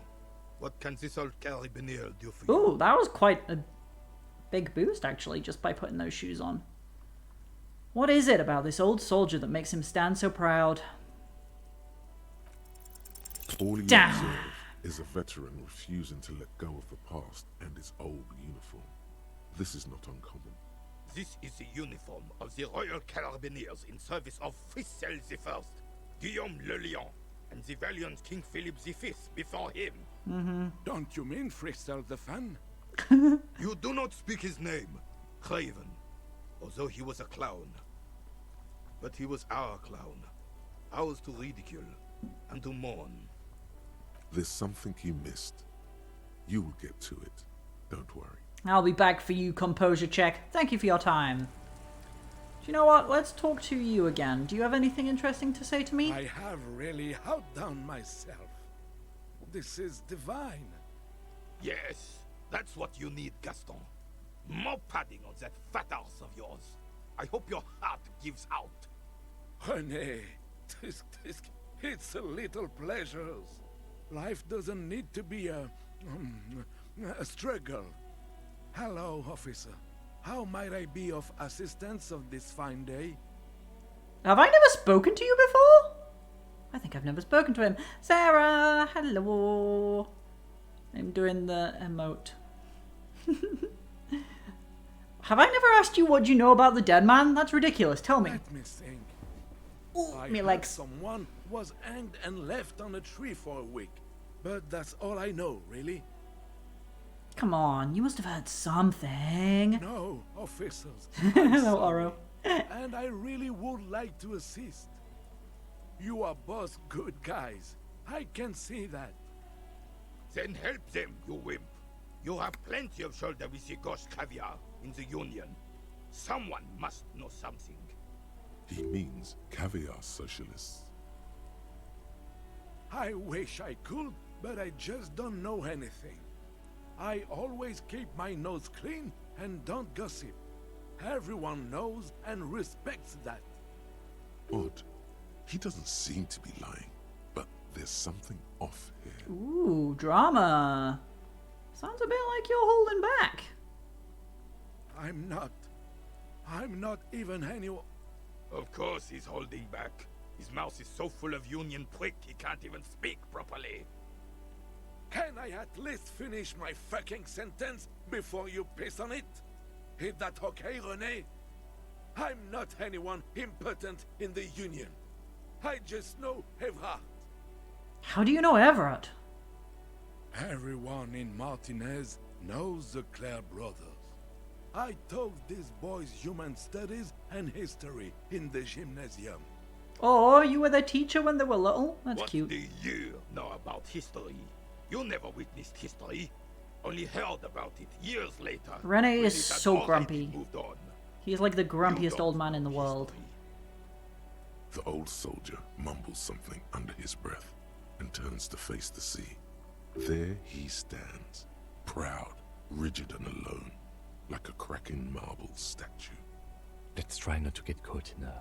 what can this old carabinier do for you? Ooh, that was quite a big boost actually, just by putting those shoes on. What is it about this old soldier that makes him stand so proud? All you observe is a veteran refusing to let go of the past and his old uniform. This is not uncommon. This is the uniform of the Royal Carabiniers in service of Fritzell I, Guillaume le Lion, and the valiant King Philip V before him. Don't you mean Fritzell the Fan? You do not speak his name, Craven, although he was a clown. But he was our clown, ours to ridicule and to mourn. There's something you missed. You will get to it. Don't worry. I'll be back for you, composure check. Thank you for your time. Do you know what? Let's talk to you again. Do you have anything interesting to say to me? I have really outdone myself. This is divine. Yes, that's what you need, Gaston. More padding on that fat arse of yours. I hope your heart gives out. Honey, it's a little pleasures. Life doesn't need to be a struggle. Hello, officer. How might I be of assistance of this fine day? Have I never spoken to you before? I think I've never spoken to him. Sarah, hello. I'm doing the emote. Have I never asked you what you know about the dead man? That's ridiculous. Tell me. Let me think. Ooh, me heard legs. Someone was hanged and left on a tree for a week. But that's all I know, really. Come on, you must have heard something. No, officers. Hello, Oro. And I really would like to assist. You are both good guys. I can see that. Then help them, you wimp. You have plenty of shoulder with the ghost caviar in the Union. Someone must know something. He means caviar socialists. I wish I could, but I just don't know anything. I always keep my nose clean and don't gossip. Everyone knows and respects that. Odd. He doesn't seem to be lying, but there's something off here. Ooh, drama. Sounds a bit like you're holding back. I'm not even anyone. Of course he's holding back. His mouth is so full of Union prick he can't even speak properly. Can I at least finish my fucking sentence before you piss on it? Is that okay, René? I'm not anyone important in the Union. I just know Evrard. How do you know Everett? Everyone in Martinez knows the Clare brothers. I taught these boys human studies and history in the gymnasium. Oh, you were their teacher when they were little? That's what cute. do you know about history? You never witnessed history. Only heard about it years later. René is so grumpy. Moved on. He's like the grumpiest old man in the world. The old soldier mumbles something under his breath and turns to face the sea. There he stands, proud, rigid and alone, like a cracking marble statue. Let's try not to get caught in a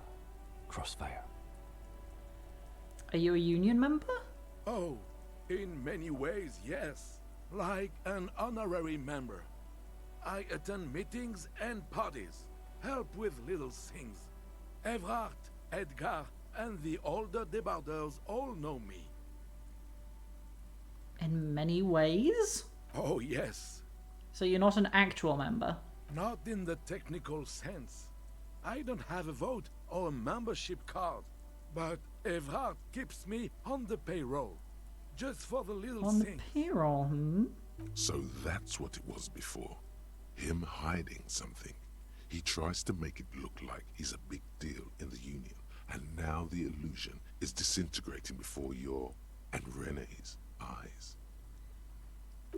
crossfire. Are you a union member? Oh, in many ways, yes. Like an honorary member. I attend meetings and parties, help with little things. Evrard, Edgar, and the older debarders all know me. In many ways? Oh, yes. So you're not an actual member? Not in the technical sense. I don't have a vote or a membership card, but Evrard keeps me on the payroll, just for the little on things. The payroll, hmm? So that's what it was before. Him hiding something. He tries to make it look like he's a big deal in the Union, and now the illusion is disintegrating before your and René's eyes.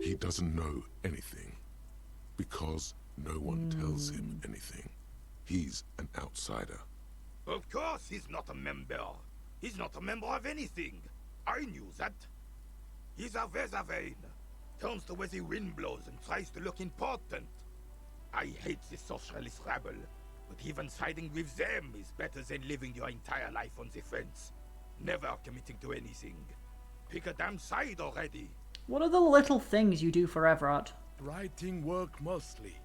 He doesn't know anything, because no one tells him anything. He's an outsider. Of course he's not a member. He's not a member of anything. I knew that. He's a Vezavane. Turns the way the wind blows and tries to look important. I hate the socialist rabble, but even siding with them is better than living your entire life on the fence. Never committing to anything. Pick a damn side already. What are the little things you do for Everett? Writing work mostly.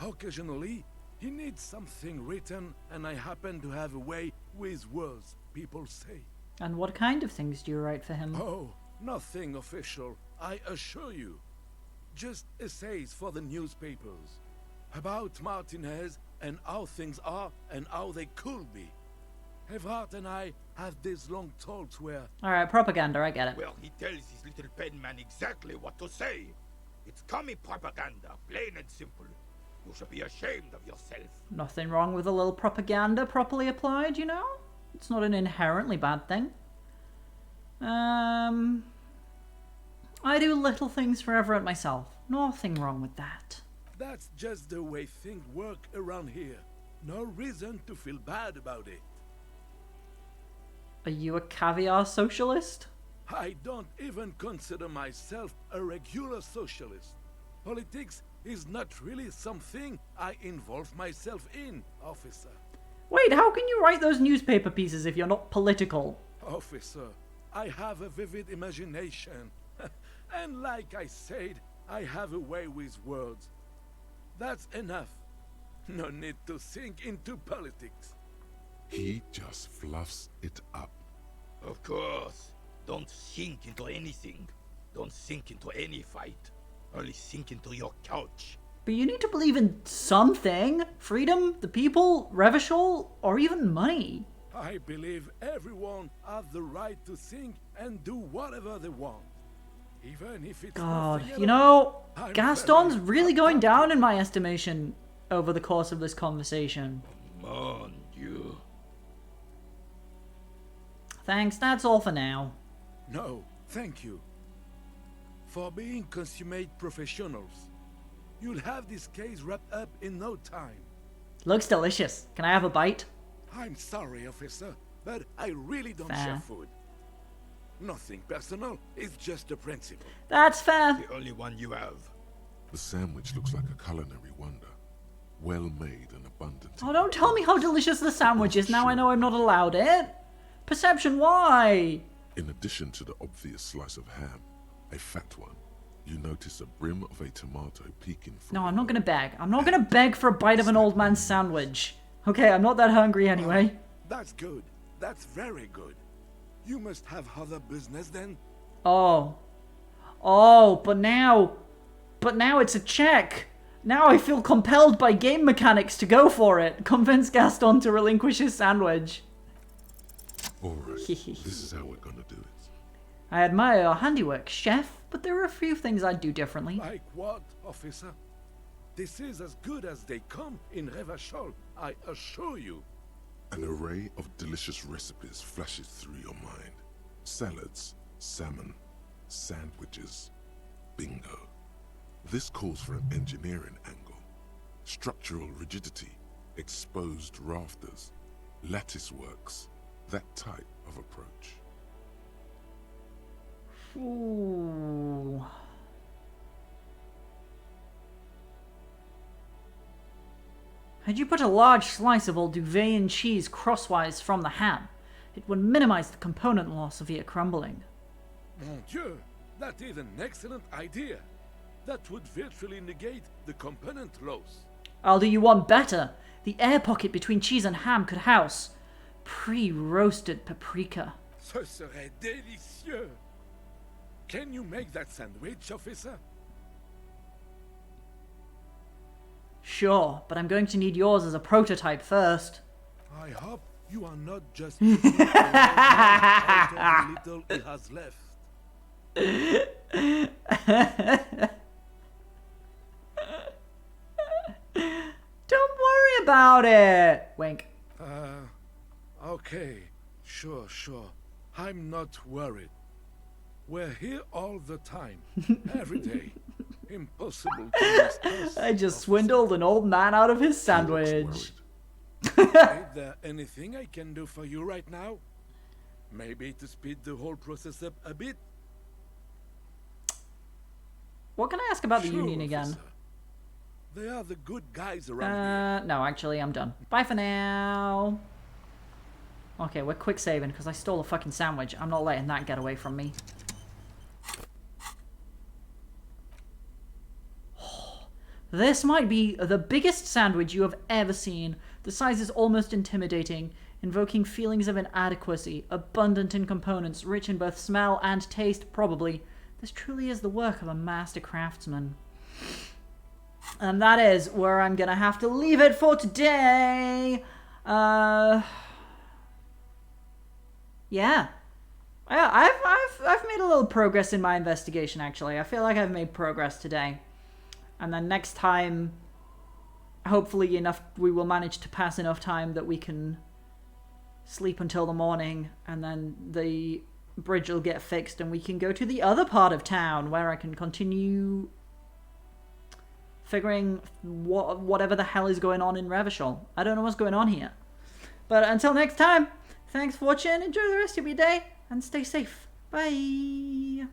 Occasionally, he needs something written, and I happen to have a way with words, people say. And what kind of things do you write for him? Oh, nothing official, I assure you. Just essays for the newspapers. About Martinez and how things are and how they could be. Evrard and I have these long talks where... Alright, propaganda, I get it. Well, he tells his little pen man exactly what to say. It's commie propaganda, plain and simple. You should be ashamed of yourself. Nothing wrong with a little propaganda properly applied, you know? It's not an inherently bad thing. I do little things for Everett myself. Nothing wrong with that. That's just the way things work around here. No reason to feel bad about it. Are you a caviar socialist? I don't even consider myself a regular socialist. Politics is not really something I involve myself in, officer. Wait, how can you write those newspaper pieces if you're not political? Officer, I have a vivid imagination. And like I said, I have a way with words. That's enough. No need to sink into politics. He just fluffs it up. Of course. Don't sink into anything. Don't sink into any fight. Only sink into your couch. But you need to believe in something. Freedom, the people, Revachol, or even money. I believe everyone has the right to think and do whatever they want. Even if it's God, you know, Gaston's really going down in my estimation over the course of this conversation. Mon Dieu. Thanks, that's all for now. No, thank you. For being consummate professionals. You'll have this case wrapped up in no time. Looks delicious. Can I have a bite? I'm sorry, officer, but I really don't Fair. share food. Nothing personal, it's just a principle. That's fair. The only one you have. The sandwich looks like a culinary wonder. Well made and abundant. Oh, don't tell me how delicious the sandwich is. Now I know I'm not allowed it. Perception, why? In addition to the obvious slice of ham, a fat one, you notice a brim of a tomato peeking from... No, I'm not gonna beg. I'm not gonna beg for a bite of an old man's sandwich. Okay, I'm not that hungry anyway. That's good. That's very good. You must have other business then? Oh. Oh, but now it's a check. Now I feel compelled by game mechanics to go for it. Convince Gaston to relinquish his sandwich. Alright, this is how we're gonna do it. I admire your handiwork, chef, but there are a few things I'd do differently. Like what, officer? This is as good as they come in Revachol, I assure you. An array of delicious recipes flashes through your mind. Salads, salmon, sandwiches, bingo. This calls for an engineering angle. Structural rigidity, exposed rafters, lattice works, that type of approach. Ooh. Had you put a large slice of Alduvean cheese crosswise from the ham, it would minimize the component loss via crumbling. Mon Dieu, that is an excellent idea. That would virtually negate the component loss. I'll do you one better. The air pocket between cheese and ham could house pre-roasted paprika. Ce serait délicieux. Can you make that sandwich, officer? Sure, but I'm going to need yours as a prototype first. I hope you are not just picking out of the little he has left. Don't worry about it. Wink. Okay. Sure. I'm not worried. We're here all the time. Every day. Impossible to miss us. I just swindled an old man out of his sandwich. Is there anything I can do for you right now? Maybe to speed the whole process up a bit? What can I ask about the Sure, Union again? officer. They are the good guys around here. No, actually, I'm done. Bye for now. Okay, we're quick saving because I stole a fucking sandwich. I'm not letting that get away from me. This might be the biggest sandwich you have ever seen. The size is almost intimidating, invoking feelings of inadequacy, abundant in components, rich in both smell and taste, probably. This truly is the work of a master craftsman. And that is where I'm gonna have to leave it for today. Yeah. I've made a little progress in my investigation, actually. I feel like I've made progress today. And then next time, hopefully we will manage to pass enough time that we can sleep until the morning, and then the bridge will get fixed and we can go to the other part of town where I can continue figuring whatever the hell is going on in Revachol. I don't know what's going on here. But until next time, thanks for watching, enjoy the rest of your day, and stay safe. Bye!